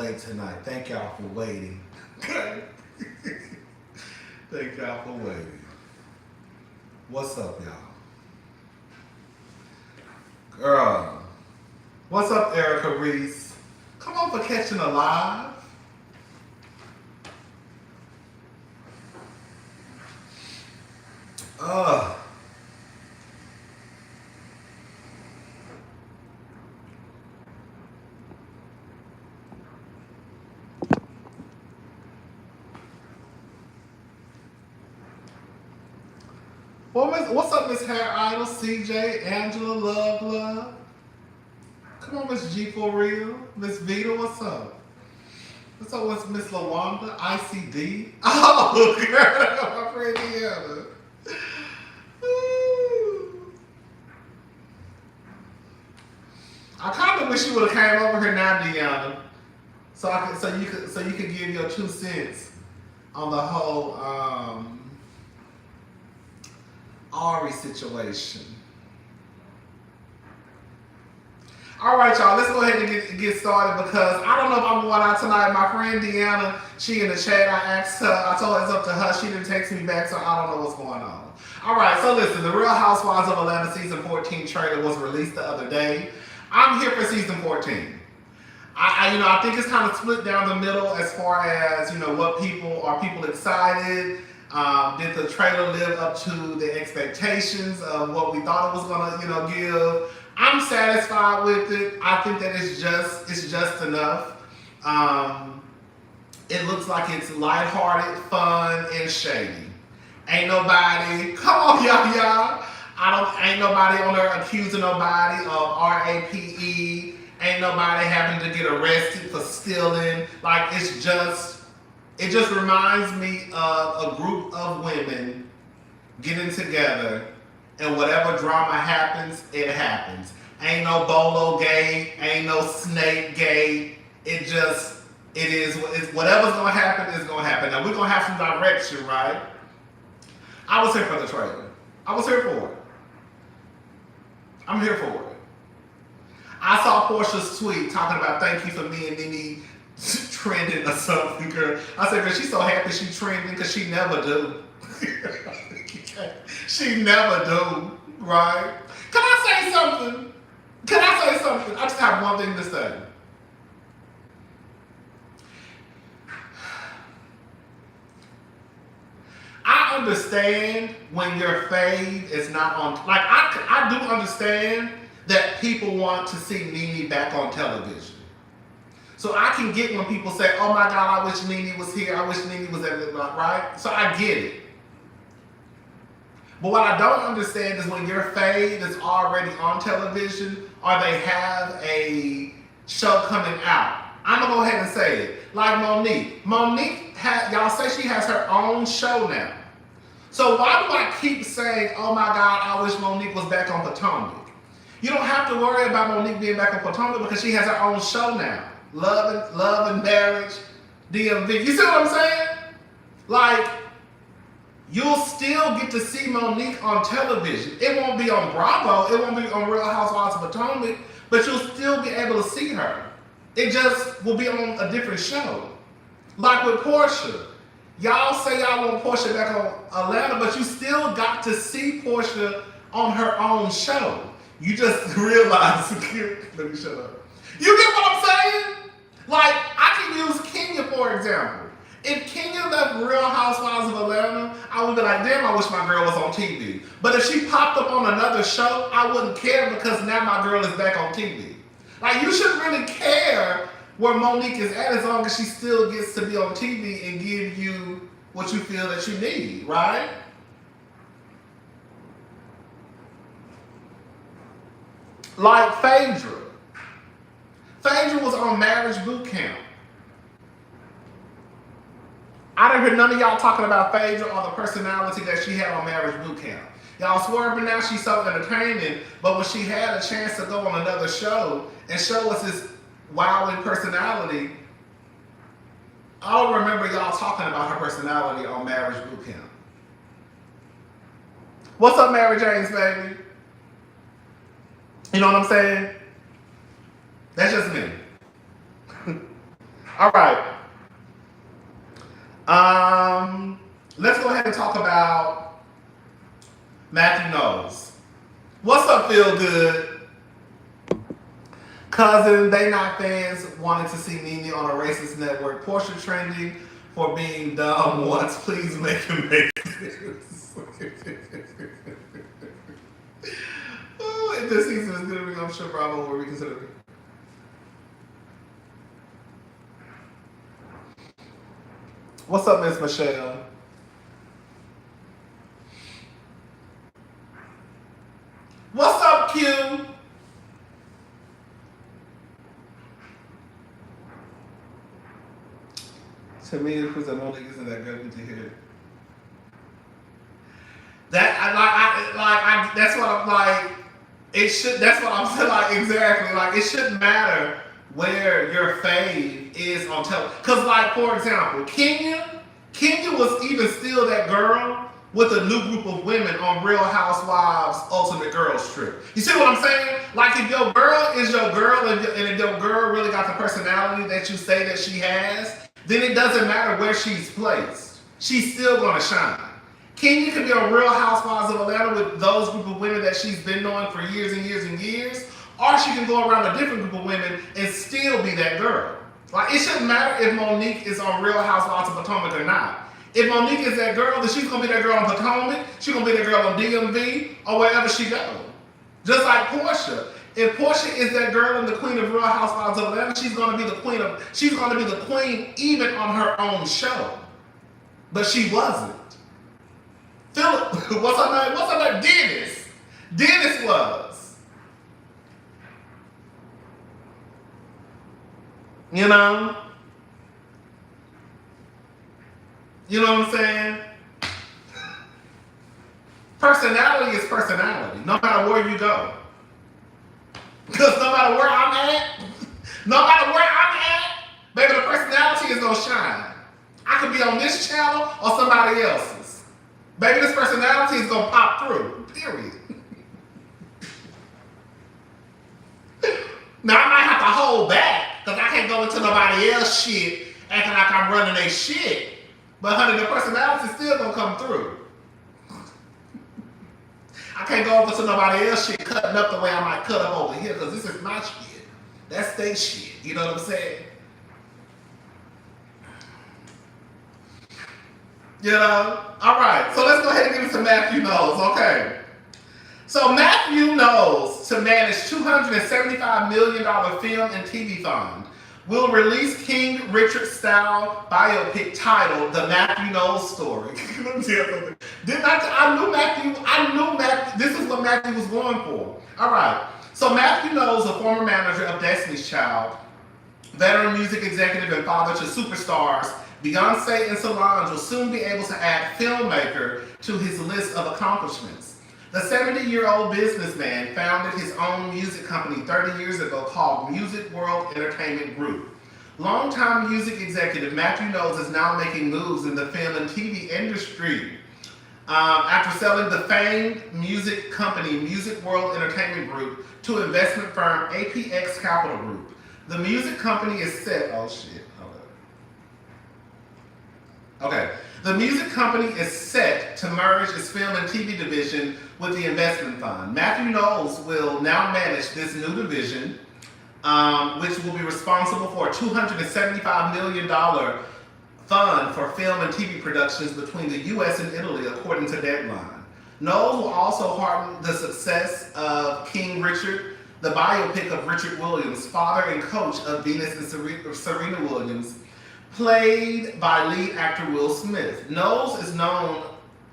late tonight. Thank y'all for waiting. Okay? Thank y'all for waiting. What's up, y'all? Girl. What's up, Erica Reese? Come on for catching a live. Ugh. Well, what's up, Miss Hair Idol, CJ, Angela, Love? Come on, Miss G for real. Miss Vita, what's up? What's up with Miss Lawanda, ICD? Oh, girl, my friend Deanna. I kind of wish you would have came over here now, Deanna, so you could give your 2 cents on the whole Ari situation. All right, y'all, let's go ahead and get started because I don't know if I'm going out tonight. My friend Deanna, she in the chat, I asked her, I told her it's up to her. She didn't text me back, so I don't know what's going on. All right, so listen, the Real Housewives of Atlanta season 14 trailer was released the other day. I'm here for season 14. I think it's kind of split down the middle as far as, what people excited? Did the trailer live up to the expectations of what we thought it was gonna, give? I'm satisfied with it. I think that it's just enough. It looks like it's lighthearted, fun, and shady. Ain't nobody, come on, y'all. Ain't nobody on there accusing nobody of RAPE. Ain't nobody having to get arrested for stealing. Like, it just reminds me of a group of women getting together, and whatever drama happens, it happens. Ain't no bolo gay, ain't no snake gay. It is, whatever's gonna happen is gonna happen. Now, we're gonna have some direction, right? I was here for the trailer. I was here for it. I'm here for it. I saw Portia's tweet talking about thank you for me and Nene trending or something, girl. I said, girl, she's so happy she trending because she never do. She never do, right? Can I say something? I just have one thing to say. I understand when your fave is not on, like I do understand that people want to see Nene back on television. So I can get when people say, oh my God, I wish Nene was here, I wish Nene was there, right? So I get it. But what I don't understand is when your fave is already on television or they have a show coming out. I'm gonna go ahead and say it. Like Monique. Y'all say she has her own show now. So why do I keep saying, oh my God, I wish Monique was back on Potomac? You don't have to worry about Monique being back on Potomac because she has her own show now. Love and Marriage, DMV. You see what I'm saying? Like, you'll still get to see Monique on television. It won't be on Bravo. It won't be on Real Housewives of Potomac, but you'll still be able to see her. It just will be on a different show. Like with Portia. Y'all say y'all want Portia back on Atlanta, but you still got to see Portia on her own show. You just realize, let me shut up. You get what I'm saying? Like, I can use Kenya, for example. If Kenya left Real Housewives of Atlanta, I would be like, damn, I wish my girl was on TV. But if she popped up on another show, I wouldn't care because now my girl is back on TV. Like, you shouldn't really care where Monique is at as long as she still gets to be on TV and give you what you feel that you need, right? Like Phaedra. Phaedra was on Marriage Boot Camp. I didn't hear none of y'all talking about Phaedra or the personality that she had on Marriage Boot Camp. Y'all swerving now she's so entertaining, but when she had a chance to go on another show and show us this wilding personality, I don't remember y'all talking about her personality on Marriage Boot Camp. What's up, Mary James, baby? You know what I'm saying? That's just me. All right. Let's go ahead and talk about Matthew Knowles. What's up, Feel Good? Cousin, they not fans wanted to see Nene on a racist network. Portia trending for being dumb once. Please make him make this. If this season is good, I'm sure Bravo will reconsider it. What's up, Miss Michelle? What's up, Q? To me, it was a moment isn't that good to hear. That's what I'm like. It should. That's what I'm saying. Like exactly. Like it shouldn't matter where your fave is on television. Cause like for example, Kenya was even still that girl with a new group of women on Real Housewives Ultimate Girls Trip. You see what I'm saying? Like if your girl is your girl and if your girl really got the personality that you say that she has, then it doesn't matter where she's placed. She's still gonna shine. Kenya could be a Real Housewives of Atlanta with those group of women that she's been knowing for years and years and years, or she can go around a different group of women and still be that girl. Like it shouldn't matter if Monique is on Real Housewives of Potomac or not. If Monique is that girl, then she's gonna be that girl on Potomac, she's gonna be that girl on DMV, or wherever she goes. Just like Portia. If Portia is that girl and the queen of Real Housewives of Atlanta, she's gonna be the queen even on her own show. But she wasn't. Philip, what's her name? What's her name? Dennis. Dennis was. You know? You know what I'm saying? Personality is personality, no matter where you go. Because no matter where I'm at, baby, the personality is gonna shine. I could be on this channel or somebody else's. Baby, this personality is gonna pop through, period. Now, I might have to hold back, because I can't go into nobody else's shit acting like I'm running their shit. But honey, the personality is still gonna come through. I can't go over to nobody else's shit cutting up the way I might cut up over here, because this is my shit. That's their shit, you know what I'm saying? You know? Alright, so let's go ahead and get into Matthew Knowles, okay. So Matthew Knowles, to manage $275 million film and TV fund, will release King Richard-style biopic titled The Matthew Knowles Story. Let me tell you something. I knew Matthew, this is what Matthew was going for. All right, so Matthew Knowles, a former manager of Destiny's Child, veteran music executive and father to superstars Beyonce and Solange, will soon be able to add filmmaker to his list of accomplishments. The 70-year-old businessman founded his own music company 30 years ago called Music World Entertainment Group. Longtime music executive Matthew Knowles is now making moves in the film and TV industry. After selling the famed music company Music World Entertainment Group to investment firm APX Capital Group. The music company is set, The music company is set to merge its film and TV division with the investment fund. Matthew Knowles will now manage this new division, which will be responsible for a $275 million fund for film and TV productions between the U.S. and Italy, according to Deadline. Knowles will also harden the success of King Richard, the biopic of Richard Williams, father and coach of Venus and Serena Williams, played by lead actor Will Smith. Knowles is now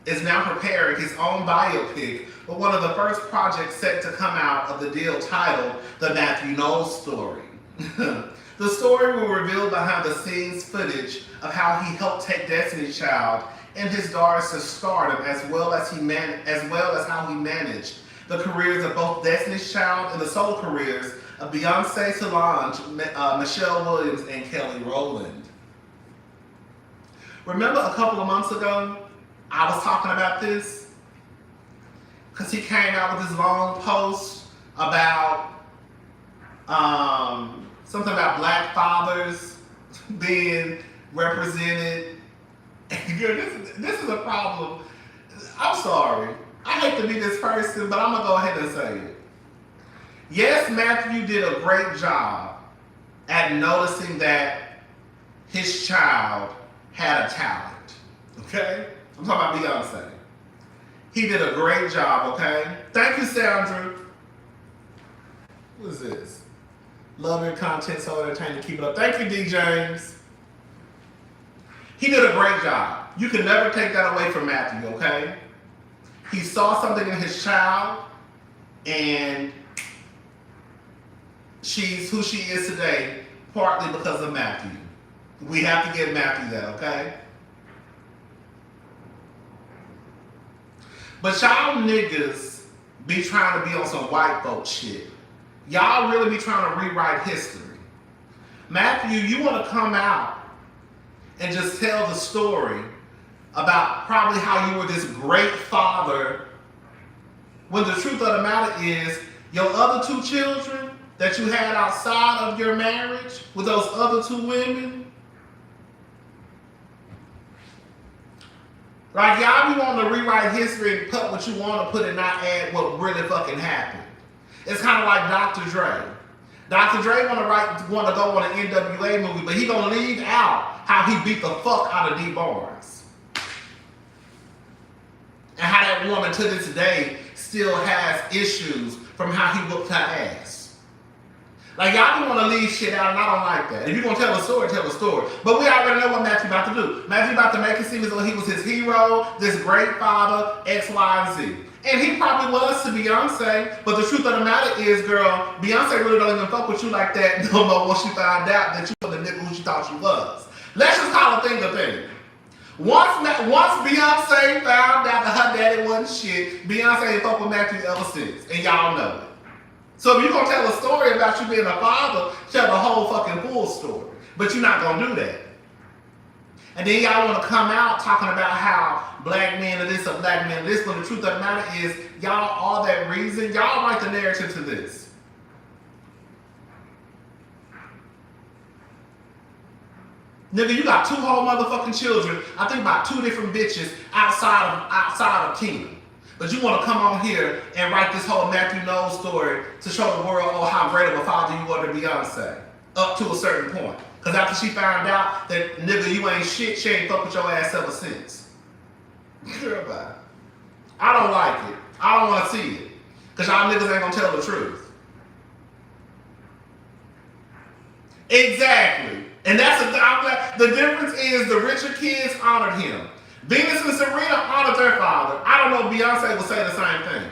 preparing his own biopic, but one of the first projects set to come out of the deal titled The Matthew Knowles Story. The story will reveal behind the scenes footage of how he helped take Destiny's Child and his daughters to stardom, as well as how he managed the careers of both Destiny's Child and the solo careers of Beyonce, Solange, Michelle Williams, and Kelly Rowland. Remember a couple of months ago, I was talking about this? Because he came out with this long post about something about black fathers. being represented. Girl, this is a problem. I'm sorry. I hate to be this person, but I'm going to go ahead and say it. Yes, Matthew did a great job at noticing that his child had a talent. Okay? I'm talking about Beyonce. He did a great job, okay? Thank you, Sandra. What is this? Love your content, so entertaining. Keep it up. Thank you, D. James. He did a great job. You can never take that away from Matthew, okay? He saw something in his child, and she's who she is today, partly because of Matthew. We have to give Matthew that, okay? But y'all niggas be trying to be on some white folk shit. Y'all really be trying to rewrite history. Matthew, you want to come out and just tell the story about probably how you were this great father, when the truth of the matter is, your other two children that you had outside of your marriage with those other two women, like, y'all be wanting to rewrite history and put what you want to put and not add what really fucking happened. It's kind of like Dr. Dre. Dr. Dre want to go on an NWA movie, but he gonna leave out how he beat the fuck out of D. Barnes. And how that woman to this day still has issues from how he whooped her ass. Like, y'all don't want to leave shit out, and I don't like that. If you're going to tell a story, tell a story. But we already know what Matthew about to do. Matthew about to make it seem as though he was his hero, this great father, X, Y, and Z. And he probably was to Beyonce, but the truth of the matter is, girl, Beyonce really don't even fuck with you like that no more once she found out that you were the nigga who she thought you was. Let's just call a thing a thing. Once Beyonce found out that her daddy wasn't shit, Beyonce ain't fuck with Matthew ever since, and y'all know it. So if you're going to tell a story about you being a father, tell the whole fucking full story. But you're not going to do that. And then y'all want to come out talking about how black men are this or black men are this, but the truth of the matter is, y'all are that reason. Y'all write the narrative to this. Nigga, you got two whole motherfucking children, I think about two different bitches outside of Taina. But you want to come on here and write this whole Matthew Knowles story to show the world, oh, how great of a father you are to Beyonce. Up to a certain point. Because after she found out that, nigga, you ain't shit, she ain't fuck with your ass ever since. Girl, bye. I don't like it. I don't want to see it. Because y'all niggas ain't going to tell the truth. Exactly. And that's the difference is the richer kids honored him. Venus and Serena honored their father. I don't know if Beyonce will say the same thing.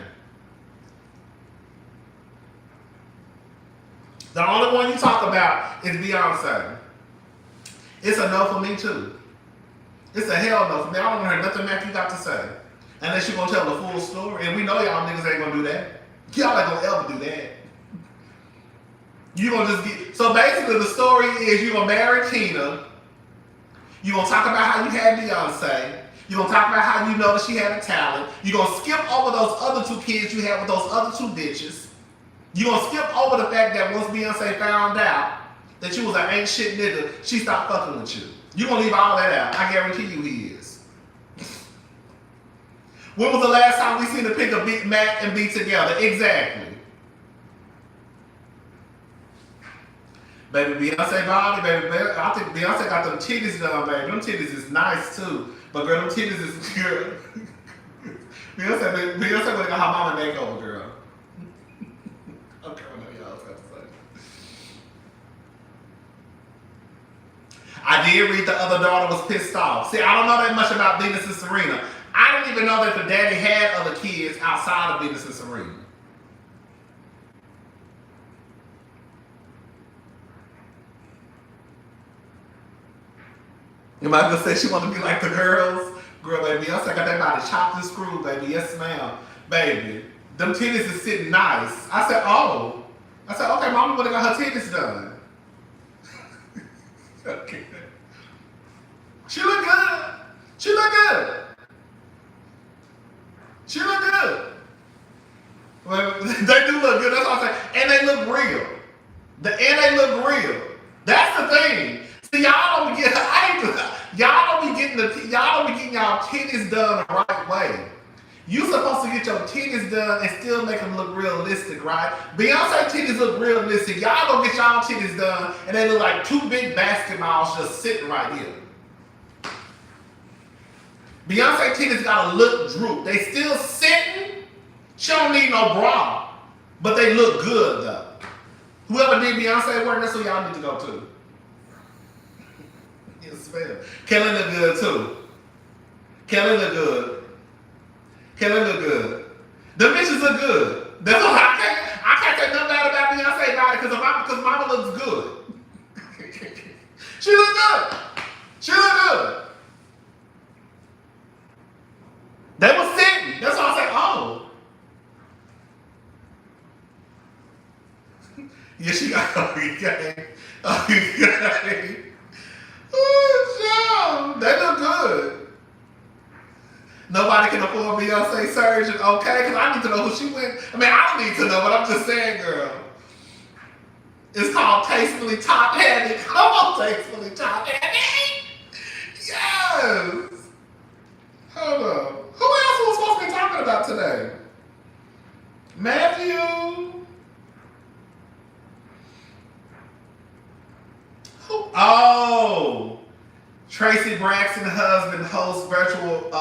The only one you talk about is Beyonce. It's a no for me too. It's a hell no for me. I don't want to hear nothing Matthew got to say. Unless you're going to tell the full story. And we know y'all niggas ain't going to do that. Y'all ain't going to ever do that. You going to just get... So basically the story is you're going to marry Taina. You're going to talk about how you had Beyonce. You're going to talk about how you know that she had a talent. You're going to skip over those other two kids you had with those other two bitches. You're going to skip over the fact that once Beyonce found out that you was an ain't shit nigga, she stopped fucking with you. You're going to leave all that out. I guarantee you he is. When was the last time we seen a pick of Matt and B together? Exactly. Baby, Beyonce body, baby. I think Beyonce got them titties done, baby. Them titties is nice too. But girl, them titties is girl. Beyonce would have got her mama makeover, girl. Okay, I know y'all have to say. I did read the other daughter was pissed off. See, I don't know that much about Venus and Serena. I didn't even know that the daddy had other kids outside of Venus and Serena. Your mother said she want to be like the girls. Girl, baby, Beyonce got that body chopped and screwed, baby. Yes, ma'am. Baby, them titties is sitting nice. I said, oh. I said, okay, mama would have got her titties done. Okay. She look good. She look good. She look good. Well, they do look good. That's what I'm saying. And they look real. And they look real. That's the thing. See, y'all y'all don't be getting y'all titties done the right way. You supposed to get your titties done and still make them look realistic, right? Beyonce titties look realistic. Y'all don't get y'all titties done and they look like two big basketballs just sitting right here. Beyonce titties gotta look droop. They still sitting. She don't need no bra, but they look good though. Whoever did Beyonce work, that's who y'all need to go to. Yes, ma'am. Kelly look good too. Kelly look good. Kelly look good. The bitches look good. That's all I can't say nothing bad about Beyonce body because mama looks good. She look good. She look good. They were sitting. That's why I said, oh. Yeah, she got okay. Okay. Oh, no. They look good. Nobody can afford Beyonce surgeon, okay? Because I need to know who she went. I mean, I don't need to know, but I'm just saying, girl. It's called Tastefully Top-Headed. Come on, Tastefully Top-Headed. Yes. Hold on. Who else was supposed to be talking about today? Matthew. Who? Oh. Tracy Braxton's husband hosts virtual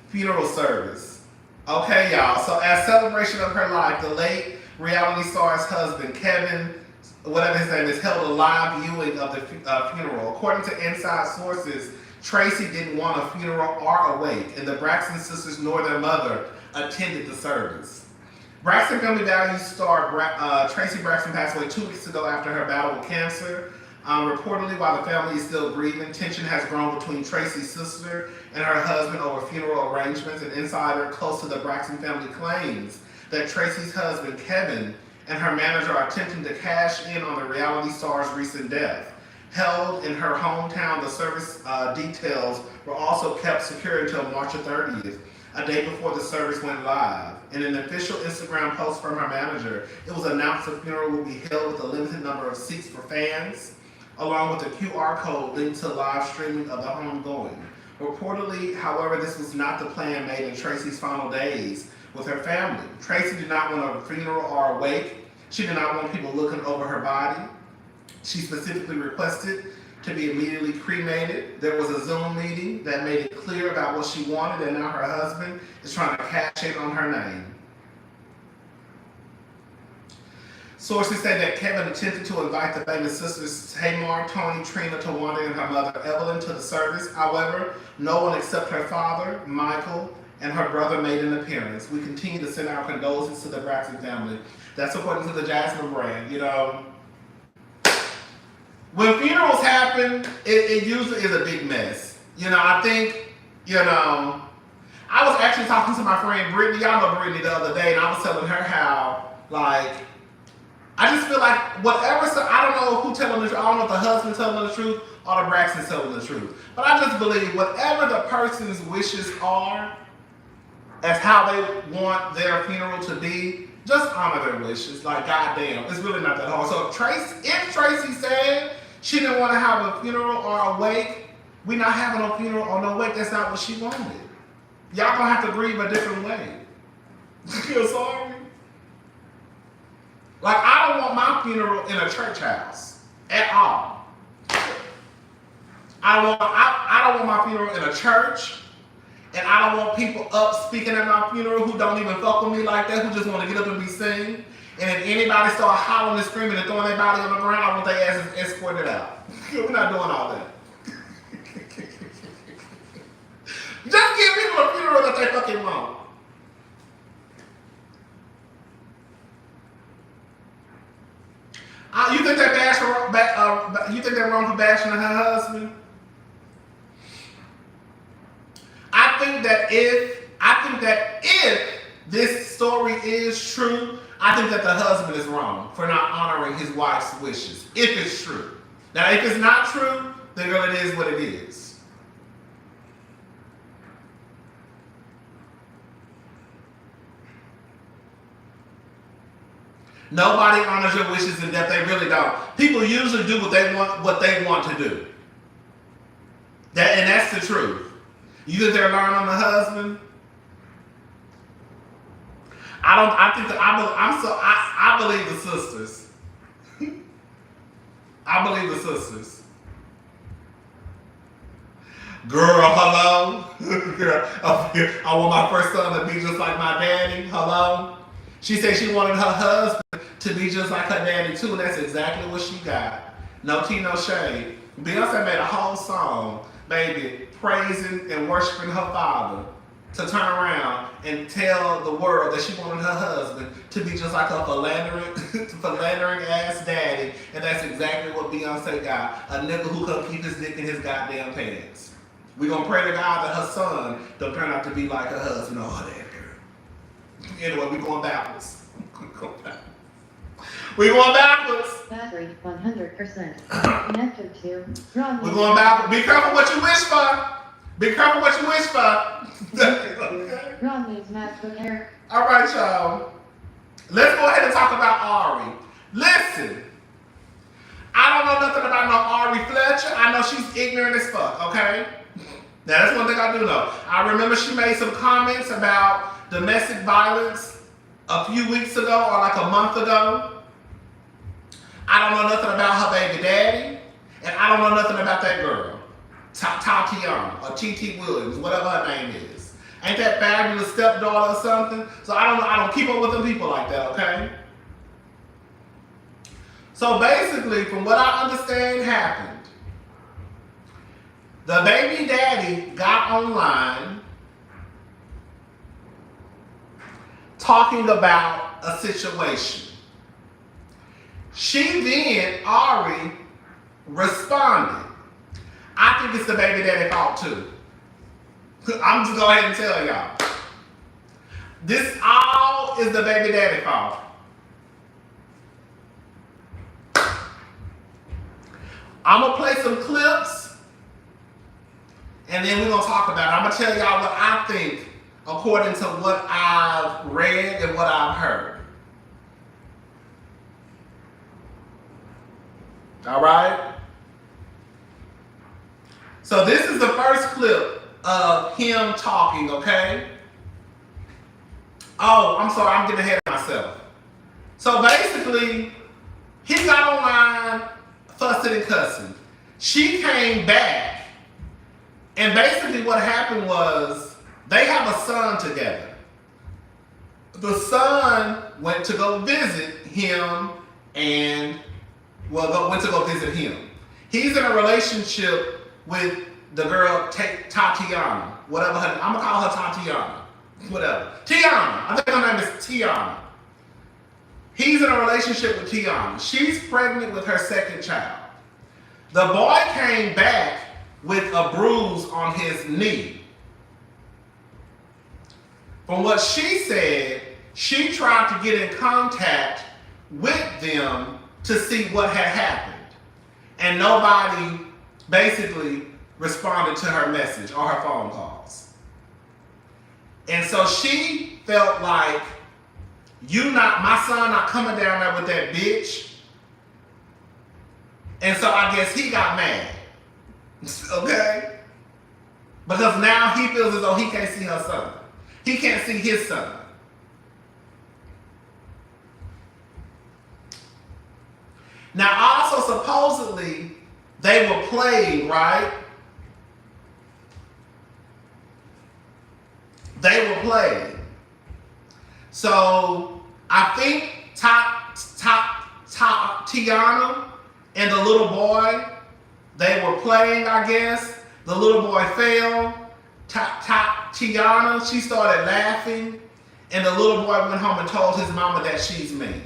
funeral service. Okay, y'all. So as celebration of her life, the late reality star's husband, Kevin, whatever his name is, held a live viewing of the funeral. According to inside sources, Tracy didn't want a funeral or a wake, and the Braxton sisters nor their mother attended the service. Braxton Family Values star Tracy Braxton passed away 2 weeks ago after her battle with cancer. Reportedly, while the family is still grieving, tension has grown between Tracy's sister and her husband over funeral arrangements. An insider close to the Braxton family claims that Tracy's husband, Kevin, and her manager are attempting to cash in on the reality star's recent death. Held in her hometown, the service details were also kept secure until March 30th, a day before the service went live. In an official Instagram post from her manager, it was announced the funeral will be held with a limited number of seats for fans, along with a QR code linked to live streaming of the homegoing. Reportedly, however, this was not the plan made in Tracy's final days with her family. Tracy did not want a funeral or a wake. She did not want people looking over her body. She specifically requested to be immediately cremated. There was a Zoom meeting that made it clear about what she wanted, and now her husband is trying to cash in on her name. Sources say that Kevin attempted to invite the famous sisters Tamar, Tony, Trina, Tawanda, and her mother Evelyn to the service. However, no one except her father, Michael, and her brother made an appearance. We continue to send our condolences to the Braxton family. That's according to the Jasmine brand. You know, when funerals happen, it usually is a big mess. You know, I think, you know, I was actually talking to my friend Brittany. Y'all know Brittany the other day, and I was telling her how, like, I just feel like whatever, I don't know who telling the truth. I don't know if the husband telling the truth or the Braxton's telling the truth. But I just believe whatever the person's wishes are as how they want their funeral to be, just honor their wishes. Like, goddamn, it's really not that hard. So if Tracy said she didn't want to have a funeral or a wake, we not having a funeral or no wake. That's not what she wanted. Y'all gonna have to grieve a different way. Feel sorry? Like, I don't want my funeral in a church house at all. I don't want my funeral in a church, and I don't want people up speaking at my funeral who don't even fuck with me like that, who just want to get up and be seen. And if anybody start hollering and screaming and throwing their body on the ground, I want their asses escorted out. We're not doing all that. Just give people a funeral that they fucking want. You think they're wrong for bashing her husband? I think that if this story is true, I think that the husband is wrong for not honoring his wife's wishes. If it's true. Now, if it's not true, then girl, it is what it is. Nobody honors your wishes in death. They really don't. People usually do what they want to do. And that's the truth. You think they're learning on the husband? I believe the sisters. I believe the sisters. Girl, hello? Girl, I want my first son to be just like my daddy. Hello? She said she wanted her husband to be just like her daddy too, and that's exactly what she got. No tea, no shade. Beyonce made a whole song, baby, praising and worshiping her father to turn around and tell the world that she wanted her husband to be just like her philandering ass daddy, and that's exactly what Beyonce got. A nigga who couldn't keep his dick in his goddamn pants. We gonna pray to God that her son don't turn out to be like her husband. Oh, that girl. Anyway, we going backwards. We going backwards. Battery 100%. Connected to Rodney. We're going backwards. Be careful what you wish for. Be careful what you wish for. Okay. Rodney's MacBook Air. All right, y'all. Let's go ahead and talk about Ari. Listen, I don't know nothing about no Ari Fletcher. I know she's ignorant as fuck, okay? Now, that's one thing I do know. I remember she made some comments about domestic violence a few weeks ago or like a month ago. I don't know nothing about her baby daddy, and I don't know nothing about that girl, Tatiana, or T.T. Williams, whatever her name is. Ain't that fabulous stepdaughter or something? So I don't know, I don't keep up with them people like that, okay? So basically, from what I understand happened, the baby daddy got online talking about a situation. She then, Ari, responded. I think it's the baby daddy fault too. I'm just going ahead and tell y'all. This all is the baby daddy fault. I'm going to play some clips and then we're going to talk about it. I'm going to tell y'all what I think according to what I've read and what I've heard. All right? So this is the first clip of him talking, okay? Oh, I'm sorry, I'm getting ahead of myself. So basically, he got online fussing and cussing. She came back, and basically what happened was they have a son together. The son went to go visit him and went to go visit him. He's in a relationship with the girl Tatiana, whatever her, I'm gonna call her Tatiana, whatever. Tiana, I think her name is Tiana. He's in a relationship with Tiana. She's pregnant with her second child. The boy came back with a bruise on his knee. From what she said, she tried to get in contact with them to see what had happened. And nobody basically responded to her message or her phone calls. And so she felt like, my son not coming down there with that bitch. And so I guess he got mad. Okay? Because now he feels as though he can't see her son. He can't see his son. Now, also supposedly, they were playing, right? They were playing. So, I think Tiana and the little boy, they were playing, I guess. The little boy fell. Tiana, she started laughing. And the little boy went home and told his mama that she's mean.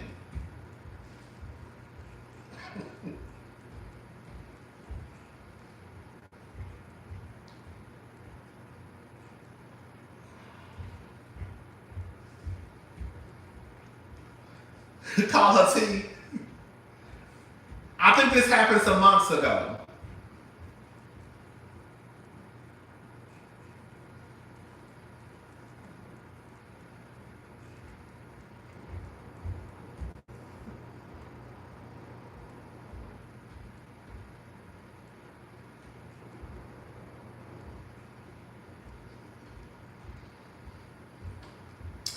Call her T. I think this happened some months ago.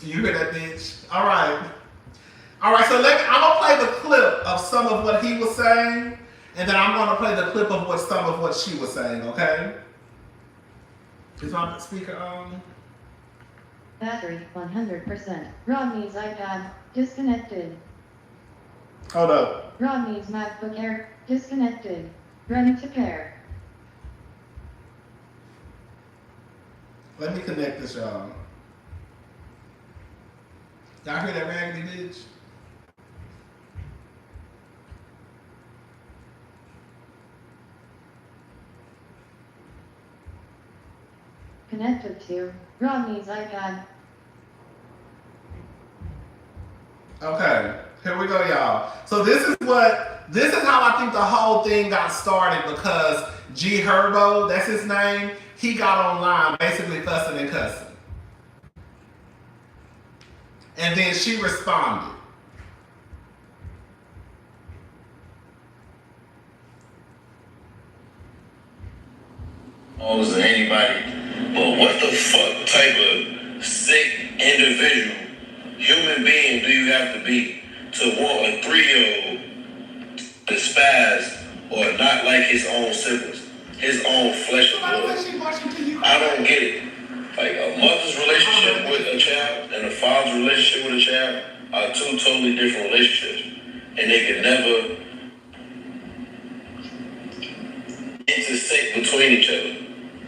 You hear that, bitch? All right. All right, so I'm going to play the clip of some of what he was saying, and then I'm going to play the clip of some of what she was saying, okay? Is my speaker on? Battery 100%. Rodney's iPad disconnected. Hold up. Rodney's MacBook Air disconnected. Ready to pair. Let me connect this, y'all. Y'all hear that raggedy bitch? Connected to Rodney's iPad. Okay, here we go, y'all. So this is how I think the whole thing got started, because Herbo, that's his name, he got online basically fussing and cussing. And then she responded. Knowles or anybody, but what the fuck type of sick individual, human being do you have to be to want a 3-year-old despise or not like his own siblings, his own flesh and blood? I don't get it. Like, a mother's relationship with a child and a father's relationship with a child are two totally different relationships, and they can never intersect between each other.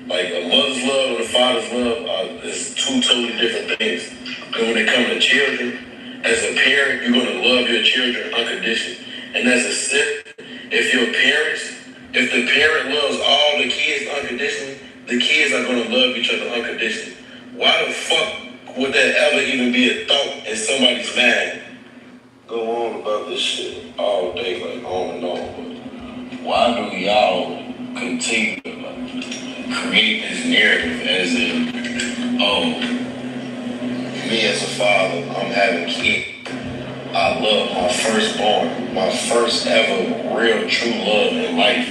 Like, a mother's love and a father's love is two totally different things. And when it comes to children, as a parent, you're going to love your children unconditionally. And as a sibling, if the parent loves all the kids unconditionally, the kids are going to love each other unconditionally. Why the fuck would that ever even be a thought in somebody's mind? Go on about this shit all day, like on and on. But why do y'all continue to create this narrative as in, oh, me as a father, I'm having kids. I love my firstborn, my first ever real true love in life,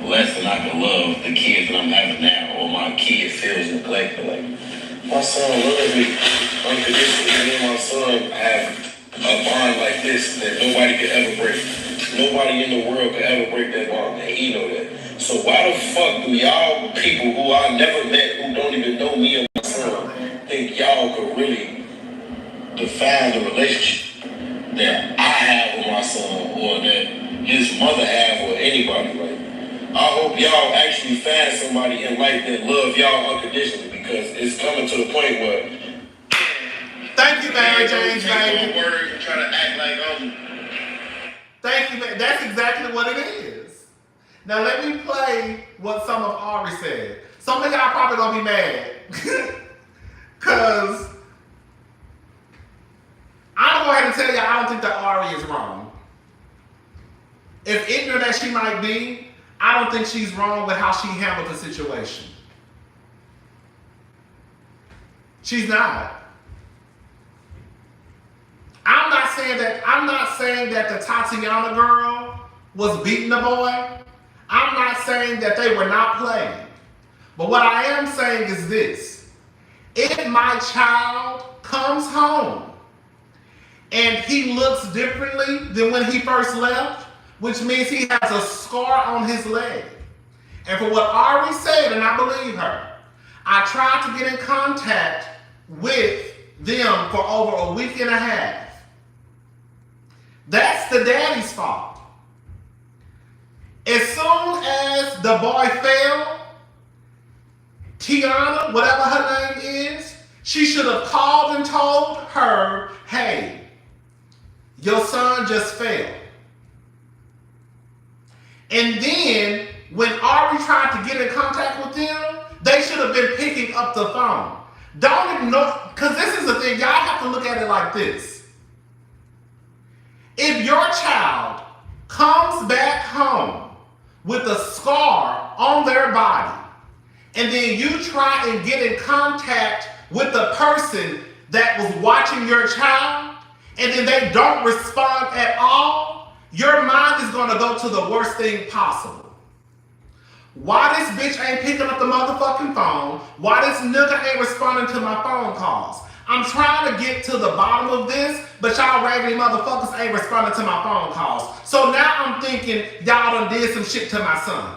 less than I can love the kids that I'm having now, or my kid feels neglected. Like, my son loves me unconditionally, and then my son have a bond like this that nobody could ever break. Nobody in the world could ever break that bond, and he know that. So why the fuck do y'all people who I never met, who don't even know me and my son, think y'all could really define the relationship that I have with my son, or that his mother have, or anybody? Like, I hope y'all actually find somebody in life that love y'all unconditionally, because it's coming to the point where thank you, Mary Jane. Take my word and try to act like Thank you, man. That's exactly what it is. Now let me play what some of Ari said. Some of y'all probably gonna be mad. Cause I'm gonna go ahead and tell you, I don't think that Ari is wrong. As ignorant as she might be, I don't think she's wrong with how she handled the situation. She's not. I'm not saying that the Tatiana girl was beating the boy. I'm not saying that they were not playing. But what I am saying is this. If my child comes home and he looks differently than when he first left, which means he has a scar on his leg. And for what Ari said, and I believe her, I tried to get in contact with them for over a week and a half. That's the daddy's fault. As soon as the boy fell, Tiana, whatever her name is, she should have called and told her, hey, your son just fell. And then, when Ari tried to get in contact with them, they should have been picking up the phone. Don't ignore, because this is the thing, y'all have to look at it like this. If your child comes back home with a scar on their body, and then you try and get in contact with the person that was watching your child, and then they don't respond at all, your mind is going to go to the worst thing possible. Why this bitch ain't picking up the motherfucking phone? Why this nigga ain't responding to my phone calls? I'm trying to get to the bottom of this, but y'all raggedy motherfuckers ain't responding to my phone calls. So now I'm thinking y'all done did some shit to my son.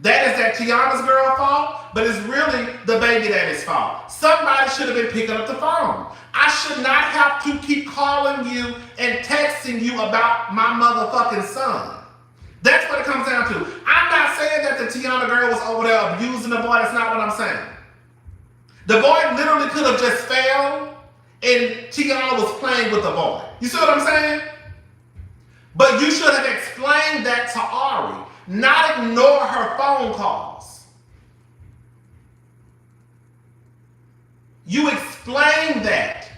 That is that Tiana's girl fault, but it's really the baby daddy's fault. Somebody should have been picking up the phone. I should not have to keep calling you and texting you about my motherfucking son. That's what it comes down to. I'm not saying that the Tiana girl was over there abusing the boy. That's not what I'm saying. The boy literally could have just fell and Tiana was playing with the boy. You see what I'm saying? But you should have explained that to Ari, not ignore her phone calls. You explain that,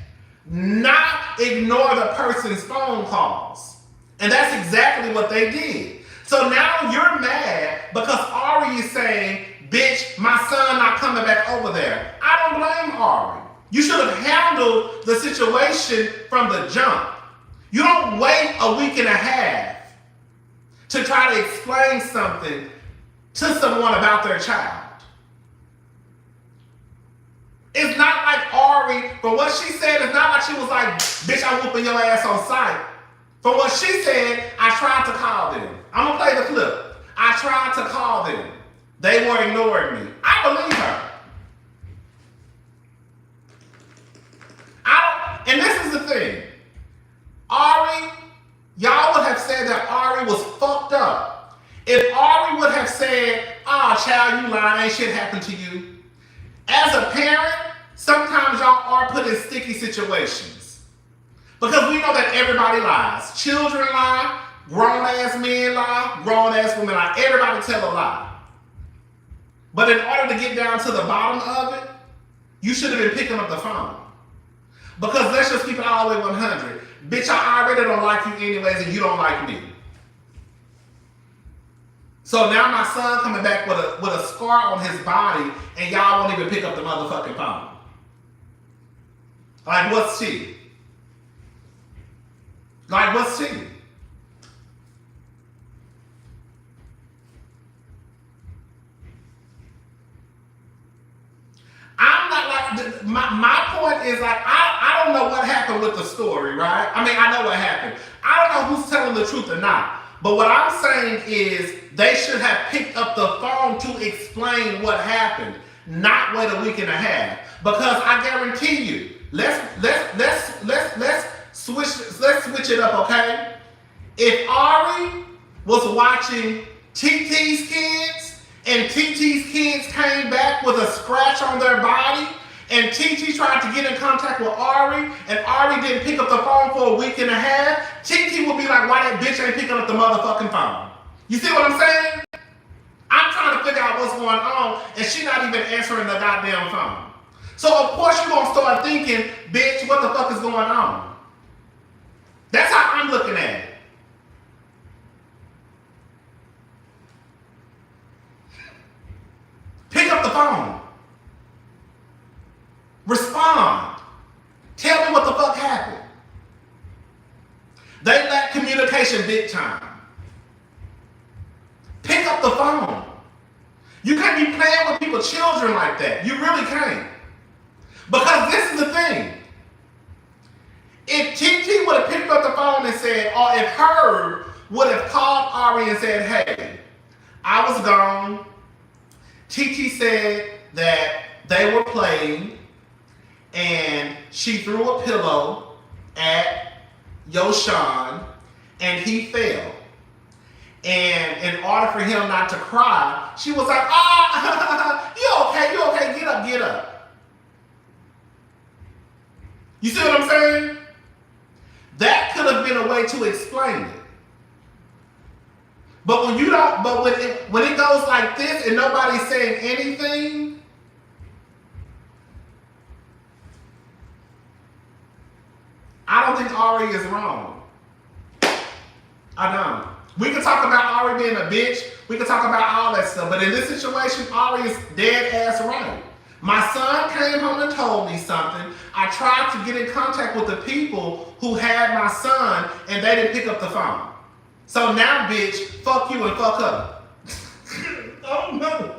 not ignore the person's phone calls. And that's exactly what they did. So now you're mad because Ari is saying, bitch, my son not coming back over there. I don't blame Ari. You should have handled the situation from the jump. You don't wait a week and a half to try to explain something to someone about their child. It's not like Ari, from what she said, it's not like she was like, bitch, I'm whooping your ass on sight. From what she said, I tried to call them. I'm gonna play the clip. I tried to call them. They were ignoring me. I believe her. And this is the thing. Ari, y'all would have said that Ari was fucked up. If Ari would have said, oh, child, you lying, ain't shit happened to you. As a parent, sometimes y'all are put in sticky situations. Because we know that everybody lies. Children lie, grown-ass men lie, grown-ass women lie. Everybody tell a lie. But in order to get down to the bottom of it, you should have been picking up the phone. Because let's just keep it all the way 100. Bitch, I already don't like you anyways and you don't like me. So now my son coming back with a scar on his body and y'all won't even pick up the motherfucking phone. Like, what's she? Like, what's she? I'm not like, my point is like, I don't know what happened with the story, right? I mean, I know what happened. I don't know who's telling the truth or not. But what I'm saying is they should have picked up the phone to explain what happened, not wait a week and a half. Because I guarantee you, let's switch it up, okay? If Ari was watching TT's kids and TT's kids came back with a scratch on their body and TT tried to get in contact with Ari and Ari didn't pick up the phone for a week and a half, TT would be like, why that bitch ain't picking up the motherfucking phone? You see what I'm saying? I'm trying to figure out what's going on and she not even answering the goddamn phone. So of course you're gonna start thinking, bitch, what the fuck is going on? That's how I'm looking at it. Pick up the phone. Respond. Tell me what the fuck happened. They lack communication big time. Pick up the phone. You can't be playing with people's children like that. You really can't. Because this is the thing. If TT would have picked up the phone and said, or if Herb would have called Ari and said, hey, I was gone. TT said that they were playing and she threw a pillow at Yoshan and he fell. And in order for him not to cry, she was like, you okay, get up. You see what I'm saying? That could have been a way to explain it. But when you don't, but when it goes like this and nobody's saying anything, I don't think Ari is wrong. I don't. We can talk about Ari being a bitch. We can talk about all that stuff. But in this situation, Ari is dead ass right. My son came home and told me something. I tried to get in contact with the people who had my son and they didn't pick up the phone. So now, bitch, fuck you and fuck her. Oh no.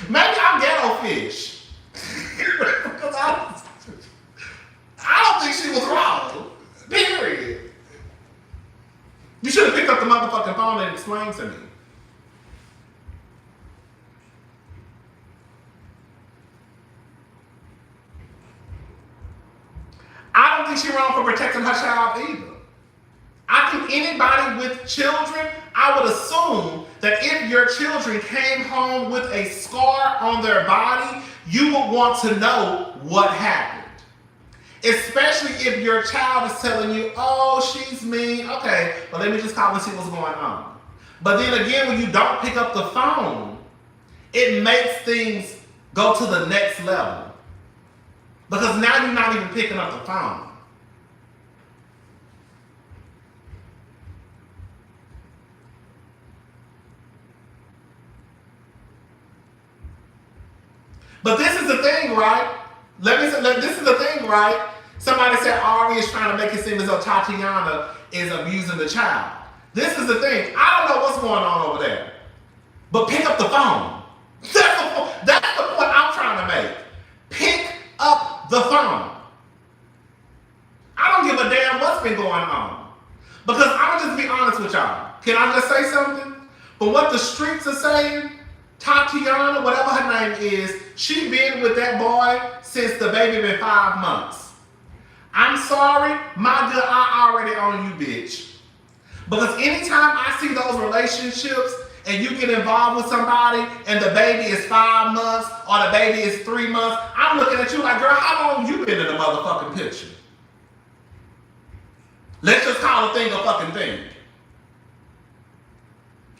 Maybe I'm ghetto fish. Because explain to me. I don't think she's wrong for protecting her child either. I think anybody with children, I would assume that if your children came home with a scar on their body, you would want to know what happened. Especially if your child is telling you, oh, she's mean. Okay, well, let me just call and see what's going on. But then again, when you don't pick up the phone, it makes things go to the next level. Because now you're not even picking up the phone. But this is the thing, right? This is the thing, right? Somebody said Ari is trying to make it seem as though Tatiana is abusing the child. This is the thing. I don't know what's going on over there. But pick up the phone. That's the point I'm trying to make. Pick up the phone. I don't give a damn what's been going on. Because I'm going to just be honest with y'all. Can I just say something? But what the streets are saying, Tatiana, whatever her name is, she been with that boy since the baby been 5 months. I'm sorry, my good, I already own you, bitch. Because anytime I see those relationships and you get involved with somebody and the baby is 5 months or the baby is 3 months, I'm looking at you like, girl, how long you been in the motherfucking picture? Let's just call a thing a fucking thing.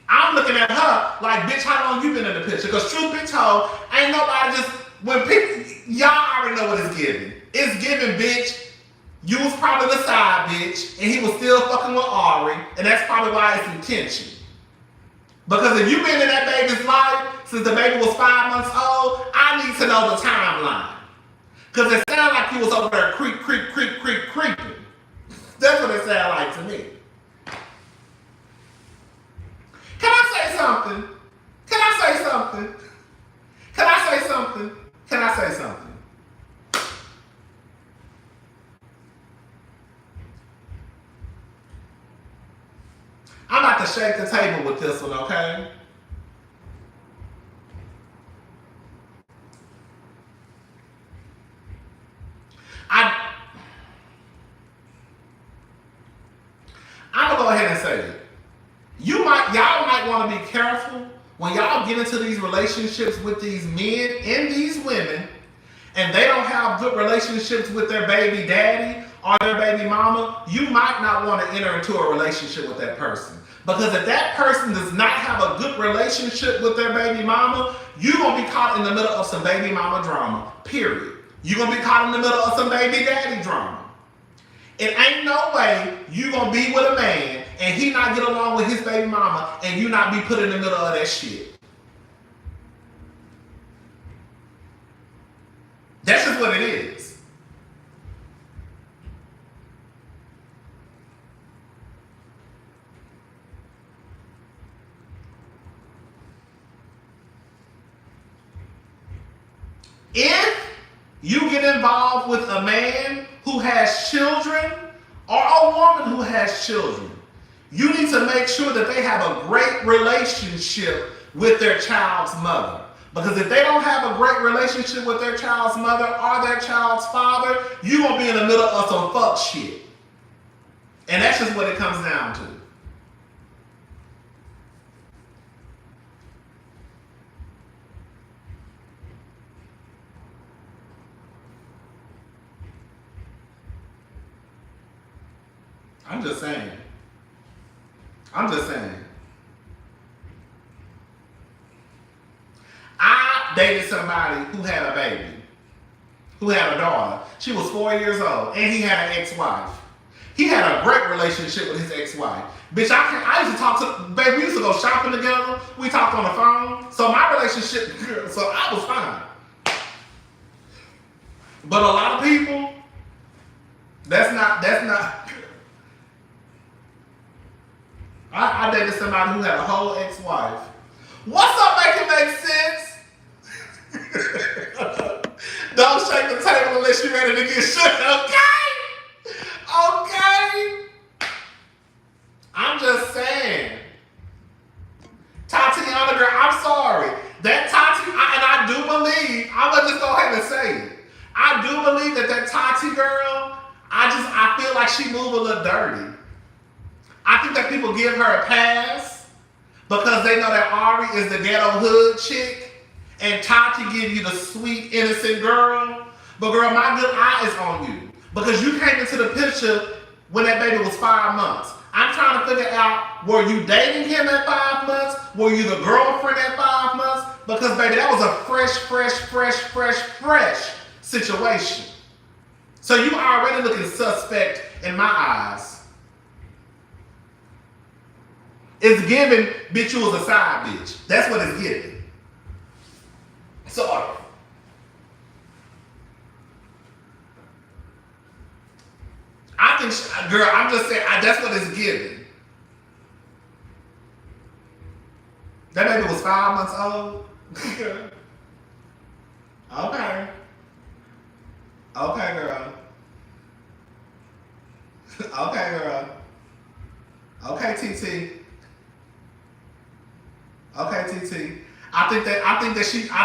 I'm looking at her like, bitch, how long you been in the picture? Because truth be told, ain't nobody just, when people, y'all already know what it's giving. It's giving, bitch, you was probably the side bitch, and he was still fucking with Ari, and that's probably why it's intention. Because if you've been in that baby's life since the baby was 5 months old, I need to know the timeline. Because it sounded like you was over there creeping. That's what it sounded like to me. Can I say something? Can I say something? Can I say something? Can I say something? I'm about to shake the table with this one, okay? I'm gonna go ahead and say it. Y'all might want to be careful when y'all get into these relationships with these men and these women, and they don't have good relationships with their baby daddy or their baby mama. You might not want to enter into a relationship with that person. Because if that person does not have a good relationship with their baby mama, you're going to be caught in the middle of some baby mama drama, period. You're going to be caught in the middle of some baby daddy drama. It ain't no way you going to be with a man and he not get along with his baby mama and you not be put in the middle of that shit. That's just what it is. If you get involved with a man who has children or a woman who has children, you need to make sure that they have a great relationship with their child's mother. Because if they don't have a great relationship with their child's mother or their child's father, you're going to be in the middle of some fuck shit. And that's just what it comes down to. I'm just saying. I dated somebody who had a baby, who had a daughter. She was 4 years old, and he had an ex-wife. He had a great relationship with his ex-wife. Bitch, I used to talk to, baby, we used to go shopping together. We talked on the phone. So my relationship, so I was fine. But a lot of people, that's not. I dated somebody who had a whole ex-wife. What's up, make it make sense? Don't shake the table unless you're ready to get shook, okay? I'm just saying. she move a little dirty. I think that people give her a pass because they know that Ari is the ghetto hood chick and Tati give you the sweet, innocent girl. But girl, my good eye is on you because you came into the picture when that baby was 5 months. I'm trying to figure out, were you dating him at 5 months? Were you the girlfriend at 5 months? Because baby, that was a fresh situation. So you already looking suspect in my eyes. It's giving, bitch, you was a side bitch. That's what it's giving. So, I think, girl, I'm just saying, that's what it's giving. That baby was 5 months old. Okay. Okay, girl. Okay, girl. Okay, TT. Okay, TT. I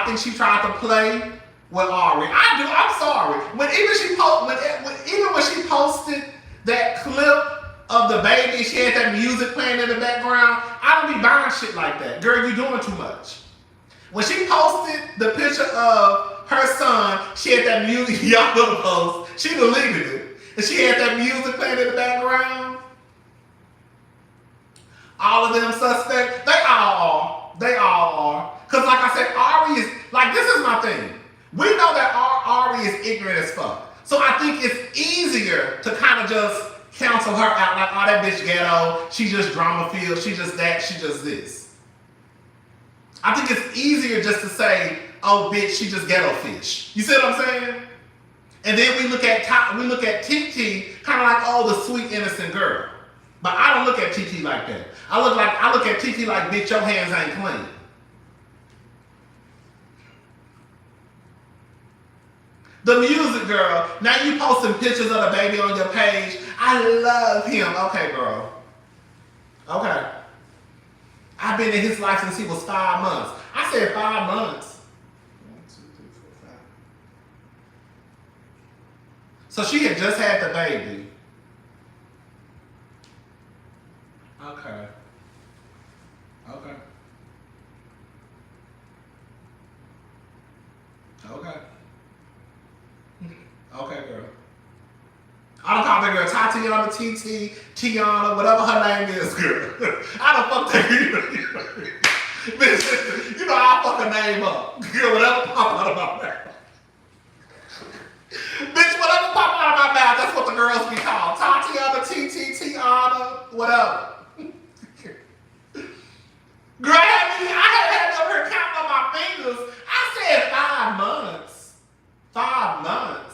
think she tried to play with Ari. I'm sorry. When she posted that clip of the baby, she had that music playing in the background. I don't be buying shit like that. Girl, you doing too much. When she posted the picture of her son, she had that music, y'all know the post, she deleted it. And she had that music playing in the background. All of them suspects, they all are. Because like I said, Ari is, like, this is my thing. We know that Ari is ignorant as fuck. So I think it's easier to kind of just cancel her out like, oh, that bitch ghetto, she just drama filled, she just that, she just this. I think it's easier just to say, oh, bitch, she just ghetto fish. You see what I'm saying? And then we look at Titi, kind of like, oh, the sweet, innocent girl. But I don't look at Titi like that. I look at Titi like, bitch, your hands ain't clean. The music girl, now you posting pictures of the baby on your page. I love him. Okay, girl. Okay. I've been in his life since he was 5 months. I said 5 months. 1, 2, 3, 4, 5. So she had just had the baby. Okay. Okay. Okay. Okay, girl. I don't call that girl Tatiana, TT, Tiana, whatever her name is, girl. I don't fuck that girl. Bitch, you know I fuck her name up. Girl, whatever pop out of my mouth. Bitch, whatever pop out of my mouth, that's what the girls be called. Tatiana, TT, Tiana, whatever. Girl, I had over here counting on my fingers. I said 5 months. 5 months.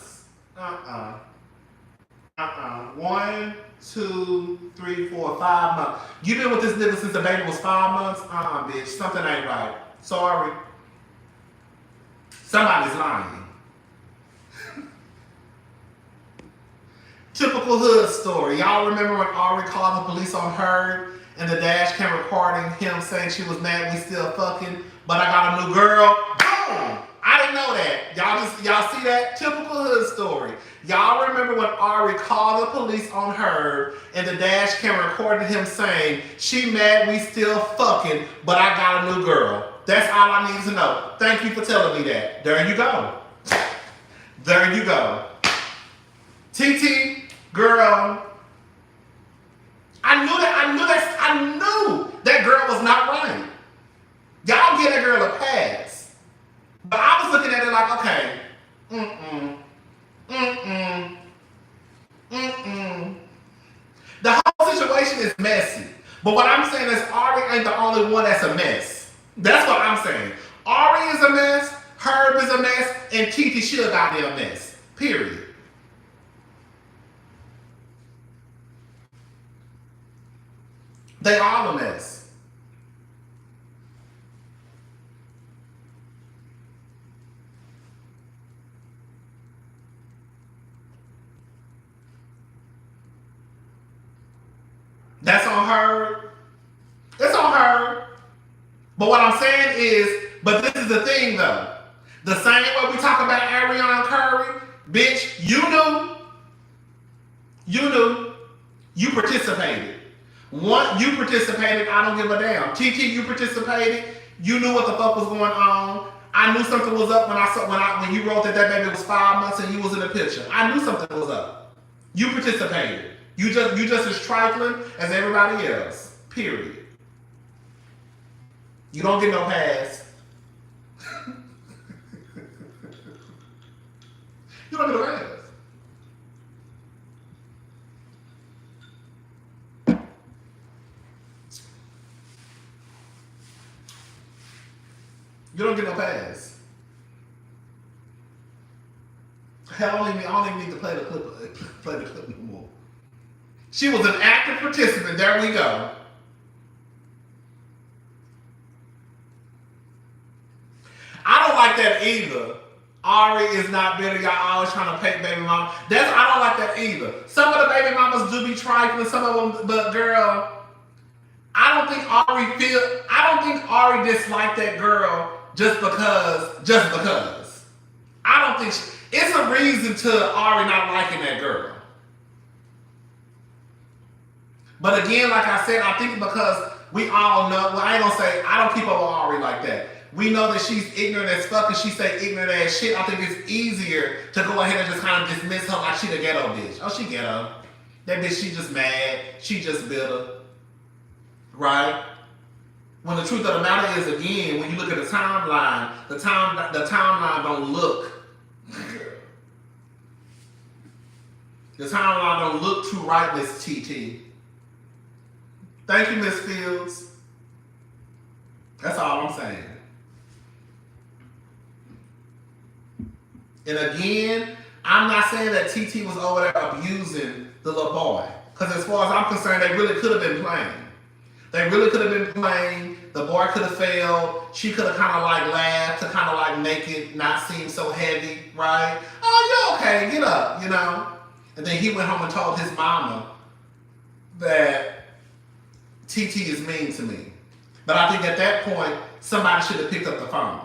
1, 2, 3, 4, 5 months. You been with this nigga since the baby was 5 months? Bitch, something ain't right. Sorry. Somebody's lying. Typical hood story. Y'all remember when Ari called the police on her and the dash cam recording him saying she was mad we still fucking, but I got a new girl? Boom! I didn't know that. Y'all see that? Typical hood story. Y'all remember when Ari called the police on her and the dash cam recorded him saying, she mad we still fucking, but I got a new girl. That's all I need to know. Thank you for telling me that. There you go. There you go. TT, girl, I knew that girl was not right. Y'all give that girl a pass. But I was looking at it like, okay, The whole situation is messy. But what I'm saying is Ari ain't the only one that's a mess. That's what I'm saying. Ari is a mess, Herb is a mess, and Kiki should got there a mess. Period. They all a mess. That's on her. It's on her. But what I'm saying is, but this is the thing though. The same way we talk about Ariana Curry, bitch, you knew. You knew. You participated. Once you participated, I don't give a damn. TT, you participated. You knew what the fuck was going on. I knew something was up when you wrote that baby was 5 months and you was in the picture. I knew something was up. You participated. You just as trifling as everybody else. Period. You don't get no pass. You don't get no pass. You don't get no pass. Hell, I don't even need to play the clip no more. She was an active participant. There we go. I don't like that either. Ari is not bitter. Y'all always trying to pay baby mama. I don't like that either. Some of the baby mamas do be trifling. Some of them, but girl, I don't think Ari disliked that girl just because. I don't think it's a reason to Ari not liking that girl. But again, like I said, I think because we all know, well, I ain't gonna say, I don't keep up with Ari like that. We know that she's ignorant as fuck and she say ignorant ass shit. I think it's easier to go ahead and just kind of dismiss her like she the ghetto bitch. Oh, she ghetto. That bitch, she just mad. She just bitter. Right? When the truth of the matter is, again, when you look at the timeline, the timeline don't look. The timeline don't look too right, Miss TT. Thank you, Miss Fields. That's all I'm saying. And again, I'm not saying that TT was over there abusing the little boy. Because as far as I'm concerned, they really could have been playing. They really could have been playing. The boy could have failed. She could have kind of like laughed to kind of like make it not seem so heavy, right? Oh, you okay? Get up, you know? And then he went home and told his mama that TT is mean to me. But I think at that point, somebody should have picked up the phone.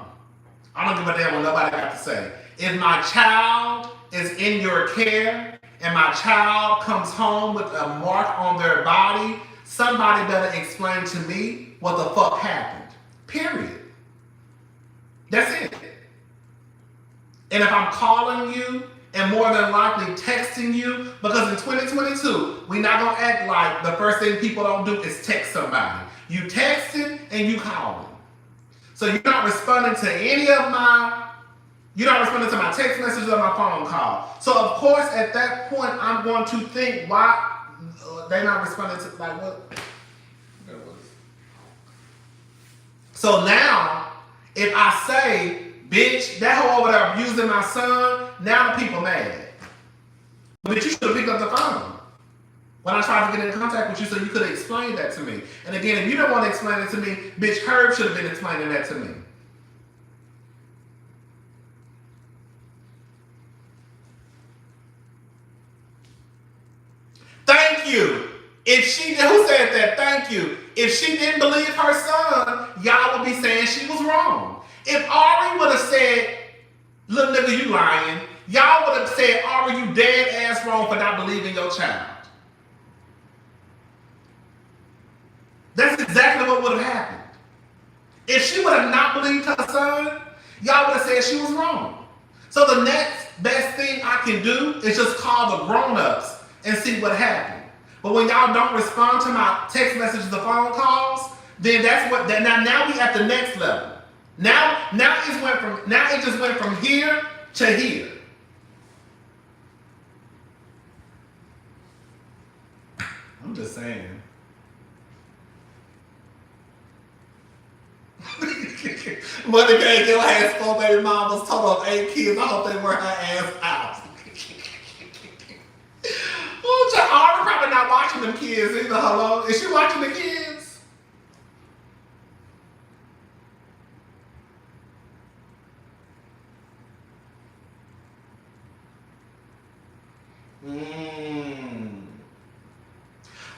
I don't give a damn what nobody got to say. If my child is in your care and my child comes home with a mark on their body, somebody better explain to me what the fuck happened. Period. That's it. And if I'm calling you and more than likely texting you, because in 2022, we're not going to act like the first thing people don't do is text somebody. You texting and you calling. So you're not responding to any of you're not responding to my text messages or my phone call. So of course, at that point, I'm going to think, why they're not responding to, like, what? So now, if I say, bitch, that hoe over there abusing my son, now the people mad. But you should have picked up the phone when I tried to get in contact with you so you could have explained that to me. And again, if you don't want to explain it to me, bitch, Herb should have been explaining that to me. Thank you. If she, who said that? Thank you. If she didn't believe her son, y'all would be saying she was wrong. If Ari would have said, look, nigga, you lying, y'all would have said, Ari, you dead ass wrong for not believing your child. That's exactly what would have happened. If she would have not believed her son, y'all would have said she was wrong. So the next best thing I can do is just call the grown-ups and see what happened. But when y'all don't respond to my text messages or phone calls, then that's what. Now we at the next level. Now it just went from here to here. I'm just saying. Mother gave your ass 4 baby mamas, total of 8 kids. I hope they wear her ass out. Ooh, Ari probably not watching them kids either. Hello? Is she watching the kids?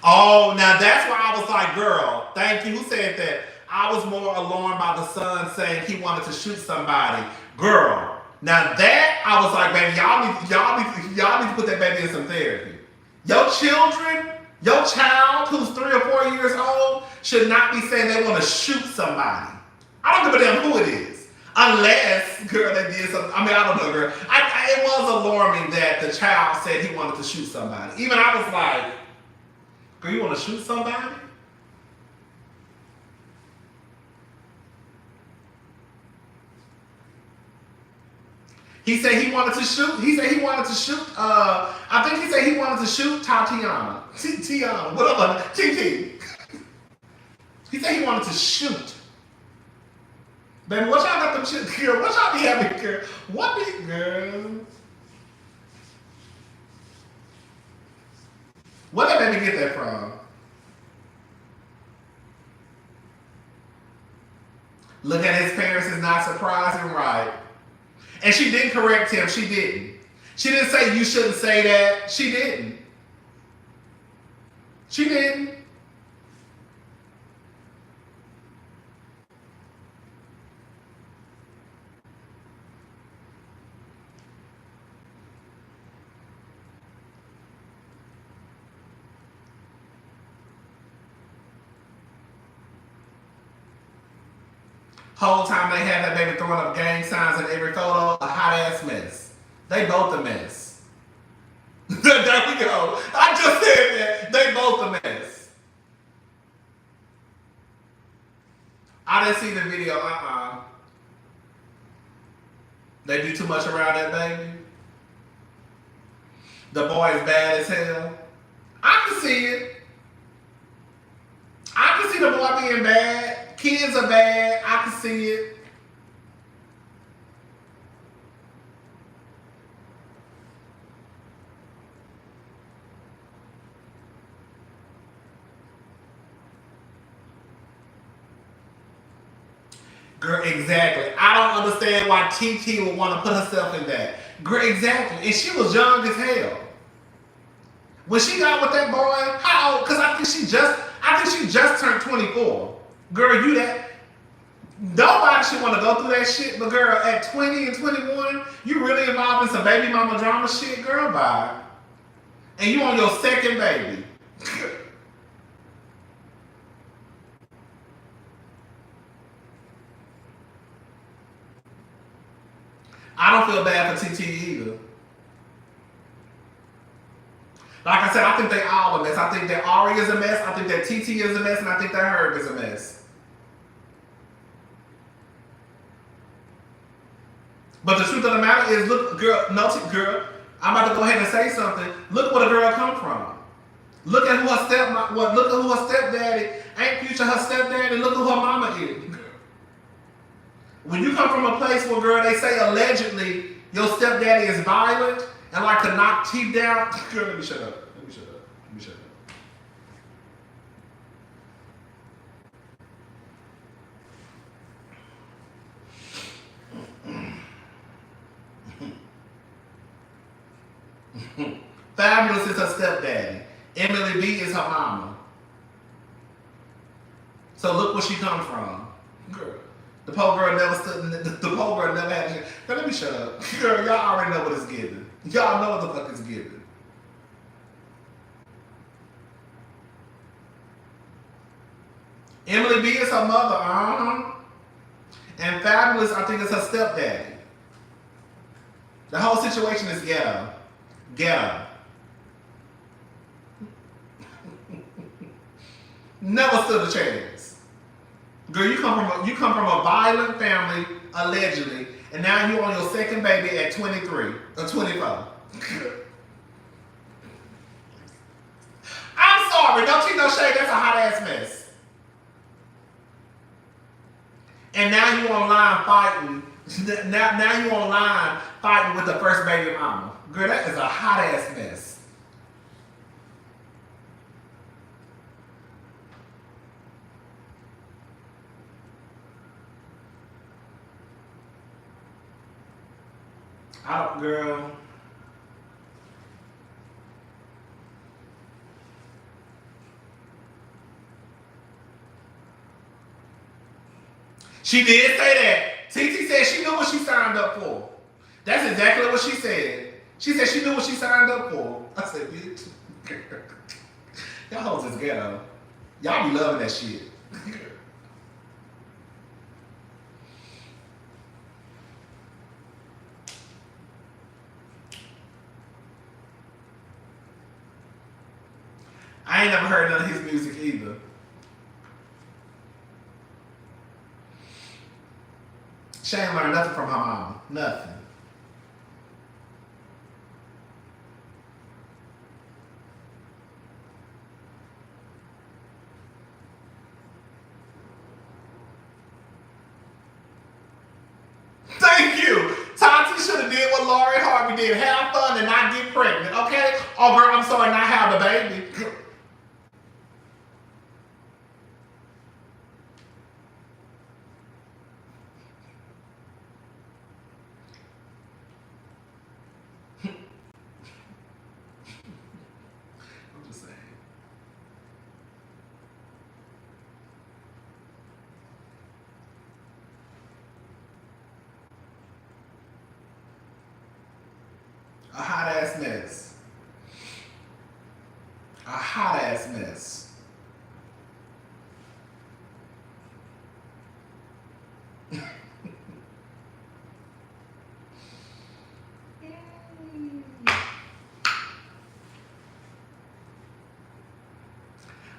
Oh, now that's why I was like, girl, thank you. Who said that? I was more alarmed by the son saying he wanted to shoot somebody. Girl, now that I was like, baby, y'all need to put that baby in some therapy. Your children, your child who's 3 or 4 years old should not be saying they want to shoot somebody. I don't give a damn who it is. Unless, girl, they did something. I mean, I don't know, girl. It was alarming that the child said he wanted to shoot somebody. Even I was like, girl, you want to shoot somebody? He said he wanted to shoot. He said he wanted to shoot. I think he said he wanted to shoot Tatiana. Tiana. Whatever. TT. He said he wanted to shoot. Baby, what y'all got them shit? Girl, what y'all be having, girl? What be, girl? Where did baby get that from? Look at his parents is not surprising, right? And she didn't correct him. She didn't. She didn't say you shouldn't say that. She didn't. She didn't. Whole time they had that baby throwing up gang signs in every photo, a hot ass mess. They both a mess. There we go. I just said that. They both a mess. I didn't see the video. They do too much around that baby. The boy is bad as hell. I can see it. I can see the boy being bad. Kids are bad. I can see it. Girl, exactly. I don't understand why TT would want to put herself in that. Girl, exactly. And she was young as hell. When she got with that boy, how old? Because I think she just turned 24. Girl, you that. Nobody should want to go through that shit, but girl, at 20 and 21, you really involved in some baby mama drama shit, girl, bye. And you on your second baby. I don't feel bad for TT either. Like I said, I think they all a mess. I think that Ari is a mess. I think that TT is a mess, and I think that Herb is a mess. But the truth of the matter is, look, girl, girl, I'm about to go ahead and say something. Look where the girl come from. Look at who her stepdaddy ain't Future her stepdaddy. Look who her mama is. When you come from a place where, girl, they say allegedly your stepdaddy is violent and like to knock teeth down. Girl, let me shut up. Fabulous is her stepdaddy. Emily B is her mama. So look where she come from. Girl. The poor girl never stood. The poor girl never had. Girl, let me shut up. Girl, y'all already know what it's giving. Y'all know what the fuck it's giving. Emily B is her mother, and Fabulous, I think, is her stepdaddy. The whole situation is ghetto. Ghetto. Never stood a chance. Girl, you come from a violent family, allegedly, and now you on your second baby at 23 or 24. I'm sorry, don't you know shade, that's a hot ass mess. And now you online fighting. Now you online fighting with the first baby mama. Girl, that is a hot ass mess. Girl. She did say that. TT said she knew what she signed up for. That's exactly what she said. She said she knew what she signed up for. I said, bitch. Y'all hoes is ghetto. Y'all be loving that shit. I ain't never heard none of his music either. She ain't learned nothing from her mama. Nothing. Thank you. Tati should have did what Lori Harvey did. Have fun and not get pregnant, okay? Oh, girl, I'm sorry, not have the baby. I'm just saying. A hot ass mess. A hot ass mess.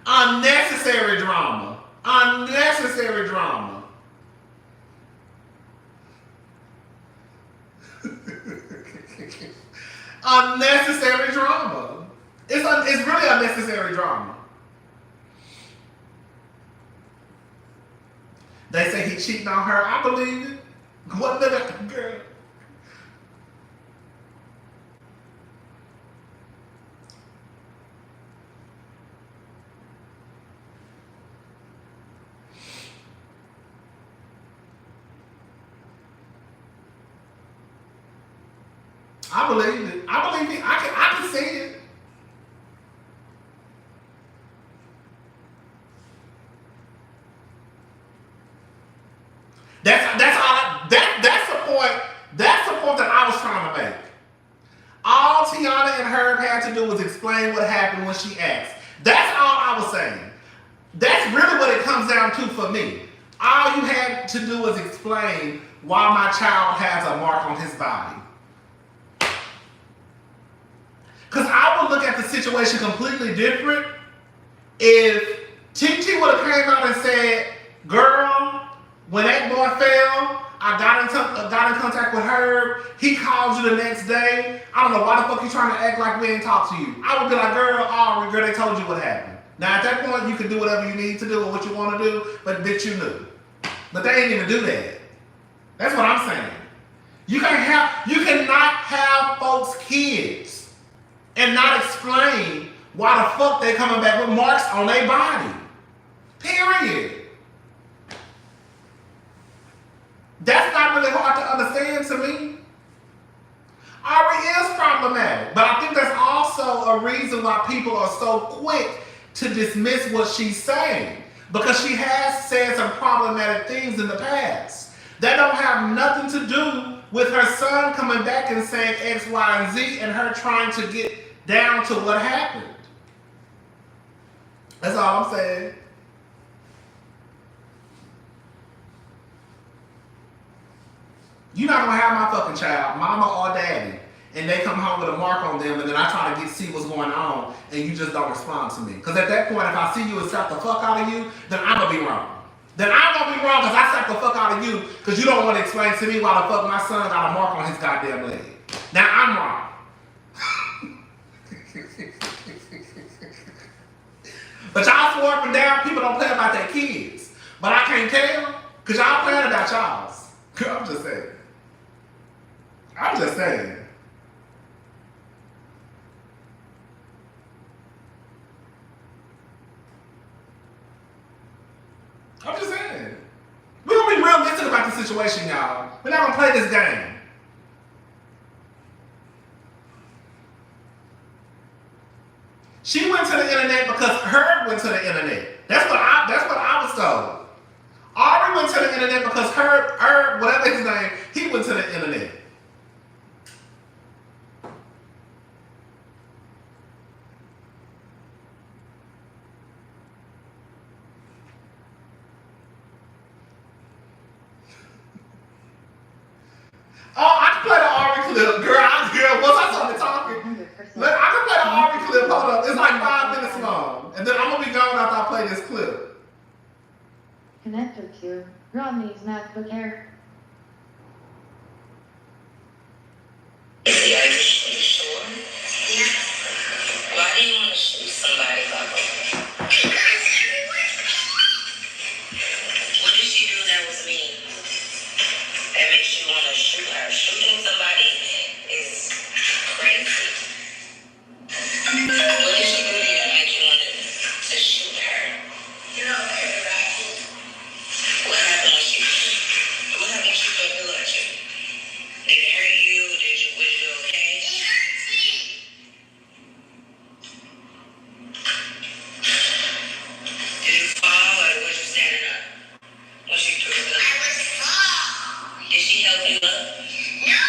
Unnecessary drama. Unnecessary drama. Unnecessary drama. It's really unnecessary drama. They say he cheating on her. I believe it. What the girl? I believe it. I believe it. I can see it. That's the point. That's the point that I was trying to make. All Tiana and Herb had to do was explain what happened when she asked. That's all I was saying. That's really what it comes down to for me. All you had to do was explain why my child has a mark on his body. Because I would look at the situation completely different if TT would have came out and said, girl, when that boy fell, I got in contact with Herb. He called you the next day. I don't know why the fuck you trying to act like we ain't talk to you. I would be like, girl, they told you what happened. Now at that point, you can do whatever you need to do and what you want to do, but bitch, you knew. But they ain't even do that. That's what I'm saying. You cannot have folks' kids and not explain why the fuck they coming back with marks on their body. Period. That's not really hard to understand to me. Ari is problematic, but I think that's also a reason why people are so quick to dismiss what she's saying, because she has said some problematic things in the past that don't have nothing to do with her son coming back and saying X, Y, and Z and her trying to get down to what happened. That's all I'm saying. You're not gonna have my fucking child, mama or daddy, and they come home with a mark on them, and then I try to see what's going on, and you just don't respond to me. Because at that point, if I see you and slap the fuck out of you, then I'm gonna be wrong. Then I'm gonna be wrong because I slapped the fuck out of you because you don't want to explain to me why the fuck my son got a mark on his goddamn leg. Now I'm wrong. But y'all swore up and down, people don't play about their kids. But I can't tell because y'all playing about y'all's. I'm just saying. I'm just saying. I'm just saying. We're going to be realistic about the situation, y'all. We're not going to play this game. She went to the internet because Herb went to the internet. That's what I was told. Ari went to the internet because Herb, whatever his name, he went to the internet. to Rodney's MacBook Air. Are you sure? Why do you want to shoot somebody, Papa? What did she do that was mean? That makes you want to shoot her. Shooting somebody is crazy. What did she do to you that make you want to shoot her? You know, what happened when she threw a pillow at you? Did it hurt you? Was you okay? It hurts me. Did you fall or was you standing up when she threw the pillow? I was fall. Did she help you up? No.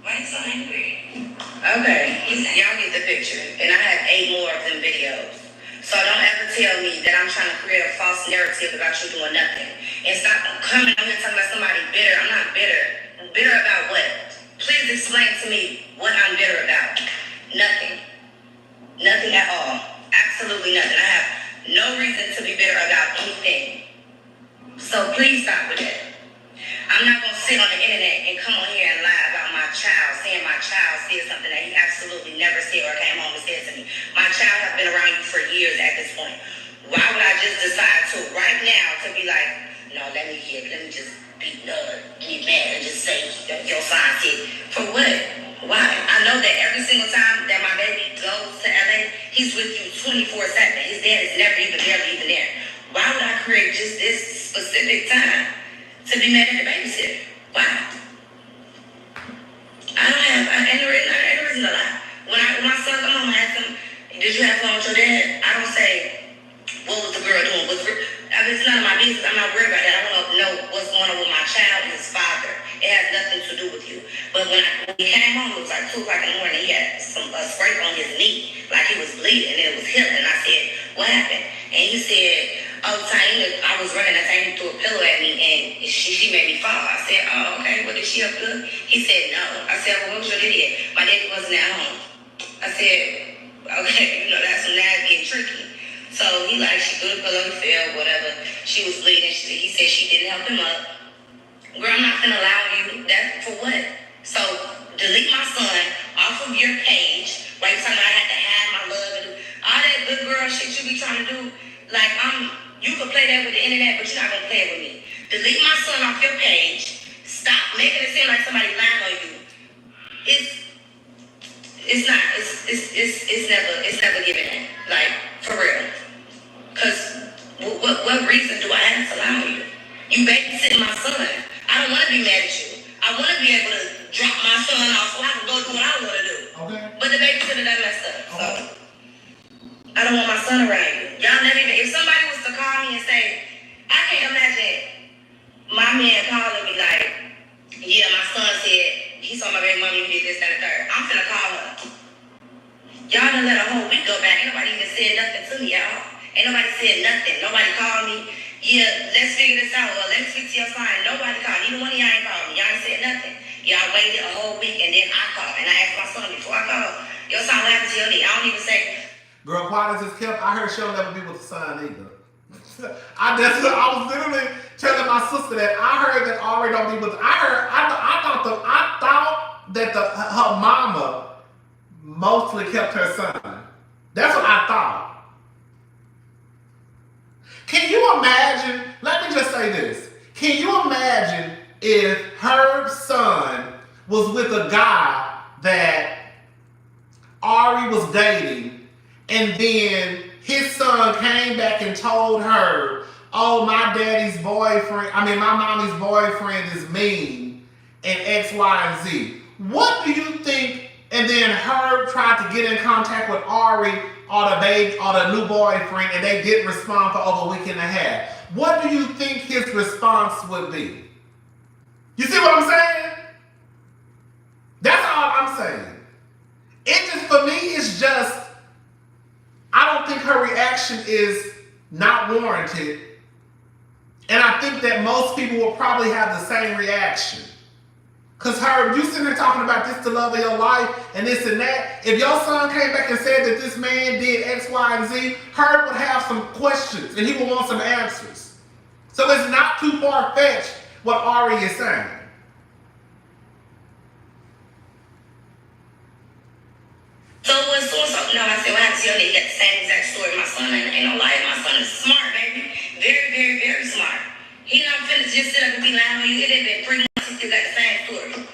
Why are you so angry? Okay, y'all get the picture. And I have 8 more of them videos. So don't ever tell me that I'm trying to create a false narrative about you doing nothing. And stop coming out here talking about somebody bitter. I'm not bitter. Bitter about what? Please explain to me what I'm bitter about. Nothing. Nothing at all. Absolutely nothing. I have no reason to be bitter about anything. So please stop with that. I'm not going to sit on the internet and come on here and lie about my child, saying my child said something that he absolutely never said or came home and said to me. My child has been around you for years at this point. Why would I just decide to right now to be like, no, let me just be mad and just say your son said. For what? Why? I know that every single time that my baby goes to LA, he's with you 24/7. His dad is never even there. Why would I create just this specific time to be mad at the babysitter? Why? Ain't no reason to lie. When my son come home, I ask him, did you have fun with your dad? I don't say, what was the girl doing? It's none of my business. I'm not worried about that. I want to know what's going on with my child and his father. It has nothing to do with you. But when he came home, it was like 2 o'clock in the morning. He had a scrape on his knee, like he was bleeding, and it was healing. I said, what happened? And he said, oh, Taina, I was running, and Taina threw a pillow at me, and she made me fall. I said, oh, okay, well, did she help you? He said, no. I said, well, what was your idiot? My daddy wasn't at home. I said, okay, that's when that's getting tricky. So he she threw the pillow, he fell, whatever. She was bleeding. He said she didn't help him up. Girl, I'm not gonna allow you that for what? So delete my son off of your page. Right, you talking about I had to hide my love and all that good girl shit you be trying to do. You can play that with the internet, but you're not gonna play it with me. Delete my son off your page. Stop making it seem like somebody lying on you. It's not. It's never given that. For real. Cause what reason do I have to lie on you? You babysitting my son. I don't want to be mad at you. I want to be able to drop my son off so I can go do what I want to do. Okay. But the babysitter done messed up. So I don't want my son around you. Y'all never even. If somebody was to call me and say, I can't imagine my man calling me like, yeah, my son said he saw my baby mama, you did this, that, and the third. I'm finna call her. Y'all done let a whole week go back. Ain't nobody even said nothing to me at all. Ain't nobody said nothing. Nobody called me. Yeah, let's figure this out. Well, let me speak to your son. Nobody called. Neither one of y'all ain't called me. Y'all ain't said nothing. Y'all waited a whole week and then I called. And I asked my son before I called, your son, what happened to your knee? I don't even say. Girl, quiet as it's kept. I heard she'll never be with the son either. I was literally telling my sister that I heard that Ari don't be with. I thought that her mama mostly kept her son. That's what I thought. Can you imagine? Let me just say this. Can you imagine if her son was with a guy that Ari was dating, and then his son came back and told her, oh, my mommy's boyfriend is mean, and X, Y, and Z. What do you think? And then Herb tried to get in contact with Ari or the new boyfriend, and they didn't respond for over a week and a half. What do you think his response would be? You see what I'm saying? That's all I'm saying. For me, it's just, I don't think her reaction is not warranted. And I think that most people will probably have the same reaction. Because Herb, you sitting there talking about this the love of your life and this and that. If your son came back and said that this man did X, Y, and Z, Herb would have some questions and he would want some answers. So it's not too far-fetched what Ari is saying. So when so-and-so, no, I said, well, I have to tell you, got the same exact story. My son ain't no lie. My son is smart, baby. Very, very, very smart. He not finna just sit up and be lying on you. It ain't been 3 months, he still got the same story.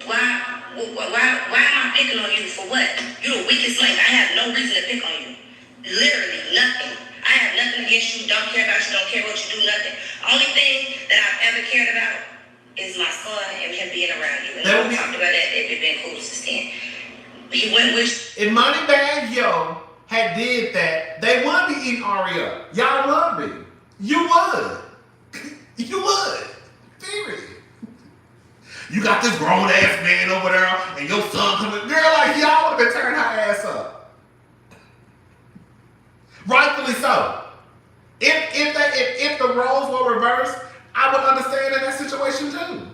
Why am I picking on you for what? You're the weakest link. I have no reason to pick on you. Literally, nothing. I have nothing against you, don't care about you, don't care what you do, nothing. Only thing that I've ever cared about is my son and him being around you. And we talked about that. They've been cool since then. He went with... If Moneybag Yo had did that, they would be eating Ari up. Y'all would be. You would. You would. Period. You got this grown ass man over there and your son coming. Girl, like y'all would have been turning her ass up. Rightfully so. If the roles were reversed, I would understand in that situation too.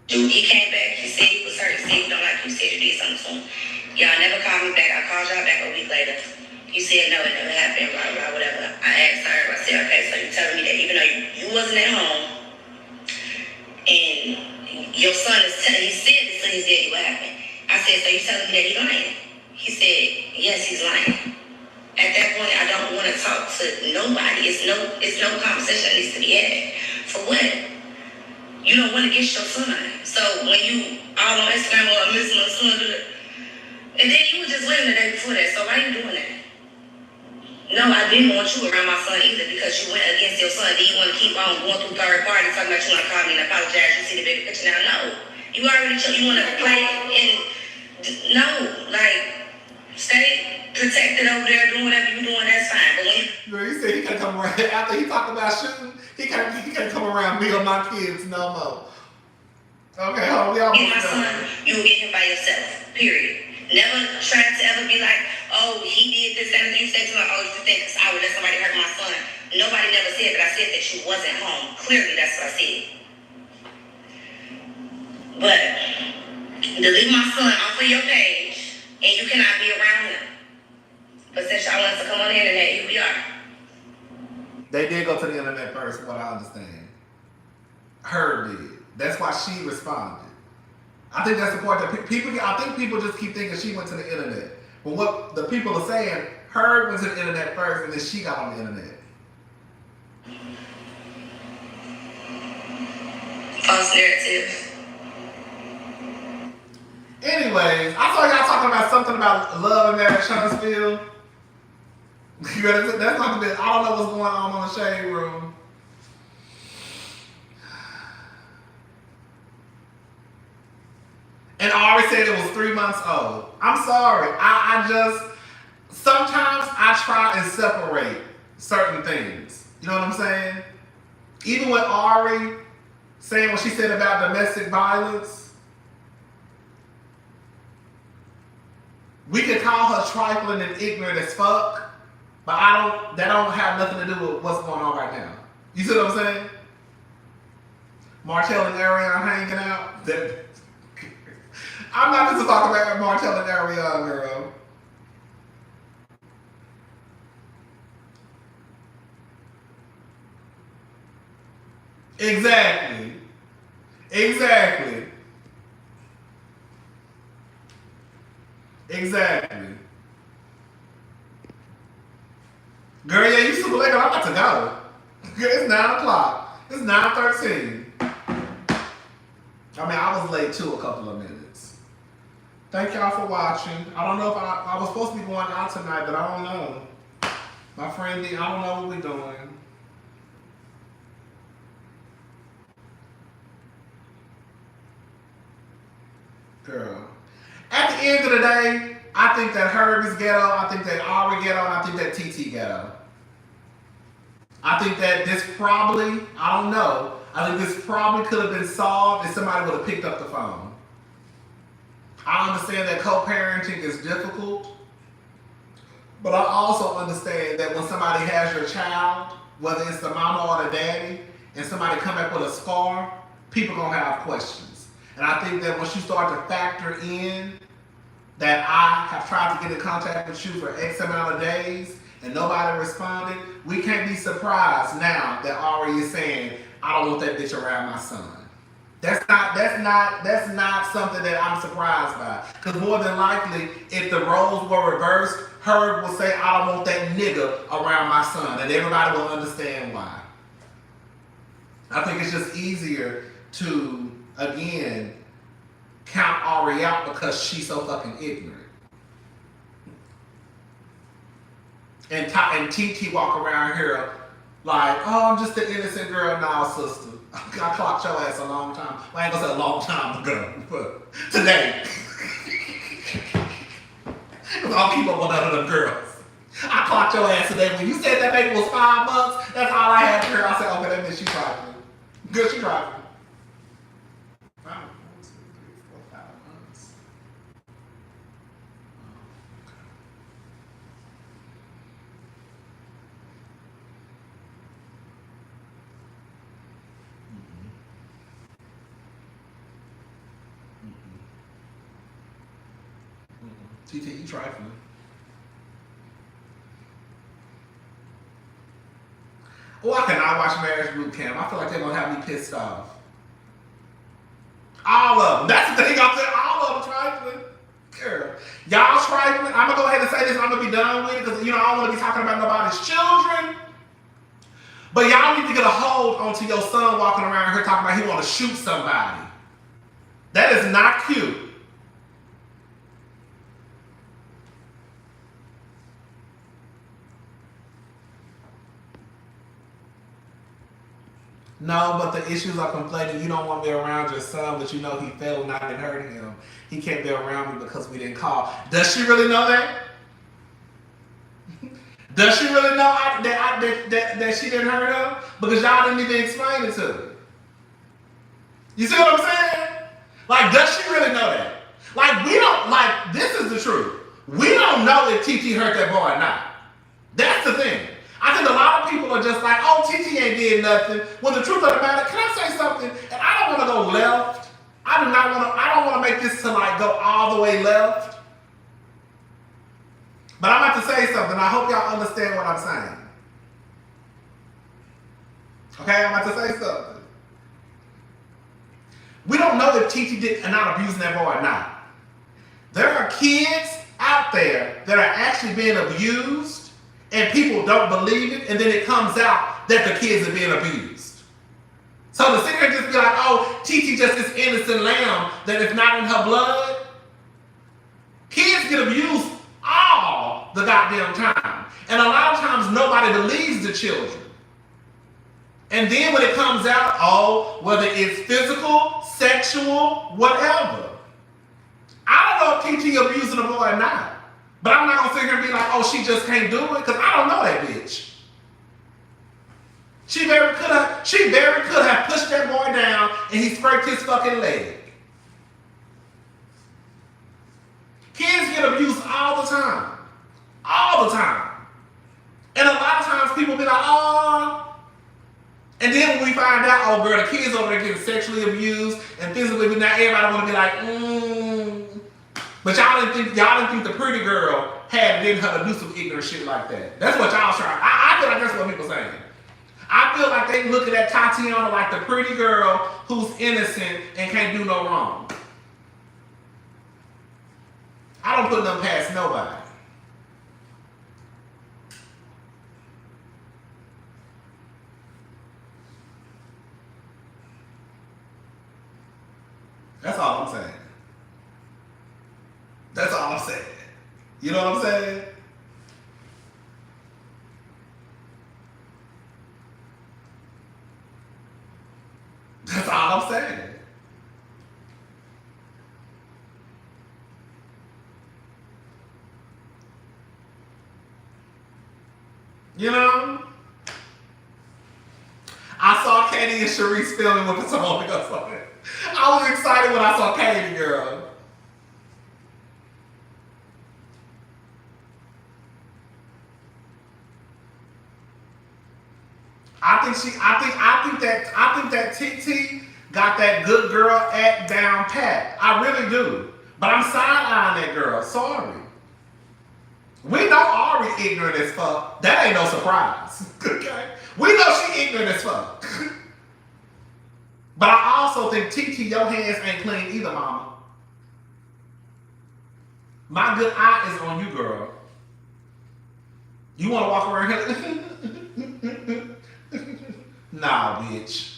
He came back, he said he was hurt, he said he don't like you, said you did something to him. Y'all never called me back. I called y'all back a week later. You said no, it never happened, blah, blah, whatever. I asked her, I said, okay, so you telling me that even though you wasn't at home, and your son is telling, he said this to his daddy, what happened? I said, so you telling me that he lying? He said, yes, he's lying. At that point, I don't want to talk to nobody. It's no conversation that needs to be had. For what? You don't want to get your son. So when you all on Instagram or I miss my son, and then you were just living the day before that. So why are you doing that? No, I didn't want you around my son either because you went against your son. Do you want to keep on going through third party talking about you want to call me and apologize? You see the bigger picture now? No. You already you want to play and no, like stay protected over there, doing whatever you're doing, that's fine. But when he said he can't come around after he talked about shooting. He can't come around me or my kids no more. Okay, hold on. We all get my son, you will get him by yourself. Period. Never try to ever be like, oh, he did this, that, and you say to me, oh, you think I would let somebody hurt my son. Nobody never said that. I said that you wasn't home. Clearly, that's what I said. But delete my son off of your page, and you cannot be around him. But since y'all want to come on the internet, here we are. They did go to the internet first, from what I understand. Her did. That's why she responded. I think that's the part that people just keep thinking she went to the internet. But what the people are saying, her went to the internet first, and then she got on the internet. False narrative. Anyways, I saw y'all talking about something about love and marriage, Huntsville. That's not the bit. I don't know what's going on the shade room. And Ari said it was 3 months old. I'm sorry. I just sometimes I try and separate certain things. You know what I'm saying? Even with Ari saying what she said about domestic violence, we could call her trifling and ignorant as fuck. But that don't have nothing to do with what's going on right now. You see what I'm saying? Martell and Ariana hanging out. I'm not just talking about Martell and Ariana, girl. Exactly. Girl, yeah, you super late. I'm about to go. It's 9 o'clock. It's 9:13. I mean, I was late too a couple of minutes. Thank y'all for watching. I don't know if I was supposed to be going out tonight, but I don't know. My friend D, I don't know what we're doing. Girl. At the end of the day, I think that Herb is ghetto. I think that Ari ghetto. And I think that TT ghetto. I think that this probably, I don't know. I think this probably could have been solved if somebody would have picked up the phone. I understand that co-parenting is difficult, but I also understand that when somebody has your child, whether it's the mama or the daddy, and somebody come back with a scar, people gonna have questions. And I think that once you start to factor in that I have tried to get in contact with you for X amount of days, and nobody responded, we can't be surprised now that Ari is saying, I don't want that bitch around my son. That's not something that I'm surprised by. Because more than likely, if the roles were reversed, Herb will say, I don't want that nigga around my son. And everybody will understand why. I think it's just easier to, again, count Ari out because she's so fucking ignorant. And TT walk around here like, oh, I'm just an innocent girl now, sister. I clocked your ass a long time. Well, I ain't gonna say a long time ago, but today. I'll keep up with none of them girls. I clocked your ass today. When you said that baby was 5 months, that's all I had to hear. I said, okay, that bitch, she trifling. Good, she trifling. 5 months, 3, 4, 5 months. TT, you trifling. Oh, I cannot watch Marriage Boot Camp. I feel like they're gonna have me pissed off. All of them. That's the thing I'm saying. All of them trifling. Girl, y'all trifling. I'm gonna go ahead and say this. I'm gonna be done with it because I don't want to be talking about nobody's children. But y'all need to get a hold onto your son walking around here talking about he want to shoot somebody. That is not cute. No, but the issues are conflated. You don't want me around your son, but you know he fell and I didn't hurt him. He can't be around me because we didn't call. Does she really know that? Does she really know that she didn't hurt him? Because y'all didn't even explain it to her. You see what I'm saying? Like, does she really know that? Like, we don't, like, this is the truth. We don't know if TT hurt that boy or not. That's the thing. I think a lot of people are just like, oh, TT ain't did nothing. When the truth of the matter, can I say something? And I don't want to go left. I don't want to make this to like go all the way left. But I'm about to say something. I hope y'all understand what I'm saying. Okay, I'm about to say something. We don't know if TT did not abusing that boy or not. There are kids out there that are actually being abused and people don't believe it, and then it comes out that the kids are being abused. So to sit here and just be like, oh, TT just this innocent lamb that is not in her blood. Kids get abused all the goddamn time. And a lot of times nobody believes the children. And then when it comes out, oh, whether it's physical, sexual, whatever. I don't know if TT abusing a boy or not. But I'm not going to sit here and be like, oh, she just can't do it, because I don't know that bitch. She very could have pushed that boy down and he scraped his fucking leg. Kids get abused all the time. All the time. And a lot of times people be like, oh. And then when we find out, oh girl, the kids over there getting sexually abused and physically abused, now everybody want to be like, But y'all didn't think the pretty girl had it in her to do some ignorant shit like that. That's what y'all trying. I feel like that's what people saying. I feel like they looking at Tatiana like the pretty girl who's innocent and can't do no wrong. I don't put them past nobody. That's all I'm saying. That's all I'm saying. You know what I'm saying? That's all I'm saying. You know? I saw Katie and Sharice filming with the song or something. I was excited when I saw Katie, girl. I think that TT got that good girl act down pat. I really do. But I'm side-eyeing that girl. Sorry. We know Ari ignorant as fuck. That ain't no surprise. Okay? We know she ignorant as fuck. But I also think TT, your hands ain't clean either, mama. My good eye is on you, girl. You want to walk around here? Nah, bitch.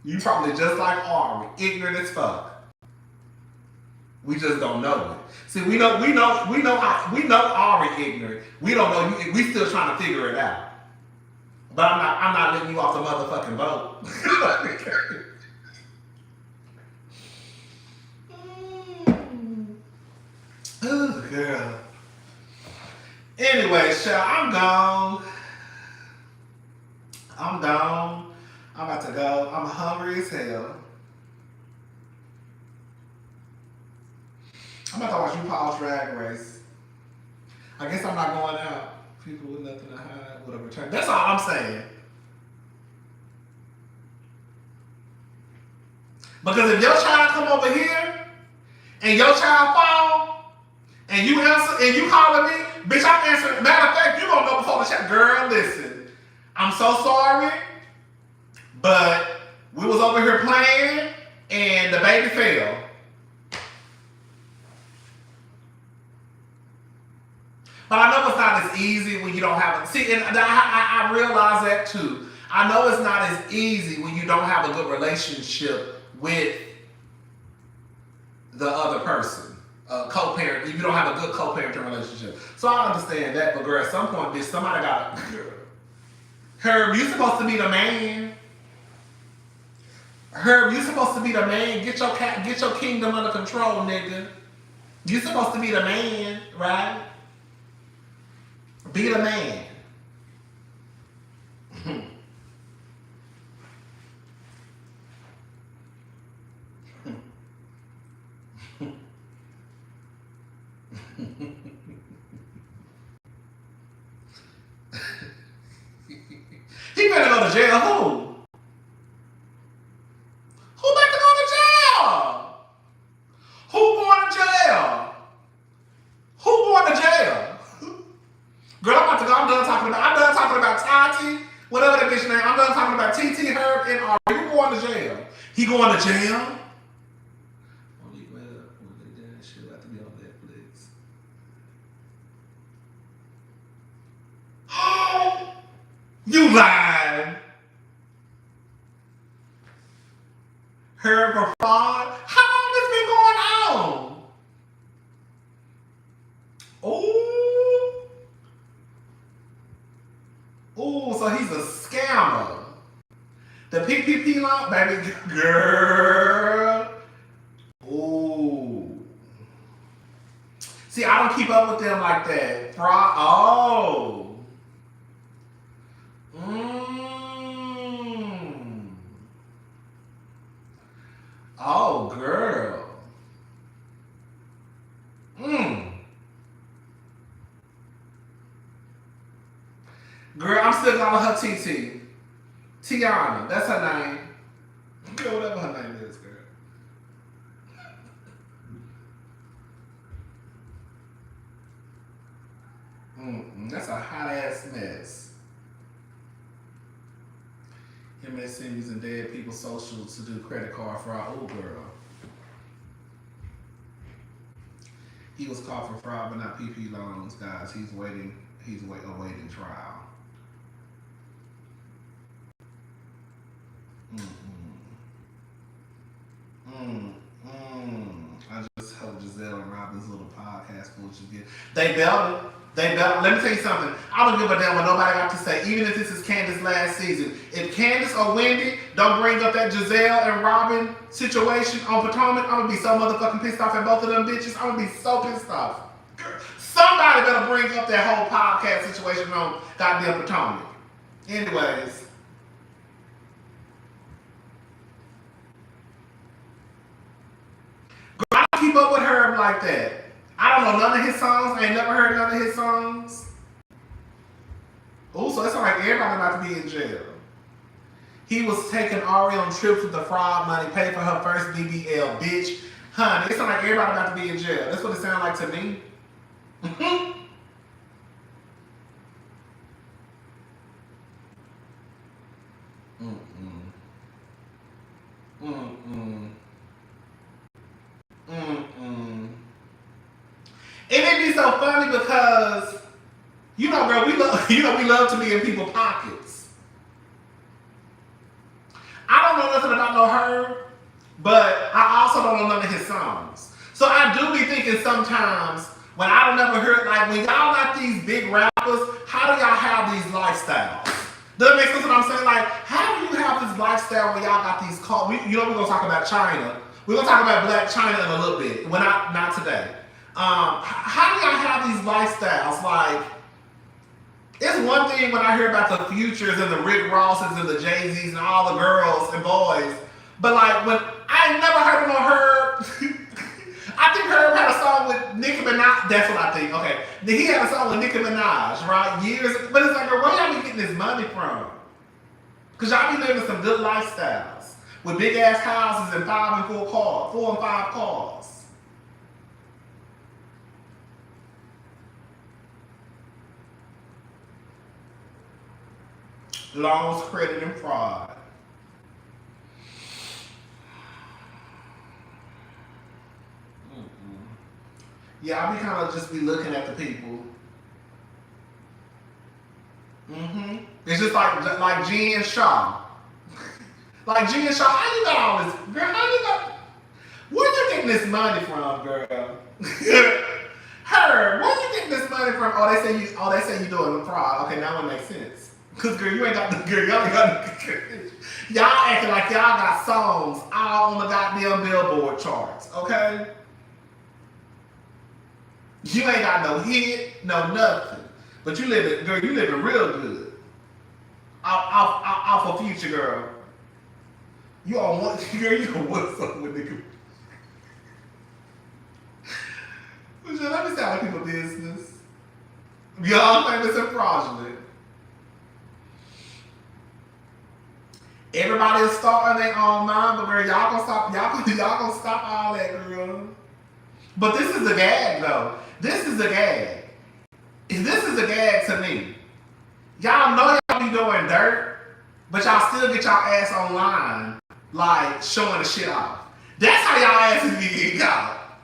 You probably just like Ari, ignorant as fuck. We just don't know it. See, we know Ari ignorant. We don't know you. We still trying to figure it out. But I'm not letting you off the motherfucking boat. Oh, girl. Anyway, child, I'm gone. I'm gone. I'm about to go. I'm hungry as hell. I'm about to watch RuPaul's Drag Race. I guess I'm not going out. People with nothing to hide would have returned. That's all I'm saying. Because if your child come over here and your child fall and you answer and you calling me, bitch, I'm answering. Matter of fact, you gonna know before the chat. Girl, listen. I'm so sorry, but we was over here playing and the baby fell. But I know it's not as easy when you don't have it. See, and I realize that too. I know it's not as easy when you don't have a good relationship with the other person, co-parent. If you don't have a good co-parenting relationship. So I understand that, but girl, at some point, bitch, somebody got to. Herb, you supposed to be the man. Herb, you supposed to be the man. Get your kingdom under control, nigga. You supposed to be the man, right? Be the man. He better go to jail. Who? Who about to go to jail? Who going to jail? Who going to jail? Girl, I'm done talking about Tati, whatever that bitch name. I'm done talking about TT, Herb, and Ari. Who going to jail? He going to jail? Oh, you made up. She'll have to be on Netflix. You lied. Herb for fraud? How long this been going on? Ooh, so he's a scammer. The PPP loan, baby girl. Ooh. See, I don't keep up with them like that. Fraud. Oh. Oh, girl. Girl, I'm still calling her TT. Tiana, that's her name. Girl, whatever her name is, girl. That's a hot ass mess. MSN using dead people's socials to do credit card fraud. Oh, girl. He was caught for fraud, but not PP loans, guys. He's awaiting trial. I just hope Giselle and Robin's little podcast footage again. They better. Let me tell you something. I don't give a damn what nobody got to say. Even if this is Candace's last season. If Candace or Wendy don't bring up that Giselle and Robin situation on Potomac, I'm going to be so motherfucking pissed off at both of them bitches. I'm going to be so pissed off. Somebody better bring up that whole podcast situation on goddamn Potomac. Anyways. I don't keep up with Herb like that. I don't know none of his songs. I ain't never heard none of his songs. Oh, so it's like everybody about to be in jail. He was taking Ari on trips with the fraud money, paid for her first BBL, bitch. Honey, it sounds like everybody about to be in jail. That's what it sounds like to me. And it be so funny because, you know, girl, we love to be in people's pockets. I don't know nothing about no Herb, but I also don't know none of his songs. So I do be thinking sometimes when I don't never hear it, like when y'all got these big rappers, how do y'all have these lifestyles? Does that make sense what I'm saying? Like, how do you have this lifestyle when y'all got these cars? You know, we're gonna talk about China. We're gonna talk about Black China in a little bit. Well, not today. How do y'all have these lifestyles? Like, it's one thing when I hear about the Futures and the Rick Rosses and the Jay-Z's and all the girls and boys, but like when I ain't never heard of no Herb. I think Herb had a song with Nicki Minaj. That's what I think. Okay, he had a song with Nicki Minaj, right? Years, but it's like, where y'all be getting this money from? Cause y'all be living some good lifestyles with big ass houses and 5 and 4 and 5 cars. Loans, credit, and fraud. Yeah, I be kind of just be looking at the people. It's just like Jen Shaw. Like Jen Shaw, how you got all this, girl? Where you getting this money from, girl? Her, where you getting this money from? They say you doing the fraud. Okay, now it makes sense. Cause girl, you ain't got the girl. Y'all ain't got the y'all acting like y'all got songs all on the goddamn Billboard charts. Okay. You ain't got no hit, no nothing. But you living, girl, you living real good. Off of Future, girl. You on one, girl, you on one something with nigga. Let me start people business. Y'all famous and fraudulent. Everybody is starting their own mind, but girl, y'all gonna stop all that, girl. But this is a gag, though. This is a gag. This is a gag to me. Y'all know y'all be doing dirt, but y'all still get y'all ass online, like showing the shit off. That's how y'all asses be getting caught.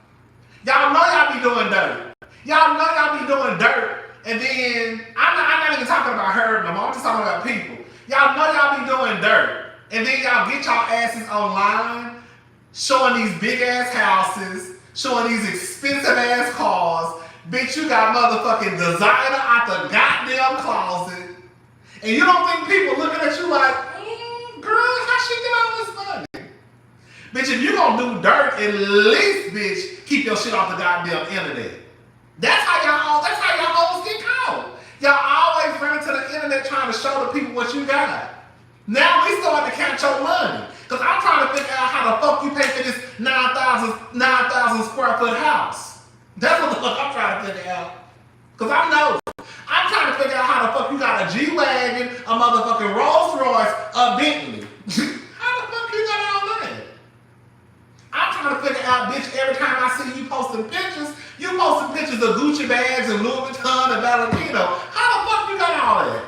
Y'all know y'all be doing dirt. Y'all know y'all be doing dirt, and then I'm not even talking about her no more. I'm just talking about people. Y'all know y'all be doing dirt, and then y'all get y'all asses online, showing these big ass houses, showing these expensive ass cars. Bitch, you got motherfucking designer out the goddamn closet, and you don't think people looking at you like, girl, how she get all this money? Bitch, if you gonna do dirt, at least, bitch, keep your shit off the goddamn internet. That's how y'all always get caught. Y'all always run to the internet trying to show the people what you got. Now we starting to count your money. Cause I'm trying to figure out how the fuck you pay for this 9,000 square foot house. That's what the fuck I'm trying to figure out. Cause I'm nosy. I'm trying to figure out how the fuck you got a G-Wagon, a motherfucking Rolls Royce, a Bentley. How the fuck you got all that? I'm trying to figure out, bitch, every time I see you posting pictures, you posting pictures of Gucci bags and Louis Vuitton and Valentino. How the fuck you got all that?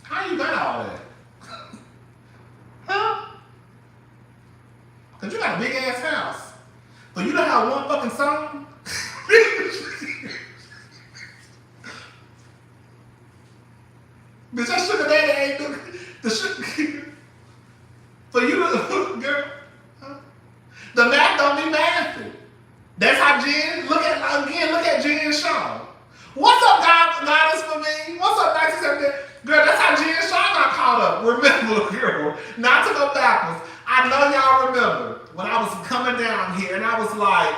How you got all that? Huh? Cause you got a big ass house. But you don't have one fucking song? Bitch, that sugar daddy ain't doing the sugar. For you to, girl, huh? The math don't be mathing. That's how Jen, look at Jen Shaw. What's up, goddess for me? What's up, 1970? Girl, that's how Jen Shaw got caught up. Remember, girl, not to go backwards. I know y'all remember when I was coming down here and I was like,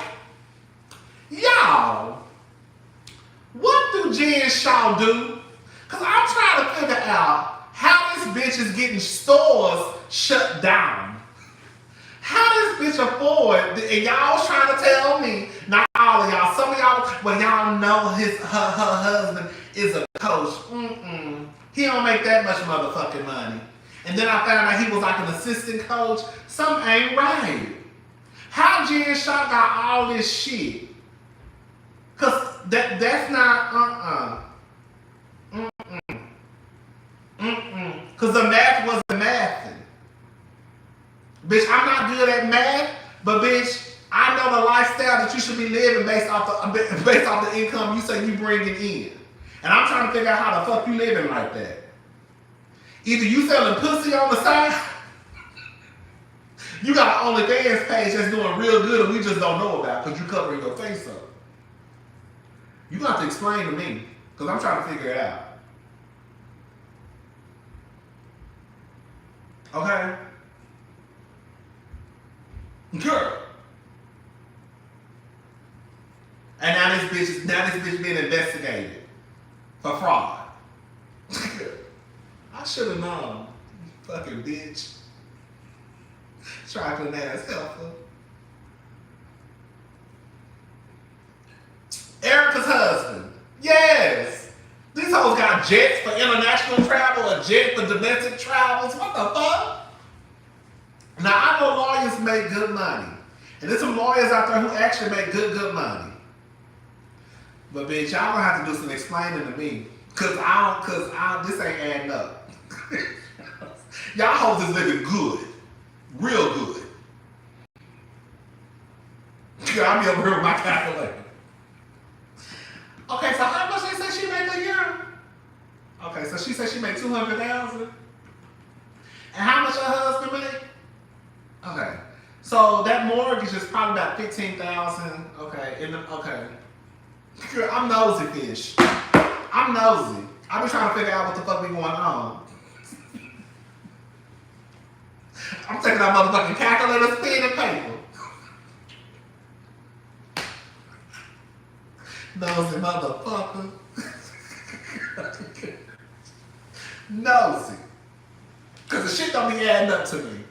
y'all, what do Jen Shaw do? Because I'm trying to figure out how this bitch is getting stores shut down. How this bitch afford? And y'all was trying to tell me, not all of y'all, some of y'all, well, y'all know her husband is a coach. He don't make that much motherfucking money. And then I found out he was like an assistant coach. Something ain't right. How Jen Shaw got all this shit? Cause that's not Cause the math wasn't mathing. Bitch, I'm not good at math, but bitch, I know the lifestyle that you should be living based off the income you say you bringing in. And I'm trying to figure out how the fuck you living like that. Either you selling pussy on the side, you got an OnlyFans page that's doing real good and we just don't know about because you covering your face up. You got to explain to me because I'm trying to figure it out. Okay? Girl. And now this bitch being investigated for fraud. I should have known, you fucking bitch. Trifling ass helper. Erica's husband. Yes. These hoes got jets for international travel, a jet for domestic travels. What the fuck? Now, I know lawyers make good money. And there's some lawyers out there who actually make good money. But bitch, y'all gonna have to do some explaining to me. Cause this ain't adding up. Y'all hoes is living good. Real good. I'll be over here with my calculator. Okay, so how much they say she made a year? Okay, so she said she made $200,000. And how much her husband made? Okay, so that mortgage is probably about $15,000. Okay, okay. Girl, I'm nosy, fish. I'm nosy. I've been trying to figure out what the fuck be going on. I'm taking that motherfucking calculator, pen, and paper. Nosy motherfucker. Nosy. Cause the shit don't be adding up to me.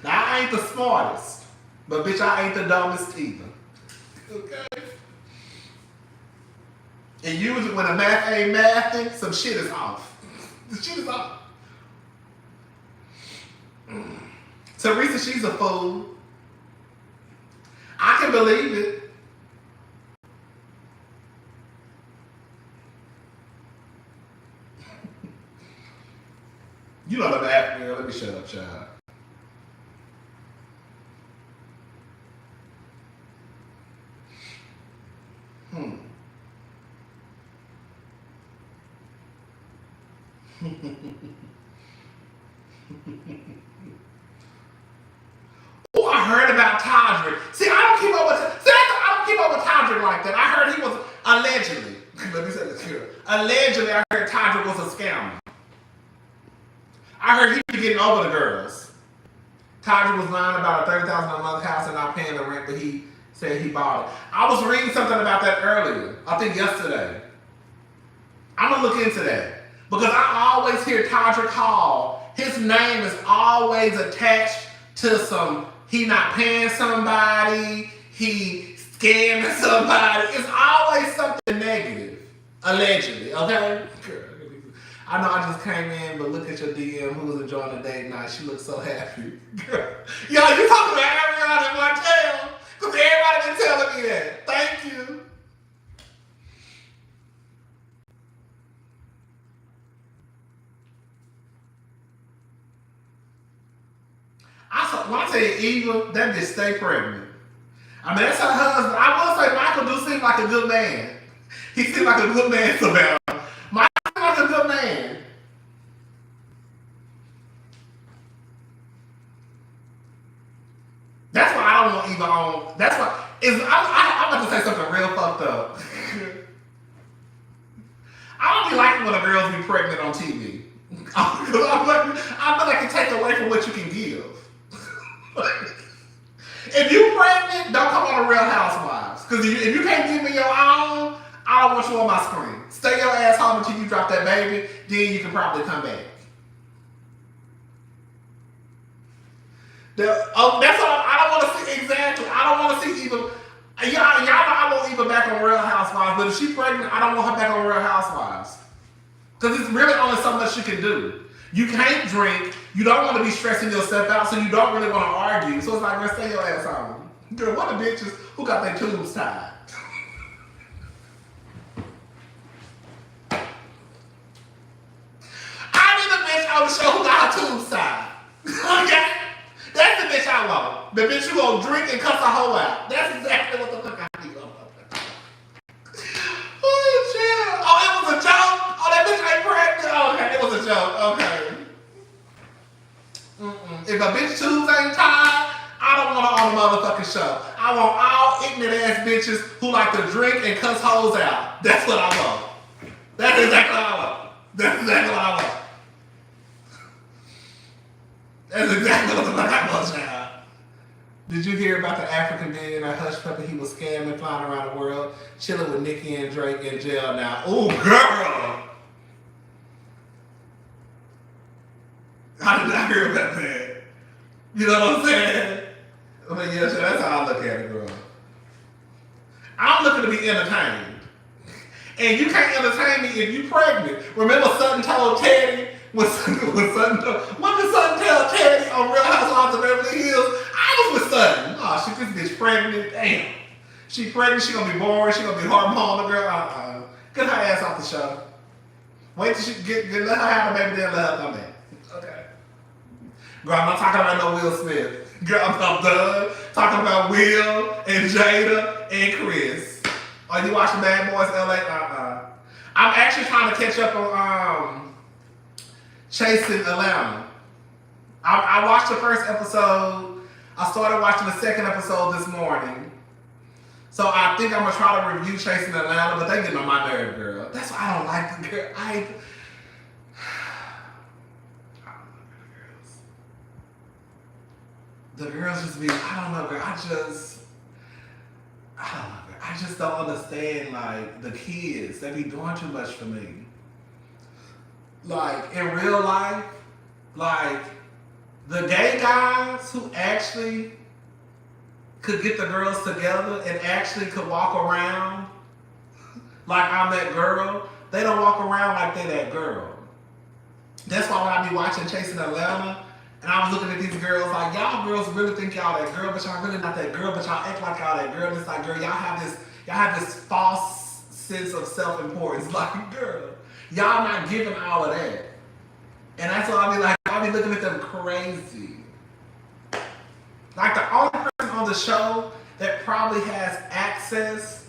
Now I ain't the smartest, but bitch I ain't the dumbest either. Okay? And usually when a math ain't mathing, some shit is off. The shit is off. Teresa, she's a fool. I can believe it. You know the math, girl. Let me shut up, child. Oh, I heard about Todrick. See, I don't keep up with Todrick like that. I heard he was allegedly. Let me say this here. Allegedly, I heard Todrick was a scammer. I heard he was getting over the girls. Todrick was lying about a $30,000 a month house and not paying the rent, but he said he bought it. I was reading something about that earlier. I think yesterday. I'm gonna look into that. Because I always hear Todrick Hall. His name is always attached to some, he not paying somebody, he scamming somebody. It's always something negative. Allegedly, okay? I know I just came in, but look at your DM who was enjoying the date night. She looks so happy. Yo, you talking about Ariana and Martell? Because everybody been telling me that. Thank you. When I tell you Eva, that bitch stay pregnant. I mean, that's her husband. I will say Michael do seem like a good man. He seems like a good man, Savannah. Michael seems like a good man. That's why I don't want Eva on. That's why I'm about to say something real fucked up. I don't be liking when the girls be pregnant on TV. I feel like it take away from what you can give. If you pregnant, don't come on the Real Housewives. Because if you can't give me your own, I don't want you on my screen. Stay your ass home until you drop that baby, then you can probably come back. That's what I don't want to see exactly. I don't want to see even. Y'all know I won't even back on Real Housewives, but if she's pregnant, I don't want her back on Real Housewives. Because it's really only so much you can do. You can't drink, you don't want to be stressing yourself out, so you don't really want to argue. So it's like, girl, stay your ass home. Girl, what the bitches who got their tubes tied? I need a bitch on the show who got her tubes tied. Okay? That's the bitch I want. The bitch who gonna drink and cuss a hoe out. That's exactly what the fuck I need. Oh, shit. Oh, it was a joke? Oh, that bitch ain't pregnant? Oh, okay, it was a joke. Okay. If a bitch tubes ain't tied, I don't want her on the motherfucking show. I want all ignorant ass bitches who like to drink and cuss hoes out. That's what I want. That's exactly what I want. That's exactly what I want. That's exactly what the fuck I want, child. Did you hear about the African millionaire Hush Puppy? He was scamming, flying around the world, chilling with Nicki and Drake in jail now. Ooh, girl! I did not hear about that. You know what I'm saying? I mean, yeah, so that's how I look at it, girl. I'm looking to be entertained. And you can't entertain me if you're pregnant. Remember Sutton told Teddy, when Sutton tell Teddy on Real Housewives of Beverly Hills, I was with Sutton. Oh, this bitch pregnant. Damn. She pregnant, she gonna be boring, she gonna be hormonal, girl. Get her ass off the show. Wait till she let her have a baby, then let her come back. Okay. Girl, I'm not talking about no Will Smith. Girl, I'm done talking about Will and Jada and Chris. Are you watching Bad Boys LA? I'm actually trying to catch up on Chasing Atlanta. I watched the first episode. I started watching the second episode this morning. So I think I'm going to try to review Chasing Atlanta, but they get on my nerve, girl. That's why I don't like the girl. I don't like the girls just be, I don't know, girl. I don't know, girl. I just don't understand, like, the kids. They be doing too much for me. Like, in real life, like, the gay guys who actually could get the girls together and actually could walk around like I'm that girl, they don't walk around like they that girl. That's why when I be watching Chasing Atlanta, and I was looking at these girls like, y'all girls really think y'all that girl, but y'all really not that girl, but y'all act like y'all that girl. It's like, girl, y'all have this false sense of self-importance. Like, girl, y'all not giving all of that. And that's why I be like, I be looking at them crazy. Like, the only person on the show that probably has access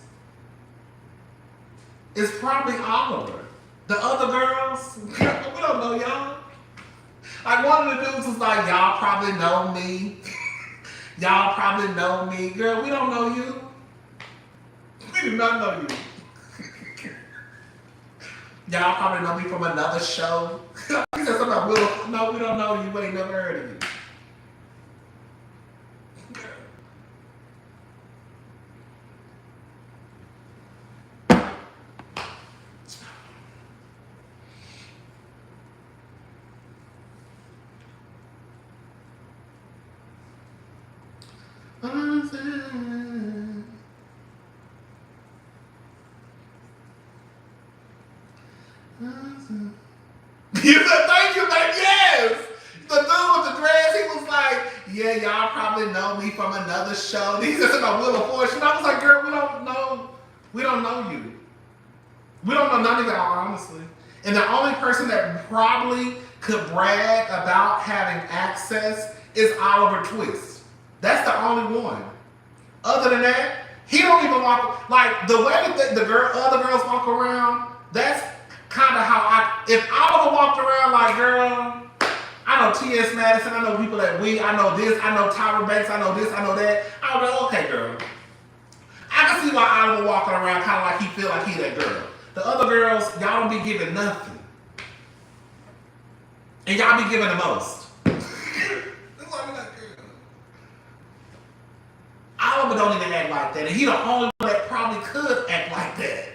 is probably Oliver. The other girls, we don't know y'all. Like, one of the dudes was like, y'all probably know me. Y'all probably know me. Girl, we don't know you. We do not know you. Y'all probably know me from another show. He said something about Will. No, we don't know you. We ain't never heard of you. You said thank you, man. Yes. The dude with the dreads, he was like, yeah, y'all probably know me from another show. He said about Wheel of Fortune. I was like, girl, we don't know. We don't know you. We don't know none of y'all, honestly. And the only person that probably could brag about having access is Oliver Twist. That's the only one. Other than that, he don't even walk, like, the way that other girls walk around, that's kind of how if Oliver walked around like, girl, I know T.S. Madison, I know people that I know this, I know Tyra Banks, I know this, I know that. I was like, okay, girl. I can see why Oliver walking around kind of like he feel like he that girl. The other girls, y'all don't be giving nothing. And y'all be giving the most. That's why we like, girl. Oliver don't even act like that. And he the only one that probably could act like that.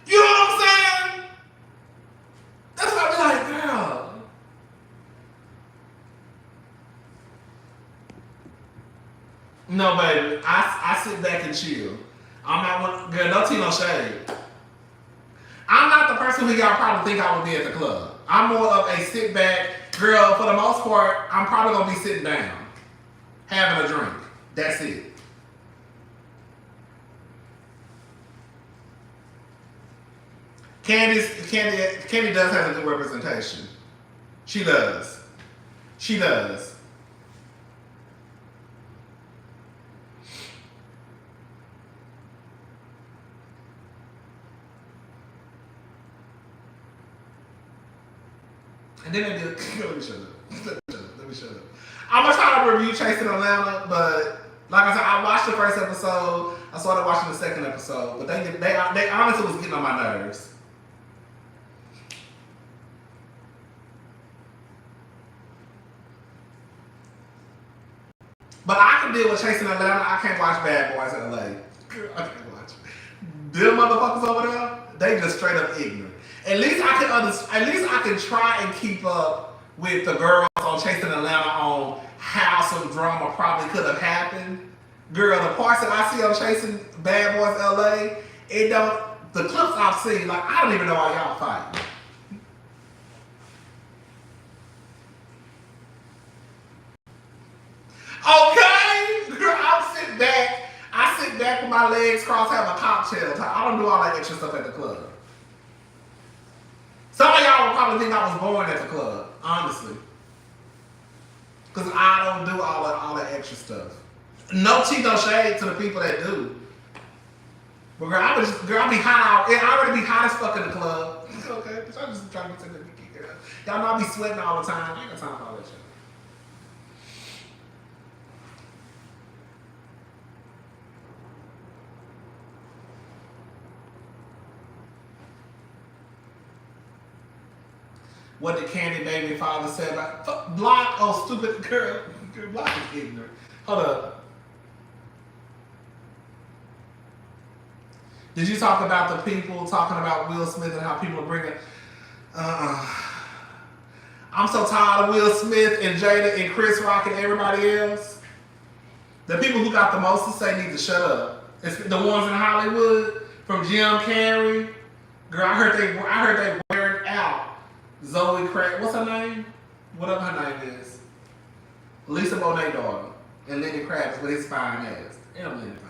You know what I'm saying? That's why I be like, girl, No, baby. I sit back and chill. I'm not one. Girl, no tea, no shade. I'm not the person who y'all probably think I would be at the club. I'm more of a sit back girl. For the most part, I'm probably gonna be sitting down, having a drink. That's it. Candy does have a good representation. She does. She does. And then they did. Let me shut up. Let me shut up. I'm gonna try to review Chasing Atlanta, but like I said, I watched the first episode. I started watching the second episode, but they honestly was getting on my nerves. But I can deal with Chasing Atlanta. I can't watch Bad Boys in LA. I can't watch. Them motherfuckers over there, they just straight up ignorant. At least I can try and keep up with the girls on Chasing Atlanta on how some drama probably could have happened. Girl, the parts that I see on Chasing Bad Boys LA, it don't. The clips I've seen, like I don't even know why y'all fighting. Okay, girl, I sit back with my legs crossed, have a cocktail. I don't do all that extra stuff at the club. Some of y'all will probably think I was born at the club, honestly. Because I don't do all that extra stuff. No tea, no shade to the people that do. But girl, I be hot out. I already be hot as fuck in the club. Okay, but I'm just trying to take the bikini, girl. Y'all know I be sweating all the time. I ain't got time for all that shit. What did Candy Baby Father say about Block? Oh, stupid girl. Block is ignorant. Hold up. Did you talk about the people talking about Will Smith and how people are bringing? I'm so tired of Will Smith and Jada and Chris Rock and everybody else. The people who got the most to say need to shut up. It's the ones in Hollywood, from Jim Carrey. Girl, I heard they wearing out Zoe Craig. What's her name? Whatever her name is. Lisa Bonet daughter. And Lenny Kravitz with his fine ass. Damn Lenny fine.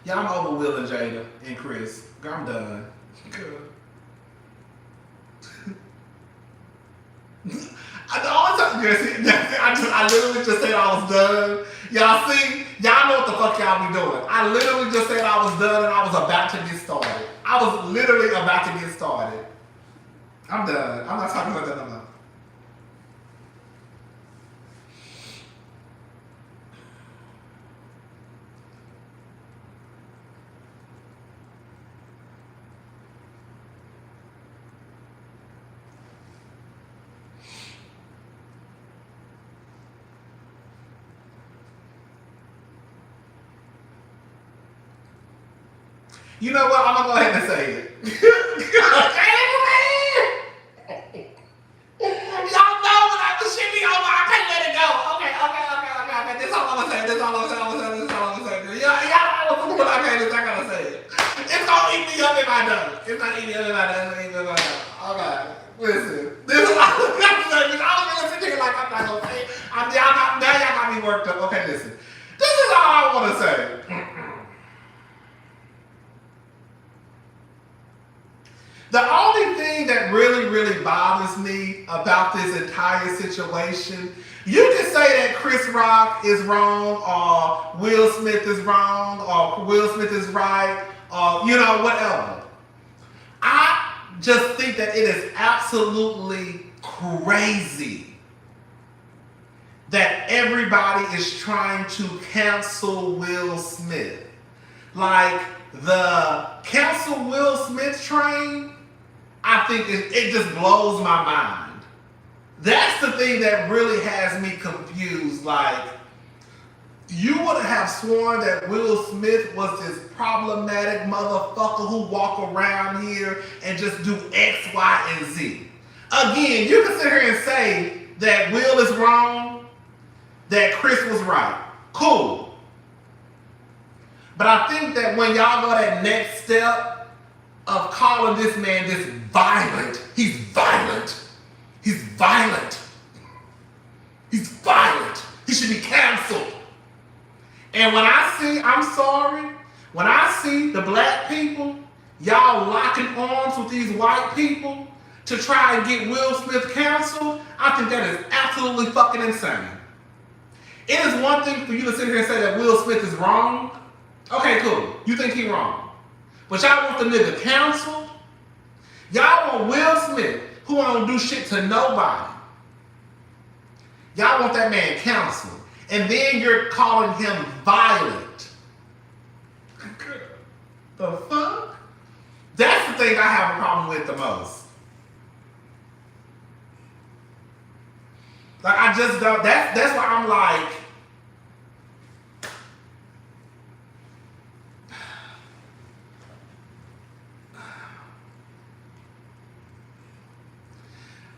Yeah, I'm over Will and Jada and Chris. Girl, I'm done. Girl. I literally just said I was done. Y'all see? Y'all know what the fuck y'all be doing. I literally just said I was done and I was about to get started. I was literally about to get started. I'm done. I'm not talking about that no more. You know what? I'm gonna go ahead and say it. Y'all know when I was shit me over, I can't let it go. Okay. This all I'm gonna say. Y'all know I was when I can't. I gotta say it. It's gonna eat me up if I don't. It's not eating me up if I don't. Okay, listen. This is all I'm gonna say. I was gonna sit here like I'm not gonna say it. Now y'all got me worked up. Okay, listen. This is all I wanna say. The only thing that really bothers me about this entire situation, you can say that Chris Rock is wrong, or Will Smith is wrong, or Will Smith is right, or whatever. I just think that it is absolutely crazy that everybody is trying to cancel Will Smith. Like the cancel Will Smith train, I think it just blows my mind. That's the thing that really has me confused. Like, you would have sworn that Will Smith was this problematic motherfucker who walk around here and just do X, Y, and Z. Again, you can sit here and say that Will is wrong, that Chris was right. Cool. But I think that when y'all go that next step of calling this man this violent, he's violent. He's violent. He's violent. He should be canceled. And when I see, I'm sorry, when I see the black people, y'all locking arms with these white people to try and get Will Smith canceled, I think that is absolutely fucking insane. It is one thing for you to sit here and say that Will Smith is wrong. Okay, cool. You think he's wrong. But y'all want the nigga canceled? Y'all want Will Smith, who don't do shit to nobody. Y'all want that man canceled. And then you're calling him violent. The fuck? That's the thing I have a problem with the most. Like, I just don't, that's why I'm like,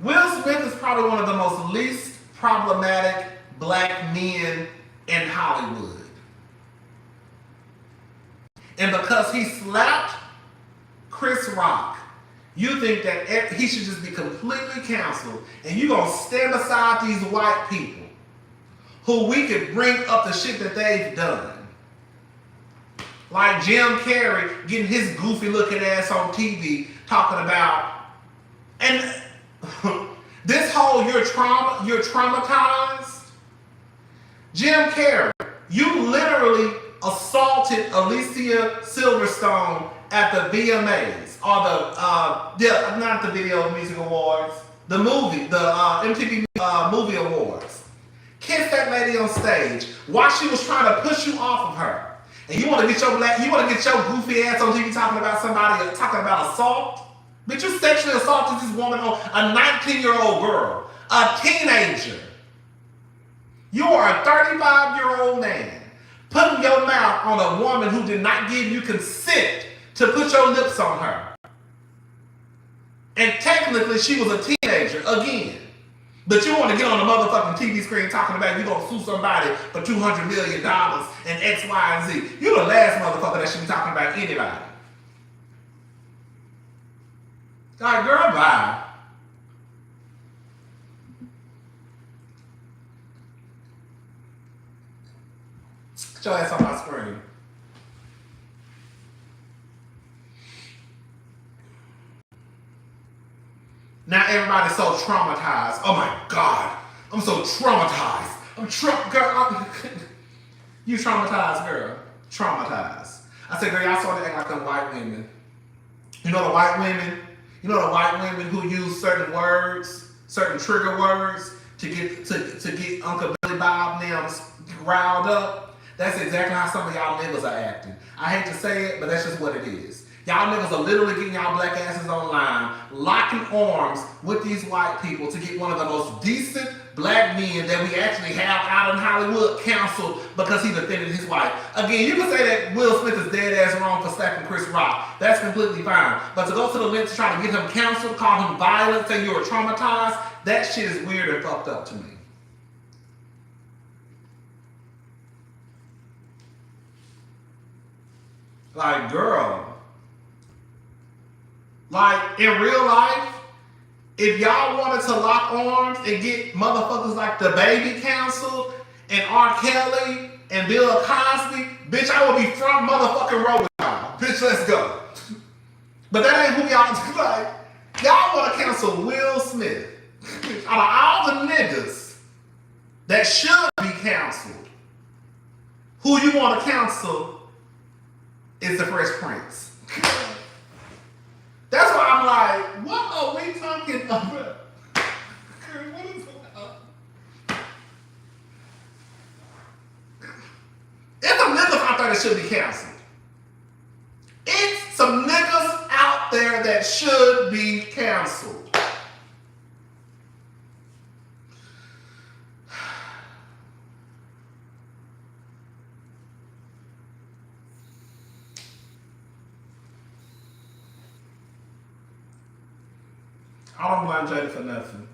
Will Smith is probably one of the most least problematic black men in Hollywood. And because he slapped Chris Rock, you think that he should just be completely canceled, and you're going to stand beside these white people who we could bring up the shit that they've done. Like Jim Carrey getting his goofy looking ass on TV talking about, and this whole you're traumatized. Jim Carrey, you literally assaulted Alicia Silverstone at the VMAs, or not the Video Music Awards, the movie, the MTV Movie Awards. Kissed that lady on stage while she was trying to push you off of her. And you want to get your goofy ass on TV talking about assault? Bitch, you sexually assaulted this woman, a 19-year-old girl, a teenager. You are a 35-year-old man putting your mouth on a woman who did not give you consent to put your lips on her. And technically, she was a teenager, again. But you want to get on the motherfucking TV screen talking about you gonna sue somebody for $200 million and X, Y, and Z. You the last motherfucker that should be talking about anybody. God, girl, bye. Get your ass on my screen. Now everybody's so traumatized. Oh my God, I'm so traumatized. You traumatized, girl. Traumatized. I said, girl, y'all started to act like them white women. You know the white women who use certain words, certain trigger words to get Uncle Billy Bob and them riled up. That's exactly how some of y'all niggas are acting. I hate to say it, but that's just what it is. Y'all niggas are literally getting y'all black asses online, locking arms with these white people to get one of the most decent black men that we actually have out in Hollywood canceled because he defended his wife. Again, you can say that Will Smith is dead ass wrong for slapping Chris Rock. That's completely fine. But to go to the length to try to get him canceled, call him violent, say you were traumatized, that shit is weird and fucked up to me. Like, girl. Like, in real life, if y'all wanted to lock arms and get motherfuckers like the Baby canceled and R. Kelly and Bill Cosby, bitch, I would be front motherfucking row with y'all. Bitch, let's go. But that ain't who y'all like. Y'all want to cancel Will Smith. Out of all the niggas that should be canceled, who you want to cancel is the Fresh Prince. That's why I'm like, what are we talking about? What is it? It's some niggas out there that should be canceled. It's some niggas out there that should be canceled. I don't blame Jada for nothing.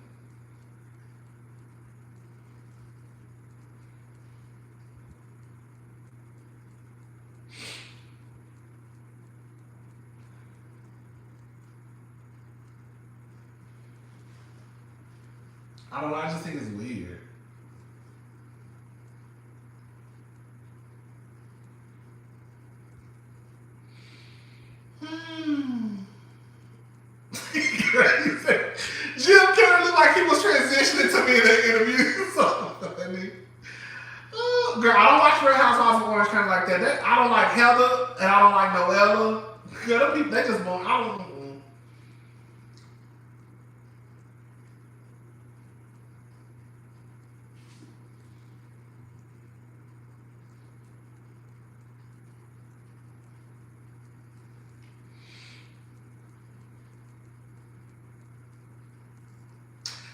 I don't know. I just think it's weird. Jim Carrey looked like he was transitioning to me in that interview. So funny. Girl, I don't watch Real Housewives of Orange County like that. I don't like Heather and I don't like Noella. Girl, them people, they just want. I don't.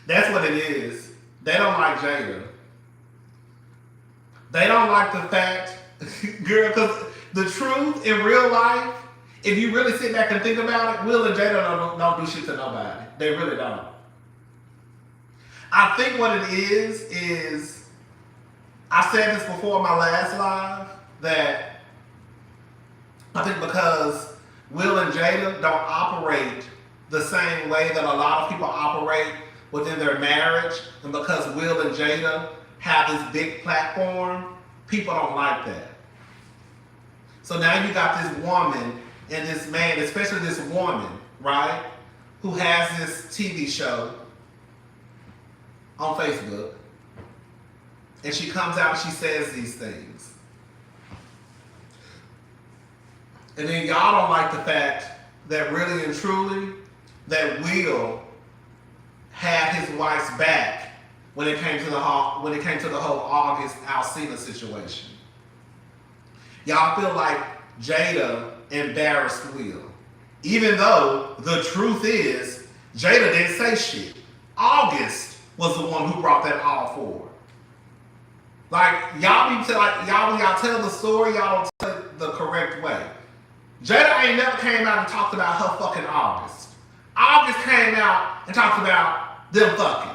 That's what it is. They don't like Jada. They don't like the fact, girl, because the truth in real life, if you really sit back and think about it, Will and Jada don't do shit to nobody. They really don't. I think what it is, I said this before in my last live, that I think because Will and Jada don't operate the same way that a lot of people operate within their marriage, and because Will and Jada have this big platform, people don't like that. So now you got this woman and this man, especially this woman, right, who has this TV show on Facebook, and she comes out and she says these things. And then y'all don't like the fact that really and truly that Will had his wife's back when it came to the whole August Alcina situation. Y'all feel like Jada embarrassed Will, even though the truth is Jada didn't say shit. August was the one who brought that all forward. Like y'all when y'all tell the story, y'all don't tell it the correct way. Jada ain't never came out and talked about her fucking August. August came out and talked about them fucking.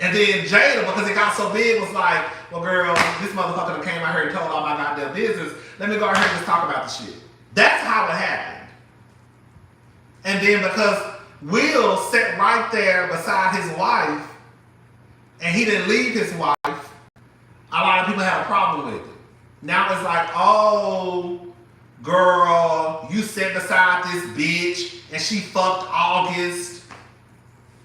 And then Jada, because it got so big, was like, well, girl, this motherfucker came out here and told all my goddamn business. Let me go out here and just talk about the shit. That's how it happened. And then because Will sat right there beside his wife, and he didn't leave his wife, a lot of people had a problem with it. Now it's like, oh, girl, you sat beside this bitch, and she fucked August.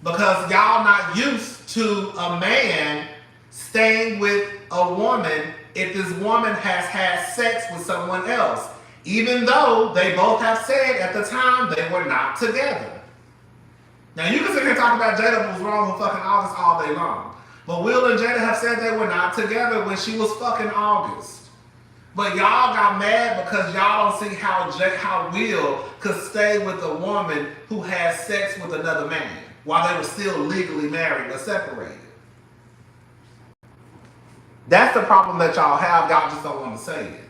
Because y'all not used to a man staying with a woman if this woman has had sex with someone else, even though they both have said at the time they were not together. Now you can sit here and talk about Jada was wrong with fucking August all day long, but Will and Jada have said they were not together when she was fucking August. But y'all got mad because y'all don't see how Will could stay with a woman who had sex with another man while they were still legally married or separated. That's the problem that y'all have. Y'all just don't want to say it.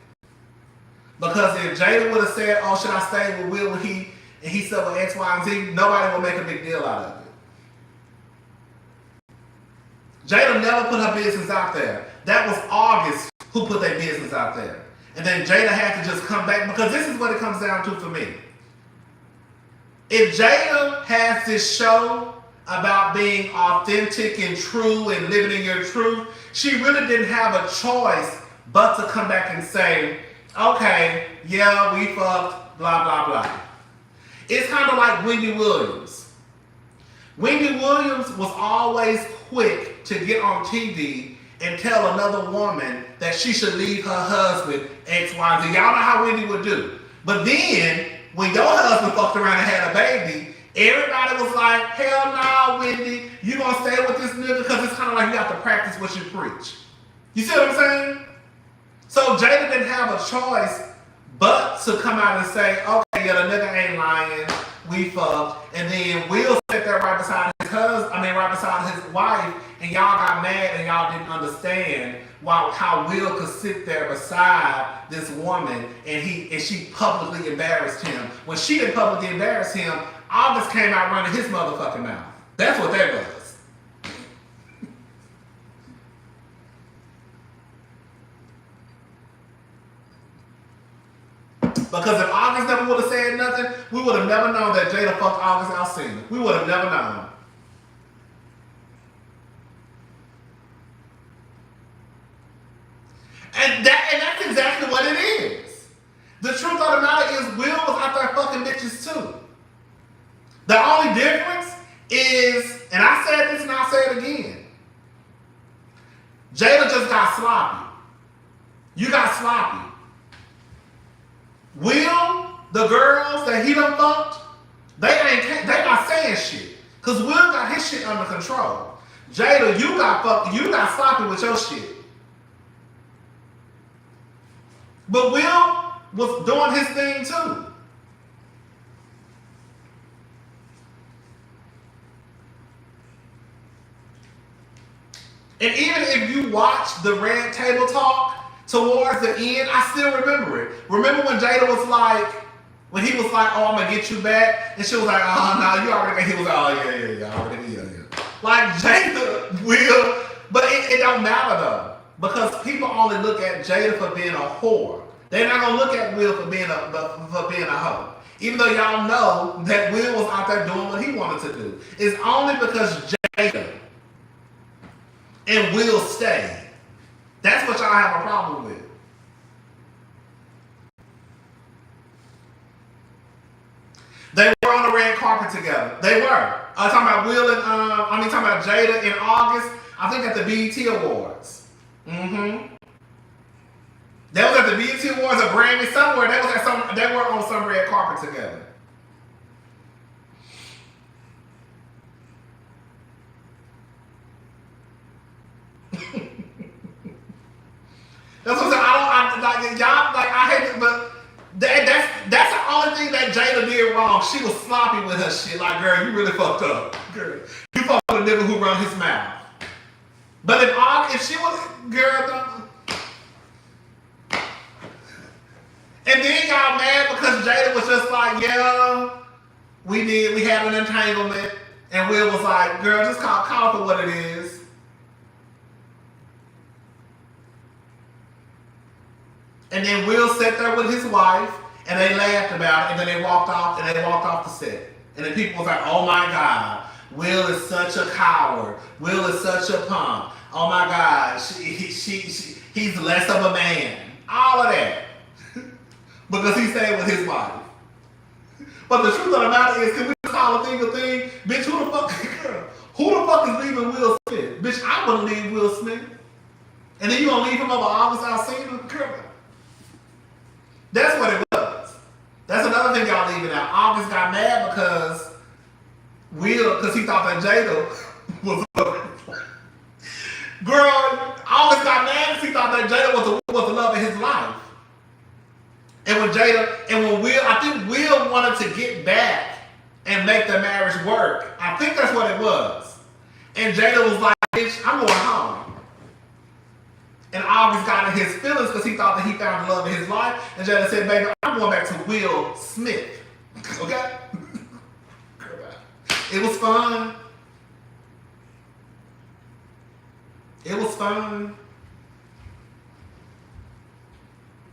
Because if Jada would have said, oh, should I stay with Will and he said with X, Y, and Z, nobody would make a big deal out of it. Jada never put her business out there. That was August who put their business out there. And then Jada had to just come back, because this is what it comes down to for me. If Jada has this show about being authentic and true and living in your truth, she really didn't have a choice but to come back and say, okay, yeah, we fucked, blah, blah, blah. It's kind of like Wendy Williams. Wendy Williams was always quick to get on TV and tell another woman that she should leave her husband X, Y, Z. Y'all know how Wendy would do. But then, when your husband fucked around and had a baby, everybody was like, hell no, Wendy, you gonna stay with this nigga? Because it's kind of like you have to practice what you preach. You see what I'm saying? So Jada didn't have a choice but to come out and say, okay, yeah, the nigga ain't lying, we fucked. And then Will sat there right beside right beside his wife, and y'all got mad and y'all didn't understand how Will could sit there beside this woman and she publicly embarrassed him. When she didn't publicly embarrass him, August came out running his motherfucking mouth. That's what that was. Because if August never would have said nothing, we would have never known that Jada fucked August Alcina. We would have never known. And that's exactly what it is. The truth of the matter is Will was out there fucking bitches too. The only difference is, and I said this and I'll say it again, Jada just got sloppy. You got sloppy. Will, the girls that he done fucked, they not saying shit. Cause Will got his shit under control. Jada, you got sloppy with your shit. But Will was doing his thing too. And even if you watch the Red Table Talk towards the end, I still remember it. Remember when Jada was like, when he was like, oh, I'm gonna get you back, and she was like, oh no, you already got. He was like, oh yeah, already, yeah. Like Jada will, but it don't matter though, because people only look at Jada for being a whore. They're not gonna look at Will for being a hoe. Even though y'all know that Will was out there doing what he wanted to do. It's only because Jada and Will stayed. That's what y'all have a problem with. They were on the red carpet together. They were. I'm talking about Will and talking about Jada in August. I think at the BET Awards. Mm-hmm. They was at the BET Awards or Grammy somewhere. They were on some red carpet together. That's what I'm saying. I hate it, but that's the only thing that Jada did wrong. She was sloppy with her shit. Like, girl, you really fucked up. Girl, you fucked with a nigga who run his mouth. But if she was, girl, and then y'all mad because Jada was just like, yeah, we had an entanglement, and Will was like, girl, just call it for what it is. And then Will sat there with his wife, and they laughed about it, and then they walked off the set. And then people was like, oh my God, Will is such a coward. Will is such a punk. Oh my God, he's less of a man. All of that. Because he stayed with his wife. But the truth of the matter is, can we just call a thing a thing? Bitch, who the fuck is leaving Will Smith? Bitch, I wouldn't leave Will Smith. And then you gonna leave him over August Alsina? Girl. That's what it was. That's another thing y'all leaving out. August got mad because he thought that Jada was girl, August got mad because he thought that Jada was the love of his life. And when Will, I think Will wanted to get back and make the marriage work. I think that's what it was. And Jada was like, bitch, I'm going home. And August got in his feelings because he thought that he found the love of his life. And Jada said, baby, I'm going back to Will Smith. Okay? It was fun. It was fun.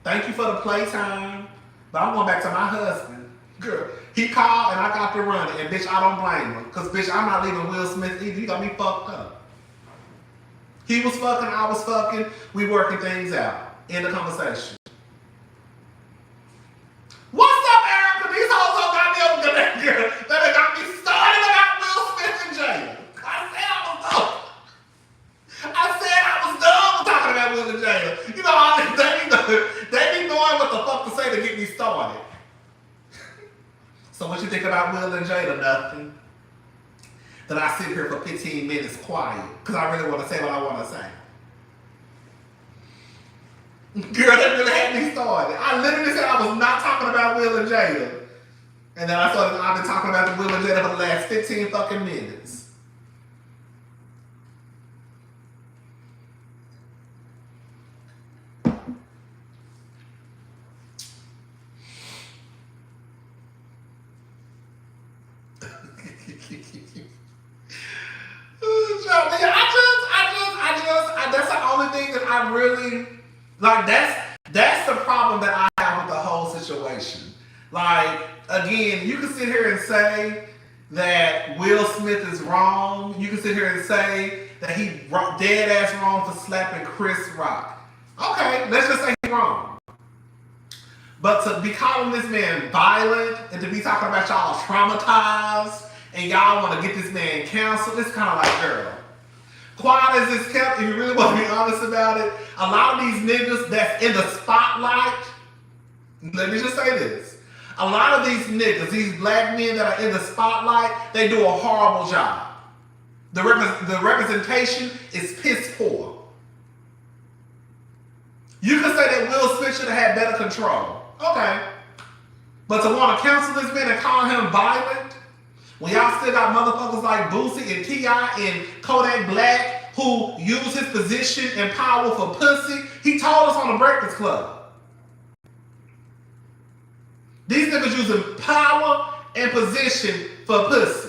Thank you for the playtime. But I'm going back to my husband. Girl, he called and I got to run it. And bitch, I don't blame him. Because bitch, I'm not leaving Will Smith either. He got me fucked up. He was fucking, I was fucking. We working things out. End of conversation. What's up, Erica? These hoes all got me over there, girl. They got me started about Will Smith and Jada. I was done with talking about Will and Jada. You know, they be knowing what the fuck to say to get me started. So what you think about Will and Jada? Nothing. That I sit here for 15 minutes quiet because I really want to say what I want to say. Girl, that really had me started. I literally said I was not talking about Will and Jada. And then I've been talking about the Will and Jada for the last 15 fucking minutes. That's the only thing that I really like. That's the problem that I have with the whole situation. Like, again, you can sit here and say that Will Smith is wrong. You can sit here and say that he dead ass wrong for slapping Chris Rock. Okay, let's just say he's wrong. But to be calling this man violent and to be talking about y'all traumatized and y'all want to get this man canceled, it's kind of like, girl, quiet as it's kept, if you really want to be honest about it, a lot of these niggas that's in the spotlight, let me just say this, a lot of these niggas, these black men that are in the spotlight, they do a horrible job. The representation is piss poor. You can say that Will Smith should have had better control. Okay. But to want to cancel this man and call him violent, when y'all still got motherfuckers like Boosie and T.I. and Kodak Black who use his position and power for pussy, he told us on the Breakfast Club. These niggas using power and position for pussy.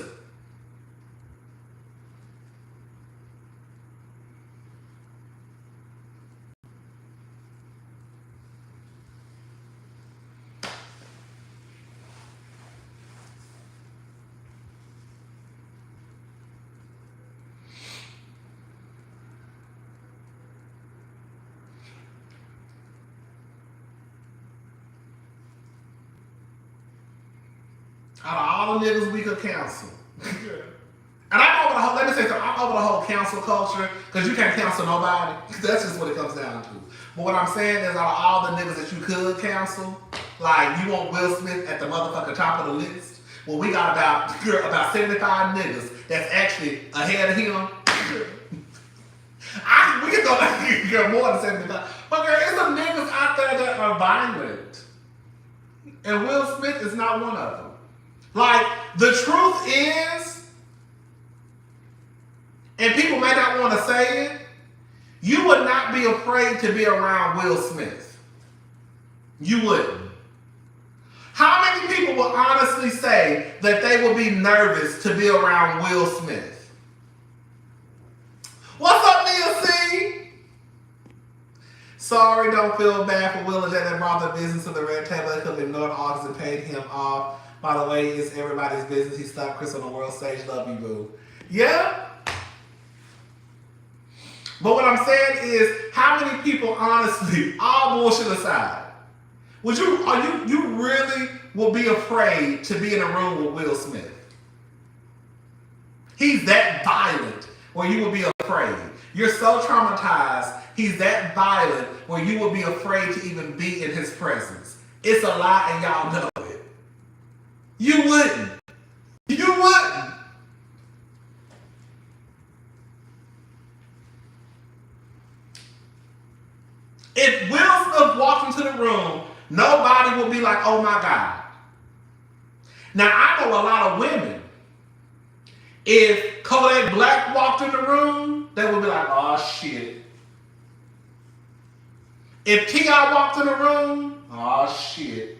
Out of all the niggas we could cancel. And I'm over the whole, let me say something, I'm over the whole cancel culture, because you can't cancel nobody. That's just what it comes down to. But what I'm saying is, out of all the niggas that you could cancel, like, you want Will Smith at the motherfucking top of the list? Well, we got about 75 niggas that's actually ahead of him. We can go more than 75. But there is some niggas out there that are violent. And Will Smith is not one of them. Like, the truth is, and people may not want to say it, you would not be afraid to be around Will Smith. You wouldn't. How many people will honestly say that they will be nervous to be around Will Smith? What's up, Nia C? Sorry, don't feel bad for Will and that brought the business to the red table. They could have ignored August and paid him off. By the way, it's everybody's business. He stopped Chris on the world stage. Love you, boo. Yeah? But what I'm saying is, how many people, honestly, all bullshit aside, you really will be afraid to be in a room with Will Smith? He's that violent where you will be afraid. You're so traumatized, he's that violent where you will be afraid to even be in his presence. It's a lie and y'all know it. You wouldn't. You wouldn't. If Will Smith walked into the room, nobody would be like, oh my God. Now, I know a lot of women. If Kodak Black walked in the room, they would be like, oh shit. If T.I. walked in the room, oh shit.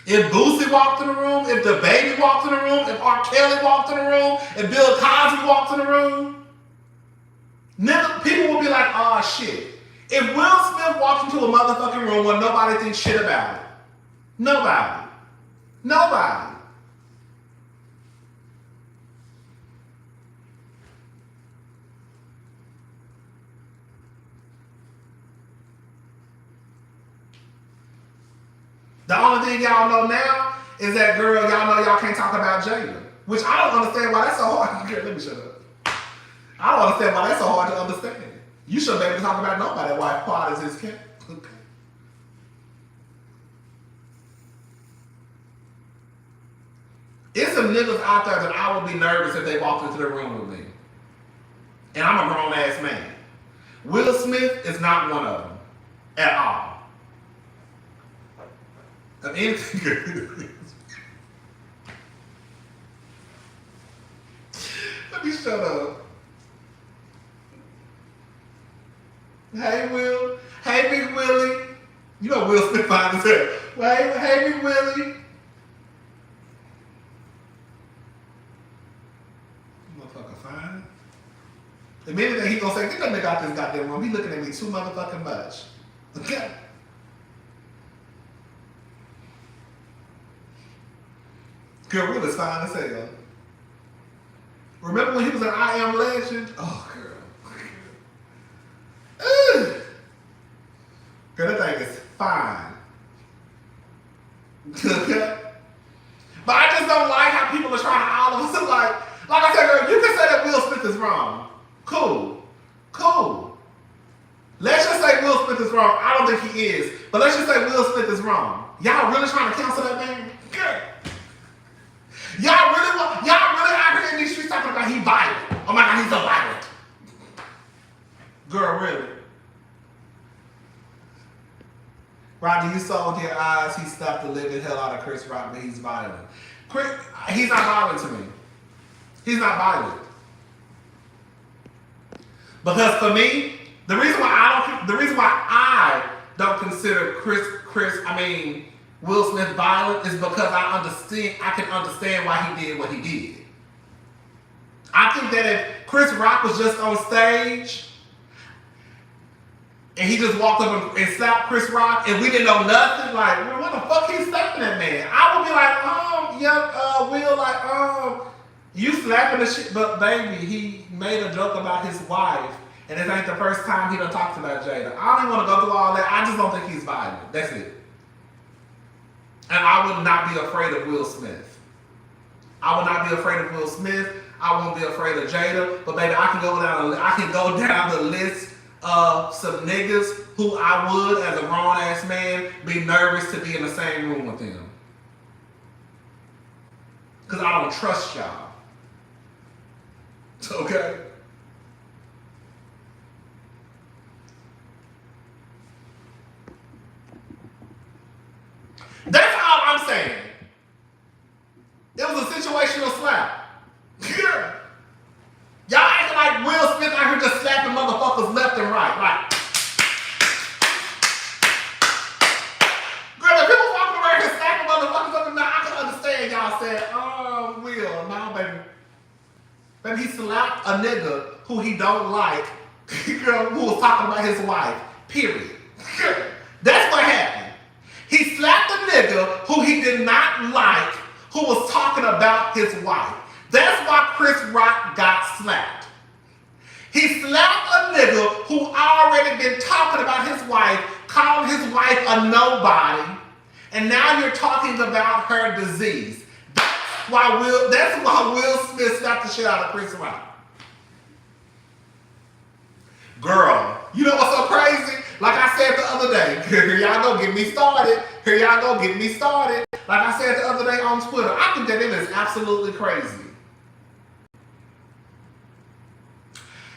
If Boosie walked in the room, if the baby walked in the room, if R. Kelly walked in the room, if Bill Cosby walked in the room, people will be like, oh shit. If Will Smith walked into a motherfucking room where nobody thinks shit about it, nobody. The only thing y'all know now is that, girl, y'all know y'all can't talk about Jada. Which I don't understand why that's so hard. Girl, let me shut up. I don't understand why that's so hard to understand. You shouldn't be able to talk about nobody while quiet as his cat. Okay. It's some niggas out there that I would be nervous if they walked into the room with me. And I'm a grown ass man. Will Smith is not one of them. At all. Of anything. Let me shut up. Hey, Will. Hey, Big Willie. You know Will Smith fine as hell. Well, hey, Big Willie. Motherfucker fine. The minute that he gonna say, get that nigga out this goddamn room, he looking at me too motherfucking much. Okay? Girl, Will is fine as hell. Remember when he was an I Am Legend? Oh, girl. Okay? But I just don't like how people are trying to all of a sudden, like I said, girl, you can say that Will Smith is wrong. Cool. Let's just say Will Smith is wrong. I don't think he is. But let's just say Will Smith is wrong. Y'all really trying to cancel that man? Good. Y'all really out here in these streets talking about he violent. Oh my God, he's so violent. Girl, really? Rodney, you saw with your eyes he stopped the living hell out of Chris Rock, but he's violent. He's not violent to me. He's not violent. Because for me, the reason why I don't consider Will Smith violent is because I can understand why he did what he did. I think that if Chris Rock was just on stage and he just walked up and slapped Chris Rock and we didn't know nothing, like, well, what the fuck he's slapping that man? I would be like, Will, you slapping the shit, but baby, he made a joke about his wife, and this ain't the first time he done talked about Jada. I don't even want to go through all that. I just don't think he's violent. That's it. And I would not be afraid of Will Smith. I would not be afraid of Will Smith. I won't be afraid of Jada. But baby, I can go down the list of some niggas who I would, as a grown-ass man, be nervous to be in the same room with them. Because I don't trust y'all. Okay? That's all I'm saying. It was a situational slap. Yeah. Y'all acting like Will Smith out here just slapping motherfuckers left and right. Like, girl, if people walking around here slapping motherfuckers up and down, I can understand y'all saying, oh, Will, no, baby. Baby, he slapped a nigga who he don't like, girl, who was talking about his wife, period. That's what happened. He slapped a nigga who he did not like, who was talking about his wife. That's why Chris Rock got slapped. He slapped a nigga who already been talking about his wife, calling his wife a nobody, and now you're talking about her disease. That's why Will Smith slapped the shit out of Chris Rock. Girl, you know what's so crazy? Like I said the other day, here y'all go get me started. Like I said the other day on Twitter, I think that it is absolutely crazy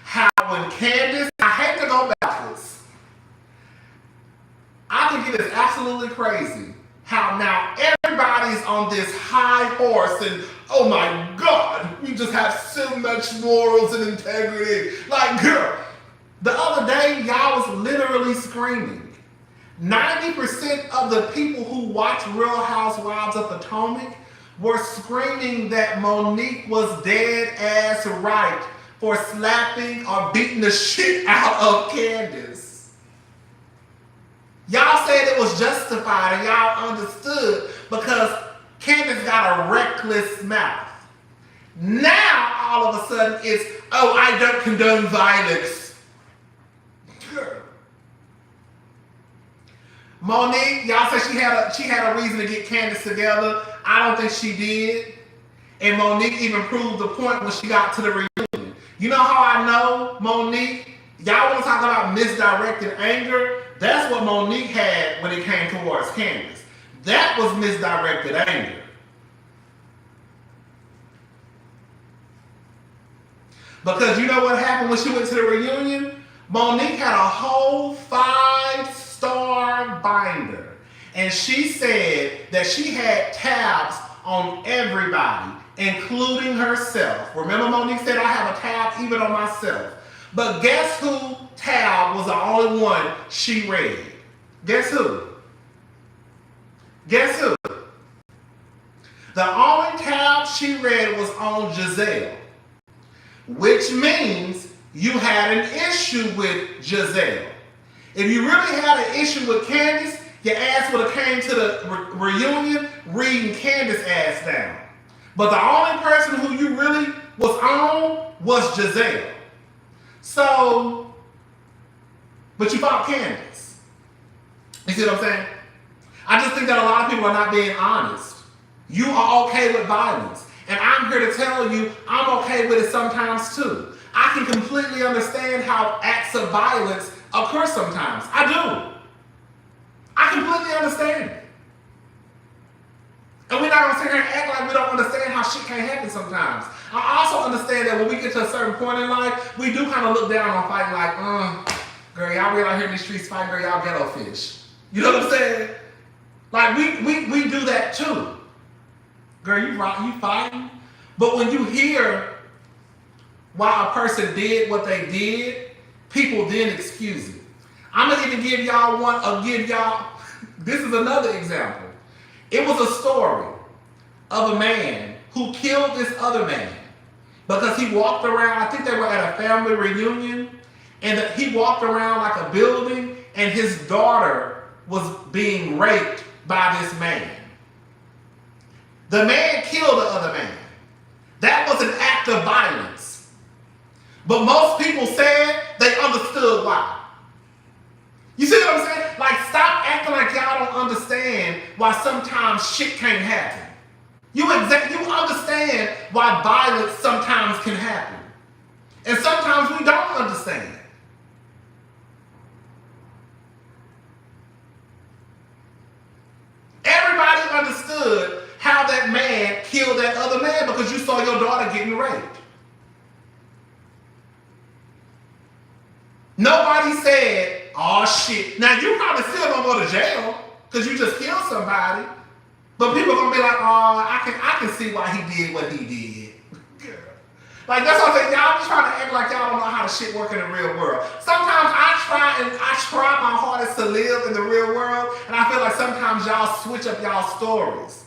how when Candace, I hate to go backwards, I think it is absolutely crazy how now everybody's on this high horse and, oh my God, we just have so much morals and integrity. Like, girl, the other day, y'all was literally screaming. 90% of the people who watch Real Housewives of Potomac were screaming that Monique was dead ass right for slapping or beating the shit out of Candace. Y'all said it was justified and y'all understood because Candace got a reckless mouth. Now, all of a sudden, it's, oh, I don't condone violence. Girl. Monique, y'all said she had a reason to get Candace together. I don't think she did. And Monique even proved the point when she got to the reunion. You know how I know Monique? Y'all want to talk about misdirected anger? That's what Monique had when it came towards Candace. That was misdirected anger. Because you know what happened when she went to the reunion? Monique had a whole 5-star binder. And she said that she had tabs on everybody, including herself. Remember Monique said, I have a tab even on myself. But guess who tab was the only one she read? Guess who? Guess who? The only tab she read was on Giselle. Which means you had an issue with Giselle. If you really had an issue with Candace, your ass would have came to the reunion reading Candace's ass down. But the only person who you really was on was Giselle. So, but you fought Candace. You see what I'm saying? I just think that a lot of people are not being honest. You are okay with violence. And I'm here to tell you, I'm okay with it sometimes too. I can completely understand how acts of violence occur sometimes. I do. I completely understand it. And we're not going to sit here and act like we don't understand how shit can't happen sometimes. I also understand that when we get to a certain point in life, we do kind of look down on fighting like, girl, y'all really out here in the streets fighting, girl, y'all ghetto fish. You know what I'm saying? Like, we do that too. Girl, you fighting? But when you hear why a person did what they did, people then excuse it. I'm going to even give y'all this is another example. It was a story of a man who killed this other man because he walked around, I think they were at a family reunion, and he walked around like a building and his daughter was being raped by this man. The man killed the other man. That was an act of violence. But most people said they understood why. You see what I'm saying? Like, stop acting like y'all don't understand why sometimes shit can't happen. You understand why violence sometimes can happen. And sometimes we don't understand. Everybody understood how that man killed that other man because you saw your daughter getting raped. Nobody said, oh shit. Now you probably still gonna go to jail because you just killed somebody. But people gonna be like, oh, I can see why he did what he did. Girl. Like that's what I'm saying. Y'all be trying to act like y'all don't know how the shit work in the real world. Sometimes I try my hardest to live in the real world, and I feel like sometimes y'all switch up y'all stories.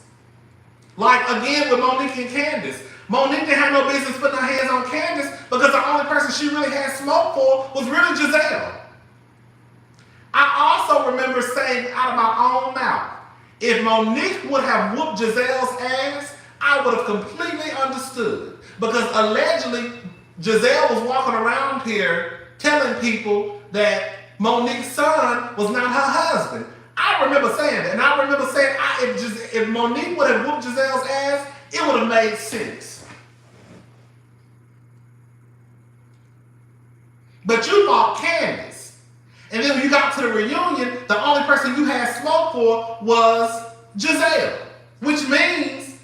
Like again with Monique and Candace. Monique didn't have no business putting her hands on Candace because the only person she really had smoke for was really Giselle. I also remember saying out of my own mouth, if Monique would have whooped Giselle's ass, I would have completely understood. Because allegedly, Giselle was walking around here telling people that Monique's son was not her husband. I remember saying that. And I remember saying if Monique would have whooped Giselle's ass, it would have made sense. But you fought Candace. And then when you got to the reunion, the only person you had smoke for was Giselle. Which means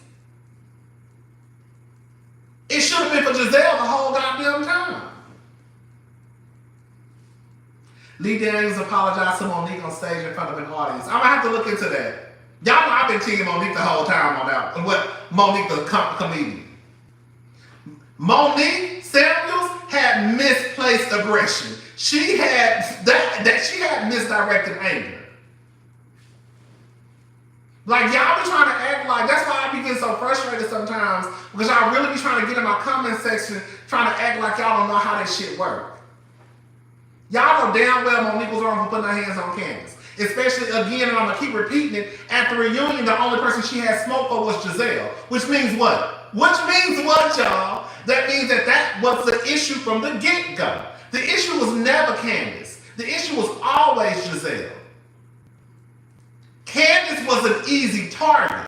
it should have been for Giselle the whole goddamn time. Lee Daniels apologized to Monique on stage in front of an audience. I'm going to have to look into that. Y'all know I've been teasing Monique the whole time on that. What Monique the comedian. Monique Samuels had misplaced aggression. She had she had misdirected anger. Like y'all be trying to act like, that's why I be getting so frustrated sometimes, because y'all really be trying to get in my comment section trying to act like y'all don't know how that shit work. Y'all know damn well Monique was wrong for putting her hands on Candace. Especially again, and I'm gonna keep repeating it, at the reunion, the only person she had smoke for was Giselle. Which means what? Which means what, y'all? That means that was the issue from the get-go. The issue was never Candace. The issue was always Giselle. Candace was an easy target.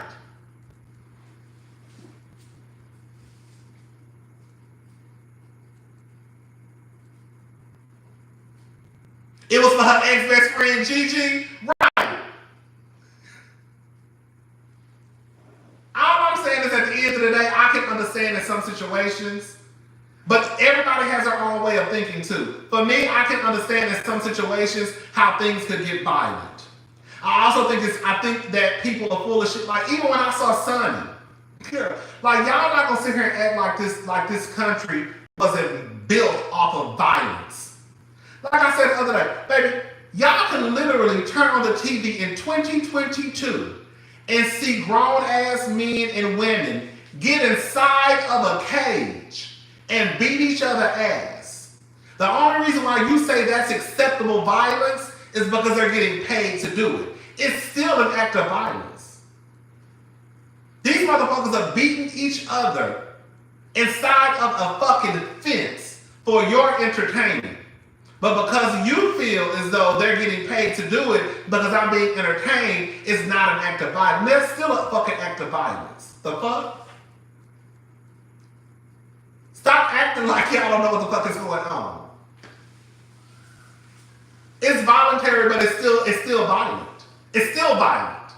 It was for her ex-best friend Gigi? Right. All I'm saying is at the end of the day, I can understand in some situations, but everybody has their own way of thinking too. For me, I can understand in some situations how things could get violent. I also think I think that people are full of shit. Like even when I saw Sonny, like y'all not gonna sit here and act like this country wasn't built off of violence. Like I said the other day, baby, y'all can literally turn on the TV in 2022 and see grown-ass men and women get inside of a cage and beat each other ass. The only reason why you say that's acceptable violence is because they're getting paid to do it. It's still an act of violence. These motherfuckers are beating each other inside of a fucking fence for your entertainment. But because you feel as though they're getting paid to do it because I'm being entertained, it's not an act of violence. There's still a fucking act of violence. The fuck? Stop acting like y'all don't know what the fuck is going on. It's voluntary, but it's still violent. It's still violent.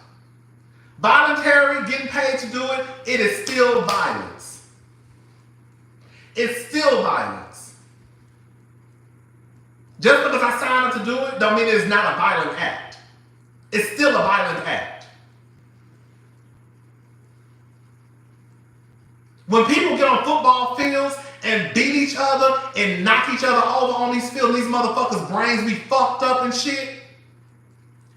Voluntary, getting paid to do it, it is still violence. It's still violence. Just because I signed up to do it, don't mean it's not a violent act. It's still a violent act. When people get on football fields and beat each other and knock each other over on these fields, these motherfuckers' brains be fucked up and shit.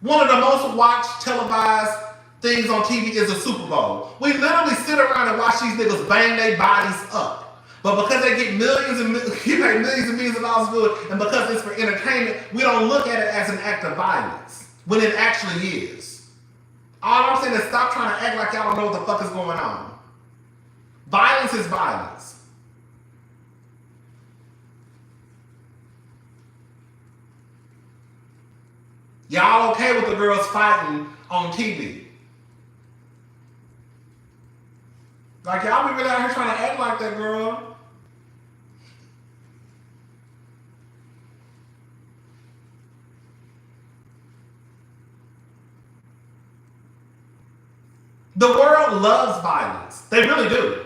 One of the most watched televised things on TV is the Super Bowl. We literally sit around and watch these niggas bang their bodies up. But because they get millions and millions of dollars to it, and because it's for entertainment, we don't look at it as an act of violence, when it actually is. All I'm saying is stop trying to act like y'all don't know what the fuck is going on. Violence is violence. Y'all okay with the girls fighting on TV? Like, y'all be really out here trying to act like that, girl. The world loves violence. They really do.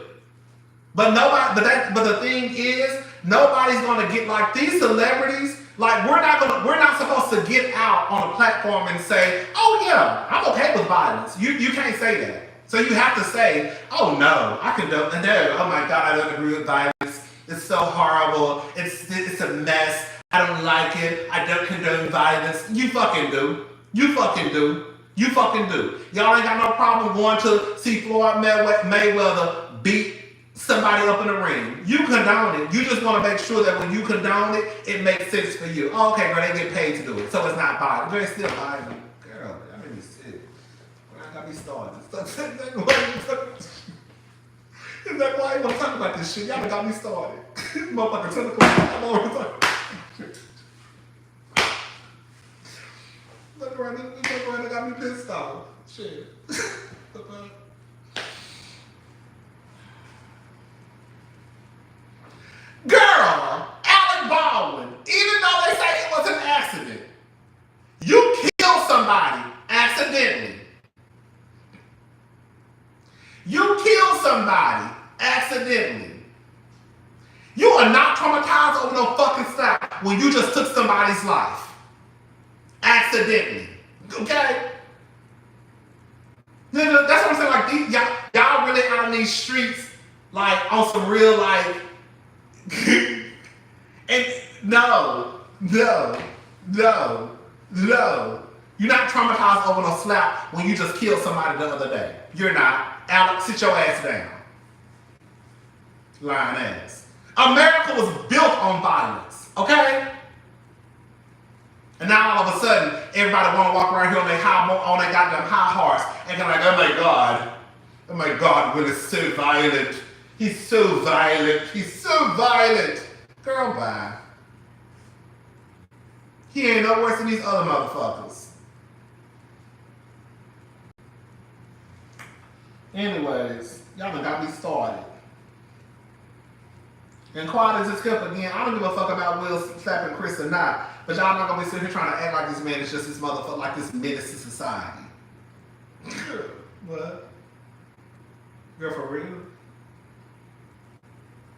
But the thing is, nobody's gonna get like these celebrities. Like, we're not supposed to get out on a platform and say, oh yeah, I'm okay with violence. You can't say that. So you have to say, oh no, I condone, no, oh my God, I don't agree with violence. It's so horrible. It's a mess. I don't like it. I don't condone violence. You fucking do. You fucking do. You fucking do. Y'all ain't got no problem going to see Floyd Mayweather beat somebody up in the ring. You condone it. You just want to make sure that when you condone it, it makes sense for you. Oh, okay, girl, they get paid to do it, so it's not violent. Girl, it's still violent. Girl, that made me sick. I got me started. Is that why you want to talk about this shit? Y'all done got me started. Motherfucker, 10 o'clock. I'm already talking. Look around, they got me pissed off. Shit. Girl, Alec Baldwin, even though they say it was an accident, you killed somebody accidentally. You killed somebody accidentally. You are not traumatized over no fucking slap when you just took somebody's life. Accidentally. Okay? That's what I'm saying. Like, y'all really out in these streets, like, on some real, like, and no. You're not traumatized over no slap when you just killed somebody the other day. You're not. Alex, sit your ass down. Lying ass. America was built on violence, okay? And now all of a sudden, everybody want to walk around here on their goddamn high horse and they're like, oh my God, Will is so violent. He's so violent. Girl, bye. He ain't no worse than these other motherfuckers. Anyways, y'all done got me started. And quiet as it's kept again, I don't give a fuck about Will slapping Chris or not, but y'all not gonna be sitting here trying to act like this man is just this motherfucker, like this menace to society. Girl, what? Girl, for real?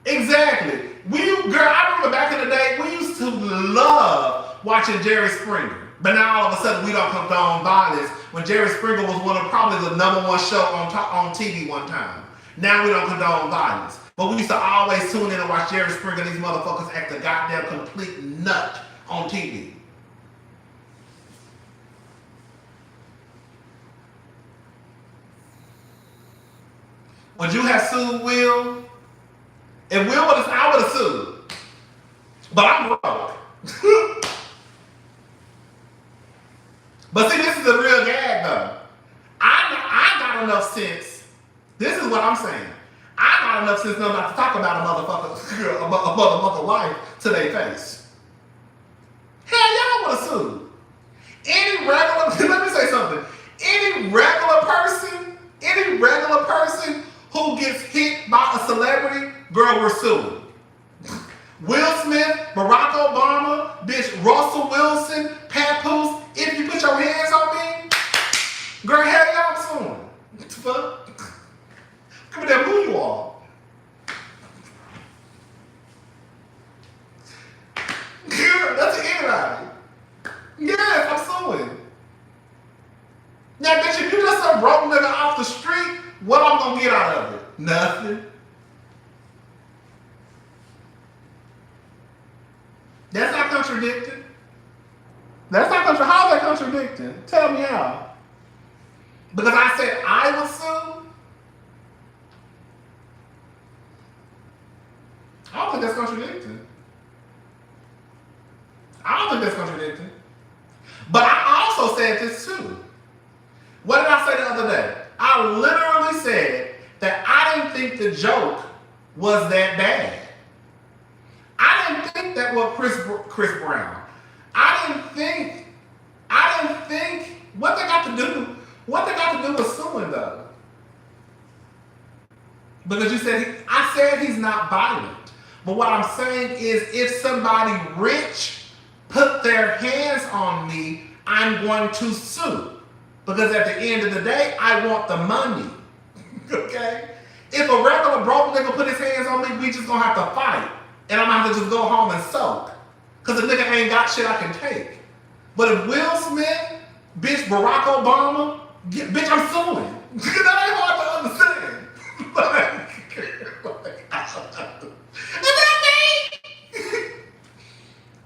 Exactly. Girl, I remember back in the day, we used to love watching Jerry Springer. But now all of a sudden we don't condone violence when Jerry Springer was probably the #1 show on TV one time. Now we don't condone violence. But we used to always tune in and watch Jerry Springer and these motherfuckers act a goddamn complete nut on TV. Would you have sued Will? If Will would have, I would have sued. But I'm broke. But see, this is a real gag though. I got enough sense. This is what I'm saying. I got enough sense not to talk about a motherfucker wife to their face. Hell, y'all want to sue. Any regular, let me say something. Any regular person who gets hit by a celebrity, girl, we're suing. Will Smith, Barack Obama, bitch, Russell Wilson, Papoose, if you put your hands on me, girl, hell yeah, I'm suing. What the fuck? Come at that who you are. Girl, that's anybody. Yes, I'm suing. Now, bitch, if you just some broke nigga off the street, what I'm gonna get out of it? Nothing. That's not contradicting. That's not contradicting. How is that contradicting? Tell me how. Because I said I would sue? I don't think that's contradicting. I don't think that's contradicting. But I also said this too. What did I say the other day? I literally said that I didn't think the joke was that bad. I didn't think that was Chris Brown. I didn't think what they got to do with suing though. Because I said he's not violent. But what I'm saying is if somebody rich put their hands on me, I'm going to sue. Because at the end of the day, I want the money. Okay? If a regular broke nigga put his hands on me, we just gonna have to fight. And I'm gonna have to just go home and soak. Because the nigga ain't got shit I can take. But if Will Smith, bitch, Barack Obama, bitch, I'm suing. That ain't hard to understand. Is that me?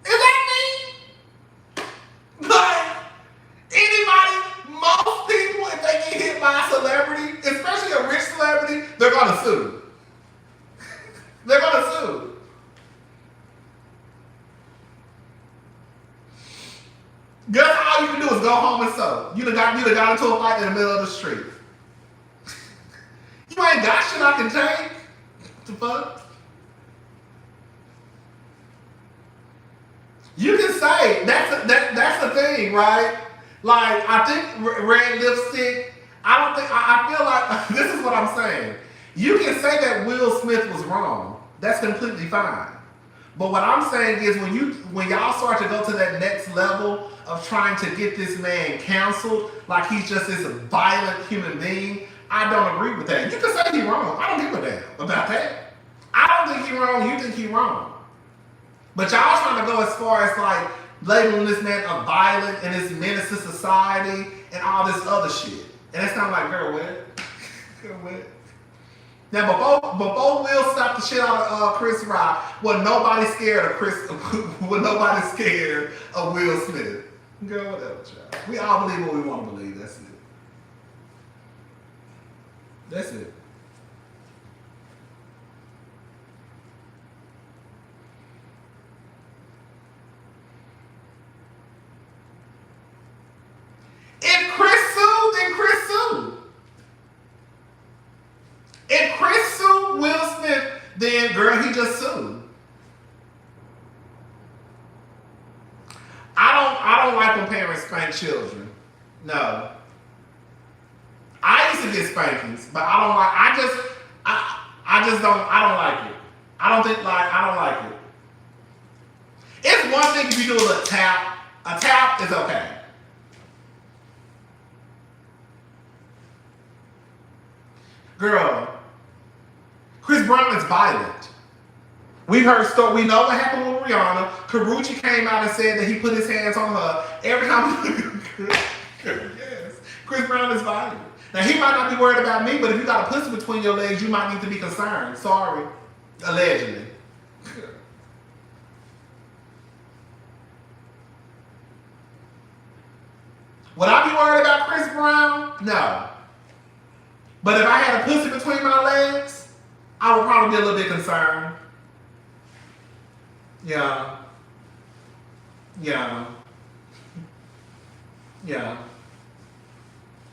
Is that me? Like, anybody, most people, if they get hit by a celebrity, especially a rich celebrity, they're gonna sue. They're gonna sue. Guess all you can do is go home and sew. You done got into a fight in the middle of the street. You ain't got shit I can take. What the fuck? You can say that's the thing, right? Like I think red lipstick. I feel like this is what I'm saying. You can say that Will Smith was wrong. That's completely fine. But what I'm saying is when y'all start to go to that next level of trying to get this man canceled, like he's just this violent human being, I don't agree with that. You can say he's wrong. I don't give a damn about that. I don't think he's wrong. You think he's wrong. But y'all trying to go as far as like labeling this man a violent and his menace to society and all this other shit. And it's not like, girl, what? Girl, what? Now, before Will slapped the shit out of Chris Rock, was nobody scared of Will Smith. Girl, whatever, child. We all believe what we want to believe. That's it. That's it. If Chris sued, then Chris sued. If Chris sued Will Smith, then girl, he just sued. I don't like when parents spank children. No. I used to get spankings, but I don't like. I don't like it. I don't like it. It's one thing if you do a little tap. A tap is okay. Girl, Chris Brown is violent. We've heard stories. We know what happened with Rihanna. Karrueche came out and said that he put his hands on her every time. Yes, Chris Brown is violent. Now he might not be worried about me, but if you got a pussy between your legs, you might need to be concerned. Sorry, allegedly. Would I be worried about Chris Brown? No. But if I had a pussy between my legs, I would probably be a little bit concerned. Yeah. You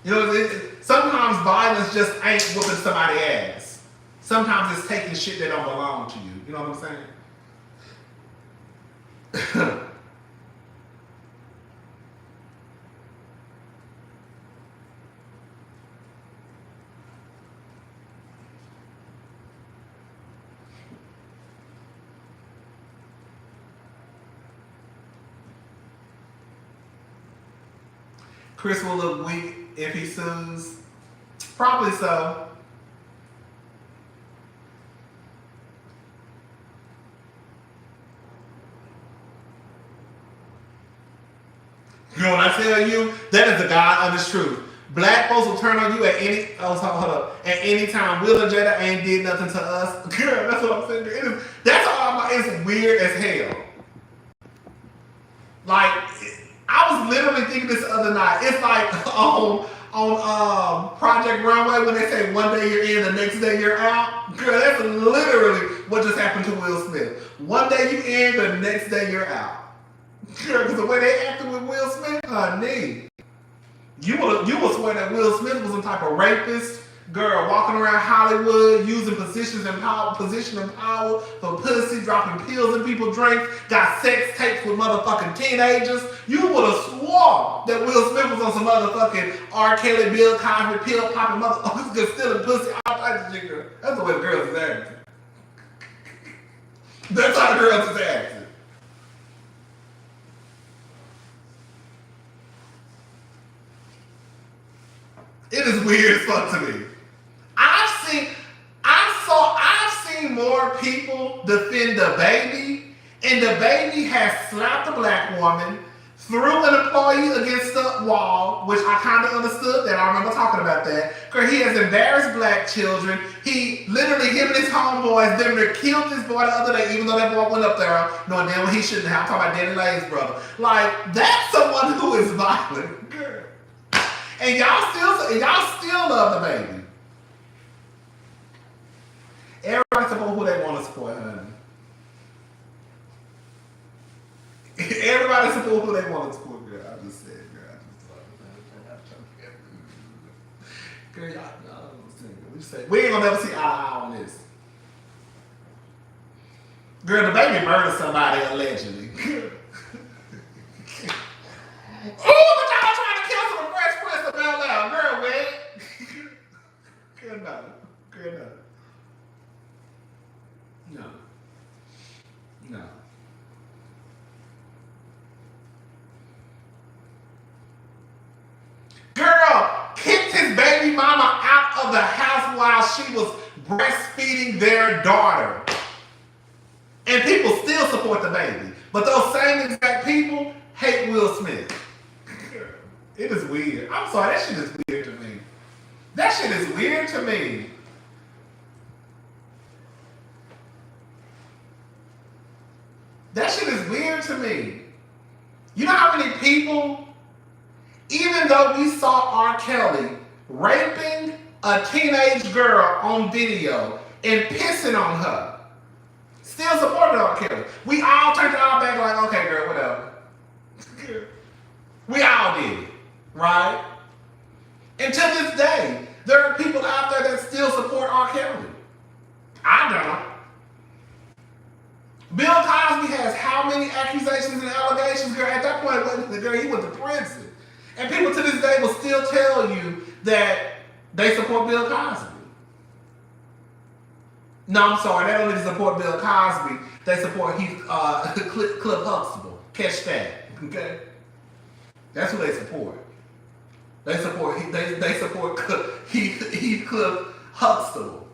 know, sometimes violence just ain't whooping somebody's ass. Sometimes it's taking shit that don't belong to you. You know what I'm saying? Chris will look weak if he sues? Probably so. You know what I tell you? That is the God honest truth. Black folks will turn on you at any hold up. At any time. Will and Jada ain't did nothing to us. Girl, that's what I'm saying. That's all it's weird as hell. Like, I was literally thinking this the other night. It's like on Project Runway when they say one day you're in, the next day you're out. Girl, that's literally what just happened to Will Smith. One day you in, the next day you're out. Girl, because the way they acted with Will Smith, honey, you will swear that Will Smith was some type of rapist, girl, walking around Hollywood, using position of power for pussy, dropping pills in people's drinks, got sex tapes with motherfucking teenagers. You would have swore that Will Smith was on some motherfucking R. Kelly, Bill Cosby, pill popping motherfuckers, just stealing pussy, all types of shit, girl. That's the way the girls is acting. That's how the girls is acting. It is weird as fuck to me. I've seen more people defend the baby, and the baby has slapped a black woman, threw an employee against the wall, which I kind of understood that. I remember talking about that. Because he has embarrassed black children. He literally, him and his homeboys, them killed this boy the other day, even though that boy went up there knowing damn well he shouldn't have. I'm talking about Danny Lane's brother. Like, that's someone who is violent. Girl. And y'all still love the baby. Everybody support who they want to support, honey. Everybody support who they want to support, girl. I just said, girl. Girl, y'all understand. We ain't gonna never see eye to eye on this. Girl, the baby murdered somebody allegedly. Oh, but y'all trying to kill some Fresh Prince of Bel-Air. Girl, wait. Girl, no. Girl, no. No. Girl kicked his baby mama out of the house while she was breastfeeding their daughter. And people still support the baby. But those same exact people hate Will Smith. It is weird. I'm sorry, that shit is weird to me. That shit is weird to me. That shit is weird to me. You know how many people, even though we saw R. Kelly raping a teenage girl on video and pissing on her, still supported R. Kelly. We all turned our back like, okay, girl, whatever. We all did it, right? And to this day, there are people out there that still support R. Kelly. I don't. Bill Cosby has how many accusations and allegations, girl? At that point, girl, he went to prison. And people to this day will still tell you that they support Bill Cosby. No, I'm sorry, they don't even support Bill Cosby. They support Cliff Huxtable. Catch that, okay? That's who they support. They support Cliff Huxtable.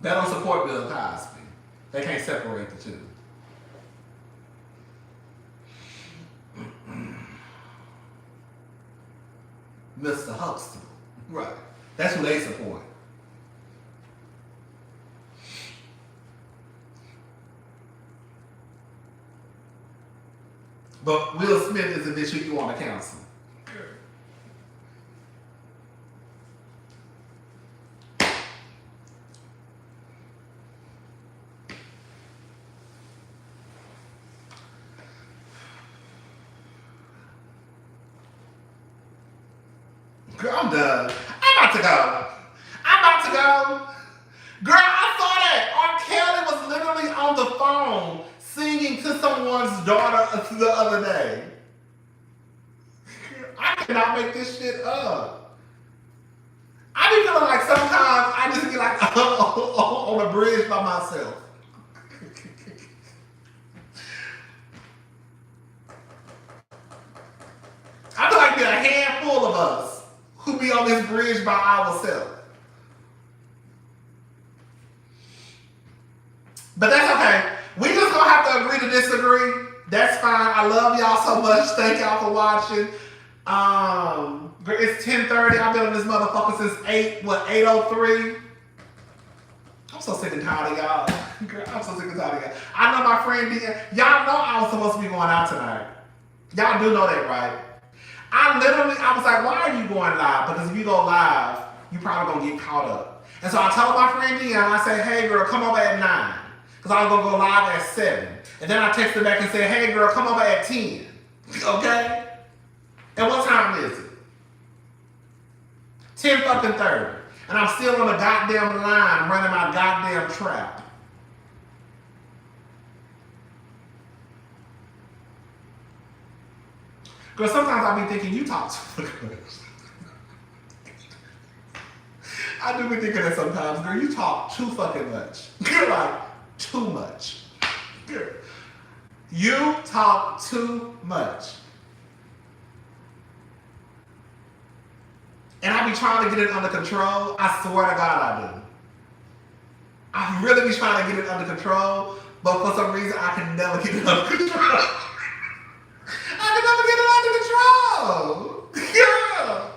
They don't support Bill Cosby. They can't separate the two. Mr. Huxtable. Right. That's who they support. But Will Smith is a bitch who you want to counsel. Girl, I'm done. I'm about to go. Girl, I saw that. R. Kelly was literally on the phone singing to someone's daughter the other day. I cannot make this shit up. I be feeling like sometimes I just be like on a bridge by myself. I feel like there's a handful of be on this bridge by ourselves. But that's okay. We just gonna have to agree to disagree. That's fine. I love y'all so much. Thank y'all for watching. It's 10:30. I've been on this motherfucker since 8:03. I'm so sick and tired of y'all. Girl, I'm so sick and tired of y'all. I know my friend D. Y'all know I was supposed to be going out tonight. Y'all do know that, right? I was like, why are you going live? Because if you go live, you probably gonna get caught up. And so I told my friend D, and I said, hey girl, come over at 9. Because I was gonna go live at 7. And then I texted back and said, hey girl, come over at 10. Okay? And what time is it? 10:30. And I'm still on the goddamn line running my goddamn trap. Girl, sometimes I be thinking you talk too much. I do be thinking that sometimes, girl, you talk too fucking much. You're like, too much. Girl, you talk too much. And I be trying to get it under control. I swear to God I do. I really be trying to get it under control, but for some reason I can never get it under control. I can never get it under control. Yeah.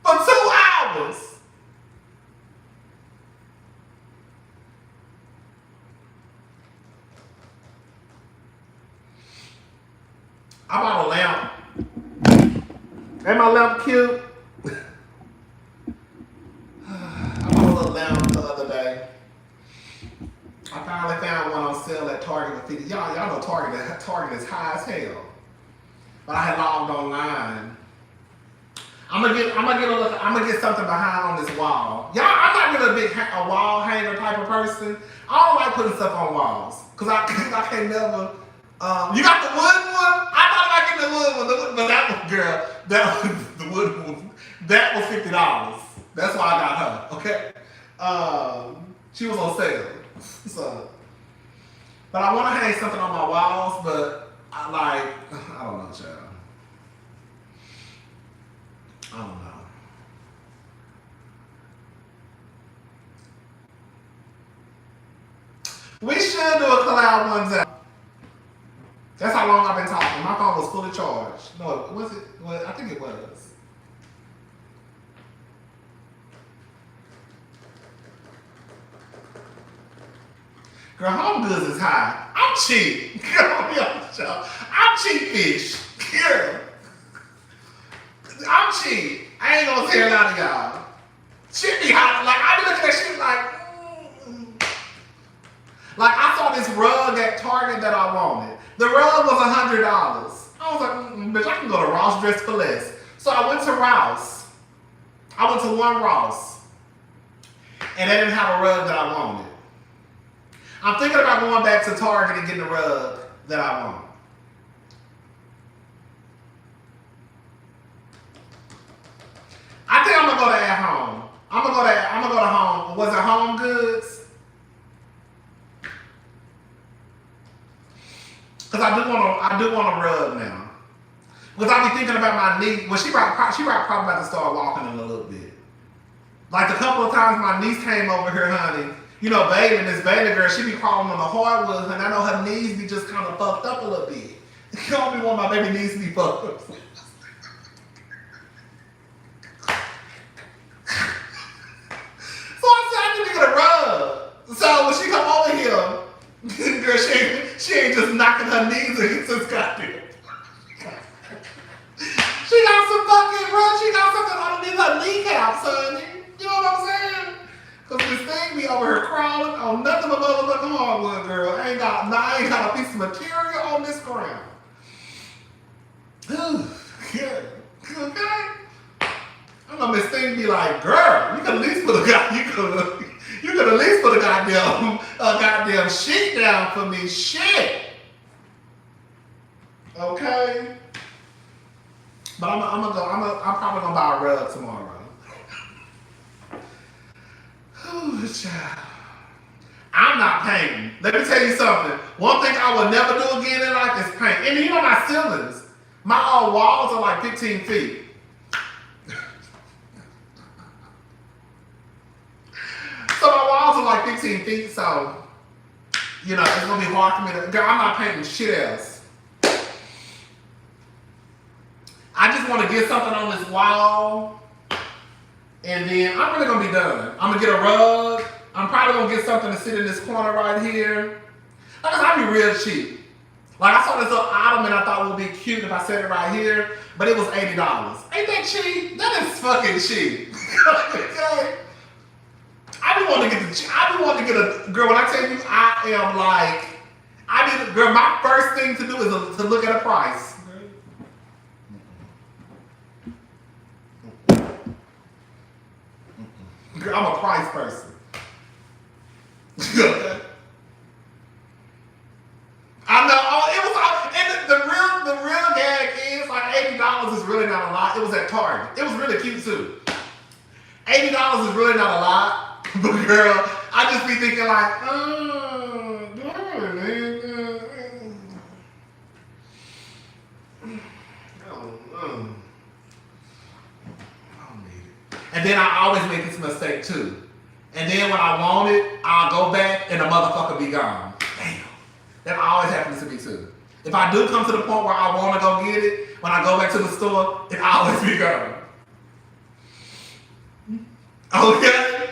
For 2 hours. I bought a lamp. Ain't my lamp cute? I bought a little lamp the other day. I finally found one on sale at Target for $50. Y'all know Target is high as hell. But I had logged online. I'm gonna get something behind on this wall. Y'all, I'm not really a wall hanger type of person. I don't like putting stuff on walls. Cause I can't never. You got the wood one? I thought about getting the wood one, but that one, girl, that was the wood one. That was $50. That's why I got her. Okay. She was on sale. So, but I want to hang something on my walls, but I don't know, child. I don't know. We should do a collab one day. That's how long I've been talking. My phone was fully charged. No, was it? Well, I think it was. Girl, home goods is high. I'm cheap. Girl, I'm cheap fish. Girl. I'm cheap. I ain't gonna say a lot of y'all. Shit be hot. Like, I be looking at shit like, Like, I saw this rug at Target that I wanted. The rug was $100. I was like, bitch, I can go to Ross dressed for less. So I went to Ross. I went to one Ross. And they didn't have a rug that I wanted. I'm thinking about going back to Target and getting the rug that I want. I think I'm gonna go to At Home. I'm gonna go to Home. Was it Home Goods? Cause I do want a rug now. Because I be thinking about my niece. Well, she probably about to start walking in a little bit. Like the couple of times my niece came over here, honey. You know, this baby girl, she be crawling on the hardwood, and I know her knees be just kind of fucked up a little bit. You don't be want my baby knees to be fucked up. So I said, I need to get a rug. So when she come over here, girl, she ain't just knocking her knees or it's just goddamn. She got some fucking rug. She got something underneath her kneecaps, honey. You know what I'm saying? Cause this thing be over here crawling on nothing but motherfucking hardwood, girl. I ain't got a piece of material on this ground. Yeah. Okay. I know Miss Thing be like, girl, you could at least put a goddamn sheet down for me. Shit. Okay. But I'm probably gonna buy a rug tomorrow. Ooh, child. I'm not painting. Let me tell you something. One thing I will never do again in life is paint. And you know my ceilings. My walls are like 15 feet. 15 feet, so, you know, it's gonna be hard for me to, girl, I'm not painting shit else. I just want to get something on this wall, and then I'm really gonna be done. I'm gonna get a rug. I'm probably gonna get something to sit in this corner right here. Like, I'll be real cheap. Like, I saw this little ottoman I thought would be cute if I set it right here, but it was $80. Ain't that cheap? That is fucking cheap. Okay? I be wanting to get a, girl, when I tell you I am like, girl, my first thing to do is to look at a price. Girl, I'm a price person. Okay? I know, and the real gag is like $80 is really not a lot. It was at Target. It was really cute too. $80 is really not a lot, but girl, I just be thinking like, and then I always make this mistake too. And then when I want it, I'll go back and the motherfucker be gone. Damn. That always happens to me too. If I do come to the point where I want to go get it, when I go back to the store, it always be gone. Okay?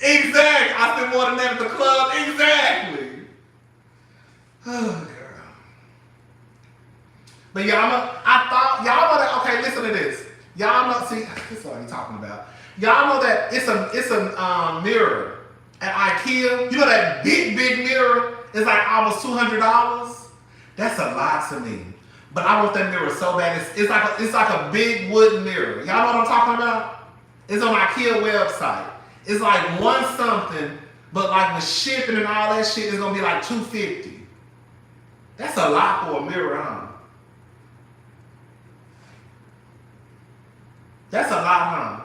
Exactly. I spend more than that at the club. Exactly. Oh, girl. But y'all know that, okay, listen to this. Y'all know, see, this is what I'm talking about. Y'all know that it's a mirror at IKEA. You know that big mirror is like almost $200? That's a lot to me. But I want that mirror so bad. It's like a big wooden mirror. Y'all know what I'm talking about? It's on IKEA website. It's like one something, but like with shipping and all that shit, it's gonna be like $250. That's a lot for a mirror, huh? That's a lot, huh?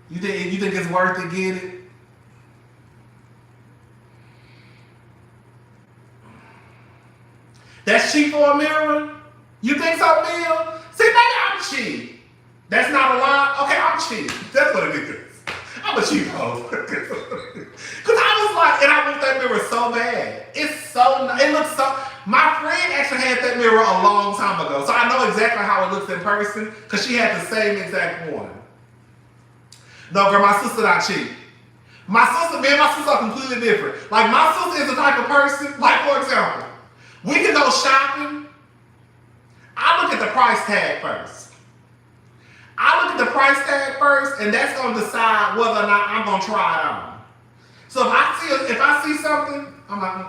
You think it's worth it, get it? That's cheap for a mirror? You think so, Neil? See, maybe I'm cheap. That's not a lot? Okay, I'm cheap. That's what it is. I'm a cheap hoe. Because I was like, and I want that mirror so bad. It looks so, my friend actually had that mirror a long time ago, so I know exactly how it looks in person, because she had the same exact one. No, girl, my sister not cheap. Me and my sister are completely different. Like, my sister is the type of person, like, for example, we can go shopping. I look at the price tag first. And that's gonna decide whether or not I'm gonna try it on. So if I see something, I'm like,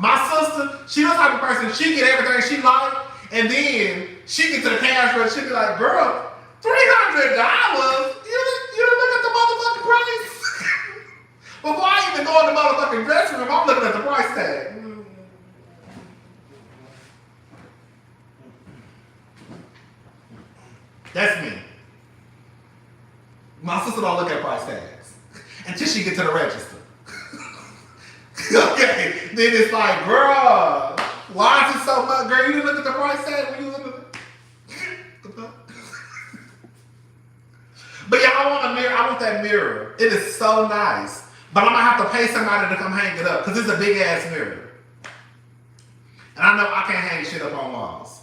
My sister, she the type of person, she get everything she like, and then she get to the cash register, she be like, girl, $300? You didn't look at the motherfucking price? Before I even go in the motherfucking dressing room, I'm looking at the price tag. That's me. My sister don't look at price tags until she get to the register. Okay, then it's like, girl, why is it so much? Girl, you didn't look at the price tag when you look at the... But yeah, I want a mirror. I want that mirror. It is so nice. But I'm gonna have to pay somebody to come hang it up because it's a big ass mirror. And I know I can't hang shit up on walls.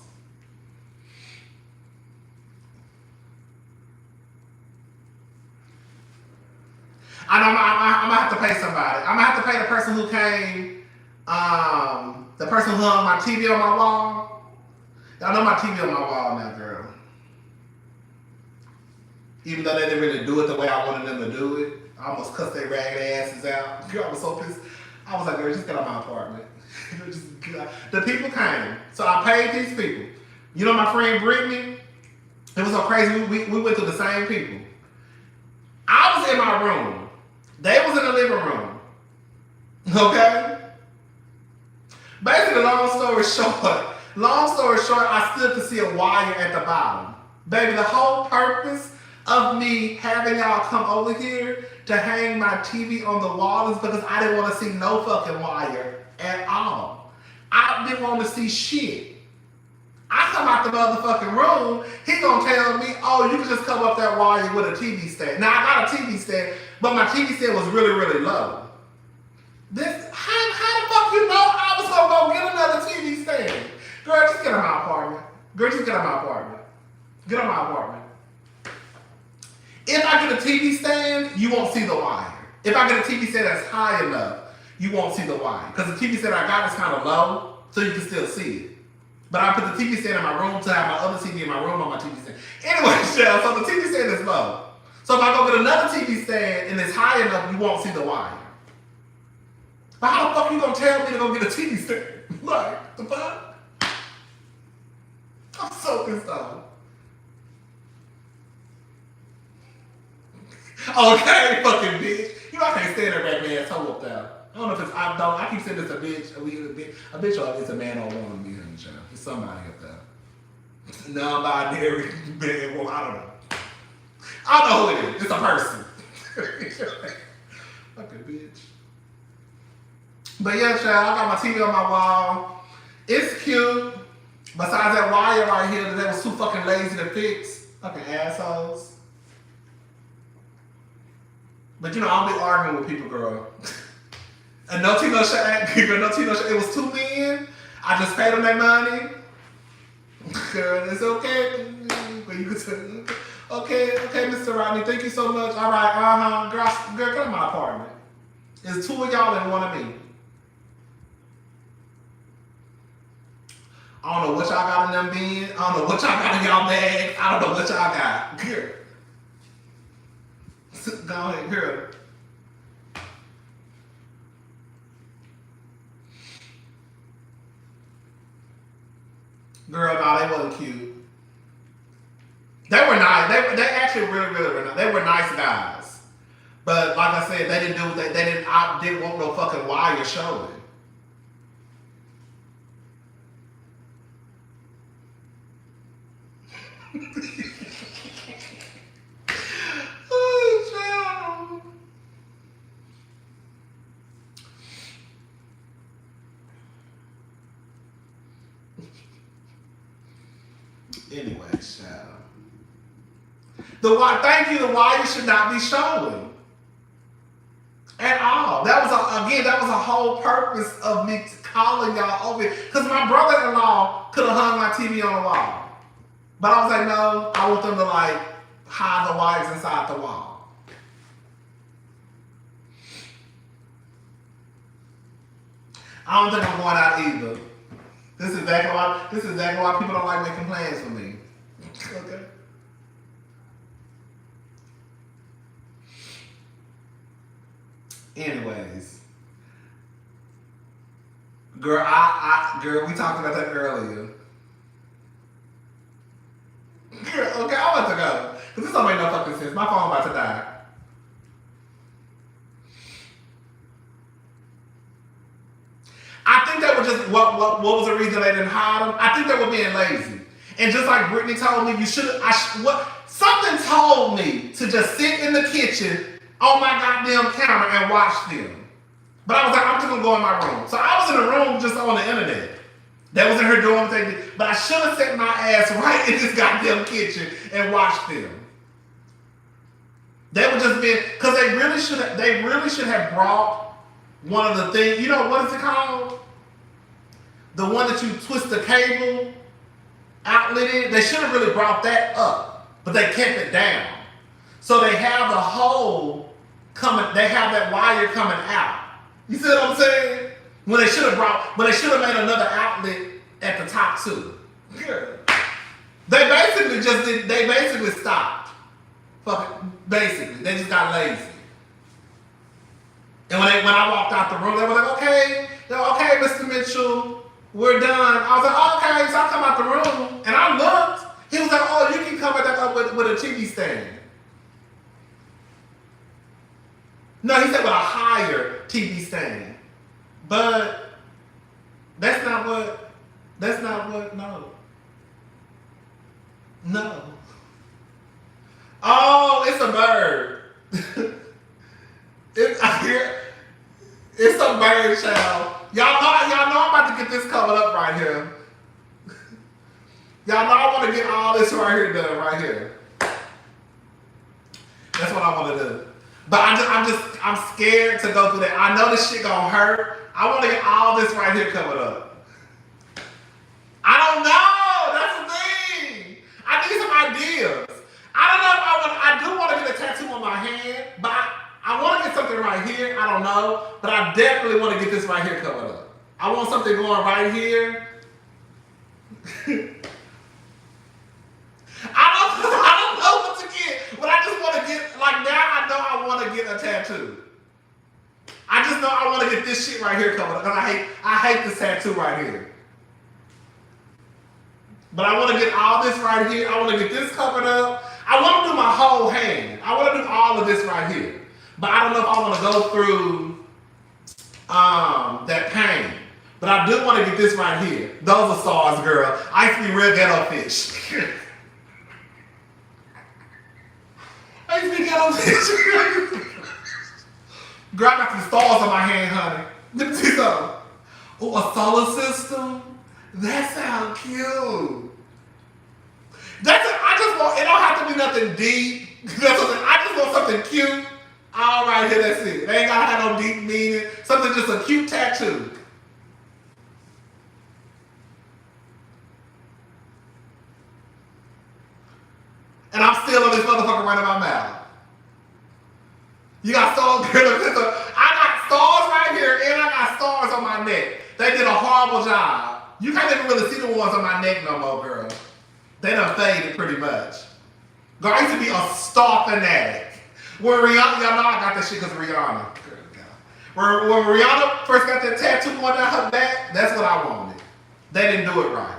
I know I'm gonna have to pay somebody. I'm gonna have to pay the person who came, the person who hung my TV on my wall. Y'all know my TV on my wall now, girl. Even though they didn't really do it the way I wanted them to do it, I almost cussed their ragged asses out. Girl, I was so pissed. I was like, girl, just get out of my apartment. The people came, so I paid these people. You know my friend Brittany? It was so crazy. We went to the same people. I was in my room. They was in the living room. Okay? Basically, long story short, I still could see a wire at the bottom. Baby, the whole purpose of me having y'all come over here to hang my TV on the wall is because I didn't want to see no fucking wire at all. I didn't want to see shit. I come out the motherfucking room, he gonna tell me, oh, you can just come up that wire with a TV stand. Now, I got a TV stand, but my TV stand was really, really low. How the fuck you know I was gonna go get another TV stand? Girl, just get out my apartment. Girl, just get out my apartment. Get out my apartment. If I get a TV stand, you won't see the wire. If I get a TV stand that's high enough, you won't see the wire. Because the TV stand I got is kind of low, so you can still see it. But I put the TV stand in my room to have my other TV in my room on my TV stand. Anyway, Shell, so the TV stand is low. So if I go get another TV stand and it's high enough, you won't see the wire. But how the fuck you gonna tell me to go get a TV stand? Like, the fuck? I'm so pissed off. Okay, fucking bitch. You know I can't stand that rat man toe up there. I don't know if it's, I keep saying it's a bitch, a bitch or it's a man or a woman being in the show. It's somebody up there. Non-binary, man, well, I don't know. I don't know who it is. It's a person. Fucking bitch. But yeah, child, I got my TV on my wall. It's cute. Besides that wire right here that was too fucking lazy to fix. Fucking assholes. But you know, I don't be arguing with people, girl. And no Tino shot, girl, no Tino shot. It was 2 men. I just paid them that money. Girl, it's okay. But you could say, okay, Mr. Rodney, thank you so much. All right, girl, come to my apartment. It's 2 of y'all and 1 of me. I don't know what y'all got in them bins. I don't know what y'all got in y'all bags. I don't know what y'all got. Girl. Go ahead, girl. Girl, no, they wasn't cute. They were nice. They actually really, really were nice. They were nice guys. But like I said, they didn't do they didn't want no fucking wire showing. Anyway, child. The wire should not be showing at all. That was a whole purpose of me calling y'all over here. Because my brother-in-law could have hung my TV on the wall. But I was like, no, I want them to like hide the wires inside the wall. I don't think I'm going out either. This is exactly why people don't like making plans for me. Okay. Anyways. Girl, girl, we talked about that earlier. Girl, okay, I'm about to go. Because this don't make no fucking sense. My phone about to die. I think that was just, what was the reason they didn't hide them? I think they were being lazy. And just like Brittany told me, something told me to just sit in the kitchen on my goddamn camera and watch them. But I was like, I'm just gonna go in my room. So I was in the room just on the internet. They was in here doing what they did. But I should have set my ass right in this goddamn kitchen and watched them. They would just be, because they really should have brought one of the things, you know, what is it called? The one that you twist the cable outlet in. They should have really brought that up, but they kept it down. So they have the hole coming, they have that wire coming out. You see what I'm saying? When they should have made another outlet at the top too. They basically stopped. Basically, they just got lazy. And when I walked out the room, they were like, okay, Mr. Mitchell, we're done. I was like, okay, so I come out the room, and I looked. He was like, oh, you can come back up with a TV stand. No, he said with a higher TV stand. But that's not what, no. No. Oh, it's a bird. It's a bird, child. Y'all know I'm about to get this covered up right here. Y'all know I want to get all this right here done, right here. That's what I want to do. But I'm scared to go through that. I know this shit gonna hurt. I want to get all this right here covered up. I don't know. That's the thing. I need some ideas. I don't know if I do want to get a tattoo on my hand, but I want to get something right here. I don't know, but I definitely want to get this right here covered up. I want something going right here. I don't know what to get, but I just want to get, like now I know I want to get a tattoo. I just know I want to get this shit right here covered up because I hate this tattoo right here. But I want to get all this right here. I want to get this covered up. I want to do my whole hand. I want to do all of this right here. But I don't know if I want to go through that pain. But I do want to get this right here. Those are stars, girl. I used to be real ghetto fish. I used to be ghetto fish. Girl, I got some stars on my hand, honey. Let me see something. Oh, a solar system? That sounds cute. I just want, it don't have to be nothing deep. I just want something cute. All right, here, that's it. They ain't gotta have no deep meaning. Something just a cute tattoo. And I'm still on this motherfucker running my mouth. You got stars, girl. I got stars right here, and I got stars on my neck. They did a horrible job. You can't even really see the ones on my neck no more, girl. They done faded pretty much. Girl, I used to be a star fanatic. When Rihanna, y'all know I got that shit because Rihanna. When Rihanna first got that tattoo going down her back, that's what I wanted. They didn't do it right.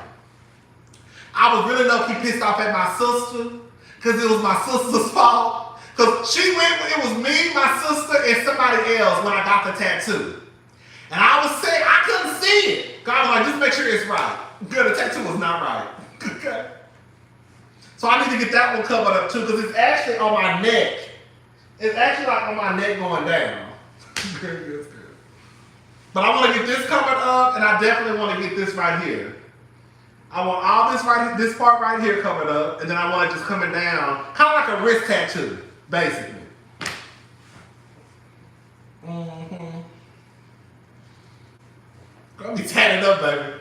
I was really low-key pissed off at my sister because it was my sister's fault. Because she went, it was me, my sister, and somebody else when I got the tattoo. And I was saying, I couldn't see it. God was like, just make sure it's right. Girl, the tattoo was not right. Okay. So I need to get that one covered up too, because it's actually on my neck. It's actually like on my neck going down. But I want to get this covered up, and I definitely want to get this right here. I want all this this part right here covered up, and then I want it just coming down, kind of like a wrist tattoo, basically. Gonna be tatted up, baby.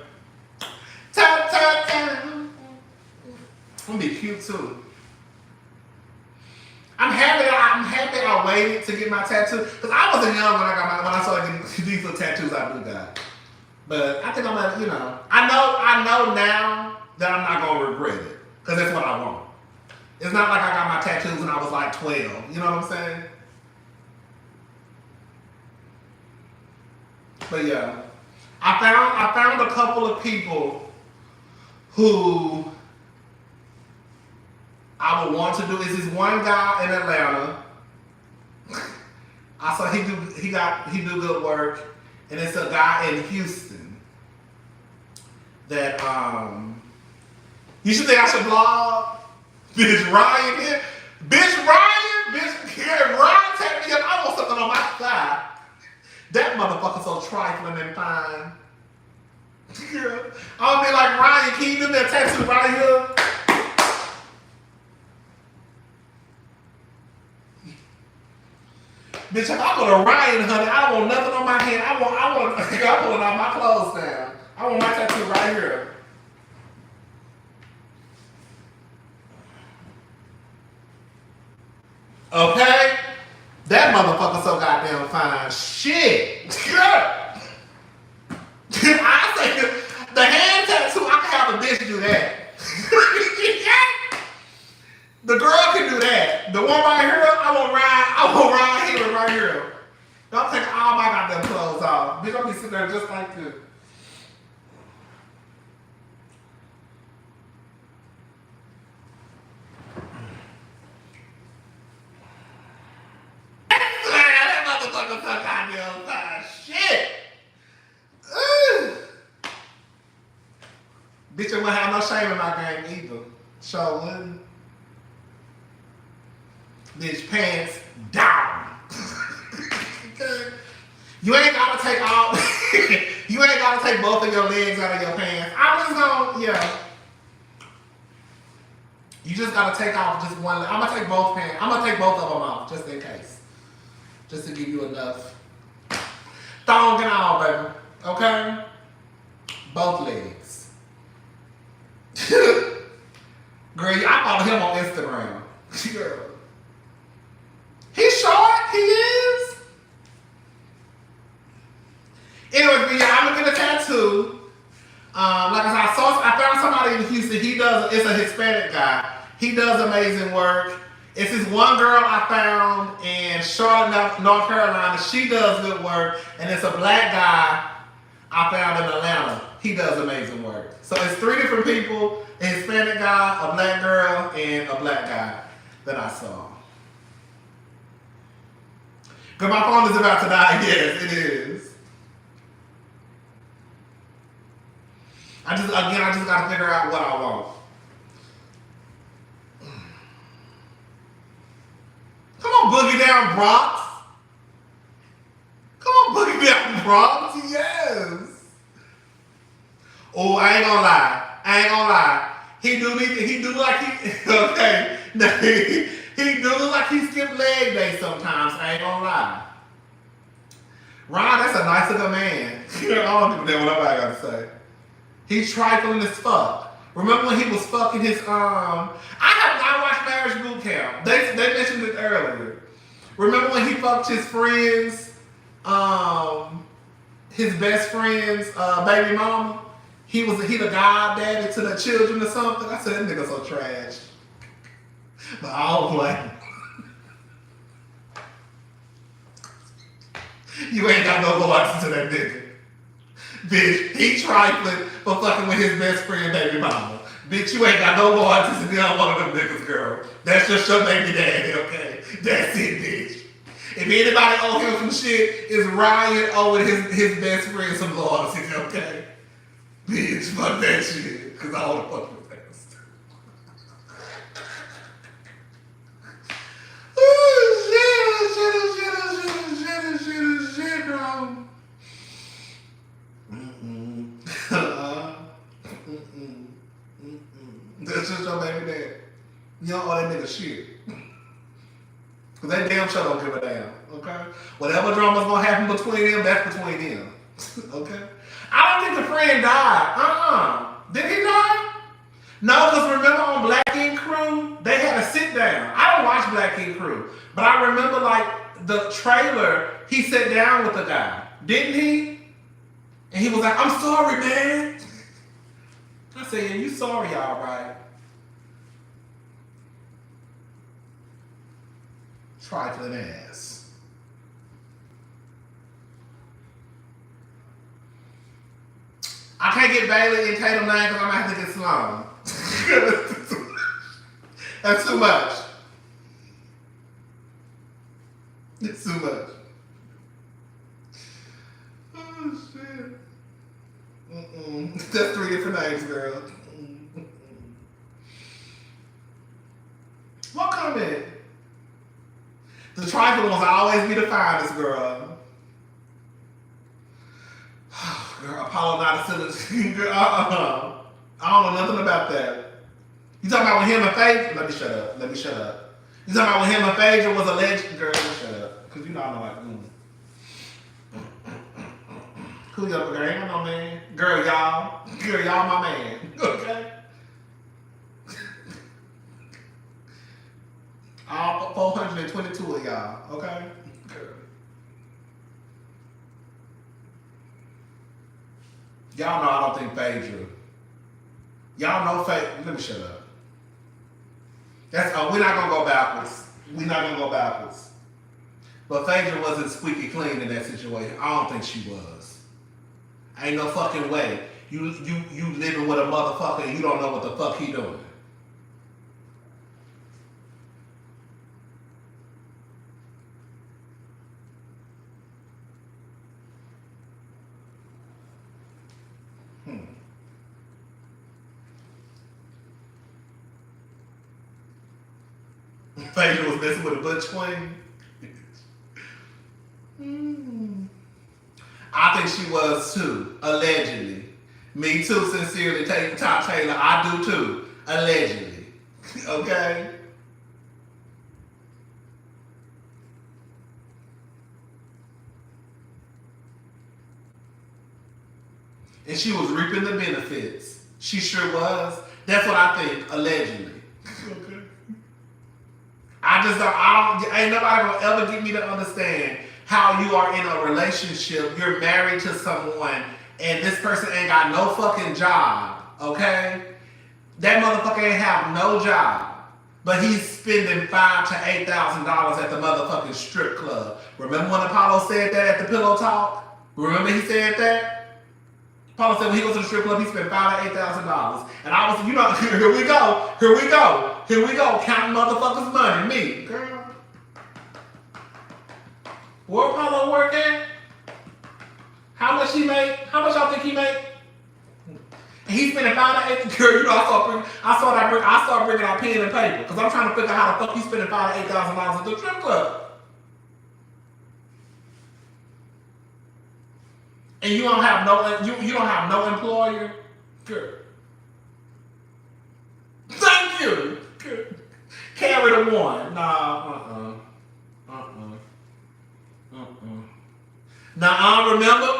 Tat. Gonna be cute too. I'm happy I waited to get my tattoo because I wasn't young when I started getting these little tattoos I do got. But I think I'm gonna, I know now that I'm not gonna regret it because that's what I want. It's not like I got my tattoos when I was like 12. You know what I'm saying? But yeah, I found a couple of people who I would want to do. Is this one guy in Atlanta? I saw he do good work, and it's a guy in Houston that you should think I should blog. Bitch Ryan here, Ryan tapped me up. I want something on my thigh. That motherfucker so trifling and fine. I'll be like, Ryan, can you do that tattoo right here? Bitch, if I go to Ryan, honey, I don't want nothing on my hand. I'm pulling all my clothes down. I want my tattoo right here. Okay? That motherfucker so goddamn fine. Shit. I say the hand tattoo, I can have a bitch do that. The girl can do that. The one right here, I want Ryan here and right here. Don't take all my goddamn clothes off. Bitch, I'll be sitting there just like this. That motherfucker so goddamn fine. Shit. Bitch, I'm gonna have no shame in my game either. Sure wouldn't. Bitch, pants down. You ain't gotta take you ain't gotta take both of your legs out of your pants. I'm just gonna, You just gotta take off just one. I'm gonna take both pants. I'm gonna take both of them off just in case, just to give you enough. Thong and all, baby. Okay. Both legs. Girl, I follow him on Instagram. Girl. He's short. He is. Anyway, yeah, I'm gonna get a tattoo. Like I said, I found somebody in Houston. It's a Hispanic guy. He does amazing work. It's this one girl I found in Charlotte, North Carolina. She does good work. And it's a black guy I found in Atlanta. He does amazing work. So it's 3 different people: a Hispanic guy, a black girl, and a black guy that I saw. Because my phone is about to die. Yes, it is. I just gotta figure out what I want. Come on, boogie down, Bronx. Come on, boogie down, Bronx. Yes. Oh, I ain't gonna lie. He do like he okay. He do look like he skipped leg day sometimes. I ain't gonna lie. Ron, that's a nice looking man. I don't even know what I got to say. He's trifling as fuck. Remember when he was fucking his I watched Marriage Boot Camp. They mentioned it earlier. Remember when he fucked his friends, his best friend's baby mama? He the goddaddy to the children or something. I said that nigga so trash. But I don't blame him. You ain't got no loyalty to that nigga. Bitch, he trifling for fucking with his best friend baby mama. Bitch, you ain't got no loyalty to the other one of them niggas, girl. That's just your baby daddy, okay? That's it, bitch. If anybody owe him some shit, it's Ryan owing his best friend some loyalty, okay? Bitch, fuck that shit. Cause I don't fuck with that. That's just your baby dad. You don't owe that nigga shit. Cause that damn sure don't give a damn, okay? Whatever drama's gonna happen between them, that's between them, okay? I don't think the friend died, Did he die? No, because remember on Black Ink Crew, they had a sit down. I don't watch Black Ink Crew, but I remember like the trailer, he sat down with the guy, didn't he? And he was like, I'm sorry, man. I said, yeah, you sorry, all right. Trifling ass. I can't get Bailey and Tatum name because I'm going to have to get Sloan. That's too much. It's too much. Oh, shit. That's 3 different names, girl. What comment? The trifling ones always be the finest, girl. Girl, Apollo not a silly girl. I don't know nothing about that. You talking about when him and Phaedra? Let me shut up. You talking about when him and Phaedra was alleged? Girl, let me shut up. Because you know I know like, Who y'all? Girl, ain't no man. Girl, y'all my man. Okay? All 422 of y'all, okay? Girl. Y'all know I don't think Phaedra. Y'all know Phaedra. Let me shut up. We're not gonna go backwards. But Phaedra wasn't squeaky clean in that situation. I don't think she was. Ain't no fucking way. You living with a motherfucker and you don't know what the fuck he doing. Phaedra was messing with a butch queen. I think she was too, allegedly. Me too, sincerely, Taylor. I do too, allegedly. Okay? And she was reaping the benefits. She sure was. That's what I think, allegedly. Okay. Ain't nobody gonna ever get me to understand how you are in a relationship, you're married to someone, and this person ain't got no fucking job, okay? That motherfucker ain't have no job, but he's spending $5,000 to $8,000 at the motherfucking strip club. Remember when Apollo said that at the Pillow Talk? Remember he said that? Apollo said when he goes to the strip club, he spent $5,000 to $8,000. And I was, here we go, counting motherfuckers' money. Me, girl. Where Apollo work at? How much he make? How much y'all think he make? And he spending $5,000 to $8,000. Girl, I started bringing out pen and paper because I'm trying to figure out how the fuck he spending $5,000 to $8,000 at the strip club. And you don't have no employer? Good. Thank you. Good. Carry the one. Nah, Now, I remember,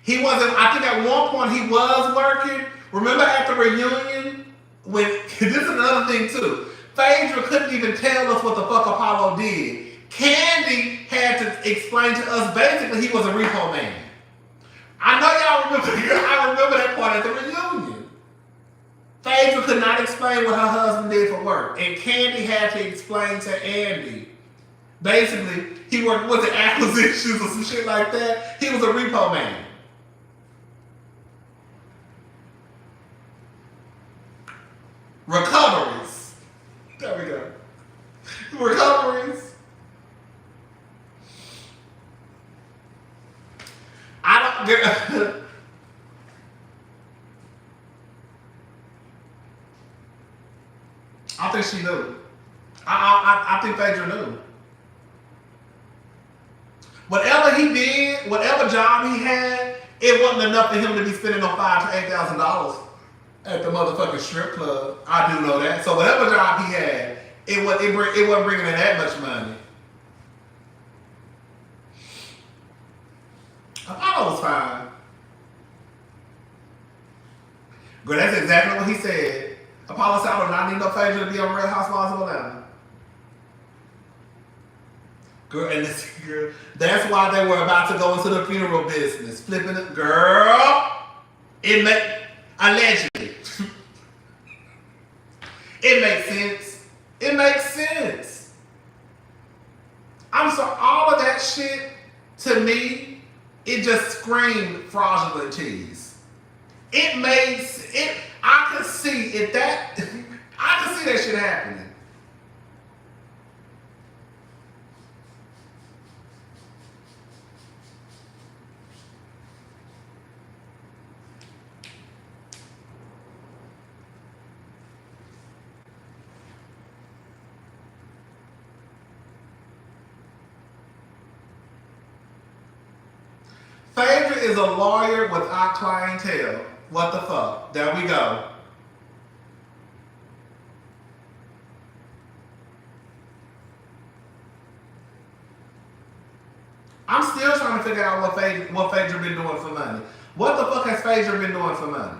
he wasn't, I think at one point he was working. Remember at the reunion? This is another thing too. Phaedra couldn't even tell us what the fuck Apollo did. Candy had to explain to us basically he was a repo man. I know y'all remember, I remember that part at the reunion. Phaedra could not explain what her husband did for work. And Candy had to explain to Andy. Basically, he worked with the acquisitions or some shit like that. He was a repo man. Recoveries. There we go. Recoveries. I think she knew. I think Phaedra knew. Whatever he did, whatever job he had, it wasn't enough for him to be spending no $5,000 to $8,000 at the motherfucking strip club. I do know that. So whatever job he had, it wasn't bringing in that much money. Apollo was fine. Girl, that's exactly what he said. Apollo said, I do not need no Phaedra to be on Real Housewives of Atlanta. Girl, and this girl, that's why they were about to go into the funeral business. Flipping it. Girl, allegedly. It makes sense. It makes sense. I'm sorry, all of that shit, to me, it just screamed fraudulent tease. I could see that shit happening. Phaedra is a lawyer without clientele. What the fuck? There we go. I'm still trying to figure out what Phaedra been doing for money. What the fuck has Phaedra been doing for money?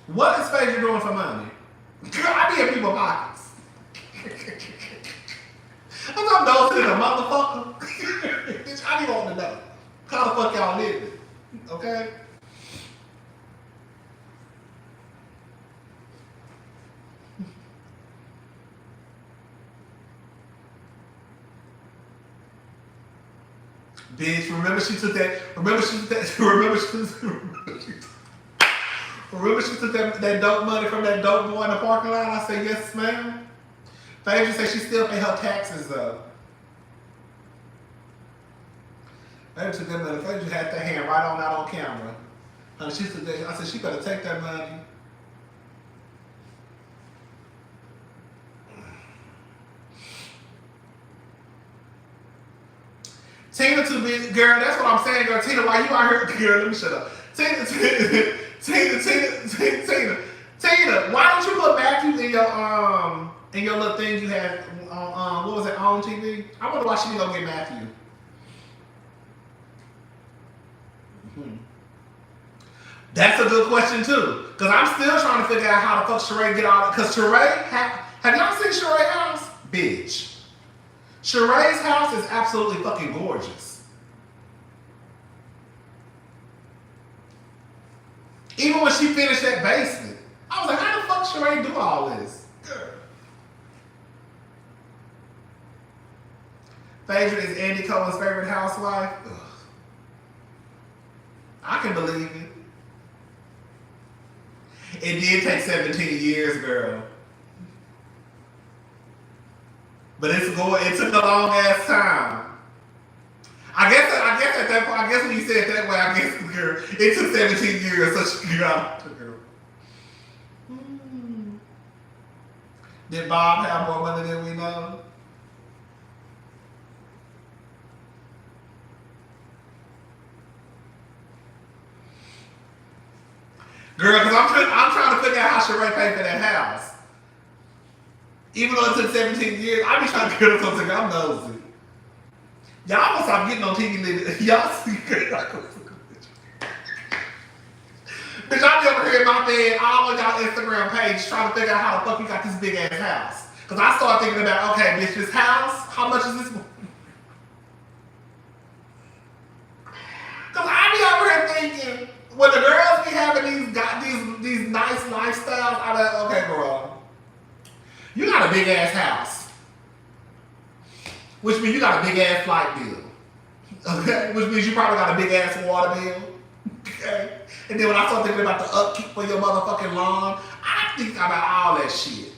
What is Phaedra doing for money? Girl, I be in people's pockets. I'm not nosing in a motherfucker. Bitch, I be wanting to know. How the fuck y'all living? Okay? Bitch, remember she took that dope money from that dope boy in the parking lot? I said, yes, ma'am. Phaedra said she still pay her taxes, though. Phaedra took that money. Phaedra had that hand right on out on camera. And she took that. I said, she better take that money. bitch, girl. That's what I'm saying, girl. Tina, why you out here, girl? Let me shut up. Tina, why don't you put Matthew in your little thing you had on what was it on TV? I wonder why she didn't go get Matthew. That's a good question too, cause I'm still trying to figure out how the fuck Sheree get all. Cause Sheree, have y'all seen Sheree's house? Bitch, Sheree's house is absolutely fucking gorgeous. Even when she finished that basement, I was like, how the fuck Sheree do all this? Girl. Phaedra is Andy Cohen's favorite housewife. Ugh. I can believe it. It did take 17 years, girl. But it took a long ass time. I guess at that point, I guess when you say it that way, I guess, girl, it took 17 years, so she got to girl. Did Bob have more money than we know? Girl, because I'm trying to figure out how Sheree paid for that house. Even though it took 17 years, I be trying to get her something. I'm nosy. Y'all gonna stop getting on TV. Y'all see, bitch, I be over here in my bed, all on y'all Instagram page, trying to figure out how the fuck you got this big ass house. Because I started thinking about, okay, bitch, this house, how much is this? Because I be over here thinking, when the girls be having these nice lifestyles, I be like, okay, girl, you got a big ass house, which means you got a big ass flight bill, okay? Which means you probably got a big ass water bill, okay? And then when I start thinking about the upkeep for your motherfucking lawn, I think about all that shit.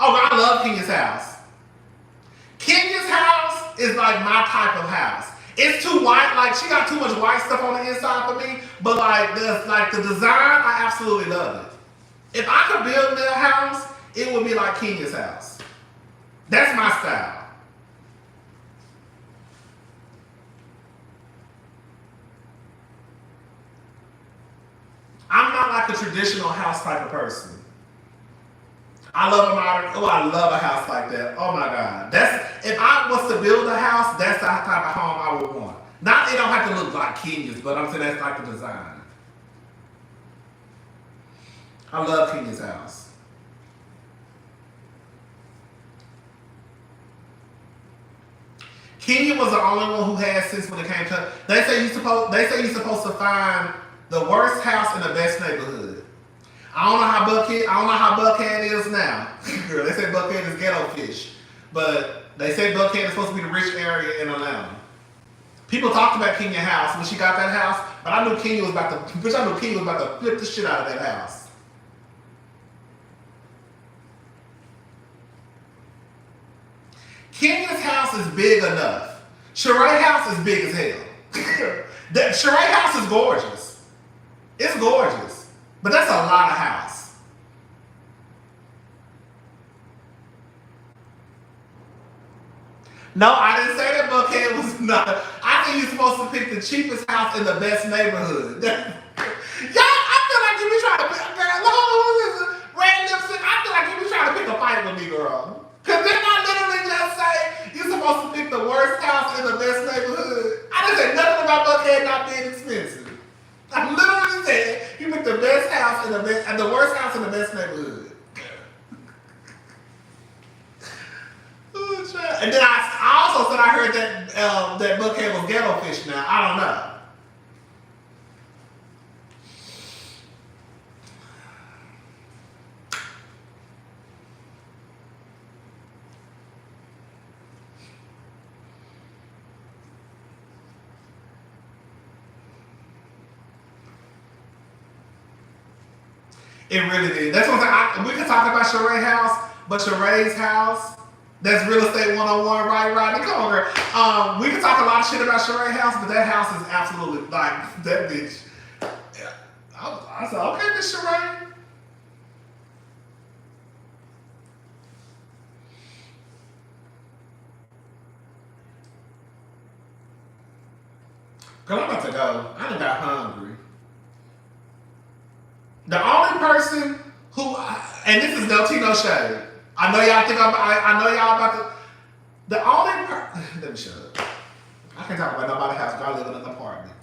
Oh, I love Kenya's house. Kenya's house is like my type of house. It's too white, like she got too much white stuff on the inside for me, but like the design, I absolutely love it. If I could build me a house, it would be like Kenya's house. That's my style. I'm not like a traditional house type of person. I love a modern, I love a house like that. Oh my God. If I was to build a house, that's the type of home I would want. Not, it don't have to look like Kenya's, but I'm saying that's like the design. I love Kenya's house. Kenya was the only one who had sense when it came to, they say you're supposed to find the worst house in the best neighborhood. I don't know how Buckhead is now. Girl, they say Buckhead is ghetto fish. But they say Buckhead is supposed to be the rich area in Atlanta. People talked about Kenya's house when she got that house, but I knew Kenya was about to flip the shit out of that house. Kenya's house is big enough. Sheree's house is big as hell. Sheree's house is gorgeous. It's gorgeous. But that's a lot of house. No, I didn't say that Buckhead was not. I think you're supposed to pick the cheapest house in the best neighborhood. Y'all, I feel like you be trying to pick, girl, red lipstick, I feel like you be trying to pick a fight with me, girl. Because didn't I literally just say you're supposed to pick the worst house in the best neighborhood? I didn't say nothing about Buckhead not being expensive. I literally said you picked the best house in the worst house in the best neighborhood. And then I also said I heard that Buckhead was ghetto fish now. I don't know. It really did. That's what I'm saying. We can talk about Sheree's house, but Sheree's house, that's real estate 101, right, Rodney? Come on, girl. We can talk a lot of shit about Sheree's house, but that house is absolutely, like, that bitch. Yeah. I said, okay, Miss Sheree. Girl, I'm about to go. I done got hungry. The only person who, and this is no tea, no shade. I know y'all think I know y'all about to. The only person, let me shut up. I can't talk about nobody's house. I live in an apartment.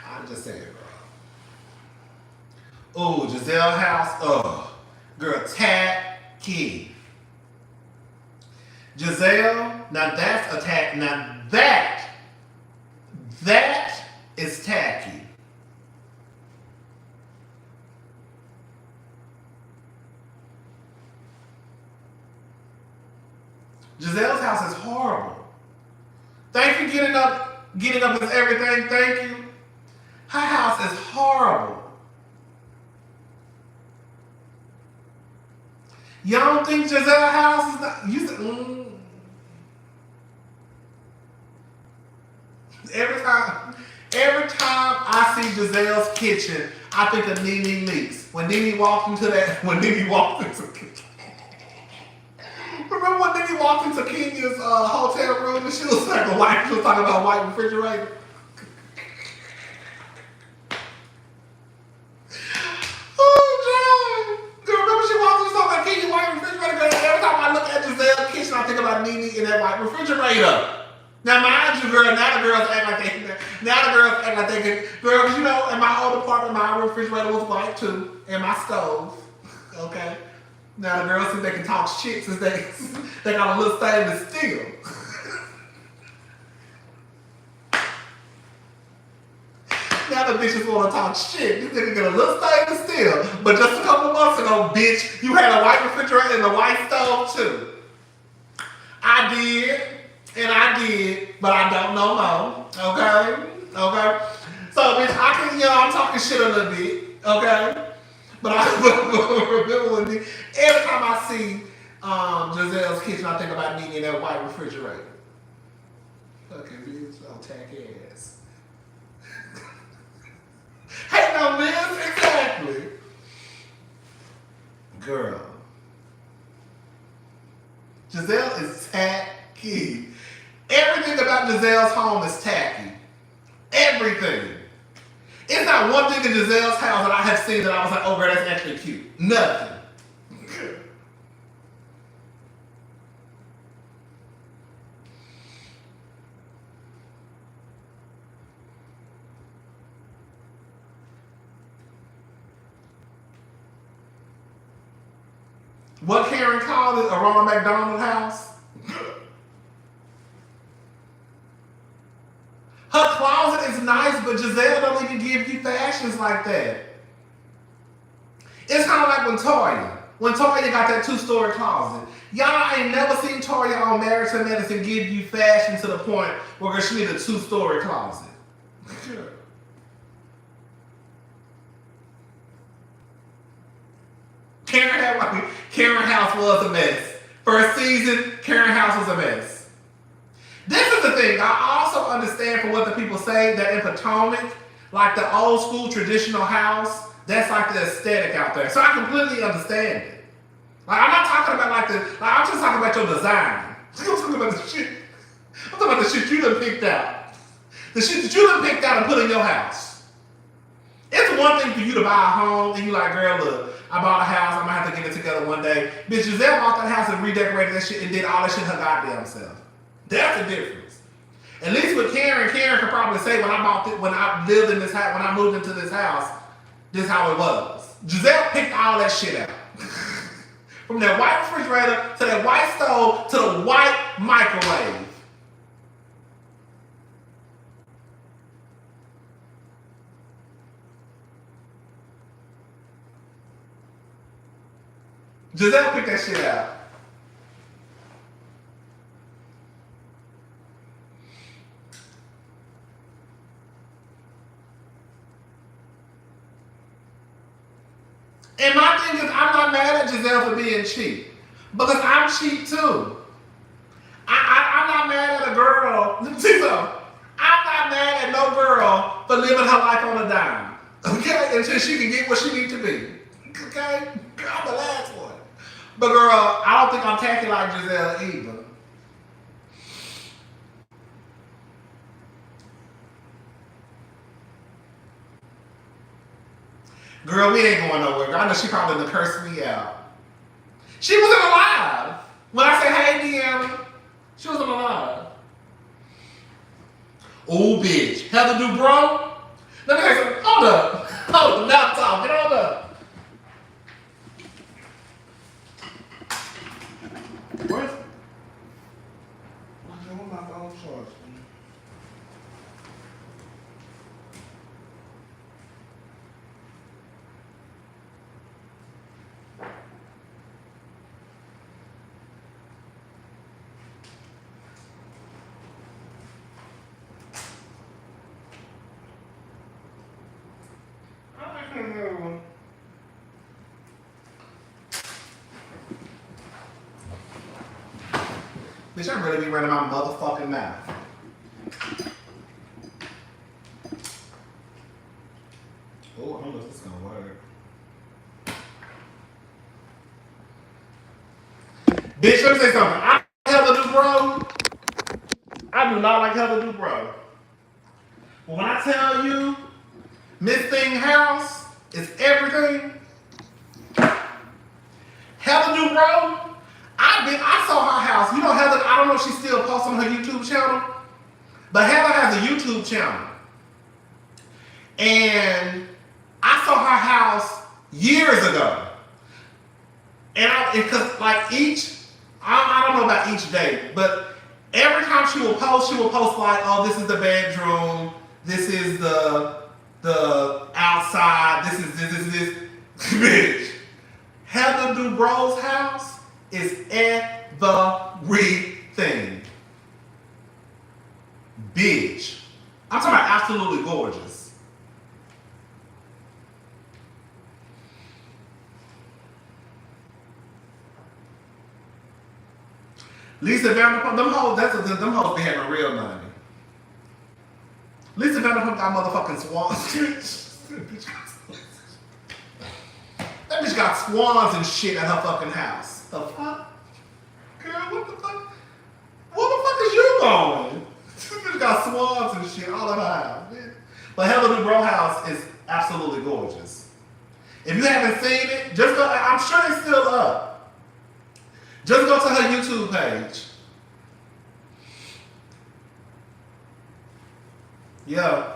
I'm just saying, girl. Ooh, Giselle house. Oh, girl, tacky. Giselle, now that's a tack. Now that is tacky. Giselle's house is horrible. Thank you getting up is everything. Thank you. Her house is horrible. Y'all don't think Giselle's house is not? You said, Every time I see Giselle's kitchen, I think of Nene Leaks. When Nene walked into remember when Nene walked into Kenya's hotel room and she was like she was talking about white refrigerator? Oh, God. Remember she walked into talking about Kenya's white refrigerator? Every time I look at Giselle's kitchen, I think about Nene in that white refrigerator. Now, mind you, girl, now the girls act like they can, girls, you know, in my old apartment, my refrigerator was white too, and my stove, okay? Now the girls think they can talk shit since they got a little stainless steel. Now the bitches want to talk shit. You think you get a little stainless steel, but just a couple months ago, bitch, you had a white refrigerator and a white stove too. I did, but I don't know more. Okay? So, bitch, I'm talking shit a little bit. Okay? But I remember when every time I see Giselle's kitchen, I think about Nene in that white refrigerator. Fucking bitch, I'll tack ass. Hey, no, miss, exactly. Girl. Giselle is tacky. Everything about Giselle's home is tacky. Everything. It's not one thing in Giselle's house that I have seen that I was like, oh girl, that's actually cute. Nothing. What Karen called it, a Ronald McDonald house? Her closet is nice, but Giselle don't even give you fashions like that. It's kind of like when Toya got that 2-story closet. Y'all ain't never seen Toya on Married to Medicine give you fashion to the point where she need a 2-story closet. Karen house was a mess. First season, Karen house was a mess. This is the thing. I also understand from what the people say that in Potomac, like the old school traditional house, that's like the aesthetic out there. So I completely understand it. Like I'm not talking about I'm just talking about your design. I'm talking about the shit. I'm talking about the shit you done picked out. The shit that you done picked out and put in your house. It's one thing for you to buy a home and you like, girl, look, I bought a house, I'm gonna have to get it together one day. Bitch, Giselle bought that house and redecorated that shit and did all that shit her goddamn self. That's the difference. At least with Karen could probably say when I lived in this house, when I moved into this house, this is how it was. Giselle picked all that shit out. From that white refrigerator to that white stove to the white microwave. Giselle picked that shit out. And my thing is, I'm not mad at Giselle for being cheap. Because I'm cheap too. I'm not mad at a girl. Let me see something. I'm not mad at no girl for living her life on a dime. Okay? Until she can get what she needs to be. Okay? I'm the last one. But girl, I don't think I'm tacky like Giselle either. Girl, we ain't going nowhere. Girl, I know she probably done cursed me out. She wasn't alive. When I said, hey, Deanna, she wasn't alive. Oh, bitch. Heather Dubrow? Let me tell you something. Hold up. Hold up. Now talk. Get on up. Where's my phone charge? Bitch, I'm really be running my motherfucking mouth. Oh, I don't know if this is gonna work. Bitch, let me say something. I like Heather Dubrow. I do not like Heather Dubrow. But when I tell you, Miss Thing House is everything. Heather Dubrow, I saw her house. You know Heather, I don't know if she still posts on her YouTube channel, but Heather has a YouTube channel. And I saw her house years ago. And because like I don't know about each day, but every time she will post like, oh, this is the bedroom, this is the outside, this is this. Bitch. Heather Dubrow's house is everything. Bitch. I'm talking about absolutely gorgeous. Lisa Vanderpump, them hoes be having real money. Lisa Vanderpump got motherfucking swans. That bitch got swans and shit at her fucking house. The fuck? Girl, what the fuck? Where the fuck is you going? This bitch got swans and shit all in her house. Man. But Heather Dubrow house is absolutely gorgeous. If you haven't seen it, just go, I'm sure it's still up. Just go to her YouTube page. Yeah.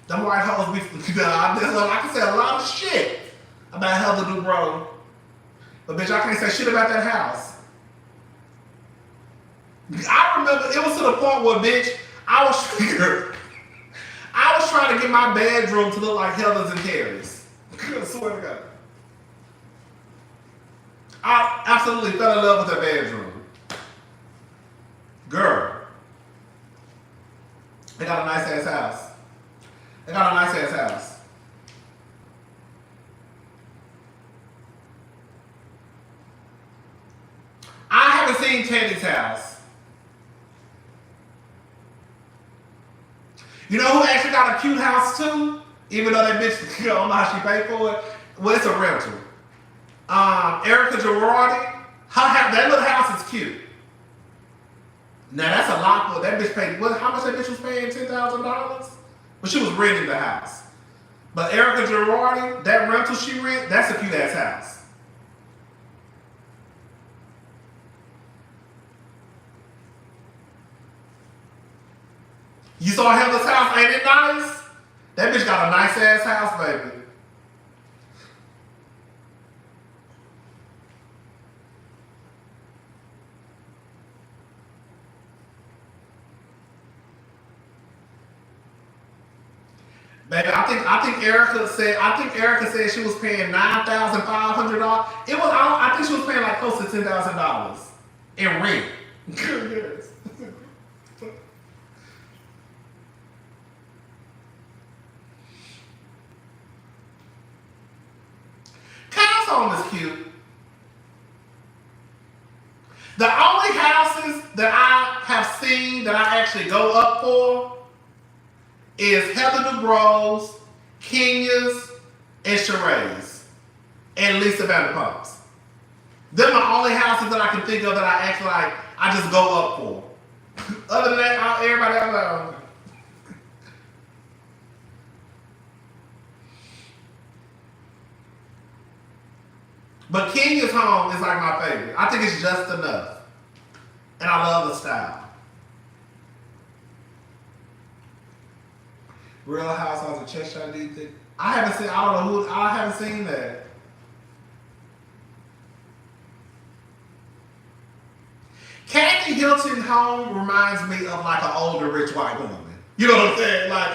Them white hoes be, I can say a lot of shit about Heather Dubrow. But bitch, I can't say shit about that house. I remember, it was to the point where, bitch, I was trying to get my bedroom to look like Heather's and Carrie's. I swear to God. I absolutely fell in love with her bedroom. Girl. They got a nice ass house. They got a nice ass house. I haven't seen Teddy's house. You know who actually got a cute house too? Even though that bitch, I don't know how she paid for it. Well, it's a rental. Erica Girardi, that little house is cute. Now that's a lot for that bitch paid. How much that bitch was paying? $10,000? But she was renting the house. But Erica Girardi, that rental she rent, that's a cute ass house. You saw Heather's house, ain't it nice? That bitch got a nice ass house, baby. Baby, I think Erica said she was paying $9,500. It was I think she was paying like close to $10,000 in rent. Yes. Kyle's home is cute. The only houses that I have seen that I actually go up for is Heather Dubrow's, Kenya's, and Sheree's, and Lisa Vanderpump's. They're my only houses that I can think of that I actually like, I just go up for. Other than that, everybody else, But Kenya's home is like my favorite. I think it's just enough. And I love the style. Real Housewives of Cheshire, do you think? I haven't seen that. Kathy Hilton home reminds me of like an older rich white woman. You know what I'm saying? Like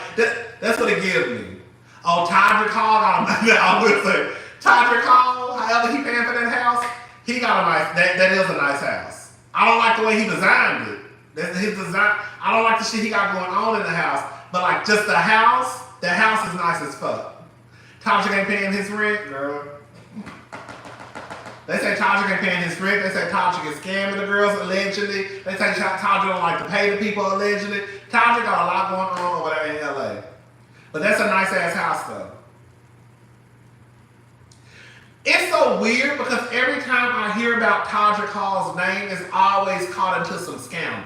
that's what it gives me. Oh, Todrick Hall, I would say Todrick Hall, however he paying for that house, he got a nice, that is a nice house. I don't like the way he designed it. That's his design. I don't like the shit he got going on in the house, but like just the house is nice as fuck. Todrick ain't paying his rent, girl. They say Todrick ain't paying his rent. They say Todrick is scamming the girls allegedly. They say Todrick don't like to pay the people allegedly. Todrick got a lot going on over there in LA. But that's a nice ass house though. It's so weird because every time I hear about Todrick Hall's name, it's always caught into some scandal.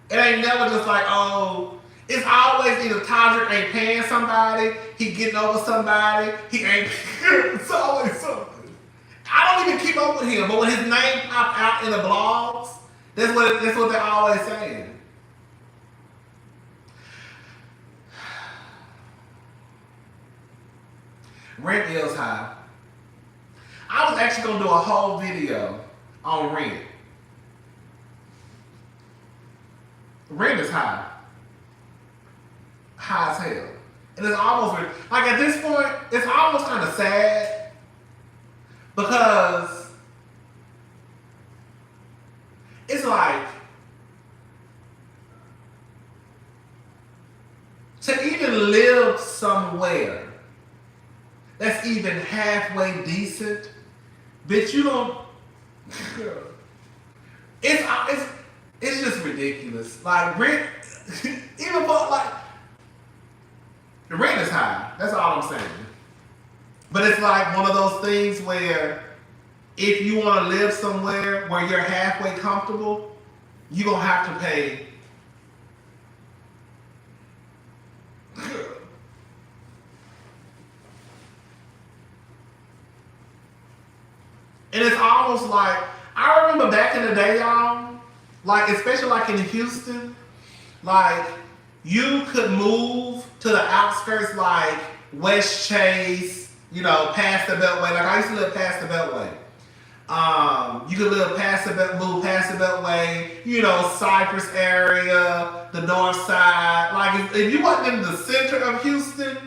It ain't never just like, oh, it's always either Todrick ain't paying somebody, he getting over somebody, he ain't it's always something. I don't even keep up with him, but when his name popped out in the blogs, that's what they're always saying. Rent is high. I was actually gonna do a whole video on rent. Rent is high. High as hell. And it's almost, like at this point, it's almost kind of sad because it's like, to even live somewhere that's even halfway decent, bitch, you don't, it's just ridiculous. Like rent, even for like, the rent is high, that's all I'm saying. But it's like one of those things where if you want to live somewhere where you're halfway comfortable, you're going to have to pay. And it's almost like, I remember back in the day, y'all, like especially like in Houston, like you could move to the outskirts like West Chase, you know, past the Beltway. Like I used to live past the Beltway. You could live move past the Beltway, you know, Cypress area, the north side. Like if you wasn't in the center of Houston,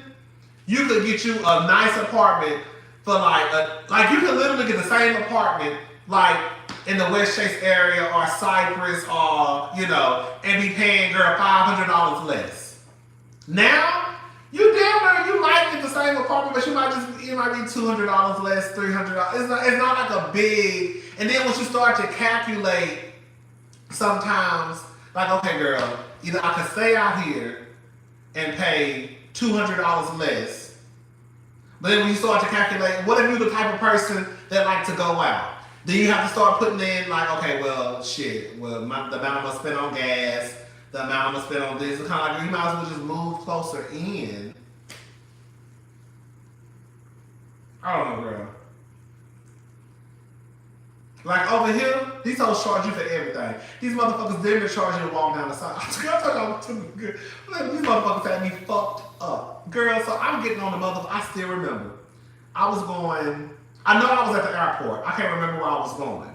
you could get you a nice apartment for like you could literally get the same apartment like in the West Chase area or Cypress or, you know, and be paying girl $500 less. Now, you damn near, you might get the same apartment, but it might be $200 less, $300. It's not like a big, and then once you start to calculate, sometimes, like, okay girl, either I could stay out here and pay $200 less, but then when you start to calculate, what if you're the type of person that like to go out? Then you have to start putting in like, okay, well, shit, well, the amount I'm gonna spend on gas, the amount I'm gonna spend on this, it's kind of like you might as well just move closer in. I don't know, girl. Like over here, these hoes charge you for everything. These motherfuckers didn't charge you to walk down the side. These motherfuckers had me fucked up. Girl, so I'm getting on the motherfucker. I still remember. I know I was at the airport. I can't remember where I was going.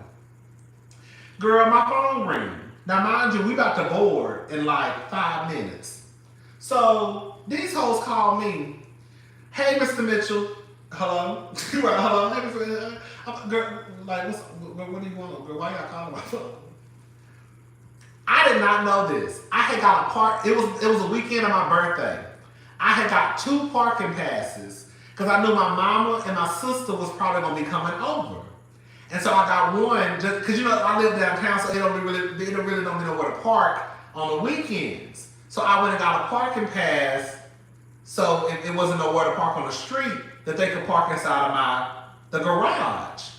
Girl, my phone rang. Now, mind you, we about to board in like 5 minutes. So, these hoes call me. Hey, Mr. Mitchell. Hello? Right, hello? Hey, Mr. Girl, like, what do you want? Girl, why y'all calling my phone? I did not know this. I had got it was a weekend of my birthday. I had got 2 parking passes because I knew my mama and my sister was probably going to be coming over. And so I got one, just because, you know, I live downtown, so they don't really know where to park on the weekends. So I went and got a parking pass, so it wasn't nowhere to park on the street, that they could park inside of the garage.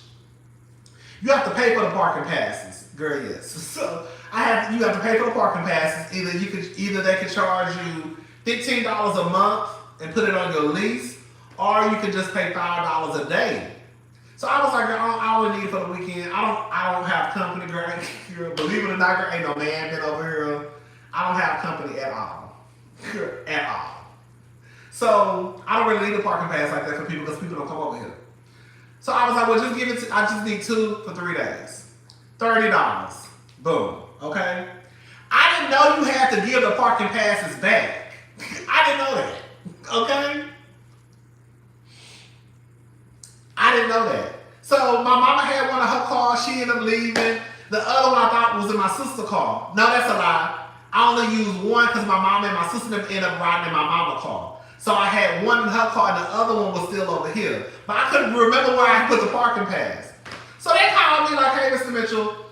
You have to pay for the parking passes, girl, yes. So you have to pay for the parking passes. Either they could charge you $15 a month and put it on your lease, or you could just pay $5 a day. So I was like, girl, I only need it for the weekend. I don't have company, girl. Girl, believe it or not, girl, ain't no man been over here. I don't have company at all. At all. So I don't really need a parking pass like that for people because people don't come over here. So I was like, well, just give it to, I just need 2 for 3 days. $30. Boom. Okay? I didn't know you had to give the parking passes back. I didn't know that. Okay? I didn't know that. So my mama had one of her cars. She ended up leaving. The other one I thought was in my sister's car. No, that's a lie. I only used one because my mama and my sister ended up riding in my mama's car. So I had one in her car and the other one was still over here. But I couldn't remember where I put the parking pass. So they called me like, hey, Mr. Mitchell,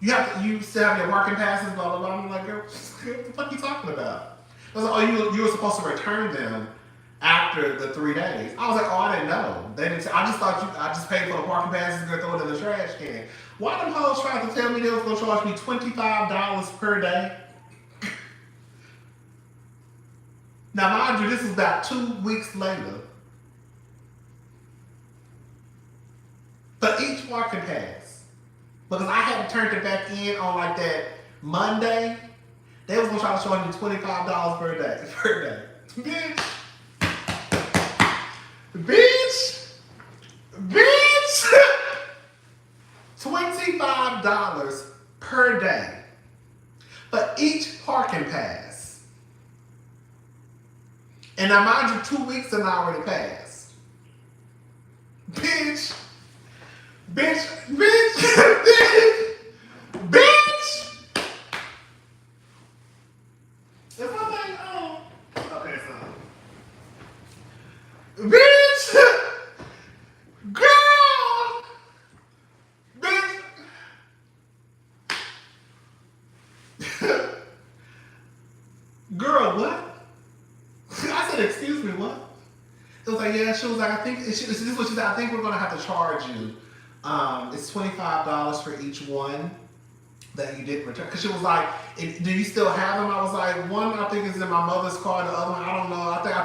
you still have your parking passes, blah, blah, blah. I'm like, girl, what the fuck are you talking about? I was like, oh, you were supposed to return them after the 3 days. I was like, oh, I didn't know. They didn't. I just thought I just paid for the parking passes and throw it in the trash can. Why them hoes tried to tell me they was gonna charge me $25 per day? Now, mind you, this is about 2 weeks later. For each parking pass, because I hadn't turned it back in on like that Monday, they was gonna try to charge me $25 per day. Bitch. $25 per day for each parking pass. And now mind you, 2 weeks have already passed. Bitch. Is my thing on? Okay, it's on. Bitch! Girl! Bitch! Girl, what? I said, excuse me, what? It was like, yeah, she was like, I think, this is what she said, I think we're gonna have to charge you. It's $25 for each one that you didn't return. Because she was like, do you still have them? I was like, one I think is in my mother's car, the other one, I don't know. I think I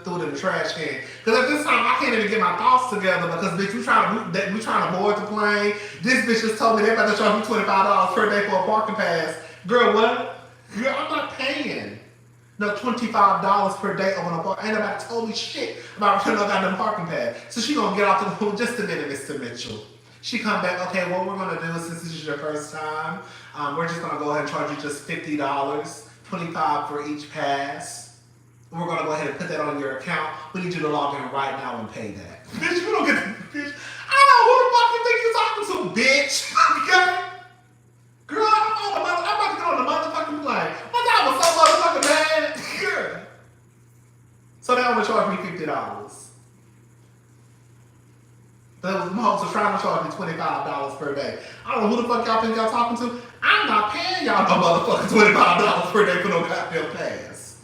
threw it in the trash can. Because at this time, I can't even get my thoughts together because, bitch, we trying to board the plane. This bitch just told me they're about to charge me $25 per day for a parking pass. Girl, what? Girl, I'm not paying. No, $25 per day on a park. Ain't nobody told me shit about returning no goddamn parking pass. So she gonna get off the phone just a minute, Mr. Mitchell. She come back, okay, what we're gonna do is since this is your first time, we're just gonna go ahead and charge you just $50, $25 for each pass. We're gonna go ahead and put that on your account. We need you to log in right now and pay that. Bitch, you don't get the bitch. I know who the fuck you think you're talking to, bitch. Okay? Girl, I'm about to get on the motherfucking plane. I was so motherfucking mad. Girl. So they only charge me $50. Them hoes are trying to charge me $25 per day. I don't know who the fuck y'all think y'all talking to. I'm not paying y'all no motherfucking $25 per day for no goddamn pass.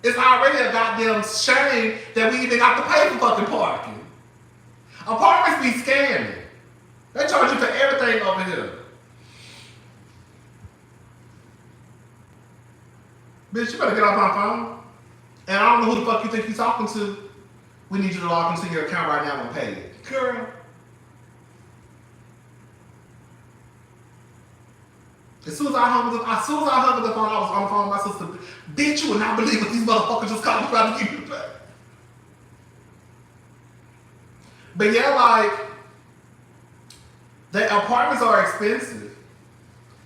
It's already a goddamn shame that we even got to pay for fucking parking. Apartments be scamming. They charge you for everything over here. Bitch, you better get off my phone. And I don't know who the fuck you think you're talking to. We need you to log into your account right now and pay it. Girl. As soon as I hung up the phone, I was on the phone with my sister. Bitch, you would not believe what these motherfuckers just called me trying to keep you back. But yeah, like, the apartments are expensive.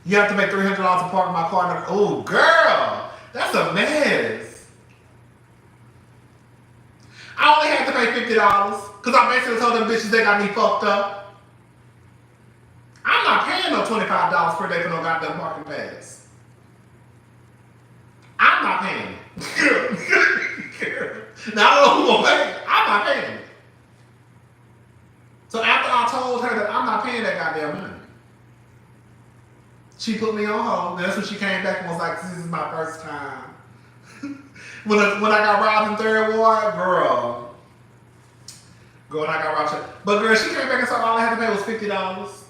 You have to make $300 to park my car. Oh, girl, that's a mess. I only had to pay $50 because I basically told them bitches they got me fucked up. I'm not paying no $25 per day for no goddamn parking pass. I'm not paying it. Now I don't know who gonna pay it. I'm not paying it. So after I told her that I'm not paying that goddamn money, she put me on hold. That's when she came back and was like, this is my first time. When I got robbed in Third Ward, girl, when I got robbed. But girl, she came back and said all I had to pay was $50.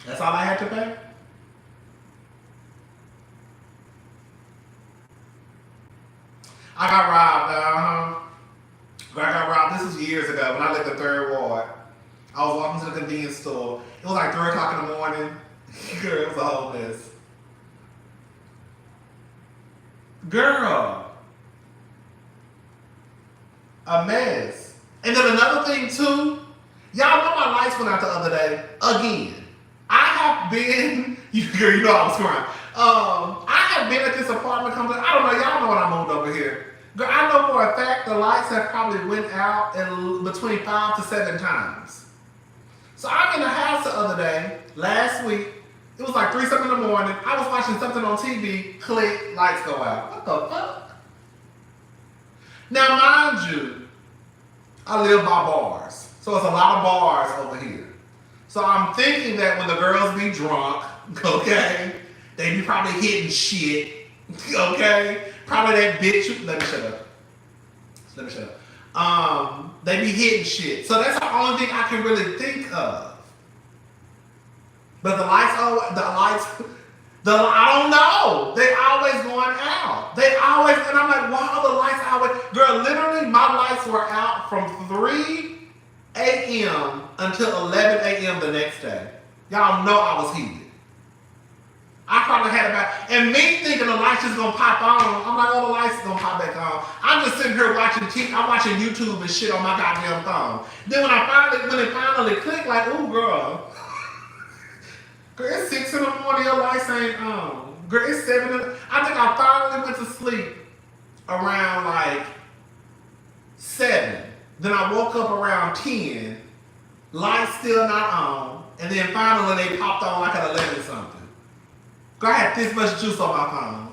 That's all I had to pay. I got robbed. I got robbed convenience store. It was like 3 o'clock in the morning. Girl, it was a whole mess. Girl. A mess. And then another thing too, y'all know my lights went out the other day. Again. I have been, girl, you know I was crying. I have been at this apartment complex. I don't know, y'all know when I moved over here. Girl, I know for a fact the lights have probably went out between 5 to 7 times. So I'm in the house the other day, last week. It was like 3 something in the morning. I was watching something on TV, click, lights go out. What the fuck? Now mind you, I live by bars. So it's a lot of bars over here. So I'm thinking that when the girls be drunk, okay, they be probably hitting shit, okay? Probably that bitch, let me shut up. They be hitting shit. So that's the only thing I can really think of. But I don't know. They always going out. And I'm like, why are the lights always, girl, literally my lights were out from 3 a.m. until 11 a.m. the next day. Y'all know I was heated. I probably had about, and me thinking the lights just gonna pop on. I'm like, oh, the lights gonna pop back on. I'm just sitting here watching TV. I'm watching YouTube and shit on my goddamn phone. Then when it finally clicked, like, ooh, girl. Girl, it's 6 in the morning, your lights ain't on. Girl, it's 7 I think I finally went to sleep around like 7. Then I woke up around 10. Lights still not on. And then finally they popped on like at 11 something. Girl, I had this much juice on my phone.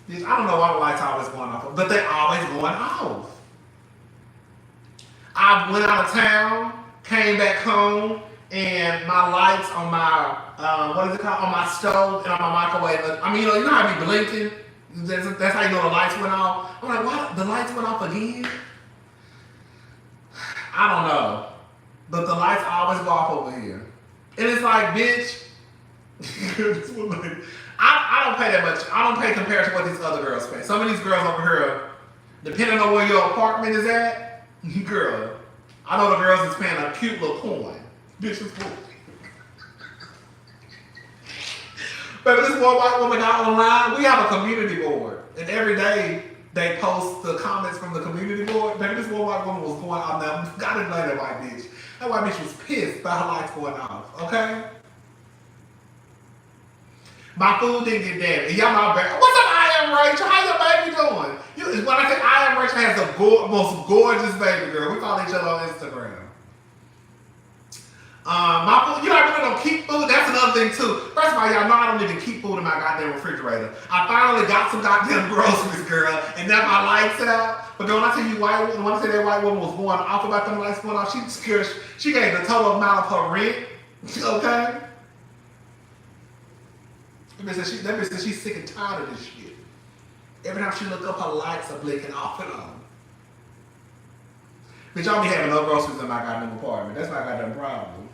Bitch, I don't know why the lights always going off, but they always going off. I went out of town, came back home, and my lights on my, on my stove and on my microwave. I mean, you know how I be blinking? That's how you know the lights went off. I'm like, what? The lights went off again? I don't know. But the lights always go off over here. And it's like, bitch, I don't pay that much. I don't pay compared to what these other girls pay. Some of these girls over here, depending on where your apartment is at, girl, I know the girls is paying a cute little coin. Bitch is cool. But this one white woman got online. We have a community board, and every day they post the comments from the community board. Baby, this one white woman was going off. Now, gotta blame that white bitch. That white bitch was pissed about her lights going off. Okay. My food didn't get damaged. And y'all know better. What's up, I am Rachel? How your baby doing? When I say I am Rachel has the most gorgeous baby girl. We follow each other on Instagram. My food, I really don't keep food. That's another thing too. First of all, y'all know I don't even keep food in my goddamn refrigerator. I finally got some goddamn groceries, girl, and now my lights out. But when I tell you when I say that white woman was going off about them lights going off, she gave the total amount of her rent. Okay? That bitch said she's sick and tired of this shit. Every time she look up, her lights are blinking off and on. Bitch, I don't be having no groceries in my goddamn apartment. That's my goddamn problem.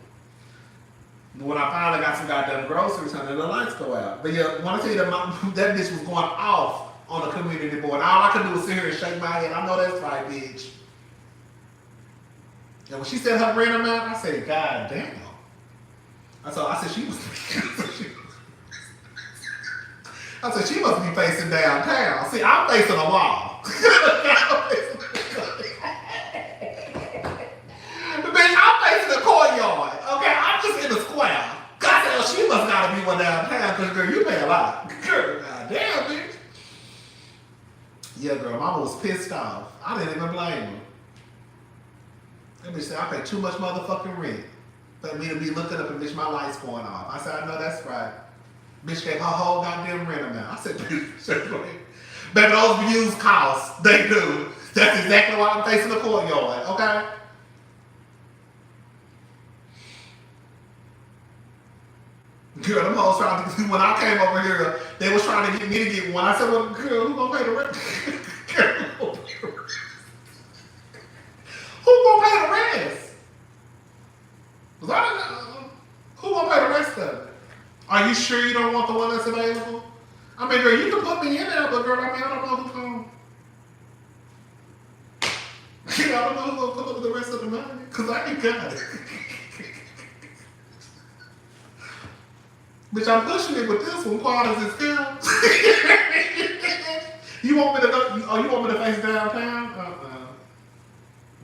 When I finally got some goddamn groceries, honey, the lights go out. But yeah, when I tell you that bitch was going off on the community board, all I could do was sit here and shake my head. I know that's right, bitch. And when she said her rent amount, I said, God damn. I said she must be facing downtown. See, I'm facing a wall. Bitch, I'm facing the courtyard. Okay, I'm just in the square. God damn, she must gotta be one downtown, because girl, you pay a lot. Girl, goddamn, bitch. Yeah, girl, mama was pissed off. I didn't even blame her. That bitch said, I pay too much motherfucking rent for me to be looking up and bitch, my lights going off. I said, I know that's right. Bitch gave her whole goddamn rent amount. I said, baby, those views cost. They do. That's exactly why I'm facing the courtyard, okay? Girl, them hoes trying to, when I came over here, they was trying to get me to get one. I said, well, girl, who gonna pay the rent? Girl, who gonna pay the rest? Who gonna pay the rest of it? Are you sure you don't want the one that's available? I mean, girl, you can put me in there, but girl, I mean, I don't know who's going to. I don't know who's going to come up with the rest of the money, because I ain't got it. Bitch, I'm pushing it with this one. Quad is count. You want me to go? Oh, you want me to face downtown?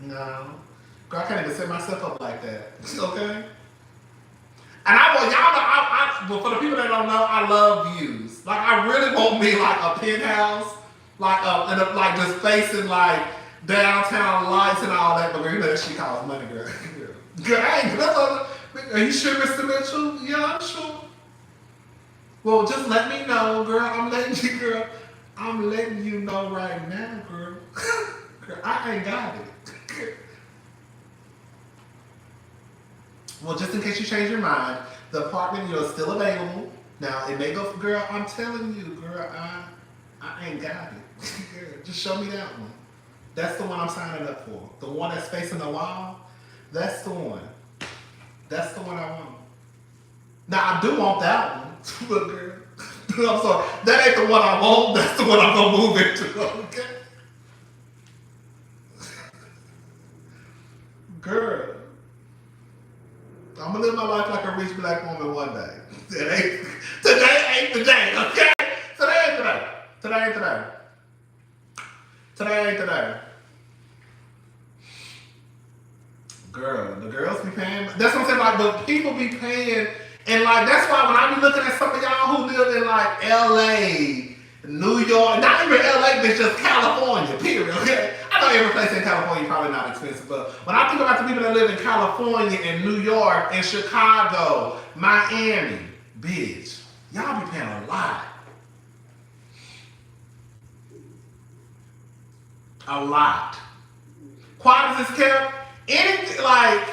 No. Girl, I can't even set myself up like that. Okay? And I want y'all know, well, for the people that don't know, I love views. Like, I really want me like a penthouse, like just facing like downtown lights and all that. But girl, you know that shit costs money, girl. Girl, I ain't. Are you sure, Mr. Mitchell? Yeah, I'm sure. Well, just let me know, girl. I'm letting you know right now, girl. Girl, I ain't got it. Well, just in case you change your mind, the apartment, is still available. Now, it may go for, girl, I'm telling you, girl, I ain't got it. Girl, just show me that one. That's the one I'm signing up for. The one that's facing the wall, that's the one. That's the one I want. Now, I do want that one. But, girl, I'm sorry. That ain't the one I want. That's the one I'm going to move into, okay? Girl. I'm gonna live my life like a rich black woman one day. Today ain't the day, okay? Today ain't the day. Today ain't the day. Today ain't the day. Girl, the girls be paying. That's what I'm saying. Like, but people be paying, and like that's why when I be looking at some of y'all who live in like LA, New York, not even LA, but just California, period. Okay. I know every place in California probably not expensive, but when I think about the people that live in California and New York and Chicago, Miami, bitch, y'all be paying a lot. A lot. Quiet as it's kept, anything like,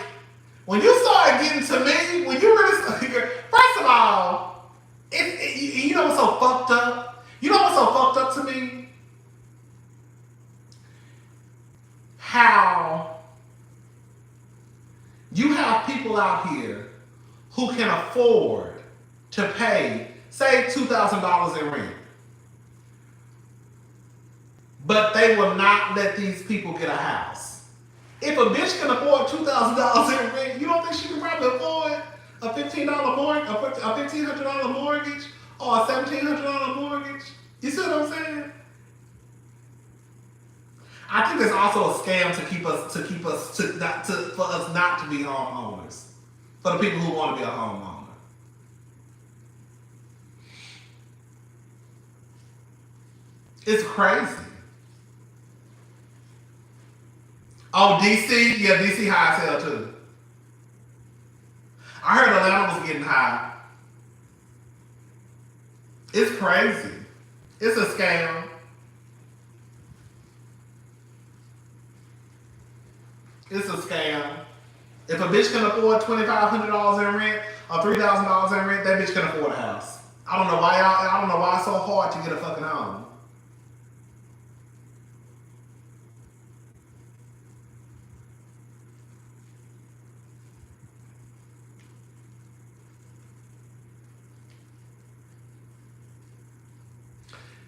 when you start getting to me, when you really start, first of all, you know what's so fucked up? You know what's so fucked up to me? How you have people out here who can afford to pay, say, $2,000 in rent, but they will not let these people get a house. If a bitch can afford $2,000 in rent, you don't think she can probably afford a $1,500 mortgage, a $1,500 mortgage, or a $1,700 mortgage? You see what I'm saying? I think it's also a scam for us not to be homeowners. For the people who want to be a homeowner. It's crazy. Oh, DC? Yeah, DC high as hell too. I heard Atlanta was getting high. It's crazy. It's a scam. It's a scam. If a bitch can afford $2,500 in rent or $3,000 in rent, that bitch can afford a house. I don't know why it's so hard to get a fucking home.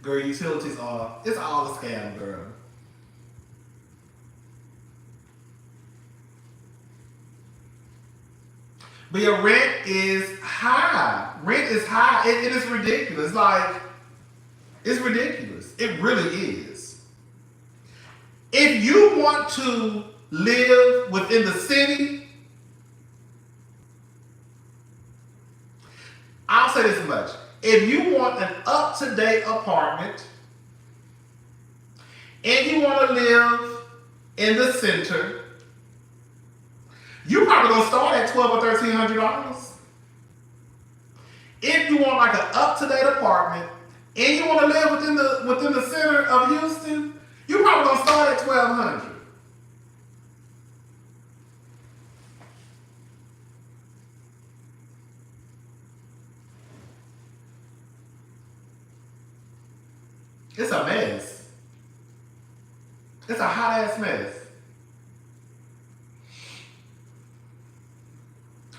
Girl, utilities are, it's all a scam, girl. But your rent is high. Rent is high. It is ridiculous. Like, it's ridiculous. It really is. If you want to live within the city, I'll say this much. If you want an up-to-date apartment and you want to live in the center, you probably gonna start at $1,200 or $1,300. If you want like an up-to-date apartment and you want to live within the center of Houston, you probably gonna start at $1,200. It's a mess. It's a hot ass mess.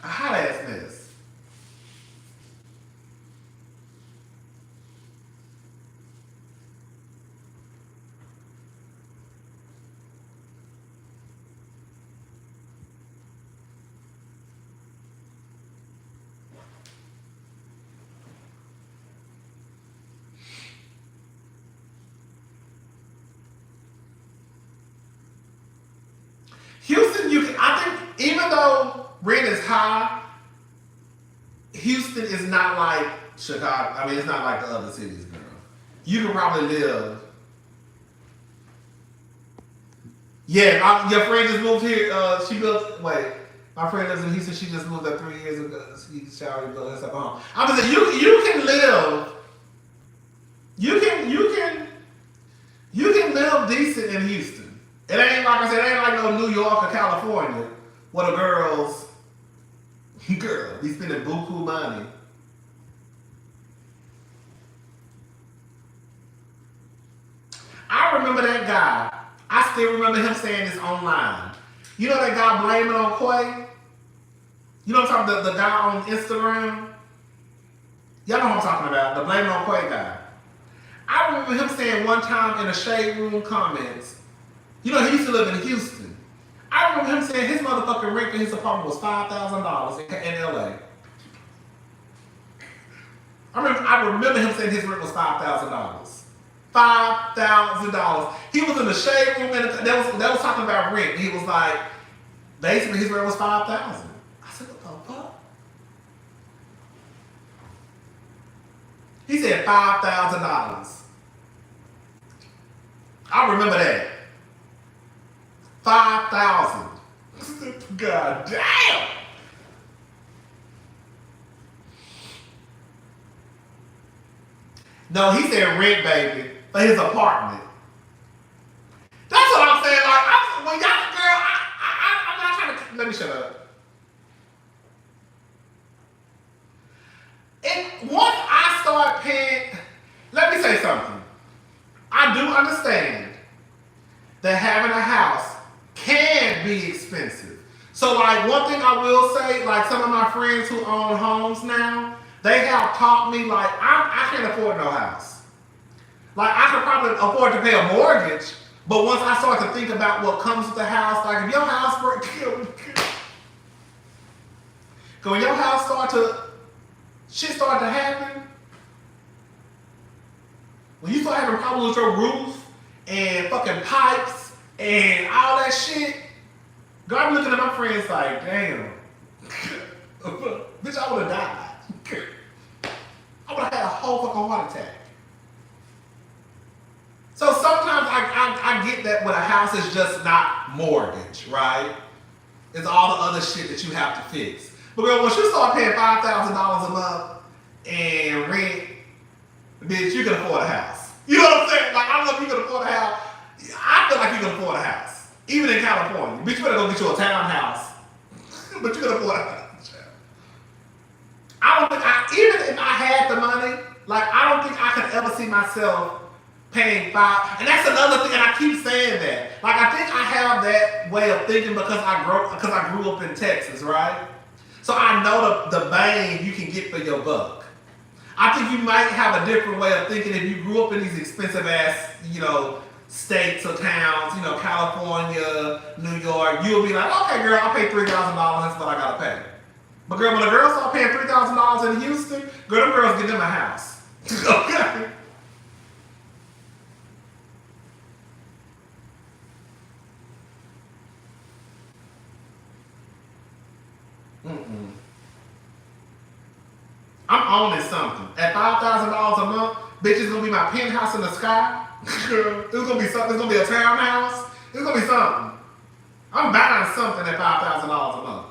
A hot ass mess. Houston, I think even though rent is high, Houston is not like Chicago. I mean, it's not like the other cities, girl. You can probably live. Yeah, your friend just moved here. My friend lives in Houston. She just moved there 3 years ago. She already built herself a home. I'm gonna say you can live. You can live decent in Houston. It ain't like I said. It ain't like no New York or California where the girls be spending buku money. I remember that guy. I still remember him saying this online. You know that guy blaming on Quay? You know what I'm talking about? The guy on Instagram? Y'all know what I'm talking about. The blaming on Quay guy. I remember him saying one time in the Shade Room comments, you know, he used to live in Houston. I remember him saying his motherfucking rent in his apartment was $5,000 in LA. I remember him saying his rent was $5,000. $5,000. He was in the Shade Room and they was talking about rent. He was like, basically his rent was $5,000. I said, what the fuck? He said $5,000. I remember that. 5,000. God damn. No, he said rent, baby, for his apartment. That's what I'm saying. Like, when y'all, girl, I'm not trying to. Let me shut up. And once I start paying, let me say something. I do understand that having a house can be expensive. So, like, one thing I will say, like, some of my friends who own homes now, they have taught me, like, I can't afford no house. Like, I could probably afford to pay a mortgage, but once I start to think about what comes with the house, like, if your house when your house shit start to happen, when you start having problems with your roof and fucking pipes and all that shit, girl, I'm looking at my friends like, damn, bitch, I would have died. I would have had a whole fucking heart attack. So sometimes I get that when a house is just not mortgage, right? It's all the other shit that you have to fix. But girl, once you start paying $5,000 a month and rent, bitch, you can afford a house. You know what I'm saying? Like, I don't know if you can afford a house. I feel like you can afford a house. Even in California. Bitch, you better go get you a townhouse. But you can afford a house. I don't think even if I had the money, like, I don't think I could ever see myself paying $5,000. And that's another thing, and I keep saying that. Like, I think I have that way of thinking because I grew up in Texas, right? So I know the bang you can get for your buck. I think you might have a different way of thinking if you grew up in these expensive ass, states or towns, California, New York. You'll be like, okay, girl, I'll pay $3,000. That's what I gotta pay. But girl, when the girls start paying $3,000 in Houston, girl, them girls get them a house. Okay. I'm owning something. At $5,000 a month, bitch, it's gonna be my penthouse in the sky. It's gonna be something. It's gonna be a townhouse. It's gonna be something. I'm buying something at $5,000 a month.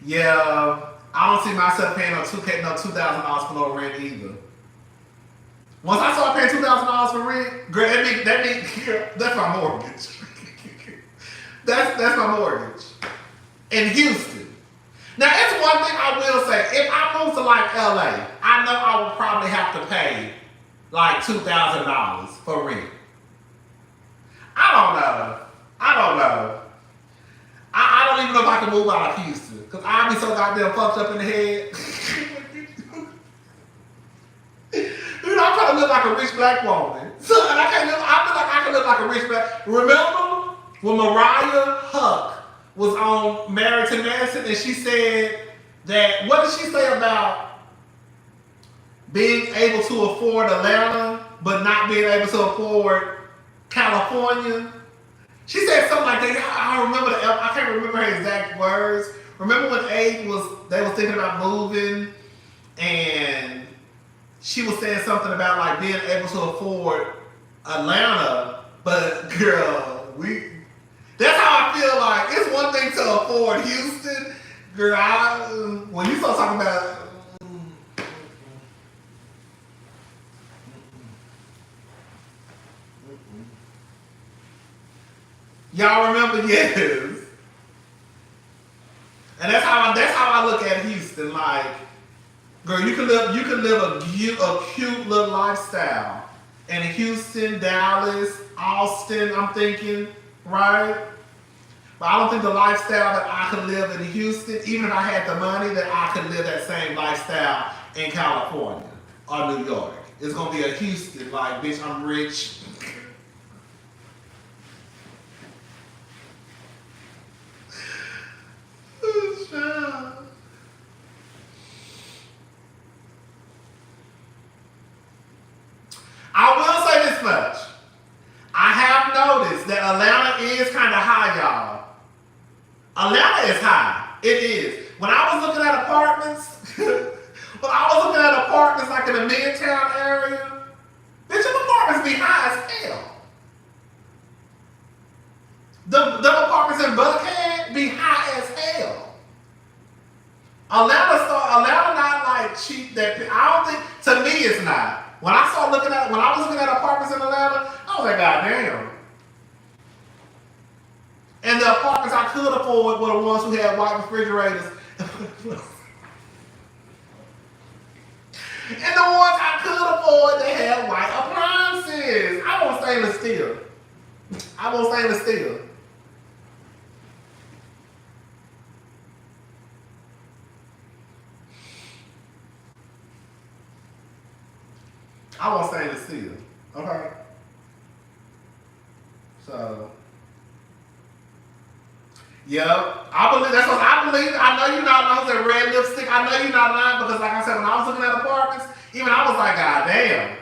Yeah, I don't see myself paying no $2,000 for no rent either. Once I start paying $2,000 for rent, girl, that means that's my mortgage. That's my mortgage. In Houston. Now, it's one thing I will say. If I move to like LA, I know I will probably have to pay like $2,000 for rent. I don't know. I don't even know if I can move out of Houston because I'll be so goddamn fucked up in the head. I'm trying to look like a rich black woman. So, and I feel like I can look like a rich black. Remember when Mariah Huck was on Married to Medicine and she said that, what did she say about being able to afford Atlanta but not being able to afford California. She said something like that. I remember I can't remember her exact words. Remember when they was thinking about moving, and she was saying something about like being able to afford Atlanta, but girl, that's how I feel like. It's one thing to afford Houston, girl. When you start talking about y'all remember, yes. And that's how I look at Houston. Like, girl, you can live a cute little lifestyle in Houston, Dallas, Austin. I'm thinking, right? But I don't think the lifestyle that I could live in Houston, even if I had the money, that I could live that same lifestyle in California or New York. It's gonna be a Houston, like, bitch, I'm rich. I will say this much. I have noticed that Atlanta is kind of high, y'all. Atlanta is high. It is. When I was looking at apartments, like in the Midtown area, bitch, them apartments be high as hell. Them apartments in Buckhead be high as hell. Atlanta not like cheap. That I don't think. To me, it's not. When I was looking at apartments in Atlanta, I was like, God damn. And the apartments I could afford were the ones who had white refrigerators. And the ones I could afford, they had white appliances. I want stainless steel. Okay? So, yep. That's what I believe. I know you're not lying with that red lipstick. I know you're not lying because, like I said, when I was looking at apartments, even I was like, God damn.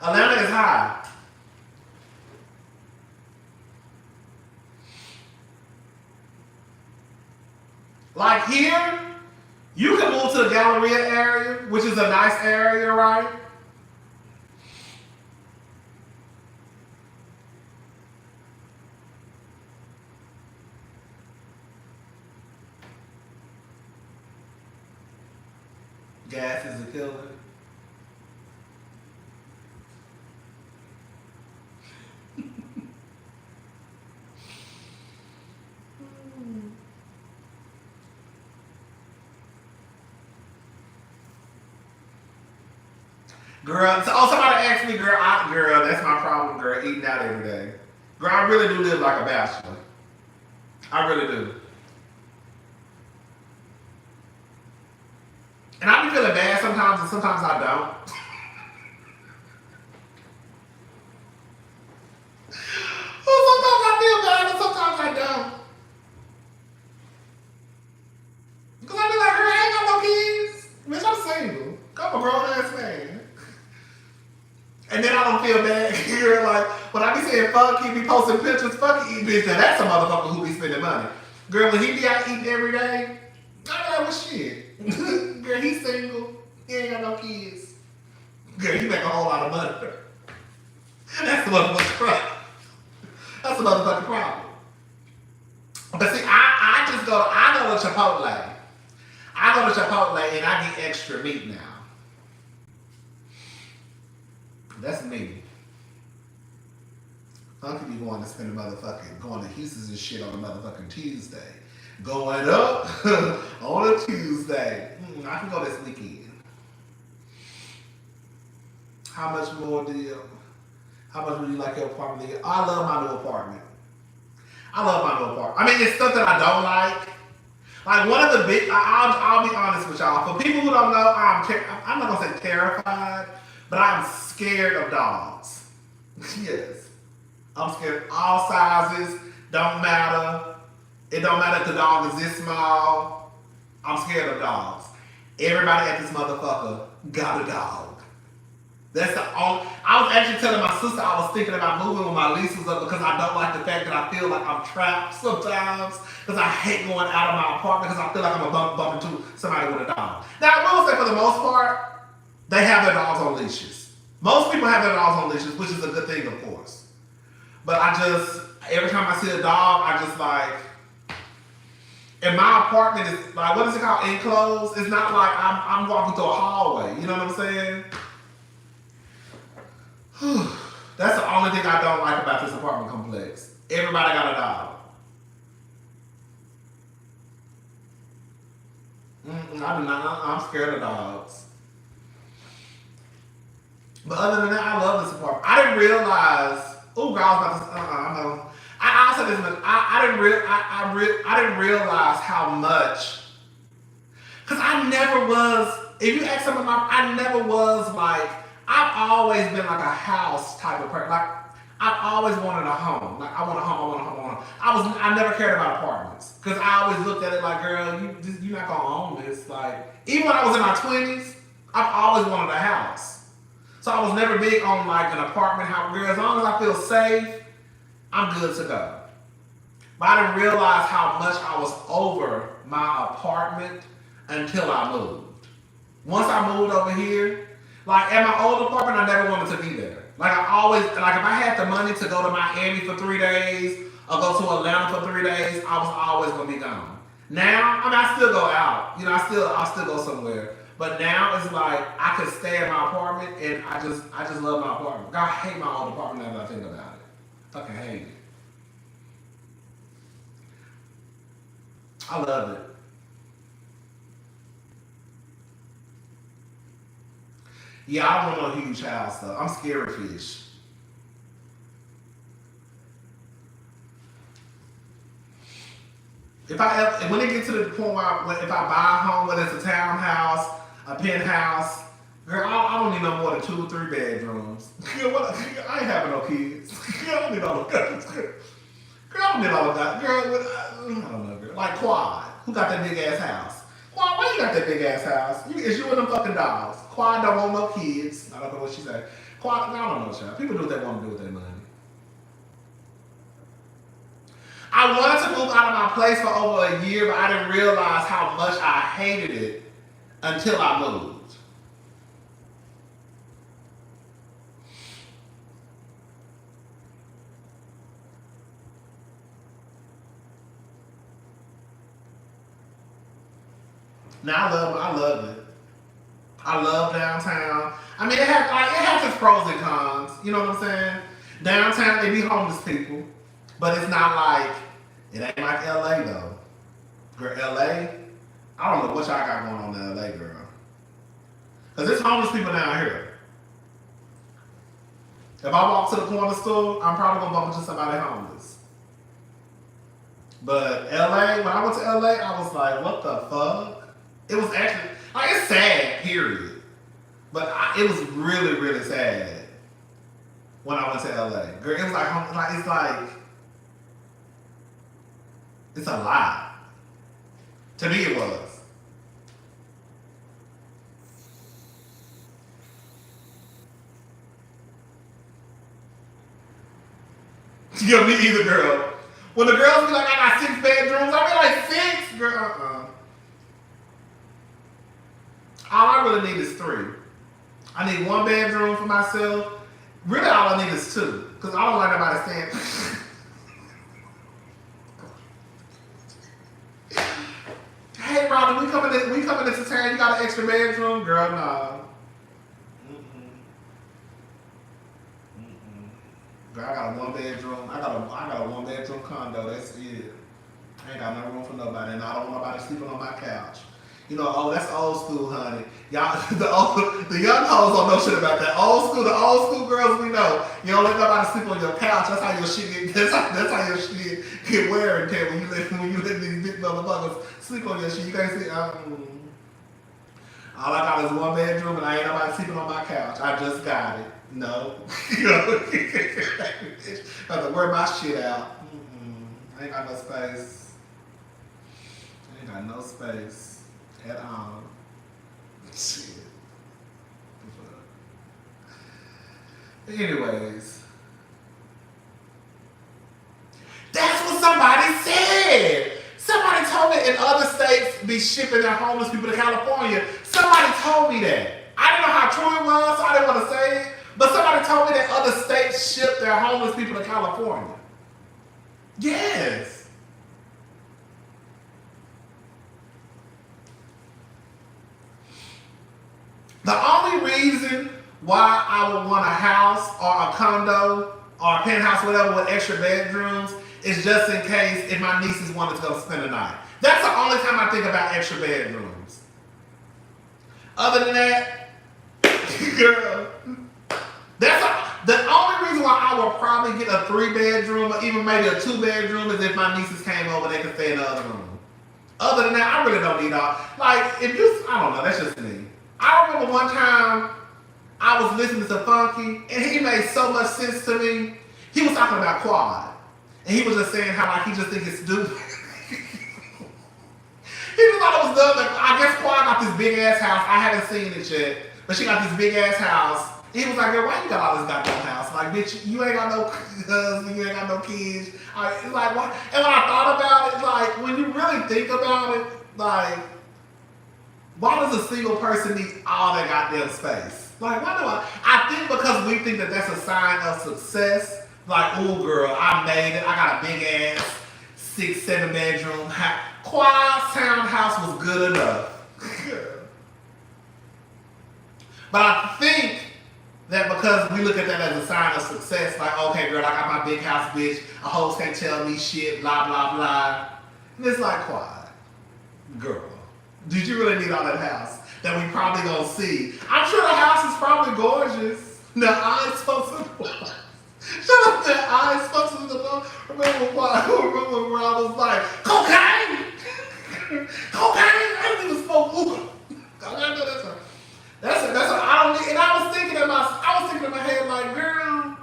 Atlanta is high. Like here, you can move to the Galleria area, which is a nice area, right? Gas is a killer. Girl, somebody asked me, girl, that's my problem, girl, eating out every day. Girl, I really do live like a bachelor. I really do. And I be feeling bad sometimes, and sometimes I don't. Sometimes I feel bad, and sometimes I don't. Because I be like, girl, I ain't got no kids. Bitch, I'm single. I'm a grown-ass man. And then I don't feel bad. Girl, like, when I be saying fuck, he be posting pictures, fuck you, bitch, now that's a motherfucker who be spending money. Girl, when he be out eating every day, I be like, well, shit. Girl, he's single. He ain't got no kids. Girl, you make a whole lot of money. That's the motherfucking problem. That's the motherfucking problem. But see, I go to Chipotle. I go to Chipotle and I get extra meat now. That's me. Funky be going to spend going to Houston's and shit on a motherfucking Tuesday. Going up on a Tuesday. I can go this weekend. How much would you like your apartment? I love my new apartment. I mean, it's stuff that I don't like. Like one of the big, I'll be honest with y'all. For people who don't know, I'm not gonna say terrified, but I'm scared of dogs. Yes. I'm scared. All sizes, don't matter. It don't matter if the dog is this small. I'm scared of dogs. Everybody at this motherfucker got a dog. That's the only. I was actually telling my sister I was thinking about moving when my lease was up because I don't like the fact that I feel like I'm trapped sometimes. Because I hate going out of my apartment because I feel like I'm gonna bump into somebody with a dog. Now I will say for the most part, they have their dogs on leashes. Most people have their dogs on leashes, which is a good thing, of course. But I just every time I see a dog, I just like. And my apartment is like, what is it called? Enclosed. It's not like I'm walking through a hallway. You know what I'm saying? That's the only thing I don't like about this apartment complex. Everybody got a dog. I do not. I'm scared of dogs. But other than that, I love this apartment. I didn't realize. Oh, girl, I was about to. I know. I also didn't. I didn't realize how much. Cause I never was. If you ask some of my, I never was like. I've always been like a house type of person. Like I've always wanted a home. Like I want a home. I want a home. I want a home. I never cared about apartments because I always looked at it like, girl, you're not gonna own this. Like even when I was in my 20s, I've always wanted a house. So I was never big on like an apartment house. Girl, as long as I feel safe, I'm good to go. But I didn't realize how much I was over my apartment until I moved. Once I moved over here. Like at my old apartment, I never wanted to be there. Like I always, like if I had the money to go to Miami for 3 days or go to Atlanta for 3 days, I was always gonna be gone. Now, I mean, I still go out. You know, I still go somewhere. But now it's like I could stay in my apartment, and I just love my apartment. God, I hate my old apartment now that I think about it. Fucking hate it. I love it. Yeah, I don't want no huge house though. I'm scary fish. When it gets to the point where if I buy a home, whether it's a townhouse, a penthouse, girl, I don't need no more than 2 or 3 bedrooms. Girl, I ain't having no kids. Girl, I don't need all of that. Girl, I don't need all of that. Girl, I don't know, girl. Like Quad, who got that big ass house? Quad, why you got that big ass house? It's you and them fucking dogs. Quad don't want no kids. I don't know what she said. Quad, I don't know, child. People do what they want to do with their money. I wanted to move out of my place for over a year, but I didn't realize how much I hated it until I moved. Now I love it. I love downtown. I mean, it has its pros and cons. You know what I'm saying? Downtown, they be homeless people, but it's not like it ain't like LA though. Girl, LA, I don't know what y'all got going on in LA, girl. Cause there's homeless people down here. If I walk to the corner store, I'm probably gonna bump into somebody homeless. But LA, when I went to LA, I was like, what the fuck? It was actually, like, it's sad, period. But it was really, really sad when I went to LA. Girl, it was it's a lot. To me, it was. Yeah, me either, girl. When the girls be like, I got 6 bedrooms, I be like, 6? Girl, All I really need is 3. I need 1 bedroom for myself. Really, all I need is 2. Because I don't like nobody staying. Hey, Robin, we coming into town. You got an extra bedroom? Girl, no. Girl, I got a 1 bedroom. I got a 1 bedroom condo. That's it. I ain't got no room for nobody, and I don't want nobody sleeping on my couch. You know, that's old school, honey. Y'all, the young hoes don't know shit about that. The old school girls we know. You don't let nobody sleep on your couch. That's how your shit get. That's how your shit get wear and tear when you let these big motherfuckers sleep on your shit. You can't see. All I got is 1 bedroom, and I ain't nobody sleeping on my couch. I just got it. No, you know, I have to wear my shit out. I ain't got no space. I ain't got no space at all. Shit. Anyways. That's what somebody said. Somebody told me in other states be shipping their homeless people to California. Somebody told me that. I didn't know how true it was, so I didn't want to say it. But somebody told me that other states ship their homeless people to California. Yes. The only reason why I would want a house or a condo or a penthouse, whatever, with extra bedrooms is just in case if my nieces wanted to go spend the night. That's the only time I think about extra bedrooms. Other than that, girl, the only reason why I would probably get a 3-bedroom or even maybe a 2-bedroom is if my nieces came over, they could stay in the other room. Other than that, I really don't need all. Like, if you, I don't know, that's just me. I remember one time I was listening to Funky and he made so much sense to me. He was talking about quad. And he was just saying how like he just think it's stupid. He just thought it was dumb. Like, I guess Quad got this big ass house. I haven't seen it yet, but she got this big ass house. And he was like, "Girl, why you got all this goddamn house? Like, bitch, you ain't got no husband, you ain't got no kids." It's like, why? And when I thought about it, like, when you really think about it, like, why does a single person need all that goddamn space? Like, why do I think because we think that that's a sign of success. Like, oh girl, I made it. I got a big ass 6-7 bedroom house. Quad's townhouse was good enough. But I think that because we look at that as a sign of success, like, okay, girl, I got my big house, bitch. A host can't tell me shit, blah, blah, blah. And it's like, Quad, girl, did you really need all that house that we probably gonna see? I'm sure the house is probably gorgeous. The eyes supposed to shut up, that eyes supposed to the remember when I was like, cocaine? Cocaine? I didn't even smoke hookah. That's a, I don't need, and I was thinking in my head like, girl,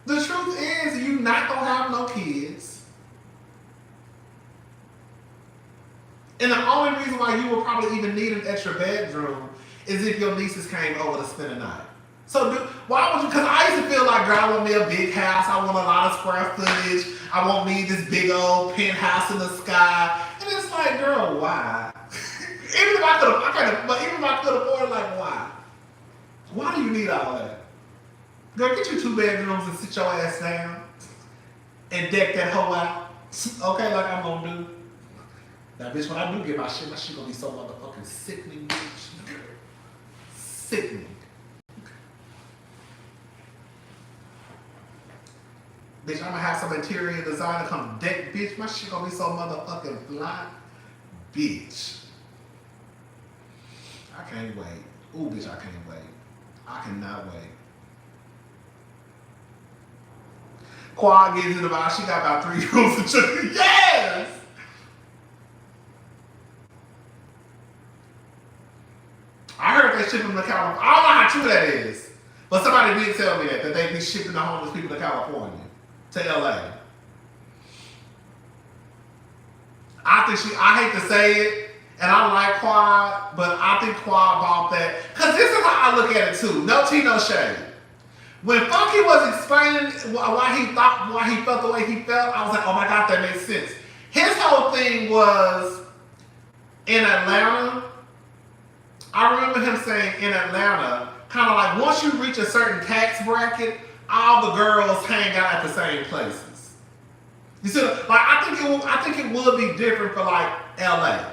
the truth is you not gonna have no kids. And the only reason why you would probably even need an extra bedroom is if your nieces came over to spend the night. So why would you, because I used to feel like, girl, I want me a big house, I want a lot of square footage, I want me this big old penthouse in the sky. And it's like, girl, why? Even if I could afford it, like, why? Why do you need all that? Girl, get you 2 bedrooms and sit your ass down and deck that hoe out. Okay, like I'm gonna do. Now, bitch, when I do get my shit gonna be so motherfucking sickening, bitch. Sickening. Bitch, I'm gonna have some interior designer come deck, bitch. My shit gonna be so motherfucking fly. Bitch. I can't wait. Ooh, bitch, I can't wait. I cannot wait. Quad gets in the box. She got about 3 rooms of children. Yes! I heard they ship them to California. I don't know how true that is. But somebody did tell me that they be shipping the homeless people to California. To LA. I hate to say it, and I like Quad, but I think Quad bought that. Because this is how I look at it too. No tea, no shade. When Funky was explaining why he felt the way he felt, I was like, oh my God, that makes sense. His whole thing was in Atlanta. I remember him saying in Atlanta, kind of like once you reach a certain tax bracket, all the girls hang out at the same places. You see, like I think it would be different for like LA.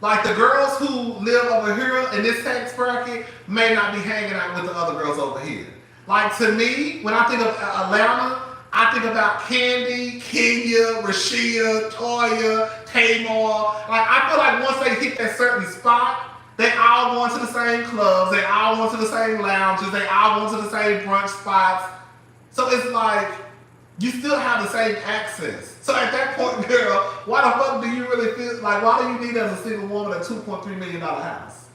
Like the girls who live over here in this tax bracket may not be hanging out with the other girls over here. Like to me, when I think of Atlanta, I think about Candy, Kenya, Rashida, Toya, Tamar. Like I feel like once they hit that certain spot, they all going to the same clubs, they all going to the same lounges, they all going to the same brunch spots. So it's like, you still have the same access. So at that point, girl, why the fuck do you really feel, like why do you need as a single woman a $2.3 million house?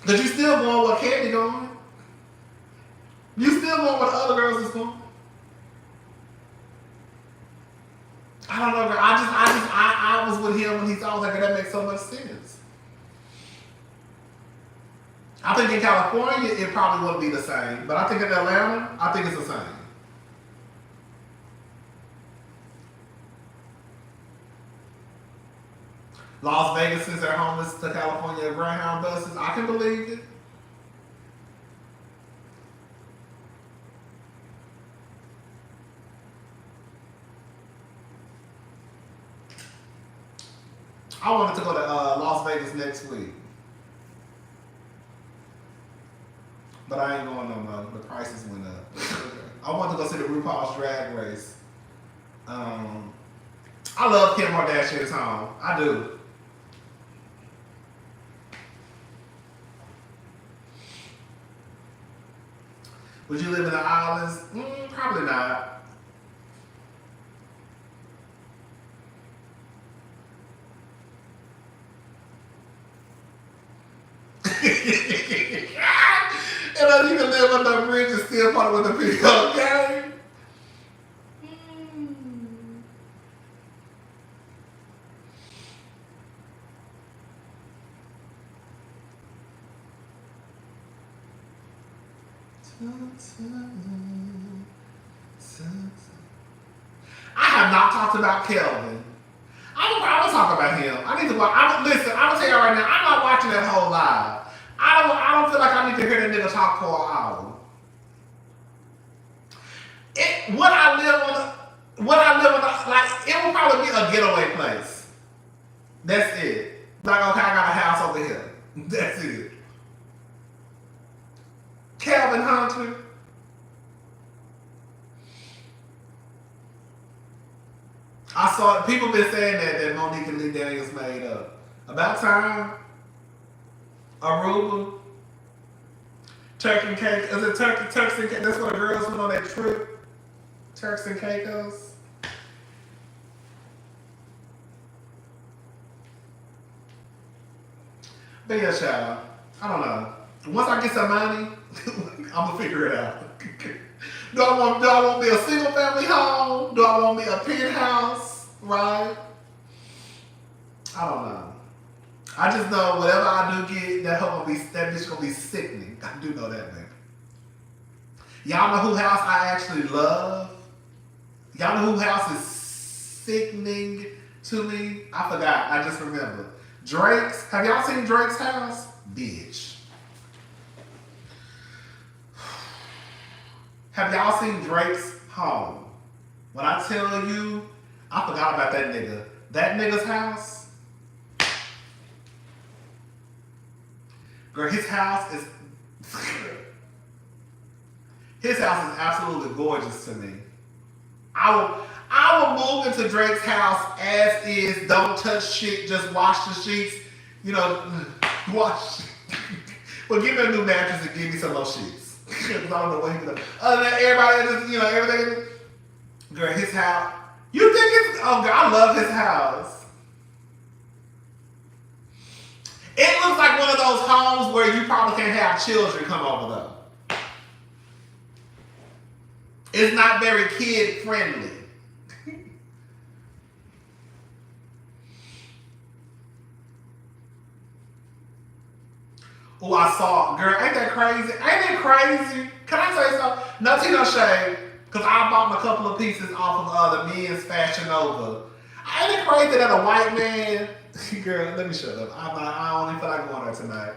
Because you still going where Candy going. You still going where the other girls is going. I don't know, girl. I was with him when I was like, that makes so much sense. I I think in California, it probably wouldn't be the same. But I think in Atlanta, I think it's the same. Las Vegas since they're homeless to California Greyhound buses. I can believe it. I wanted to go to Las Vegas next week. But I ain't going no more. The prices went up. I want to go see the RuPaul's Drag Race. I love Kim Kardashian's home. I do. Would you live in the islands? Probably not. And then you can live on the bridge and still part with the video game. I have not talked about Kelvin. I'm gonna talk about him. I need to watch. Listen, I'm gonna tell you right now. I'm not watching that whole live. I don't feel like I need to hear that nigga talk for an hour. What I live on, like it will probably be a getaway place. That's it. Like, okay, I got a house over here. That's it. Calvin Hunter. I saw people been saying that Monique and Lee Daniels made up. About time. Aruba. Turks and Caicos. Is it Turks and Caicos? That's what the girls went on that trip. Turks and Caicos. But yeah, child. I don't know. Once I get some money, I'm gonna figure it out. Do I want me a single family home? Do I want me a penthouse? Right? I don't know. I just know whatever I do get, that bitch gonna be sickening. I do know that, man. Y'all know who house I actually love? Y'all know who house is sickening to me? I forgot. I just remembered. Drake's. Have y'all seen Drake's house? Bitch. Have y'all seen Drake's home? When I tell you, I forgot about that nigga. That nigga's house. Girl, his house is absolutely gorgeous to me. I will move into Drake's house as is. Don't touch shit. Just wash the sheets. You know, wash. Well, give me a new mattress and give me some more sheets. I don't know what he does. Other than everybody, just, you know, everything. Girl, his house. You think it's? Oh, girl, I love his house. It looks like one of those homes where you probably can't have children come over though. It's not very kid friendly. Oh, I saw, girl, ain't that crazy? Ain't that crazy? Can I say something? Nothing no shade, because I bought a couple of pieces off of the men's Fashion Nova. Ain't it crazy that a white man, girl, let me shut up. I don't even feel like going there tonight.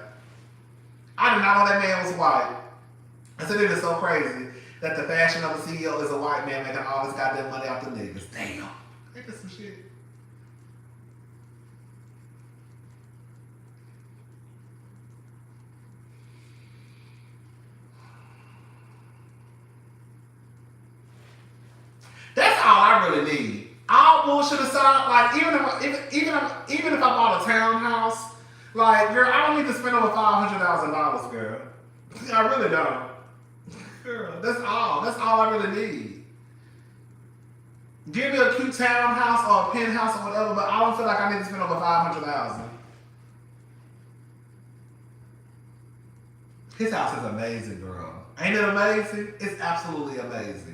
I did not know that man was white. I said it is so crazy that the Fashion Nova CEO is a white man making all this goddamn money off the niggas. Damn. Ain't that some shit? That's all I really need. All bullshit aside, like even if I bought a townhouse, like girl, I don't need to spend over $500,000, girl. I really don't. Girl, that's all. That's all I really need. Give me a cute townhouse or a penthouse or whatever, but I don't feel like I need to spend over $500,000. His house is amazing, girl. Ain't it amazing? It's absolutely amazing.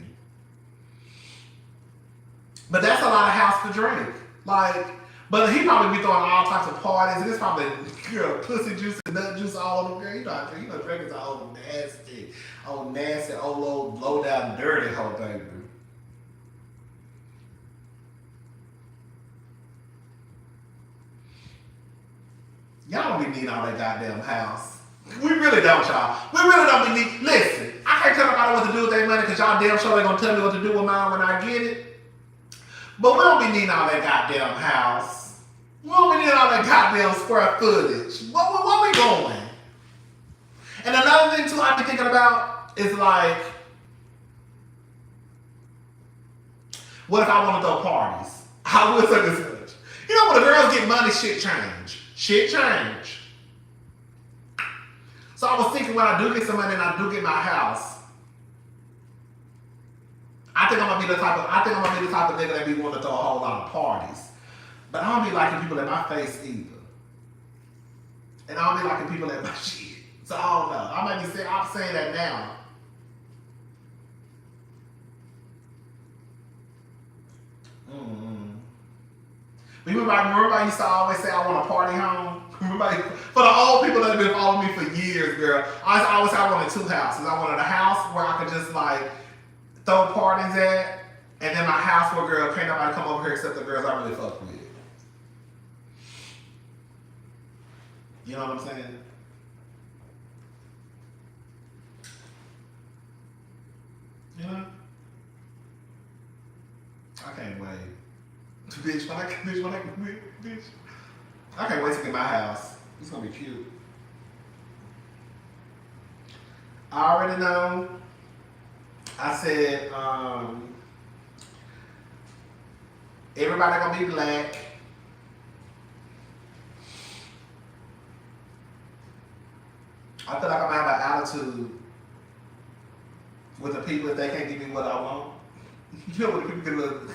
But that's a lot of house to drink. Like, But he probably be throwing all types of parties, and it's probably girl pussy juice and nut juice all over there. You know, drinking all nasty, old low down, dirty whole thing. Y'all don't be needing all that goddamn house. We really don't, y'all. We really don't be need. Listen, I can't tell nobody what to do with their money because y'all damn sure they gonna tell me what to do with mine when I get it. But we don't be needing all that goddamn house. We don't be needing all that goddamn square footage. What we going? And another thing too I be thinking about is like, what if I want to throw parties? I will say this much. You know when the girls get money, shit change. Shit change. So I was thinking when I do get some money and I do get my house, I think I'm gonna be the type of nigga that be wanting to throw a whole lot of parties. But I don't be liking people at my face either. And I don't be liking people at my shit. So I don't know. I'm saying that now. Remember I used to always say I want a party home? For the old people that have been following me for years, girl, I always say I wanted two houses. I wanted a house where I could just like throw parties at, and then my house where, girl, can't nobody come over here except the girls I really fuck with. You know what I'm saying? You know? I can't wait. Bitch, I can't wait to get my house. It's gonna be cute. I already know. I said, everybody gonna be black. I feel like I'm gonna have an attitude with the people if they can't give me what I want. You know what the people can look.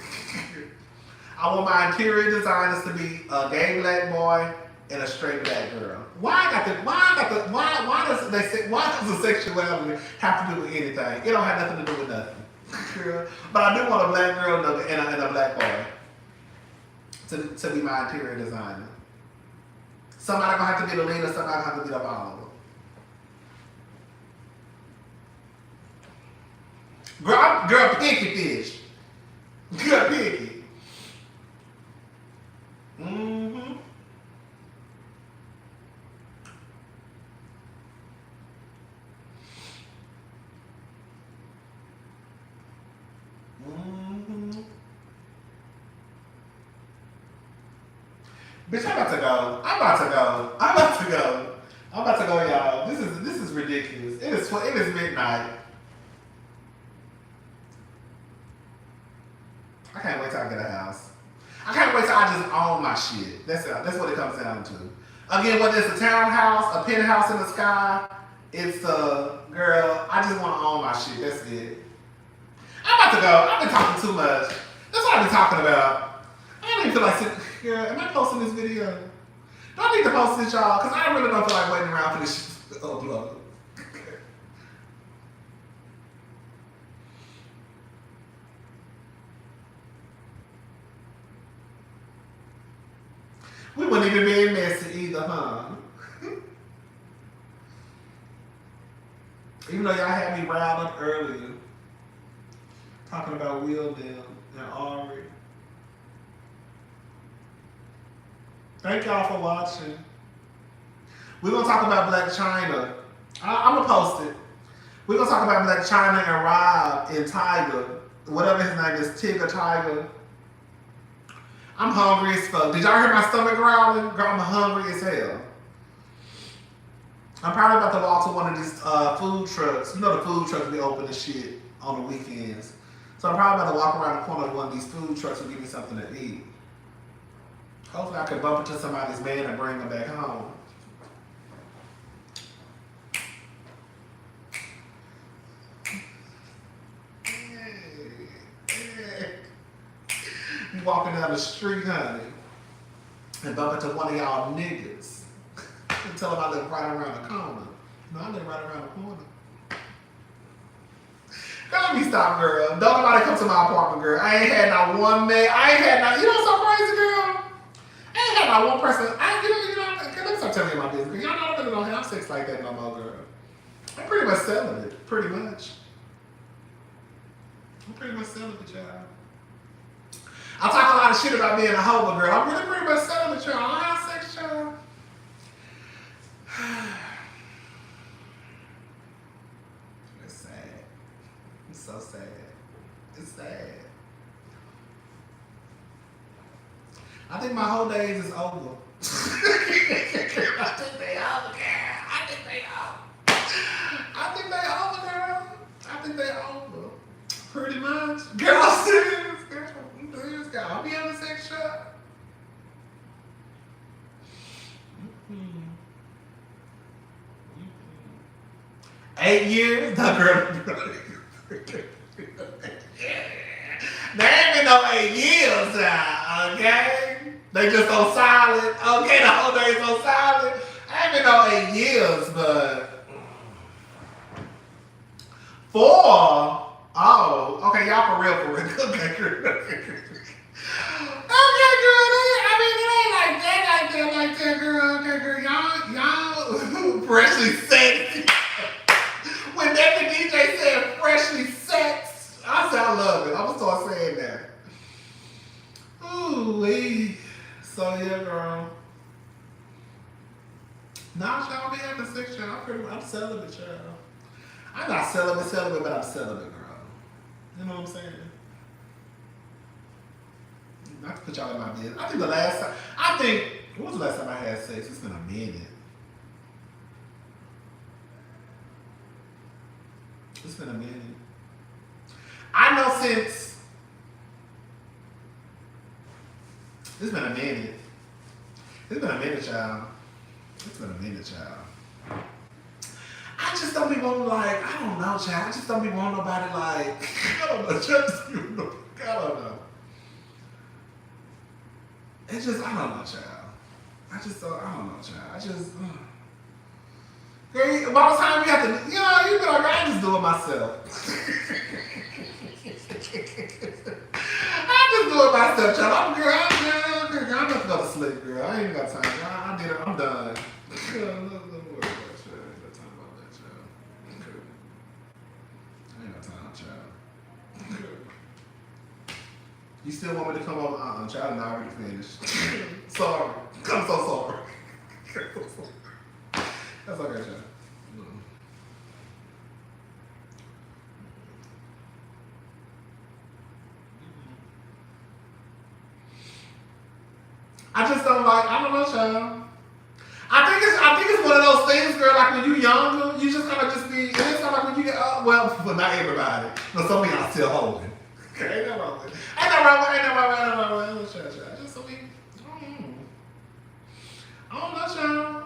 I want my interior designers to be a gay black boy and a straight black girl. Why does the sexuality have to do with anything? It don't have nothing to do with nothing. But I do want a black girl and a black boy to be my interior designer. Somebody gonna have to be the leader, somebody gonna have to be the follower. Girl, picky fish. Girl, picky. Mm-hmm. Mm-hmm. Bitch, I'm about to go, y'all. This is ridiculous. It is midnight. I can't wait till I get a house. I can't wait till I just own my shit. That's what it comes down to. Again, whether it's a townhouse, a penthouse in the sky, it's girl, I just want to own my shit. That's it. I'm about to go. I've been talking too much. That's what I've been talking about. I don't even feel like sitting. Girl, am I posting this video? Do I need to post this, y'all? Because I really don't feel like waiting around for this shit to upload. We wouldn't even be messy either, huh? Even though y'all had me riled up earlier, talking about Will and Ari. Thank y'all for watching. We're gonna talk about Black China. I'm gonna post it. We're gonna talk about Black China and Rob and Tiger, whatever his name is, Tigger Tiger. I'm hungry as fuck. Did y'all hear my stomach growling? Girl, I'm hungry as hell. I'm probably about to walk to one of these food trucks. You know the food trucks be open and shit on the weekends. So I'm probably about to walk around the corner of one of these food trucks and give me something to eat. Hopefully I can bump into somebody's man and bring them back home. Walking down the street, honey, and bump into one of y'all niggas and tell them I live right around the corner. No, I live right around the corner. Girl, let me stop, girl. Don't nobody come to my apartment, girl. I ain't had not one man. You know what's so crazy, girl? about one person. Let me stop telling you my business. Y'all know I really don't have sex like that no more, girl. I'm pretty much celibate. Pretty much. I'm pretty much celibate, y'all. I talk a lot of shit about being a hoe, but girl, I'm really pretty much celibate, y'all. I don't have sex, y'all. It's sad. It's so sad. It's sad. I think my whole days is over. I think they over, girl. I think they over. I think they over, girl. I think they over. Pretty much. Girl, I'm serious. Girl, I'm serious, girl. I'll be on the sex shop. 8 years? No, girl. There ain't been no 8 years now, okay? They just so silent. Okay, the whole day so silent. Ain't been no 8 years, but 4. Oh, okay, y'all for real. Okay, girl. Okay, girl. I mean, it ain't like that, girl. Okay, girl. Y'all freshly sexy. When every DJ said freshly sexed, I said I love it. I'm gonna start saying that. Ooh-wee. So yeah, girl. Nah, y'all be having sex, y'all. I'm celibate, y'all. I'm not celibate, but I'm celibate, girl. You know what I'm saying? Not to put y'all in my business. I think when was the last time I had sex? It's been a minute. It's been a minute. I know since. It's been a minute. It's been a minute, child. It's been a minute, child. I just don't be wanting, like, I don't know, child. I just don't be wanting nobody, like, I don't know, just, I don't know. It's just, I don't know, child. I don't know, child. Girl, by the time you have to, you be like, I just do it myself. I just do it myself, child. I'm about to go to sleep, girl. I ain't even got time. I did it. I'm done. Don't worry about that, child. I ain't got time about that, child. I ain't got time, child. You still want me to come over? Child, and I already finished. Sorry. I'm so sorry. That's okay, child. I just don't like, I don't know, child. I think it's one of those things, girl, like when you younger, you just kind of just be, and it's kind of like when you get up, well, not everybody. No, some of y'all still holding. Okay, ain't no wrong with it. Ain't no wrong with it. Child. Just so we, I don't know, child.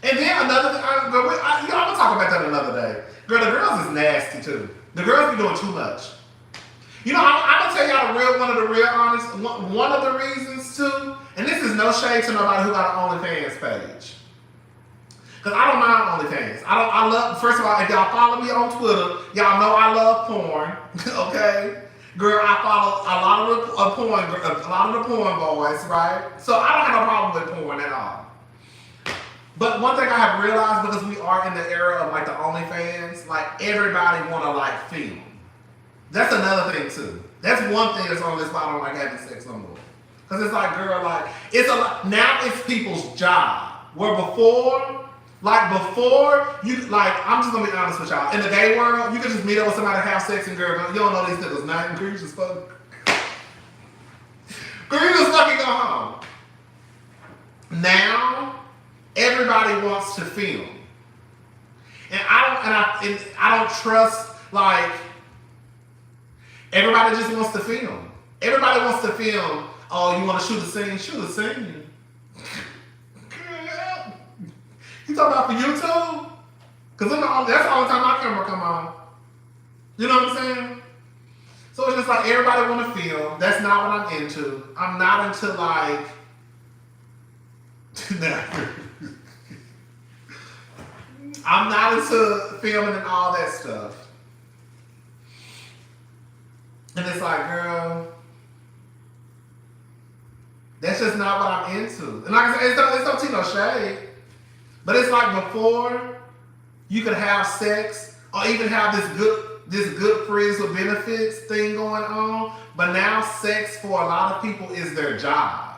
And then another thing, I'm gonna talk about that another day. Girl, the girls is nasty too. The girls be doing too much. I'm gonna tell y'all one of the real honest, one of the reasons too, and this is no shade to nobody who got an OnlyFans page. Cause I don't mind OnlyFans. I love, first of all, if y'all follow me on Twitter, y'all know I love porn, okay? Girl, I follow a lot of the porn boys, right? So I don't have a problem with porn at all. But one thing I have realized, because we are in the era of like the OnlyFans, like everybody wanna like film. That's another thing too. That's one thing that's on this why I don't like having sex no more. Cause it's like, girl, like it's a lot. Now it's people's job. Where before you like, I'm just gonna be honest with y'all. In the gay world, you can just meet up with somebody, have sex, and girl, you don't know these niggas nothing. Girl, you just fuck. Girl, you just fucking go home. Now everybody wants to film, and I don't trust like. Everybody just wants to film. Everybody wants to film. Oh, you want to shoot a scene? Shoot a scene. You talking about for YouTube? Because that's the only time my camera come on. You know what I'm saying? So it's just like everybody want to film. That's not what I'm into. I'm not into like... I'm not into filming and all that stuff. And it's like, girl, That's just not what I'm into. And like I said, it's no tea, no shade. But it's like before, you could have sex or even have this good friends with benefits thing going on. But now sex for a lot of people is their job.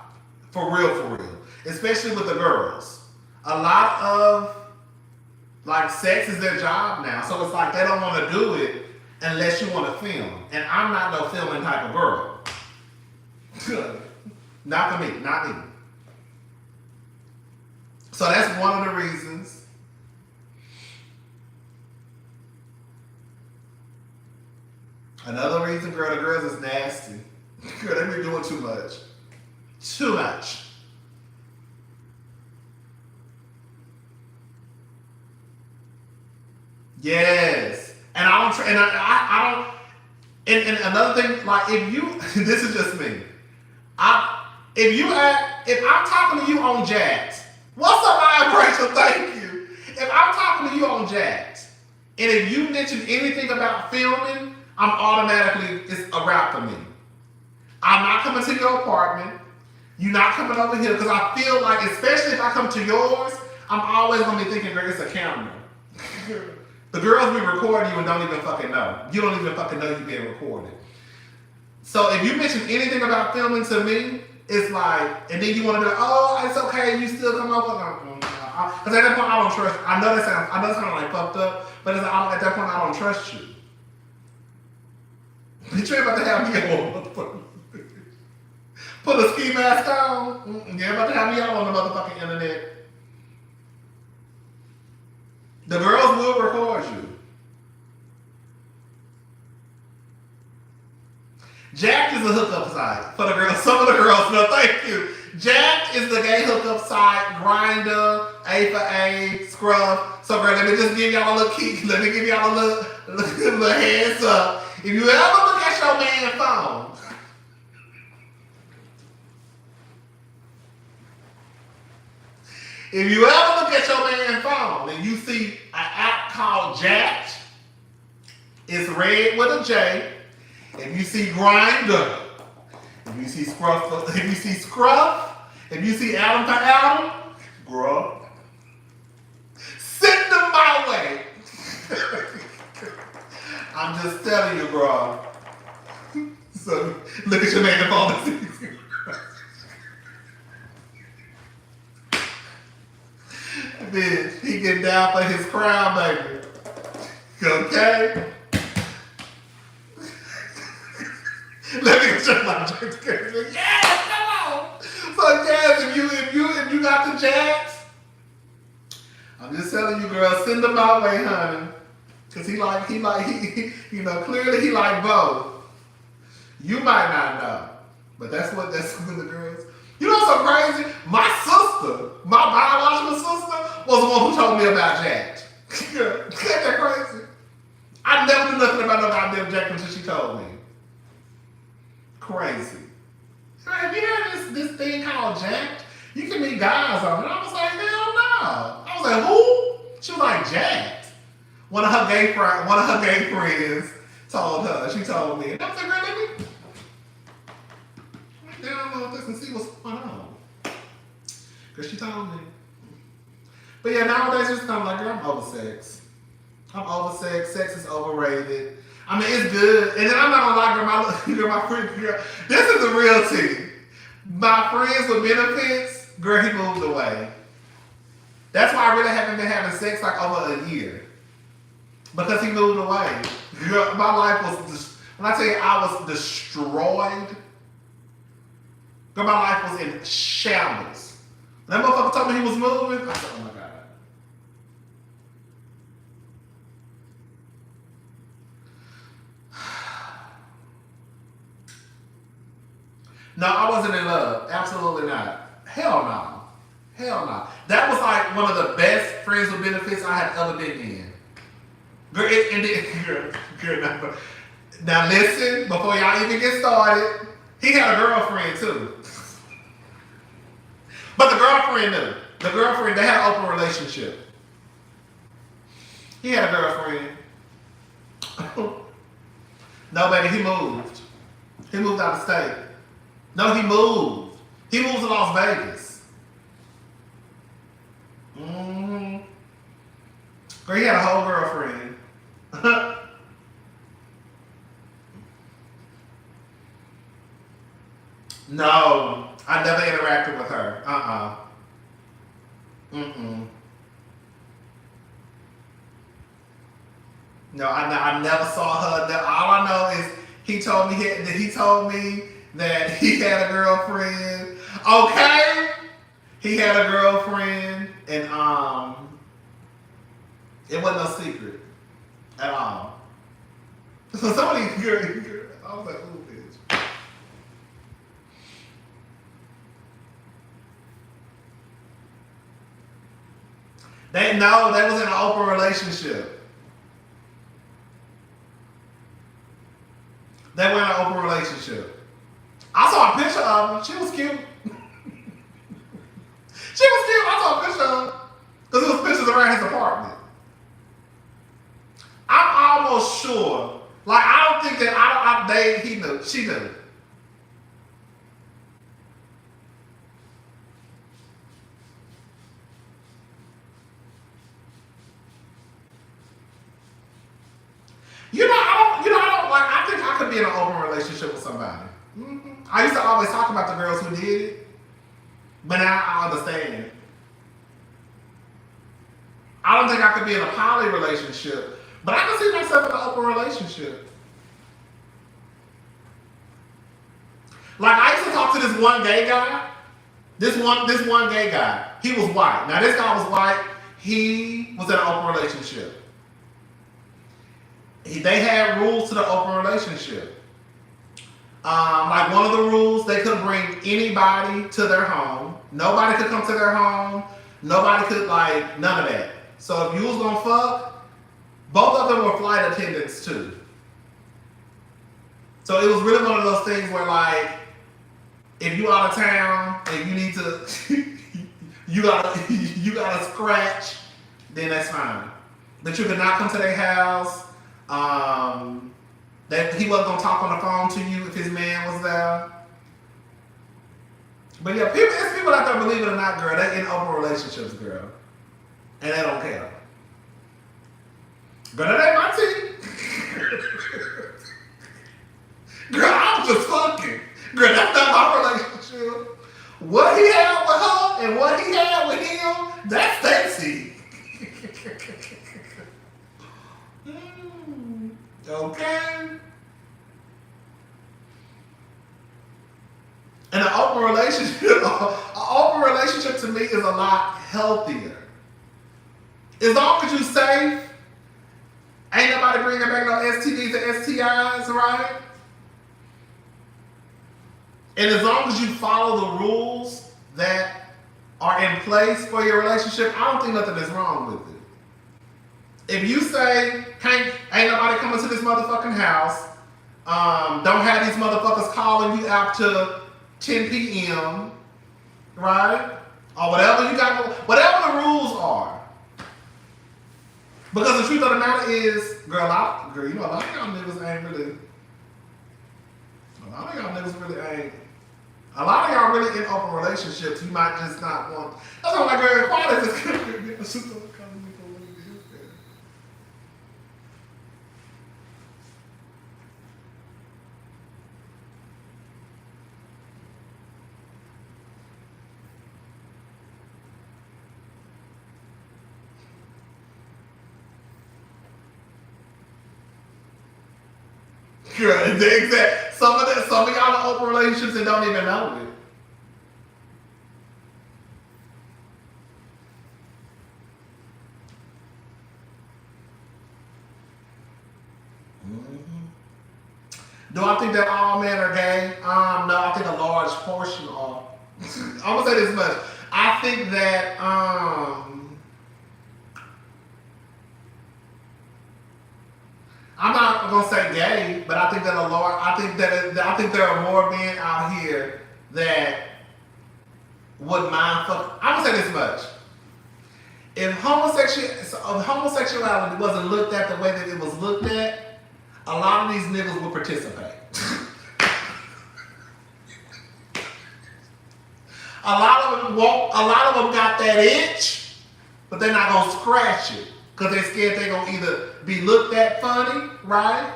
For real. Especially with the girls. A lot of like sex is their job now. So it's like they don't want to do it unless you want to film. And I'm not no filming type of girl. Not for me, not me. So that's one of the reasons. Another reason, girl, the girls is nasty. Girl, they be doing too much. Too much. Yes. And I don't, I don't, and another thing, like if you, this is just me. If I'm talking to you on Jacked, what's up, I Rachel? Thank you. If I'm talking to you on Jacked, and if you mention anything about filming, I'm automatically, it's a wrap for me. I'm not coming to your apartment. You're not coming over here because I feel like, especially if I come to yours, I'm always gonna be thinking, girl, it's a camera. The girls be recording you and don't even fucking know. You don't even fucking know you're being recorded. So if you mention anything about filming to me, it's like, and then you want to be like, oh, it's okay, you still come over. Because at that point, I don't trust. I know that sounds like fucked up, but it's like, at that point, I don't trust you. But you're about to have me on. Put a ski mask on. You're about to have me on the motherfucking internet. The girls will record you. Jacked is a hookup site for the girls. Some of the girls know. Thank you. Jacked is the gay hookup site. Grindr, A for A, Scruff. So, girl, let me just give y'all a little key. Let me give y'all a little heads up. If you ever look at your man's phone, if you ever look at your man's phone and you see an app called Jacked, it's red with a J. If you see Grindr, if you see Scruff, if you see Adam for Adam, bruh, send them my way. I'm just telling you, bro. So look at your man phone. Bitch, he get down for his crown, baby. Okay? Let me get my drink. Yes, come on. So yes, if you got the jacks, I'm just telling you, girl, send them my way, honey. Cause he clearly he like both. You might not know, but that's what the girls. You know what's so crazy? My sister, my biological sister, was the one who told me about Jacked. Isn't that crazy? I never knew nothing about no goddamn Jacked until she told me. Crazy. Have you heard this thing called Jacked? You can meet guys on it. I was like, hell no. I was like, who? She was like, Jacked. One of her gay friends told her. She told me. And I was like, girl, let me download this and see what's going on. Because she told me. But yeah, nowadays it's kind of like, girl, I'm over sex. I'm over sex. Sex is overrated. I mean, it's good. And then I'm not gonna lie, girl, my friend, girl, this is the real tea. My friends with benefits, girl, he moved away. That's why I really haven't been having sex like over a year. Because he moved away. Girl, my life was, when I tell you I was destroyed, girl, my life was in shambles. When that motherfucker told me he was moving, I said, oh my God. No, I wasn't in love. Absolutely not. Hell no. Hell no. That was like one of the best friends with benefits I had ever been in. Girl, now listen, before y'all even get started, he had a girlfriend too. But the girlfriend knew. The girlfriend, they had an open relationship. He had a girlfriend. No, baby, he moved. He moved out of state. No, he moved. He moves to Las Vegas. Girl, he had a whole girlfriend. No, I never interacted with her. No, I never saw her. All I know is he told me that he had a girlfriend. Okay, he had a girlfriend, and it wasn't no secret at all. So somebody, I was like, ooh, bitch. They was in an open relationship. They were in an open relationship. I saw a picture of her. She was cute. I saw a picture of her. Because it was pictures around his apartment. I'm almost sure. Like, I don't think that he knew. She knew. I think I could be in an open relationship with somebody. I used to always talk about the girls who did it, but now I understand. I don't think I could be in a poly relationship, but I can see myself in an open relationship. Like, I used to talk to this one gay guy. This one gay guy. He was white. Now, this guy was white. He was in an open relationship. They had rules to the open relationship. Like, one of the rules, they couldn't bring anybody to their home. Nobody could come to their home. Nobody could, none of that. So if you was gonna fuck, both of them were flight attendants too. So it was really one of those things where, if you out of town and you need to, you gotta scratch, then that's fine. But you could not come to their house. That he wasn't gonna talk on the phone to you if his man was there. But yeah, it's people out there, believe it or not, girl, they in open relationships, girl. And they don't care. Girl, that ain't my tea. Girl, I'm just fucking. Girl, that's not my relationship. What he had with her and what he had with him, that's Stacy. Okay. And an open relationship to me is a lot healthier. As long as you safe, ain't nobody bringing back no STDs and STIs, right? And as long as you follow the rules that are in place for your relationship, I don't think nothing is wrong with it. If you say, ain't nobody coming to this motherfucking house, don't have these motherfuckers calling you out to 10 p.m., right? Or whatever whatever the rules are. Because the truth of the matter is, girl, a lot of y'all niggas ain't really, a lot of y'all really in open relationships. You might just not want, that's why my girl, why is this? Girl, exactly. Some of y'all are open relationships and don't even know it. Do I think that all men are gay? No, I think a large portion are. I'm gonna say this much. I think that I'm not gonna say gay, but I think that I think there are more men out here that would mind fuck. I'm gonna say this much. If homosexuality wasn't looked at the way that it was looked at, a lot of these niggas would participate. A lot of them got that itch, but they're not gonna scratch it because they're scared they're gonna either be looked at funny, right?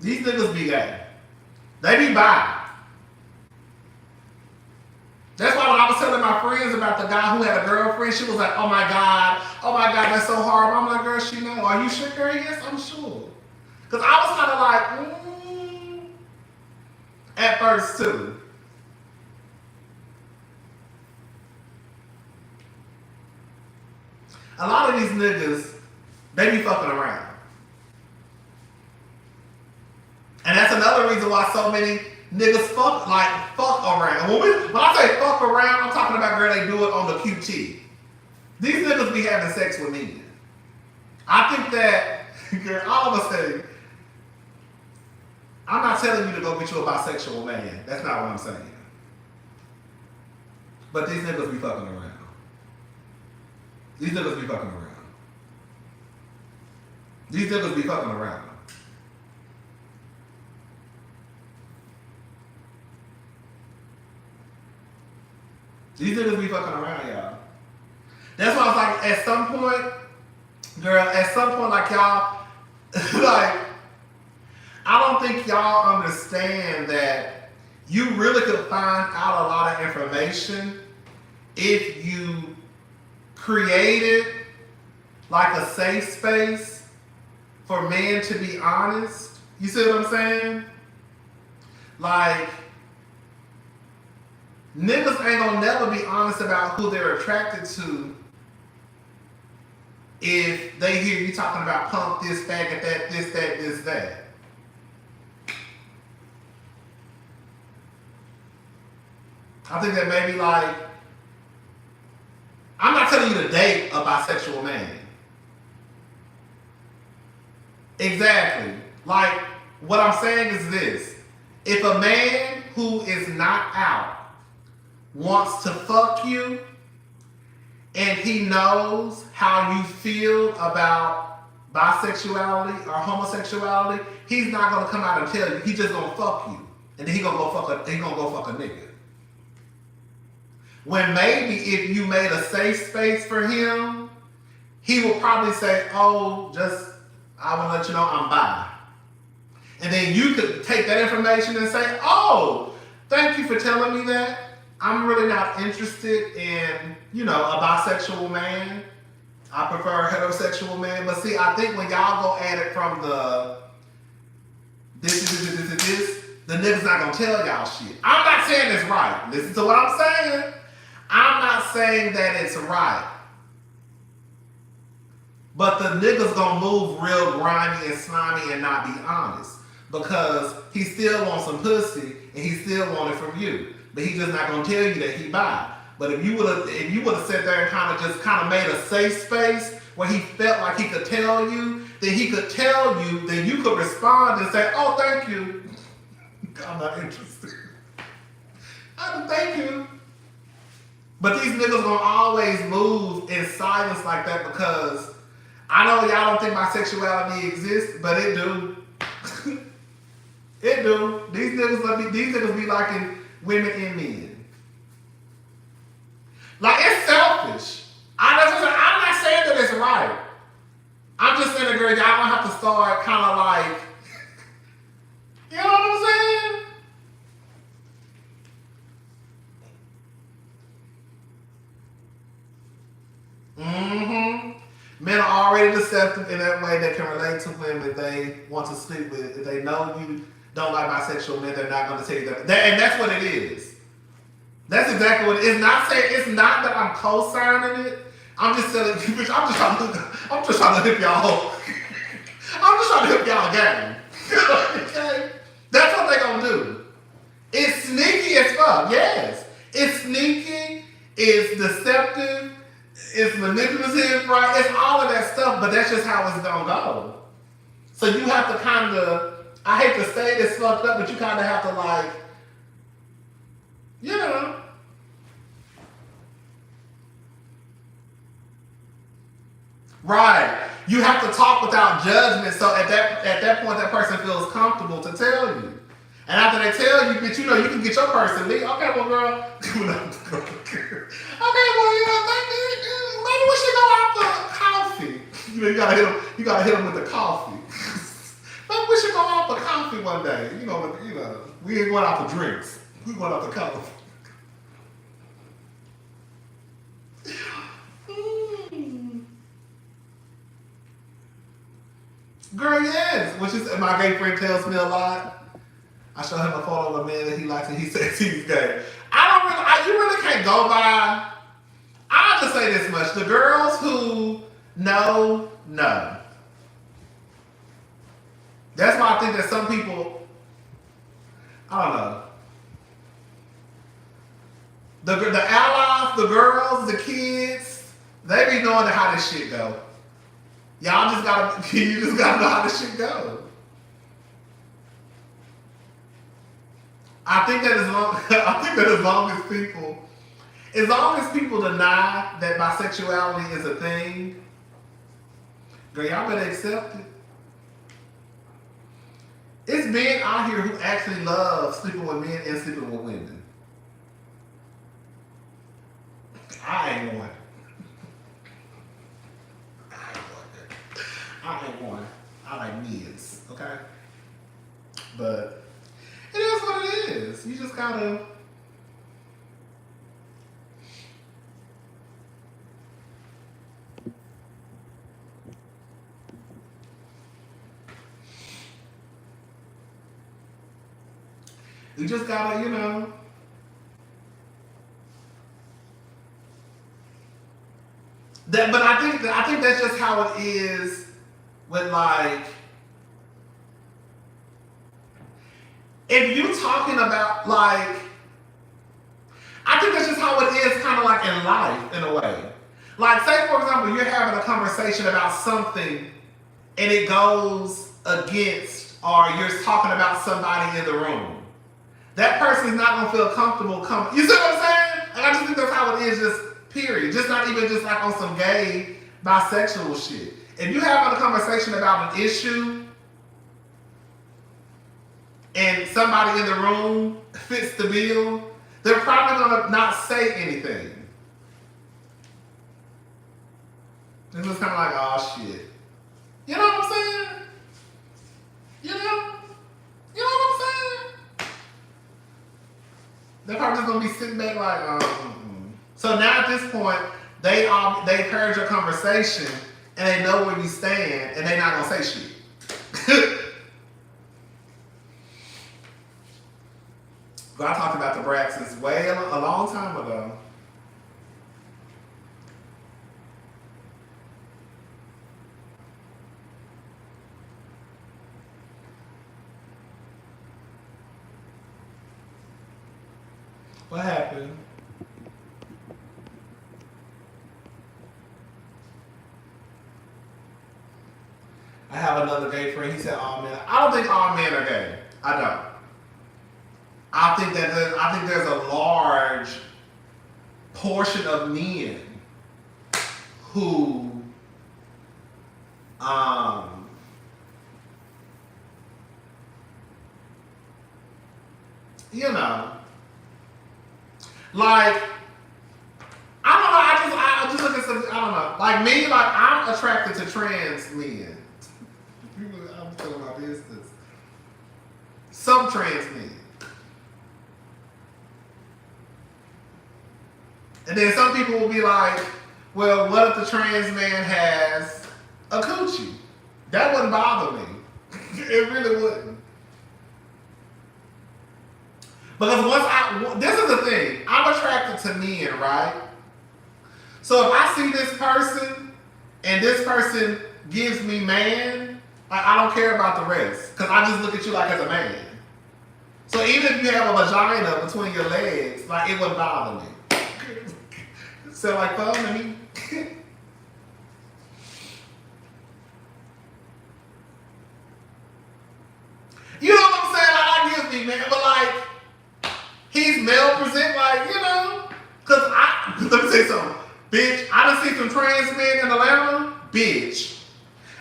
These niggas be gay. They be bi. That's why when I was telling my friends about the guy who had a girlfriend, she was like, oh my God, that's so horrible. I'm like, girl, she know. Are you sure, girl? Yes, I'm sure. Because I was kind of like, at first too. A lot of these niggas, they be fucking around. And that's another reason why so many niggas fuck around. When I say fuck around, I'm talking about, girl, they do it on the QT. These niggas be having sex with men. I think that, girl, all of a sudden, I'm not telling you to go get you a bisexual man. That's not what I'm saying. But these niggas be fucking around. These niggas be fucking around. These niggas be fucking around. These niggas be fucking around, y'all. That's why I was like, at some point, like y'all, like, I don't think y'all understand that you really could find out a lot of information if you created like a safe space for men to be honest. You see what I'm saying? Like, niggas ain't gonna never be honest about who they're attracted to if they hear you talking about pump this, faggot that, this, that. I think that maybe like, I'm not telling you to date a bisexual man. Exactly. Like, what I'm saying is this. If a man who is not out wants to fuck you and he knows how you feel about bisexuality or homosexuality, he's not gonna come out and tell you. He's just gonna fuck you. And then he gonna go fuck a nigga. When maybe if you made a safe space for him, he will probably say, oh, I want to let you know I'm bi. And then you could take that information and say, oh, thank you for telling me that. I'm really not interested in, a bisexual man. I prefer a heterosexual man. But see, I think when y'all go at it from the this, the niggas not gonna tell y'all shit. I'm not saying it's right. Listen to what I'm saying. I'm not saying that it's right. But the niggas gonna move real grimy and slimy and not be honest. Because he still wants some pussy and he still want it from you. But he just not gonna tell you that he bi. But if you would have sat there and kind of made a safe space where he felt like he could tell you, then he could tell you, then you could respond and say, oh, thank you. I'm not interested. Thank you. But these niggas gonna always move in silence like that because I know y'all don't think my sexuality exists, but it do. It do. These niggas be liking women and men. Like, it's selfish. I'm not saying that it's right. I'm just saying that, girl, y'all don't have to start kind of like, you know what I'm saying? Men are already deceptive in that way. They can relate to women they want to sleep with. If they know you don't like bisexual men, they're not going to tell you that. And that's what it is. That's exactly what it is. It's not that I'm co-signing it. I'm just telling you, bitch, I'm just trying to hip y'all. I'm just trying to hip y'all game. Okay? That's what they gonna do. It's sneaky as fuck, yes. It's sneaky, it's deceptive, it's manipulative, right? It's all of that stuff, but that's just how it's gonna go. So you have to kind of, I hate to say this fucked up, but you kind of have to like, right. You have to talk without judgment, so at that point that person feels comfortable to tell you. And after they tell you that you can get your person leave. Okay, well, girl. Okay, well, maybe we should go out for coffee. You gotta hit them with the coffee. Maybe we should go out for coffee one day. We ain't going out for drinks. We going out for coffee. Girl, yes. Which is my gay friend tells me a lot. I show him a photo of a man that he likes and he says he's gay. You really can't go by. I'll just say this much. The girls who know. That's why I think that some people, I don't know. The allies, the girls, the kids, they be knowing how this shit go. You just gotta know how this shit go. I think that as long as people deny that bisexuality is a thing, girl, y'all better accept it. It's men out here who actually love sleeping with men and sleeping with women. I ain't one. I like mids, okay? But it is what it is. You just gotta. But I think that's just how it is with if you talking about I think that's just how it is kind of like in life in a way. Say for example, you're having a conversation about something and it goes against, or you're talking about somebody in the room. That person is not gonna feel comfortable coming. You see what I'm saying? I just think that's how it is, just period. Just not even just on some gay, bisexual shit. If you having a conversation about an issue and somebody in the room fits the bill, they're probably gonna not say anything. It's just kind of like, oh shit. You know what I'm saying? You know what I'm saying? They're probably just gonna be sitting back like, So now at this point, they heard your conversation and they know where you stand and they're not gonna say shit. I talked about the Braxtons a long time ago. What happened? I have another gay friend. He said all men. I don't think all men are gay. I don't. I think there's a large portion of men who I just look at some, I don't know. Like me, I'm attracted to trans men. I'm telling my business. Some trans men. And then some people will be like, well, what if the trans man has a coochie? That wouldn't bother me. It really wouldn't. Because this is the thing, I'm attracted to men, right? So if I see this person and this person gives me man, I don't care about the rest. Because I just look at you like as a man. So even if you have a vagina between your legs, it wouldn't bother me. Sound like fun to me? You know what I'm saying? I give me man, but he's male present, cause let me say something. Bitch, I done seen some trans men in Atlanta, bitch.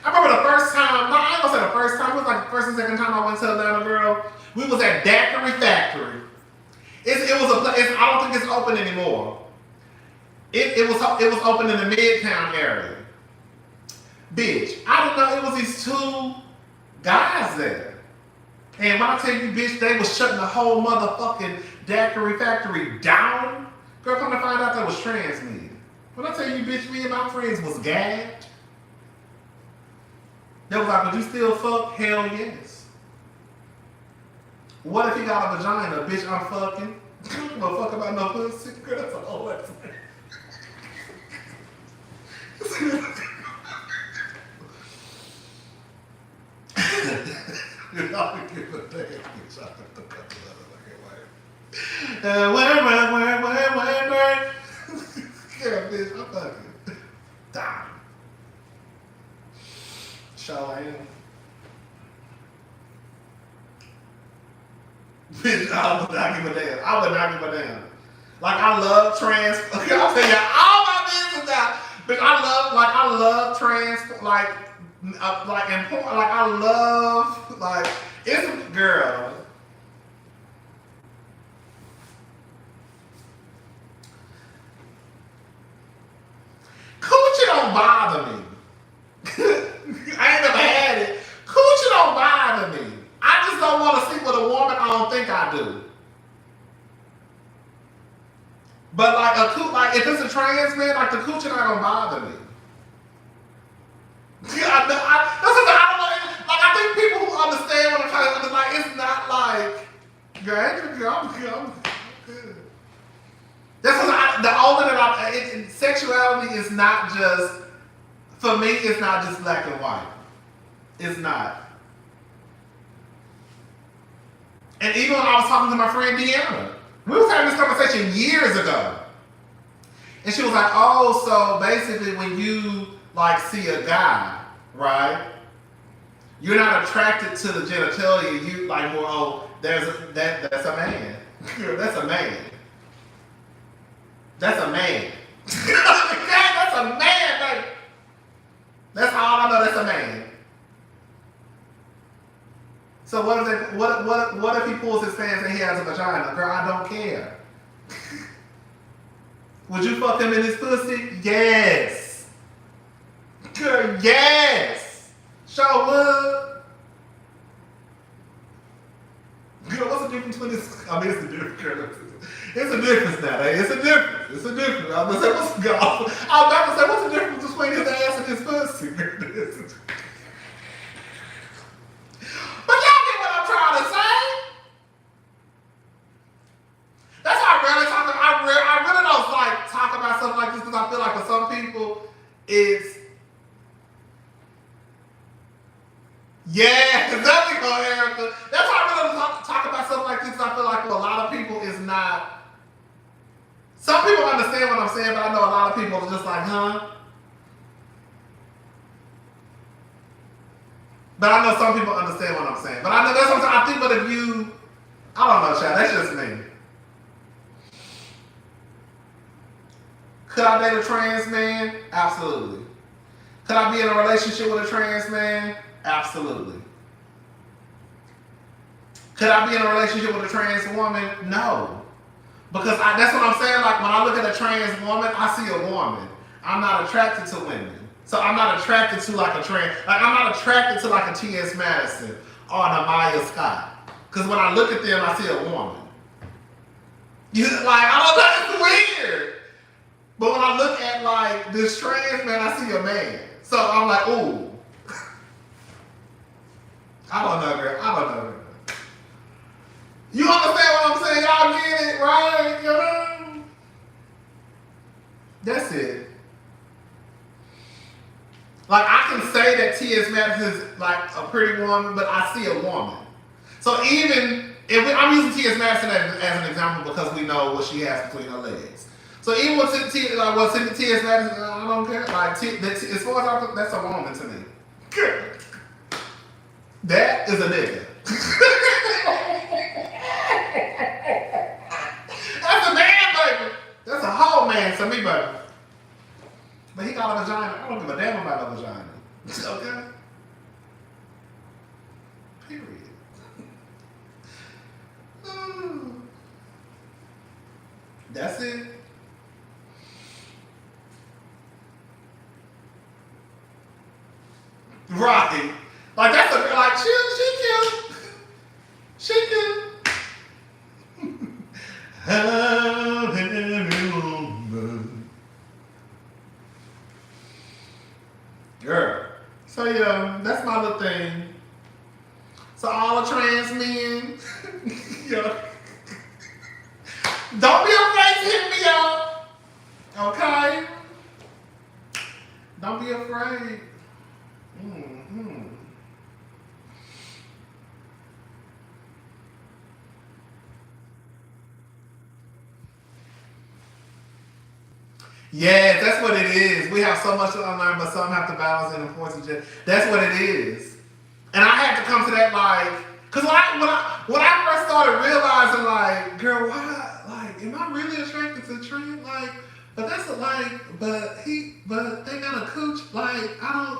I remember the first time, no, I ain't gonna say the first time, it was like the first and second time I went to Atlanta, girl. We was at Daiquiri Factory. It was a place, I don't think it's open anymore. It was open in the Midtown area. Bitch, I didn't know it was these two guys there. And when I tell you, bitch, they was shutting the whole motherfucking Daiquiri Factory down. Girl, come to find out that was trans men. When I tell you, bitch, me and my friends was gagged. They was like, would you still fuck? Hell yes. What if he got a vagina? Bitch, I'm fucking. I don't fuck about no pussy. Girl, that's a whole lot. Y'all can give a damn bitch. I have to cut the other word. Yeah, bitch, I'm fucking. Damn. Sure I am. Bitch, I would not give a damn. I would not give a damn. Like, I love trans. Okay, I'll tell you all my business now. Bitch, I love trans, important, like, I love, like, it's a girl. Coochie don't bother me. I ain't never had it. Coochie don't bother me. I just don't want to sleep with a woman I don't think I do. But like if it's a trans man, like the coochie not gonna bother me. I don't know. Like I think people who understand what I'm trying to understand, like it's not like, girl, I'm good. That's because the older that sexuality is not just, for me, it's not just black and white. It's not. And even when I was talking to my friend Deanna, we was having this conversation years ago. And she was like, oh, so basically when you like see a guy, right? You're not attracted to the genitalia, you like more, oh, that's a man. That's a man. That's a man. That's a man, baby. That's all I know, that's a man. So what if he pulls his pants and he has a vagina? Girl, I don't care. Would you fuck him in his pussy? Yes. Girl, yes. Sure would. Girl, what's the difference between this? I mean, it's a difference, girl. It's a difference now. It's a difference. It's a difference. I was about to say, what's the difference between his ass and his pussy? But y'all get what I'm trying to say. That's why I really don't like talk about something like this because I feel like for some people it's exactly, Erica. That's why I really don't talk about something like this because I feel like for a lot of people it's not. Some people understand what I'm saying, but I know a lot of people are just like, huh? But I know some people understand what I'm saying. But I know that's what I think, but if you, I don't know, child, that's just me. Could I date a trans man? Absolutely. Could I be in a relationship with a trans man? Absolutely. Could I be in a relationship with a trans woman? No. Because that's what I'm saying, like when I look at a trans woman, I see a woman. I'm not attracted to women. So I'm not attracted to like a trans, like I'm not attracted to like a T.S. Madison or an Amaya Scott. Because when I look at them, I see a woman. I don't know, it's weird. But when I look at like this trans man, I see a man. So I'm like, ooh. I don't know, girl. You understand what I'm saying? Y'all get it, right? You know? That's it. Like, I can say that T.S. Madison is like a pretty woman, but I see a woman. So even, I'm using T.S. Madison as an example because we know what she has between her legs. So even what's in T.S. Madison, I don't care. Like, as far as I'm, that's a woman to me. That is a nigga. That's a man, baby. That's a whole man to me, baby. But he got a vagina. I don't give a damn about a vagina. Okay? That's it. Right. Like that's a like she cute. She cute. Girl. So yeah, that's my little thing. So all the trans men, yeah. Don't be afraid to hit me up. Okay? Don't be afraid. Mm-hmm. Yeah, that's what it is. We have so much to unlearn, but some have to balance and enforce each other. That's what it is. And I had to come to that like, cause when I first started realizing like, girl, why, like, am I really attracted to Trent? Like, but that's but they got a cooch. Like, I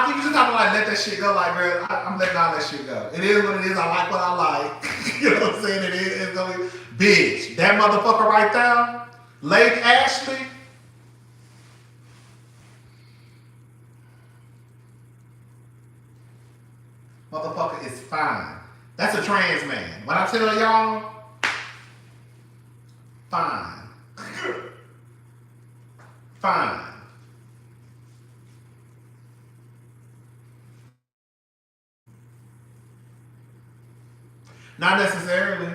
think you just have to like let that shit go. Like, girl, I'm letting all that shit go. It is what it is. I like what I like. You know what I'm saying? It is. It's gonna be, bitch. That motherfucker right there, Lake Ashley. Motherfucker is fine. That's a trans man. When I tell y'all, fine. Fine. Not necessarily.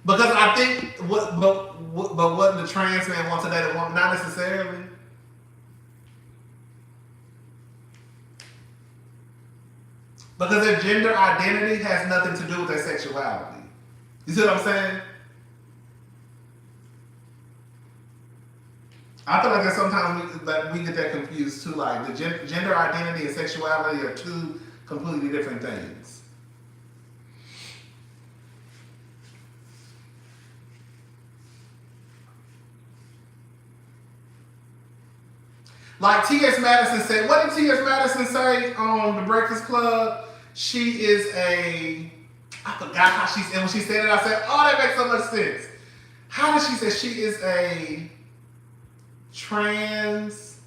Because I think what the trans man wants today, the woman, not necessarily. Because their gender identity has nothing to do with their sexuality. You see what I'm saying? I feel like that sometimes we get that confused too. Like the gender identity and sexuality are two completely different things. Like T.S. Madison said, what did T.S. Madison say on The Breakfast Club? She is I forgot how she said, and when she said it, I said, oh, that makes so much sense. How did she say she is a trans?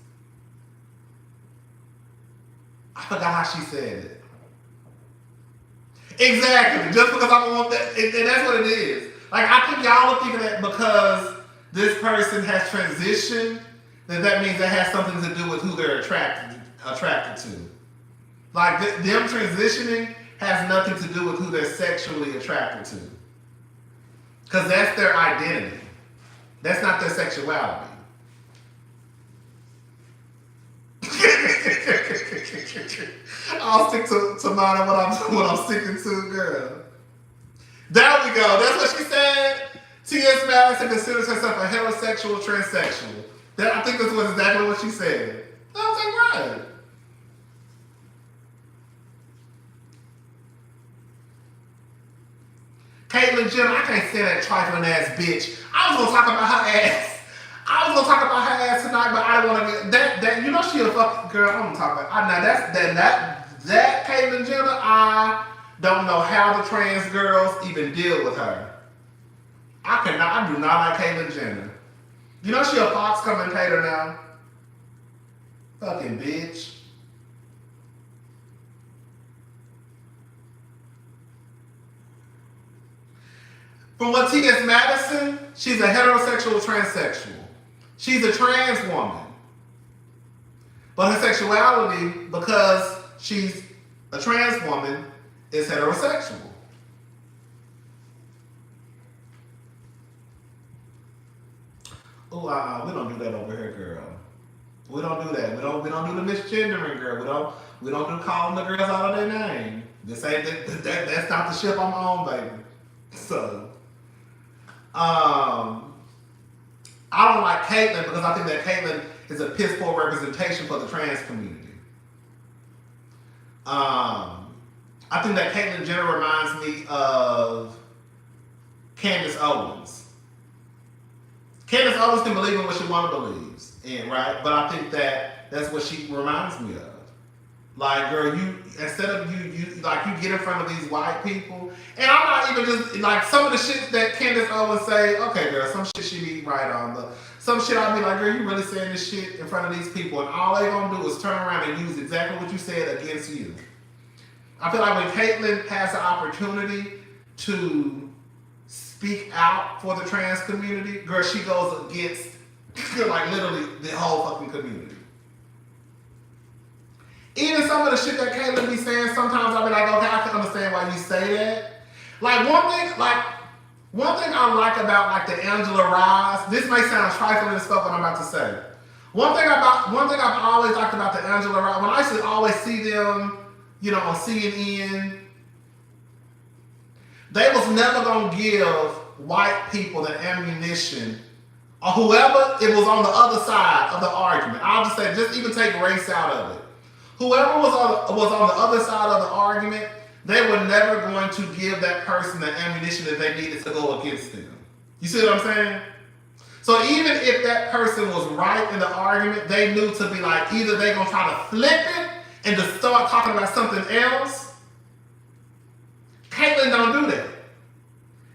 I forgot how she said it. Exactly, just because I want that, and that's what it is. Like, I think y'all are thinking that because this person has transitioned, that means that has something to do with who they're attracted to. Like them transitioning has nothing to do with who they're sexually attracted to. Because that's their identity. That's not their sexuality. I'll stick to mine and what I'm sticking to, girl. There we go. That's what she said. T.S. Madison considers herself a heterosexual transsexual. I think this was exactly what she said. I was like, right. Caitlyn Jenner, I can't stand that trifling ass bitch. I was gonna talk about her ass tonight, but I don't want to get that. You know she a fucking girl. I'm gonna talk about. That Caitlyn Jenner. I don't know how the trans girls even deal with her. I do not like Caitlyn Jenner. You know she a Fox commentator now. Fucking bitch. From what T.S. Madison, she's a heterosexual transsexual. She's a trans woman. But her sexuality, because she's a trans woman, is heterosexual. Oh, we don't do that over here, girl. We don't do that. We don't do the misgendering, girl. We don't do calling the girls out of their name. This ain't that's not the ship I'm on, baby. So, I don't like Caitlyn because I think that Caitlyn is a piss poor representation for the trans community. I think that Caitlyn Jenner reminds me of Candace Owens. Candace Owens can believe in what she wants to believe, right? But I think that's what she reminds me of. Like, girl, you instead of you like you get in front of these white people, and I'm not even just like some of the shit that Candace Owens say. Okay, girl, some shit she be right on, but some shit I'll be like, girl, you really saying this shit in front of these people, and all they gonna do is turn around and use exactly what you said against you. I feel like when Caitlyn has the opportunity to speak out for the trans community, girl, she goes against like literally the whole fucking community. Even some of the shit that Caitlyn be saying, sometimes I'll be like, okay, I can understand why you say that. Like one thing I like about like the Angela Rise, this may sound trifling as fuck what I'm about to say. One thing I've always liked about the Angela Rise, when I used to always see them, you know, on CNN, they was never gonna give white people the ammunition or whoever it was on the other side of the argument. I'll just say, just even take race out of it. Whoever was on the other side of the argument, they were never going to give that person the ammunition that they needed to go against them. You see what I'm saying? So even if that person was right in the argument, they knew to be like, either they're going to try to flip it and to start talking about something else. Caitlyn don't do that.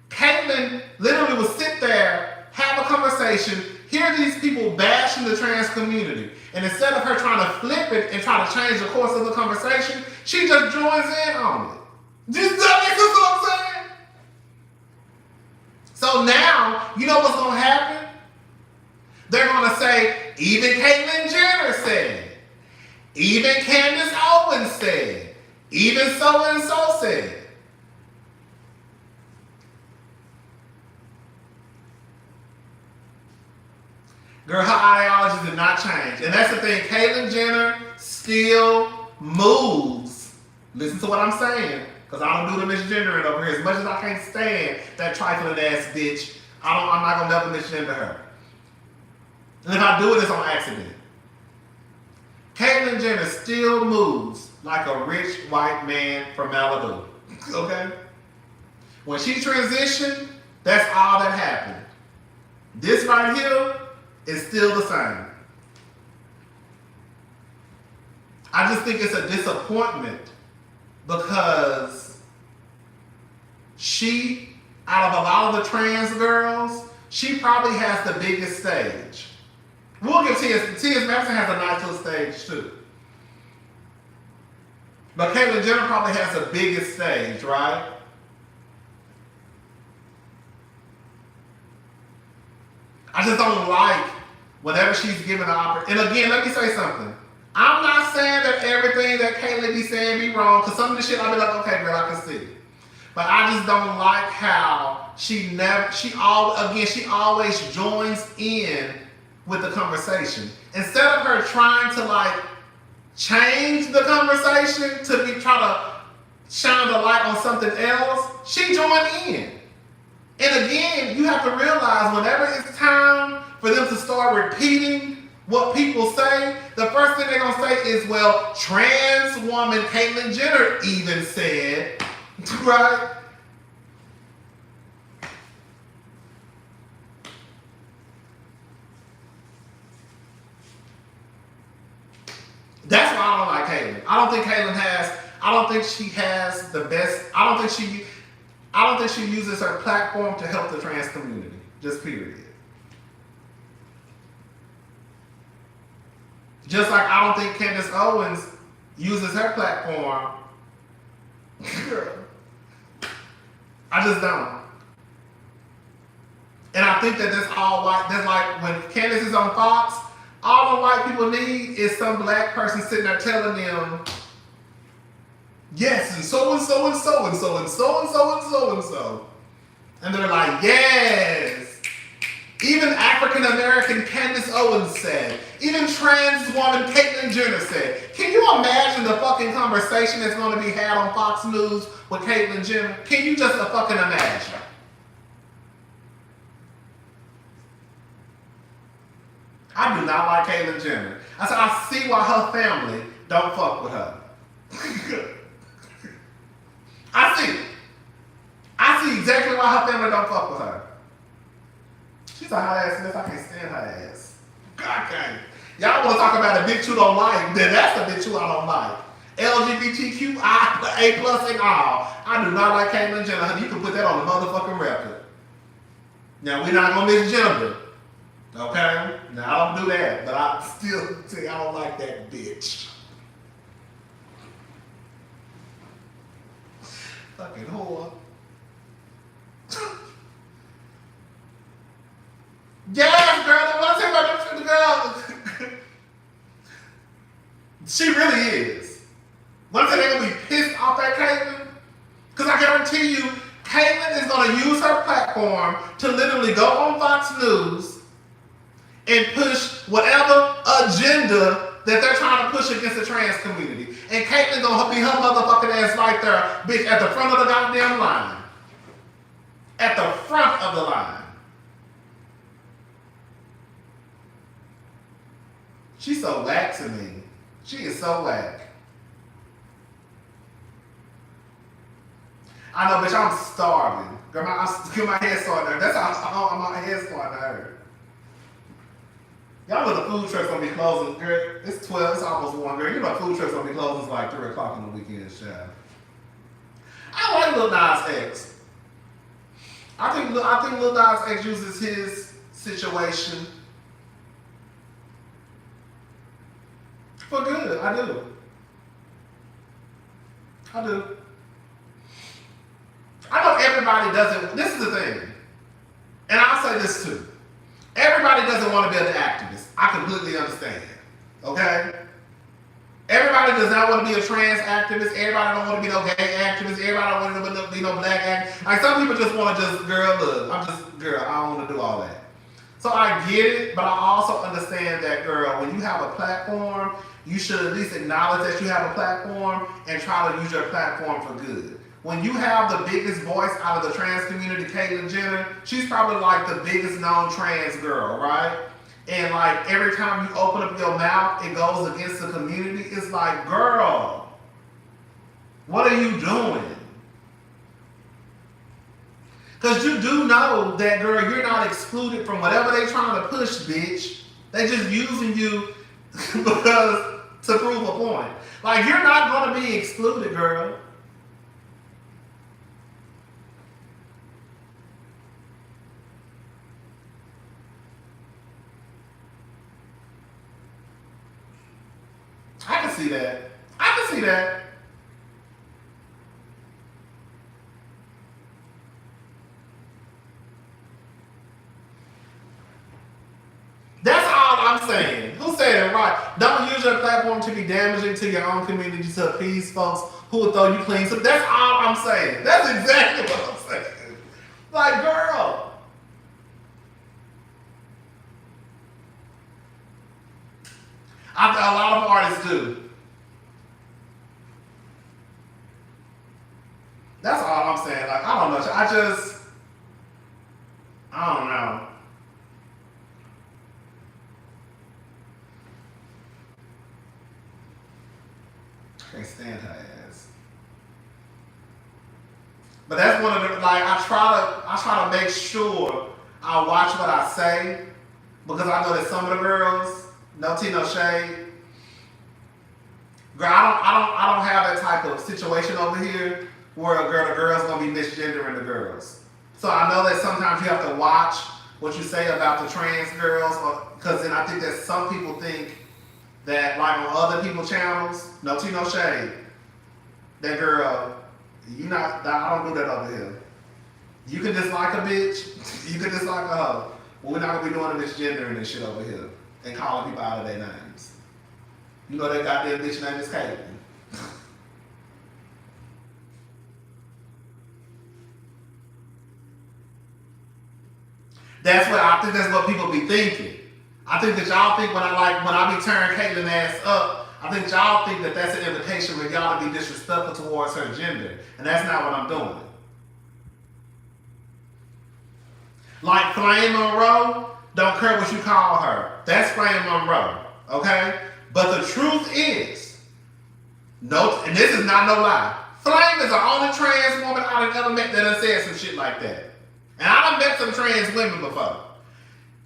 Caitlyn literally will sit there, have a conversation, hear these people bashing the trans community, and instead of her trying to flip it and try to change the course of the conversation, she just joins in on it. Just that makes sense what I'm saying? So now, you know what's going to happen? They're going to say, even Caitlyn Jenner said, even Candace Owens said, even so-and-so said. Girl, her ideology did not change. And that's the thing, Caitlyn Jenner still moves. Listen to what I'm saying, because I don't do the misgendering over here. As much as I can't stand that trifling ass bitch, I'm not going to never misgender her. And if I do it, it's on accident. Caitlyn Jenner still moves like a rich white man from Malibu. Okay? When she transitioned, that's all that happened. This right here is still the same. I just think it's a disappointment because she, out of a lot of the trans girls, she probably has the biggest stage. We'll give T.S. Madison has a nice little stage too. But Caitlyn Jenner probably has the biggest stage, right? I just don't like whenever she's given an opportunity. And again, let me say something. I'm not saying that everything that Caitlyn be saying be wrong, because some of the shit I'll be like, okay, girl, I can see. But I just don't like how she always joins in with the conversation. Instead of her trying to like change the conversation to try to shine the light on something else, she joined in. And again, you have to realize whenever it's time for them to start repeating what people say, the first thing they're going to say is, well, trans woman Caitlyn Jenner even said, right? That's why I don't like Caitlyn. I don't think she has the best, I don't think she uses her platform to help the trans community. Just period. Just like I don't think Candace Owens uses her platform. I just don't. And I think that that's all white. That's like when Candace is on Fox, all the white people need is some black person sitting there telling them, yes, and so and so and so and so and so and so and so and so. And they're like, yes. Even African American Candace Owens said. Even trans woman Caitlyn Jenner said. Can you imagine the fucking conversation that's going to be had on Fox News with Caitlyn Jenner? Can you just fucking imagine? I do not like Caitlyn Jenner. I said, I see why her family don't fuck with her. I see exactly why her family don't fuck with her. She's a hot ass miss. I can't stand her ass. I can't. Y'all want to talk about a bitch you don't like, then that's the bitch you I don't like. LGBTQI, A plus and all. I do not like Caitlyn Jenner. Honey, you can put that on the motherfucking record. Now, we're not going to misgender. Okay? Now, I don't do that, but I still say I don't like that bitch. Fucking whore. Yes, girl. When I say about the girl, she really is. When I say they're gonna be pissed off at Caitlyn, because I guarantee you, Caitlyn is gonna use her platform to literally go on Fox News and push whatever agenda that they're trying to push against the trans community. And Caitlyn gonna be her motherfucking ass right there, bitch, at the front of the goddamn line. At the front of the line. She's so whack to me. She is so whack. I know, bitch, I'm starving. Girl, my head starting to hurt. That's how my head starting to hurt. Y'all know the food truck's gonna be closing. Girl, it's 12, it's almost 1, girl. You know the food truck's gonna be closing it's like 3 o'clock on the weekend, child. I like Lil Nas X. I think Lil Nas X uses his situation for good. I do. I know everybody doesn't. This is the thing. And I'll say this too. Everybody doesn't want to be an activist. I completely understand. Okay? Everybody does not want to be a trans activist. Everybody don't want to be no gay activist. Everybody don't want to be no black activist. Like some people just want to just, girl, look, I don't want to do all that. So I get it, but I also understand that, girl, when you have a platform, you should at least acknowledge that you have a platform and try to use your platform for good. When you have the biggest voice out of the trans community, Caitlyn Jenner, she's probably like the biggest known trans girl, right? And like every time you open up your mouth, it goes against the community. It's like, girl, what are you doing? Because you do know that, girl, you're not excluded from whatever they trying to push, bitch. They just using you because to prove a point. Like, you're not going to be excluded, girl. I can see that. I can see that. That's all I'm saying. Who said it right? Don't use your platform to be damaging to your own community to appease folks who will throw you clean. So that's all I'm saying. That's exactly what I'm saying. Like, girl. A lot of artists do. That's all I'm saying. Like, I don't know. I don't know. I can't stand her ass. But that's one of the, like, I try to make sure I watch what I say, because I know that some of the girls, no tea, no shade. Girl, I don't have that type of situation over here where the girl's gonna be misgendering the girls. So I know that sometimes you have to watch what you say about the trans girls, because then I think that some people think that, like, on other people's channels, no tea, no shade, that girl, I don't do that over here. You can dislike a bitch, you can dislike a hoe, but we're not gonna be doing this misgendering and shit over here and calling people out of their names. You know that goddamn bitch name is Caitlyn. I think that's what people be thinking. I think that y'all think when I be turning Caitlyn ass up, I think y'all think that that's an invitation for y'all to be disrespectful towards her gender. And that's not what I'm doing. Like Flame Monroe, don't care what you call her. That's Flame Monroe, okay? But the truth is, and this is not no lie, Flame is the only trans woman I have ever met that done said some shit like that. And I done met some trans women before.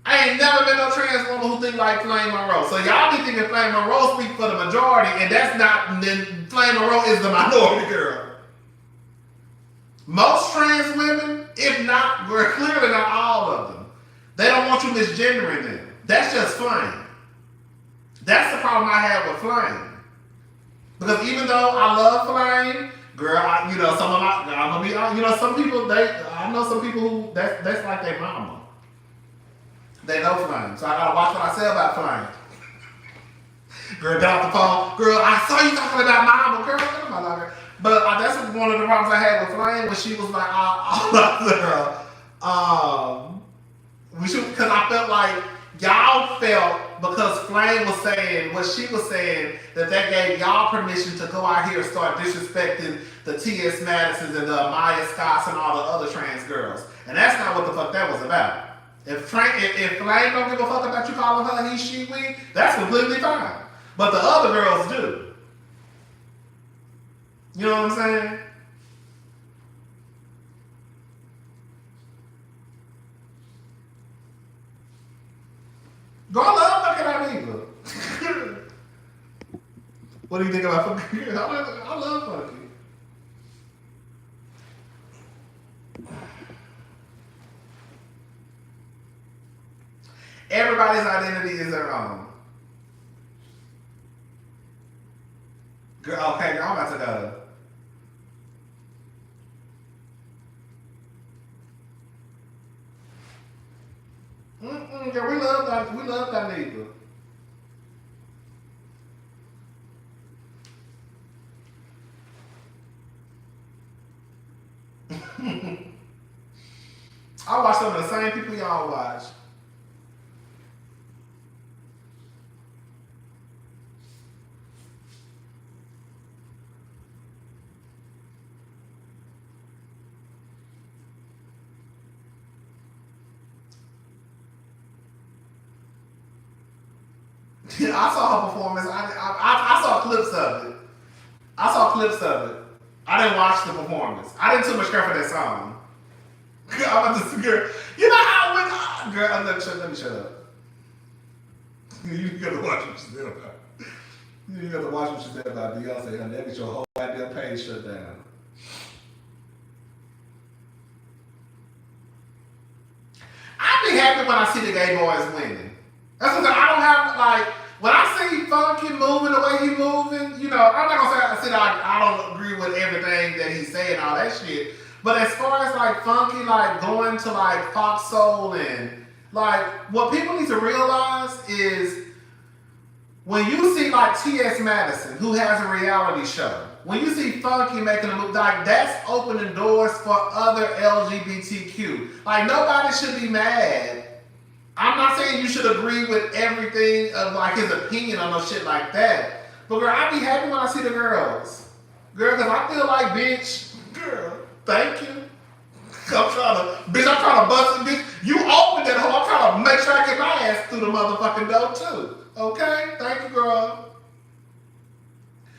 I ain't never been no trans woman who think like Flame Monroe. So y'all be thinking Flame Monroe speak for the majority, and that's not. Then Flame Monroe is the minority girl. Most trans women, if not, we're clearly not all of them. They don't want you misgendering them. That's just Flame. That's the problem I have with Flame. Because even though I love Flame, girl, some of my, I'm gonna be honest, some people, I know some people who, that's like their mama. They know Flame, so I gotta watch what I say about Flame. Girl, get off the phone. Girl, I saw you talking about mama. Girl, get my lover. But that's one of the problems I had with Flame when she was like, because I felt like y'all felt because Flame was saying what she was saying that gave y'all permission to go out here and start disrespecting the T.S. Madisons and the Maya Scotts and all the other trans girls. And that's not what the fuck that was about. If Flame don't give a fuck about you calling her he, she, we, that's completely fine. But the other girls do. You know what I'm saying? Girl, I love looking at either. What do you think about Funky? I love Funky. Everybody's identity is their own. Girl, okay, girl, I'm about to go. Girl, we love that nigga. I watch some of the same people y'all watch. I saw her performance. I saw clips of it. I didn't watch the performance. I didn't too much care for that song. Girl, I'm about to girl. You know how when girl, let me shut up. You gotta watch what she said about. You gotta watch what she said about Beyonce. Honey, that get your whole goddamn page shut down. I be happy when I see the gay boys winning. That's what I don't have like. When I see Funky moving the way he moving, I'm not gonna say I don't agree with everything that he's saying, all that shit. But as far as like Funky, like going to like Fox Soul and like what people need to realize is when you see like T.S. Madison, who has a reality show, when you see Funky making a move, like that's opening doors for other LGBTQ. Like nobody should be mad. I'm not saying you should agree with everything of like his opinion on no shit like that. But girl, I be happy when I see the girls. Girl, because I feel like, bitch, girl, thank you. I'm trying to bust it, bitch. You opened that hole. I'm trying to make sure I get my ass through the motherfucking door too. Okay? Thank you, girl.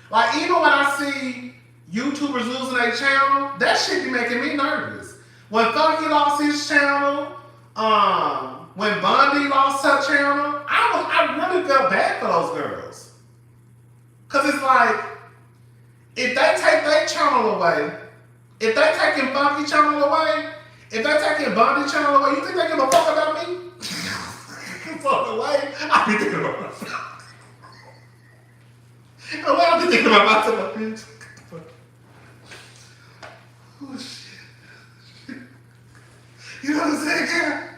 Like, even when I see YouTubers losing their channel, that shit be making me nervous. When Funky lost his channel, when Bondi lost her channel, I really felt bad for those girls. Cause it's like, if they take their channel away, if they taking Funky channel away, if they taking Bondi channel away, you think they give a fuck about me? Fuck away, I be thinking about myself. The way I be thinking about myself, bitch. Oh shit. You know what I'm saying, girl?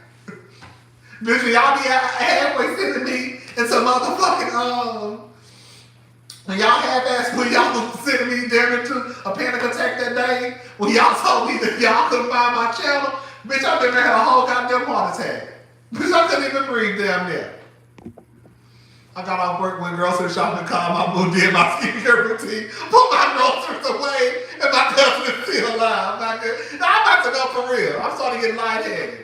Bitch, y'all be halfway sending me into motherfucking, when y'all sending me down into a panic attack that day, when y'all told me that y'all couldn't find my channel, bitch, I never had a whole goddamn heart attack. Bitch, I couldn't even breathe down there. I got off work, went grocery shopping, called my boo, did my skincare routine, put my groceries away, and my cousin is still alive. I'm about to go for real. I'm starting to get lightheaded.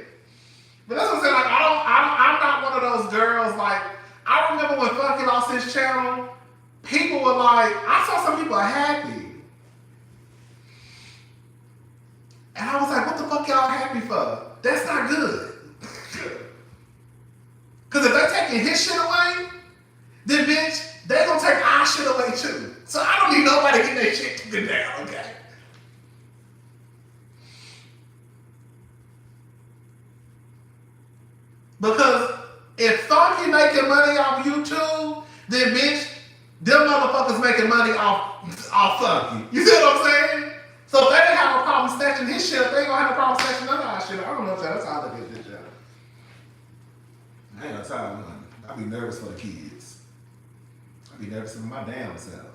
But that's what I'm saying, like, I'm not one of those girls, like, I remember when Funky lost his channel, people were like, I saw some people happy. And I was like, what the fuck y'all happy for? That's not good. taking his shit away, then bitch, they gonna take our shit away too. So I don't need nobody getting their shit taken down, okay? Because if Funky making money off YouTube, then bitch, them motherfuckers making money off Funky. You see what I'm saying? So if they didn't have a problem snatching his shit, they ain't gonna have a problem snatching none of our shit. I don't know, that's how I look at this, y'all. I ain't got time, man. I be nervous for the kids. I be nervous for my damn self.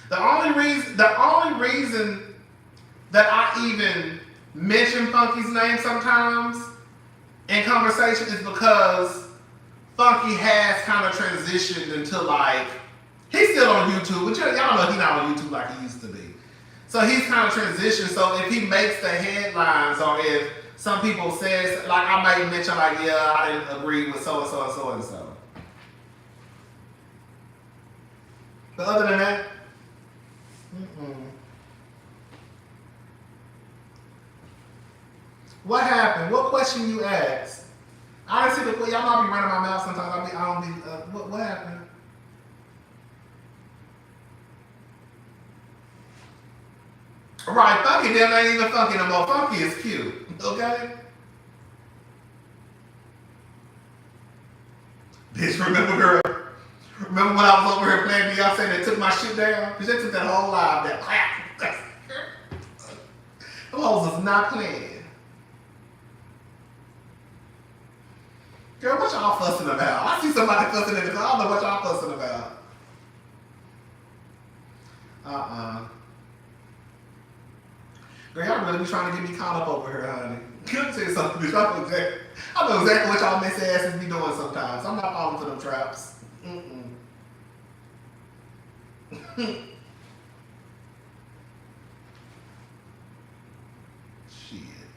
The only reason that I even mention Funky's name sometimes in conversation is because Funky has kind of transitioned into like, he's still on YouTube, but y'all know he's not on YouTube like he used to be. So he's kind of transitioned. So if he makes the headlines, or if some people says, like I might mention like, yeah, I didn't agree with so and so and so and so. But other than that, What happened? What question you asked? I didn't see the y'all might be running my mouth sometimes. I don't be. What happened? Right, Funky them ain't even funky no more. Funky is cute. Okay. Bitch, remember when I was over here playing Beyonce and they took my shit down? Bitch, they took that whole live down. Them hoes is not playing. Girl, what y'all fussing about? I see somebody fussing in the car. I don't know what y'all fussing about. Girl, y'all really be trying to get me caught up over here, honey. Let me tell you something, bitch. I know exactly what y'all messy asses be doing sometimes. I'm not falling for them traps. Shit.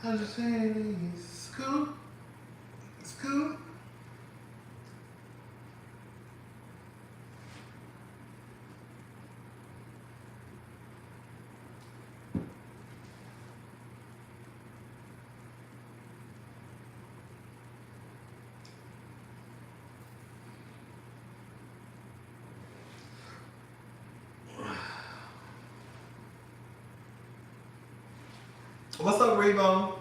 I'm just saying, Scoop. Scoop. What's up, Rebo?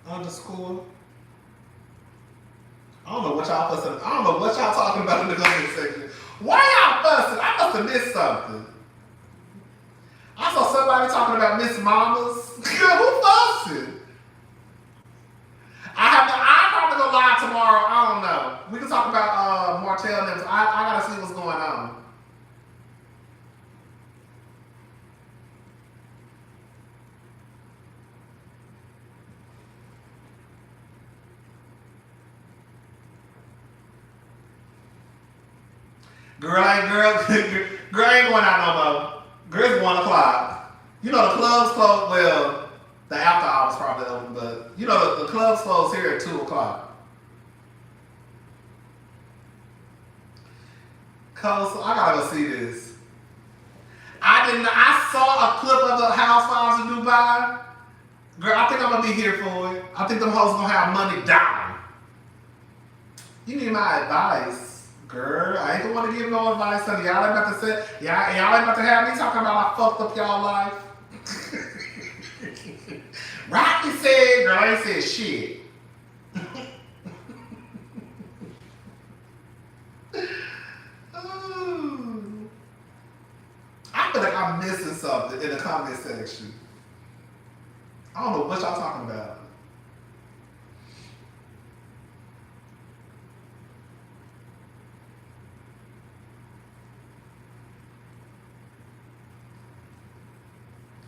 Underscore. I don't know what y'all fussing. I don't know what y'all talking about in the comment section. Why y'all fussing? I must have missed something. I saw somebody talking about Miss Mamas. Girl, who fussing? I probably go live tomorrow. I don't know. We can talk about Martell and them. I gotta see what's going on. Girl ain't going out no more. Girl, it's 1 o'clock. You know the clubs close. Well, the after hours probably open, but you know the clubs close here at 2 o'clock. Cause I gotta go see this. I saw a clip of the housewives in Dubai. Girl, I think I'm gonna be here for it. I think them hoes gonna have money down. You need my advice. Girl, I ain't gonna want to give no advice, honey. Y'all ain't about to say, y'all ain't about to have me talking about I fucked up y'all life. Rocky said, girl, I ain't said shit. I feel like I'm missing something in the comment section. I don't know what y'all talking about.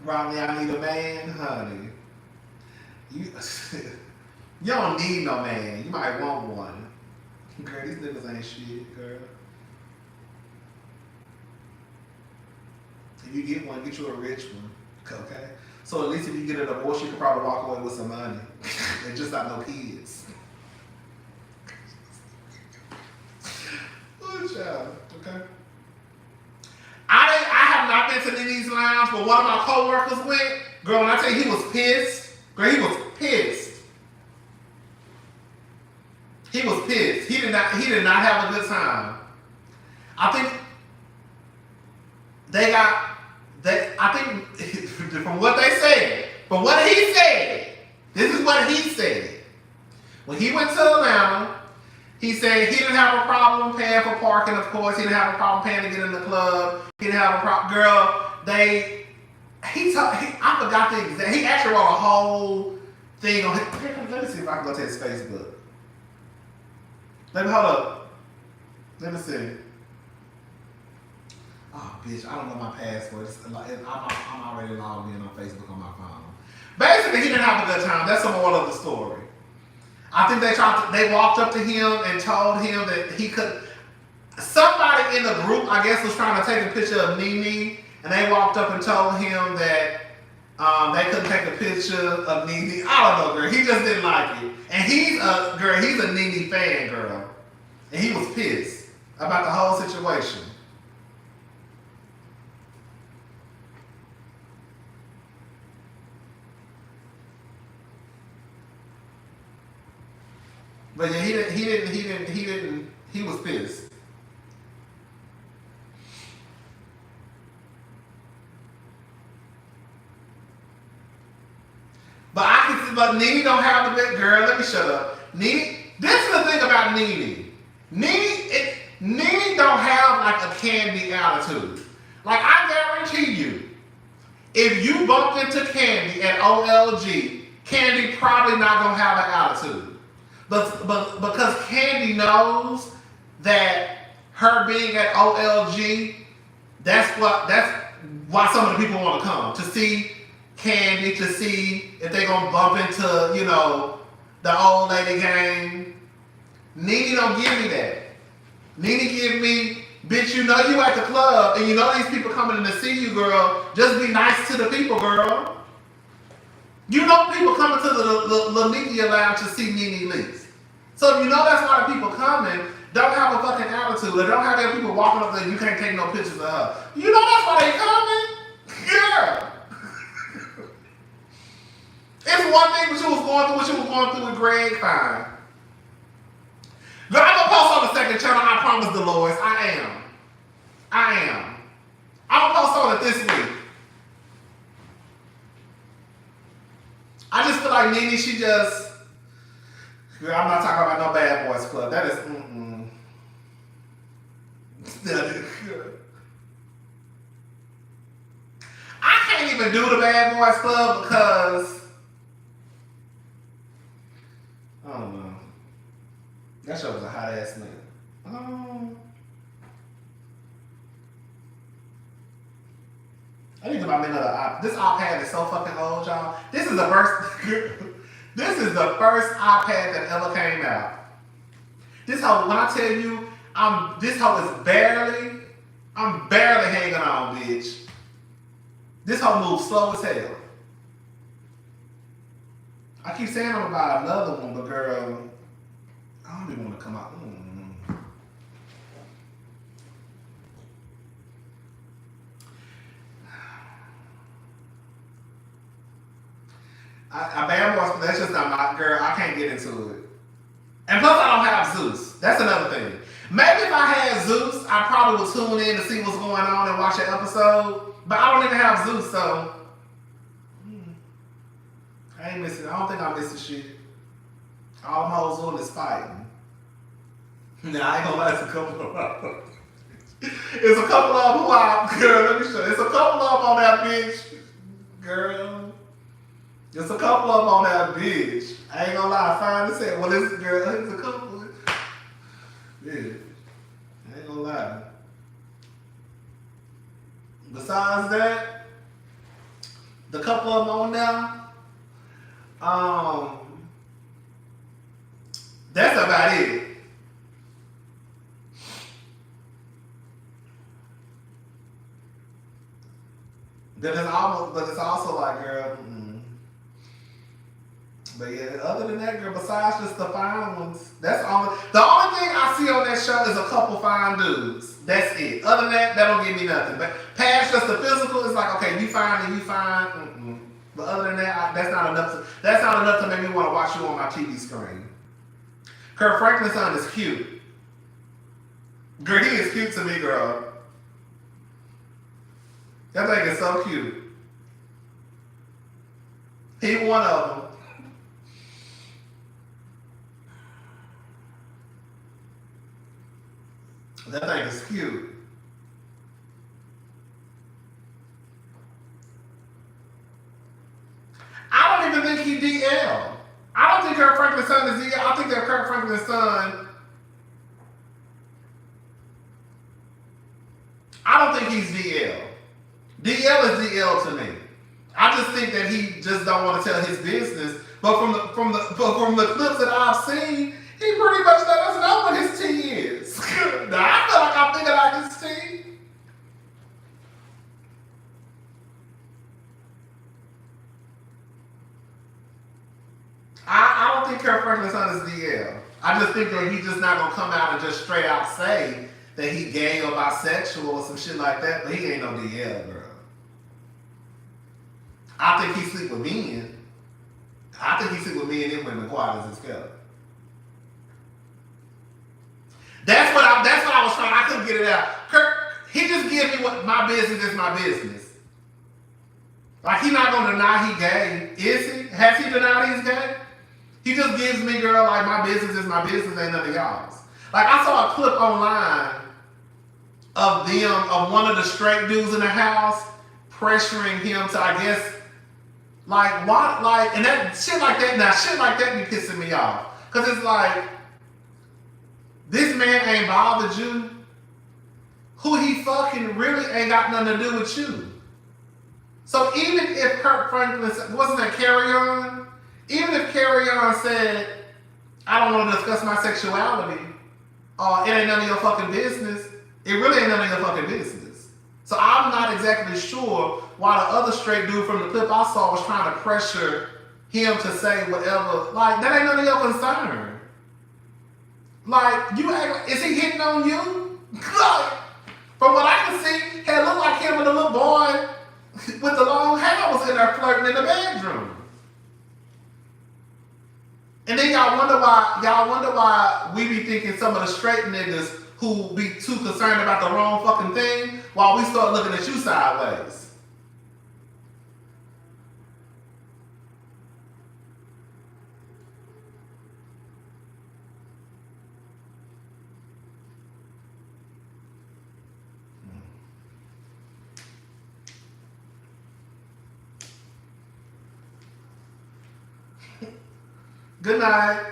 Rodney, I need a man, honey. You don't need no man. You might want one. Girl, these niggas ain't shit, girl. If you get one, get you a rich one. Okay? So at least if you get a divorce, you can probably walk away with some money. And just not no kids. Good job. Okay? one of my co-workers went, girl, when I tell you he was pissed, girl, he was pissed. He was pissed. He did not have a good time. I think from what they said, from what he said, this is what he said. When he went to Atlanta, he said he didn't have a problem paying for parking, of course. He didn't have a problem paying to get in the club. He didn't have a problem. Girl, I forgot the exact, he actually wrote a whole thing on his, let me see if I can go to his Facebook. Hold up. Let me see. Oh, bitch, I don't know my password. I'm already logged in on Facebook on my phone. Basically, he didn't have a good time. That's the moral of the story. I think they walked up to him and told him that he could. Somebody in the group, I guess, was trying to take a picture of Nene, and they walked up and told him that they couldn't take a picture of Nene. I don't know, girl. He just didn't like it. And he's a Nene fan, girl. And he was pissed about the whole situation. But yeah, he was pissed. But Nene don't have the big girl. Let me shut up. Nene, this is the thing about Nene. Nene don't have like a Candy attitude. Like I guarantee you, if you bump into Candy at OLG, Candy probably not gonna have an attitude. But because Candy knows that her being at OLG, that's why some of the people want to come, to see Candy, to see if they're gonna bump into, you know, the old lady gang. Nene don't give me that. Nene give me, bitch, you know you at the club and you know these people coming in to see you, girl. Just be nice to the people, girl. You know people coming to the media lounge to see Nene Leakes. So if you know that's why the people coming, don't have a fucking attitude. Or don't have them people walking up there and you can't take no pictures of her. You know that's why they coming? Yeah. It's one thing what you was going through with Greg, fine. Girl, I'm gonna post on the second channel, I promise Dolores. I am. I'm gonna post on it this week. I just feel like Nene, she just, girl, I'm not talking about no Bad Boys Club. That is, I can't even do the Bad Boys Club because, I don't know. That show was a hot ass nigga. I need to buy me another iPad. This iPad is so fucking old, y'all. This is the first iPad that ever came out. This hoe, when I tell you, this hoe is I'm barely hanging on, bitch. This hoe moves slow as hell. I keep saying I'm about another one, but girl, I don't even want to come out. I Bad Boys, but that's just not my girl. I can't get into it. And plus, I don't have Zeus. That's another thing. Maybe if I had Zeus, I probably would tune in to see what's going on and watch an episode. But I don't even have Zeus, so I ain't missing. I don't think I'm missing shit. All them hoes doing is fighting. Nah, I ain't gonna lie, it's a couple of them. It's a couple of them who I, girl, let me show you. It's a couple of them on that bitch. Girl. It's a couple of them on that bitch. I ain't gonna lie, fine as hell. Well, it's a couple. Yeah. I ain't gonna lie. Besides that, the couple of them on there, that's about it. But it's also like, girl, But yeah, other than that, girl, besides just the fine ones, the only thing I see on that show up is a couple fine dudes. That's it. Other than that, that don't give me nothing. But past just the physical, it's like, okay, you fine and you fine. Mm-mm. But other than that, that's not enough to make me want to watch you on my TV screen. Kirk Franklin's son is cute. Girl, he is cute to me, girl. That thing is so cute. He one of them. That thing is cute. I don't even think he DL. I don't think Kirk Franklin's son is DL. I think that Kirk Franklin's son, I don't think he's DL. DL is DL to me. I just think that he just don't want to tell his business. But from the clips that I've seen, he pretty much let us know what his T is. Now I feel like I'm thinking like his T. I don't think Kirk Franklin's son is DL. I just think that he's just not gonna come out and just straight out say that he gay or bisexual or some shit like that, but he ain't no DL, girl. I think he sleep with men. I think he sleep with men and women quiet as it's kept. That's what I was trying. I couldn't get it out. Kirk, he just gives me what my business is my business. Like he not gonna deny he gay, is he? Has he denied he's gay? He just gives me, girl, like my business is my business, ain't none of y'all's. Like I saw a clip online of one of the straight dudes in the house pressuring him to, I guess, like what, like, and that shit like that. Now shit like that be pissing me off, cause it's like this man ain't bothered you. Who he fucking really ain't got nothing to do with you. So even if Kirk Franklin, wasn't that Carry On? Even if Carry On said, I don't want to discuss my sexuality, it ain't none of your fucking business, it really ain't none of your fucking business. So I'm not exactly sure why the other straight dude from the clip I saw was trying to pressure him to say whatever. Like, that ain't none of your concern. Like, is he hitting on you? Like, from what I can see, it looked like him and the little boy with the long hair was in there flirting in the bedroom. And then y'all wonder why we be thinking some of the straight niggas who be too concerned about the wrong fucking thing while we start looking at you sideways. Good night.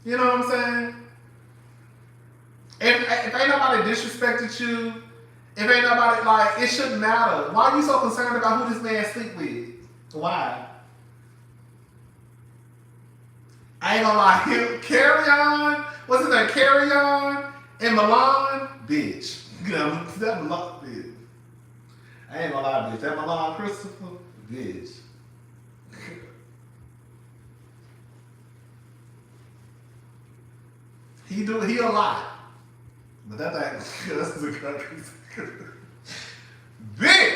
You know what I'm saying? If ain't nobody disrespected you, if ain't nobody, like, it shouldn't matter. Why are you so concerned about who this man sleep with? Why? I ain't gonna lie. Carry On, what's his name? Carry On and Milan, bitch. You know, that Milan, bitch. I ain't gonna lie, bitch. That Milan Christopher, bitch. He a lot. But that thing, this is a country. Big!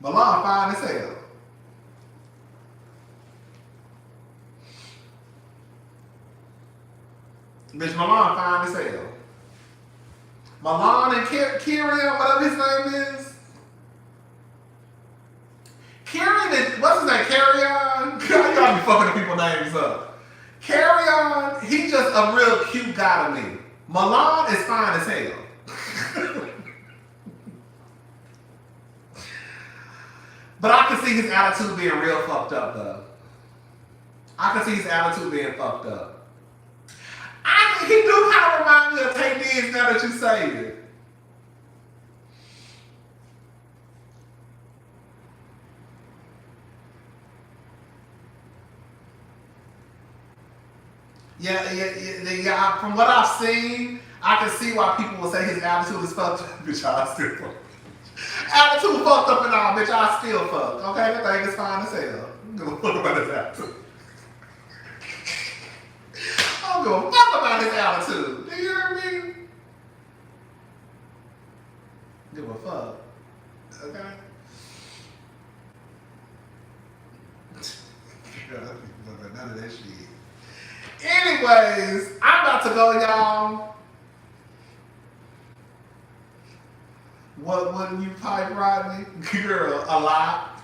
Milan fine as hell. Bitch, Milan fine as hell. Milan and Kieran, whatever his name is. Kieran is, what's his name? Carry On? Y'all be fucking people's names up. Carry On, he just a real cute guy to me. Milan is fine as hell. But I can see his attitude being real fucked up though. I can see his attitude being fucked up. He do kind of remind me of Tay Diggs now that you say it. Yeah. From what I've seen, I can see why people will say his attitude is fucked up. Bitch, I still fuck. Attitude fucked up and all, bitch, I still fuck. Okay, that thing is fine as hell. I'm gonna fuck about his attitude. I'm gonna fuck about his attitude. Do you hear me? to go, y'all. What wouldn't you pipe, Rodney? Girl, a lot.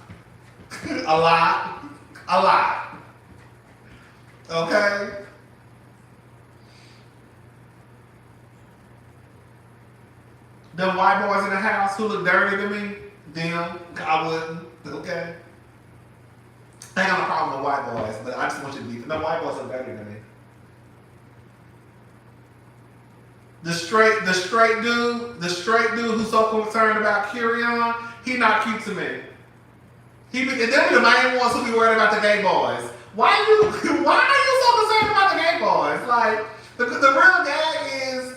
A lot. A lot. Okay? Them white boys in the house who look dirty to me, them, I wouldn't. Okay? I ain't got no problem with white boys, but I just want you to be. No, white boys look dirty to me. The straight dude who's so concerned about Kyrion, he not cute to me. Them be the main ones who be worried about the gay boys. Why are you so concerned about the gay boys? Like, the real gag is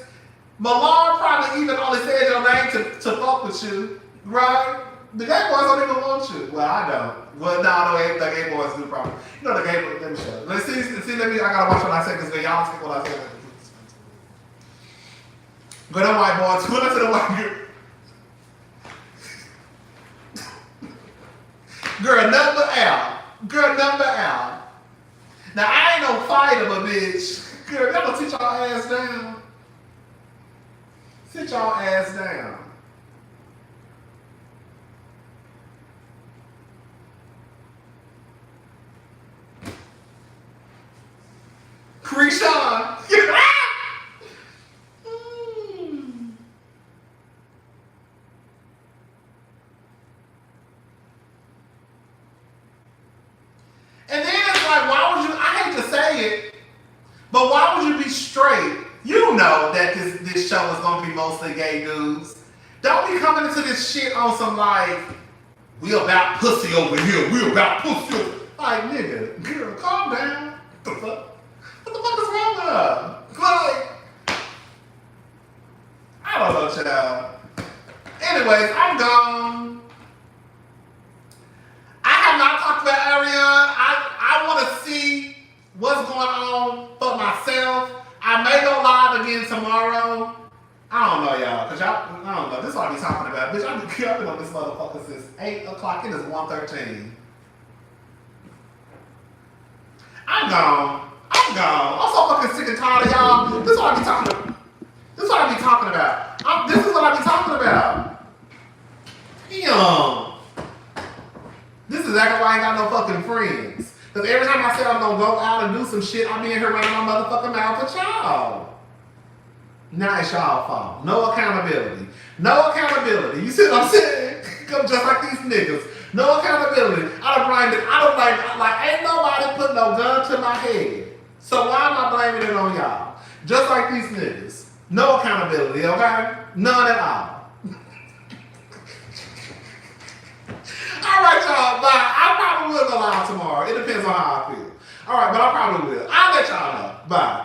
Millard probably even only said your name to fuck with you, right? The gay boys don't even want you. Well, I don't. Well, no, the gay boys do probably. You know the gay boys, let me show you. Let's see, I gotta watch what I say, because y'all speak what I say. Go to white boys, go to the white girl. Girl, number out. Girl, number out. Now, I ain't no fighter, but bitch. Girl, y'all gonna sit y'all ass down. Sit y'all ass down. Krishan. And then it's like, why would you, I hate to say it, but why would you be straight? You know that this show is going to be mostly gay dudes. Don't be coming into this shit on some like, we about pussy over here, we about pussy over. Like, nigga, girl, calm down. What the fuck? What the fuck is wrong with her? Like, I don't know, child. Anyways, I'm gone. I have not talked about Ariane. I want to see what's going on for myself. I may go live again tomorrow. I don't know, y'all, because y'all, I don't know. This is what I be talking about. Bitch, I've been on this motherfucker since 8 o'clock. It is 1:13. I'm gone. I'm so fucking sick and tired of y'all. This is what I be talking about. This is what I be talking about. This is what I be talking about. Damn. This is exactly why I ain't got no fucking friends. Because every time I say I'm gonna go out and do some shit, I be in here running my motherfucking mouth with y'all. Now it's y'all fault. No accountability. No accountability. You see what I'm saying? Come just like these niggas. No accountability. I don't blame, like, ain't nobody put no gun to my head. So why am I blaming it on y'all? Just like these niggas. No accountability, okay? None at all. All right, y'all. Bye. I probably will go live tomorrow. It depends on how I feel. All right, but I probably will. I'll let y'all know. Bye.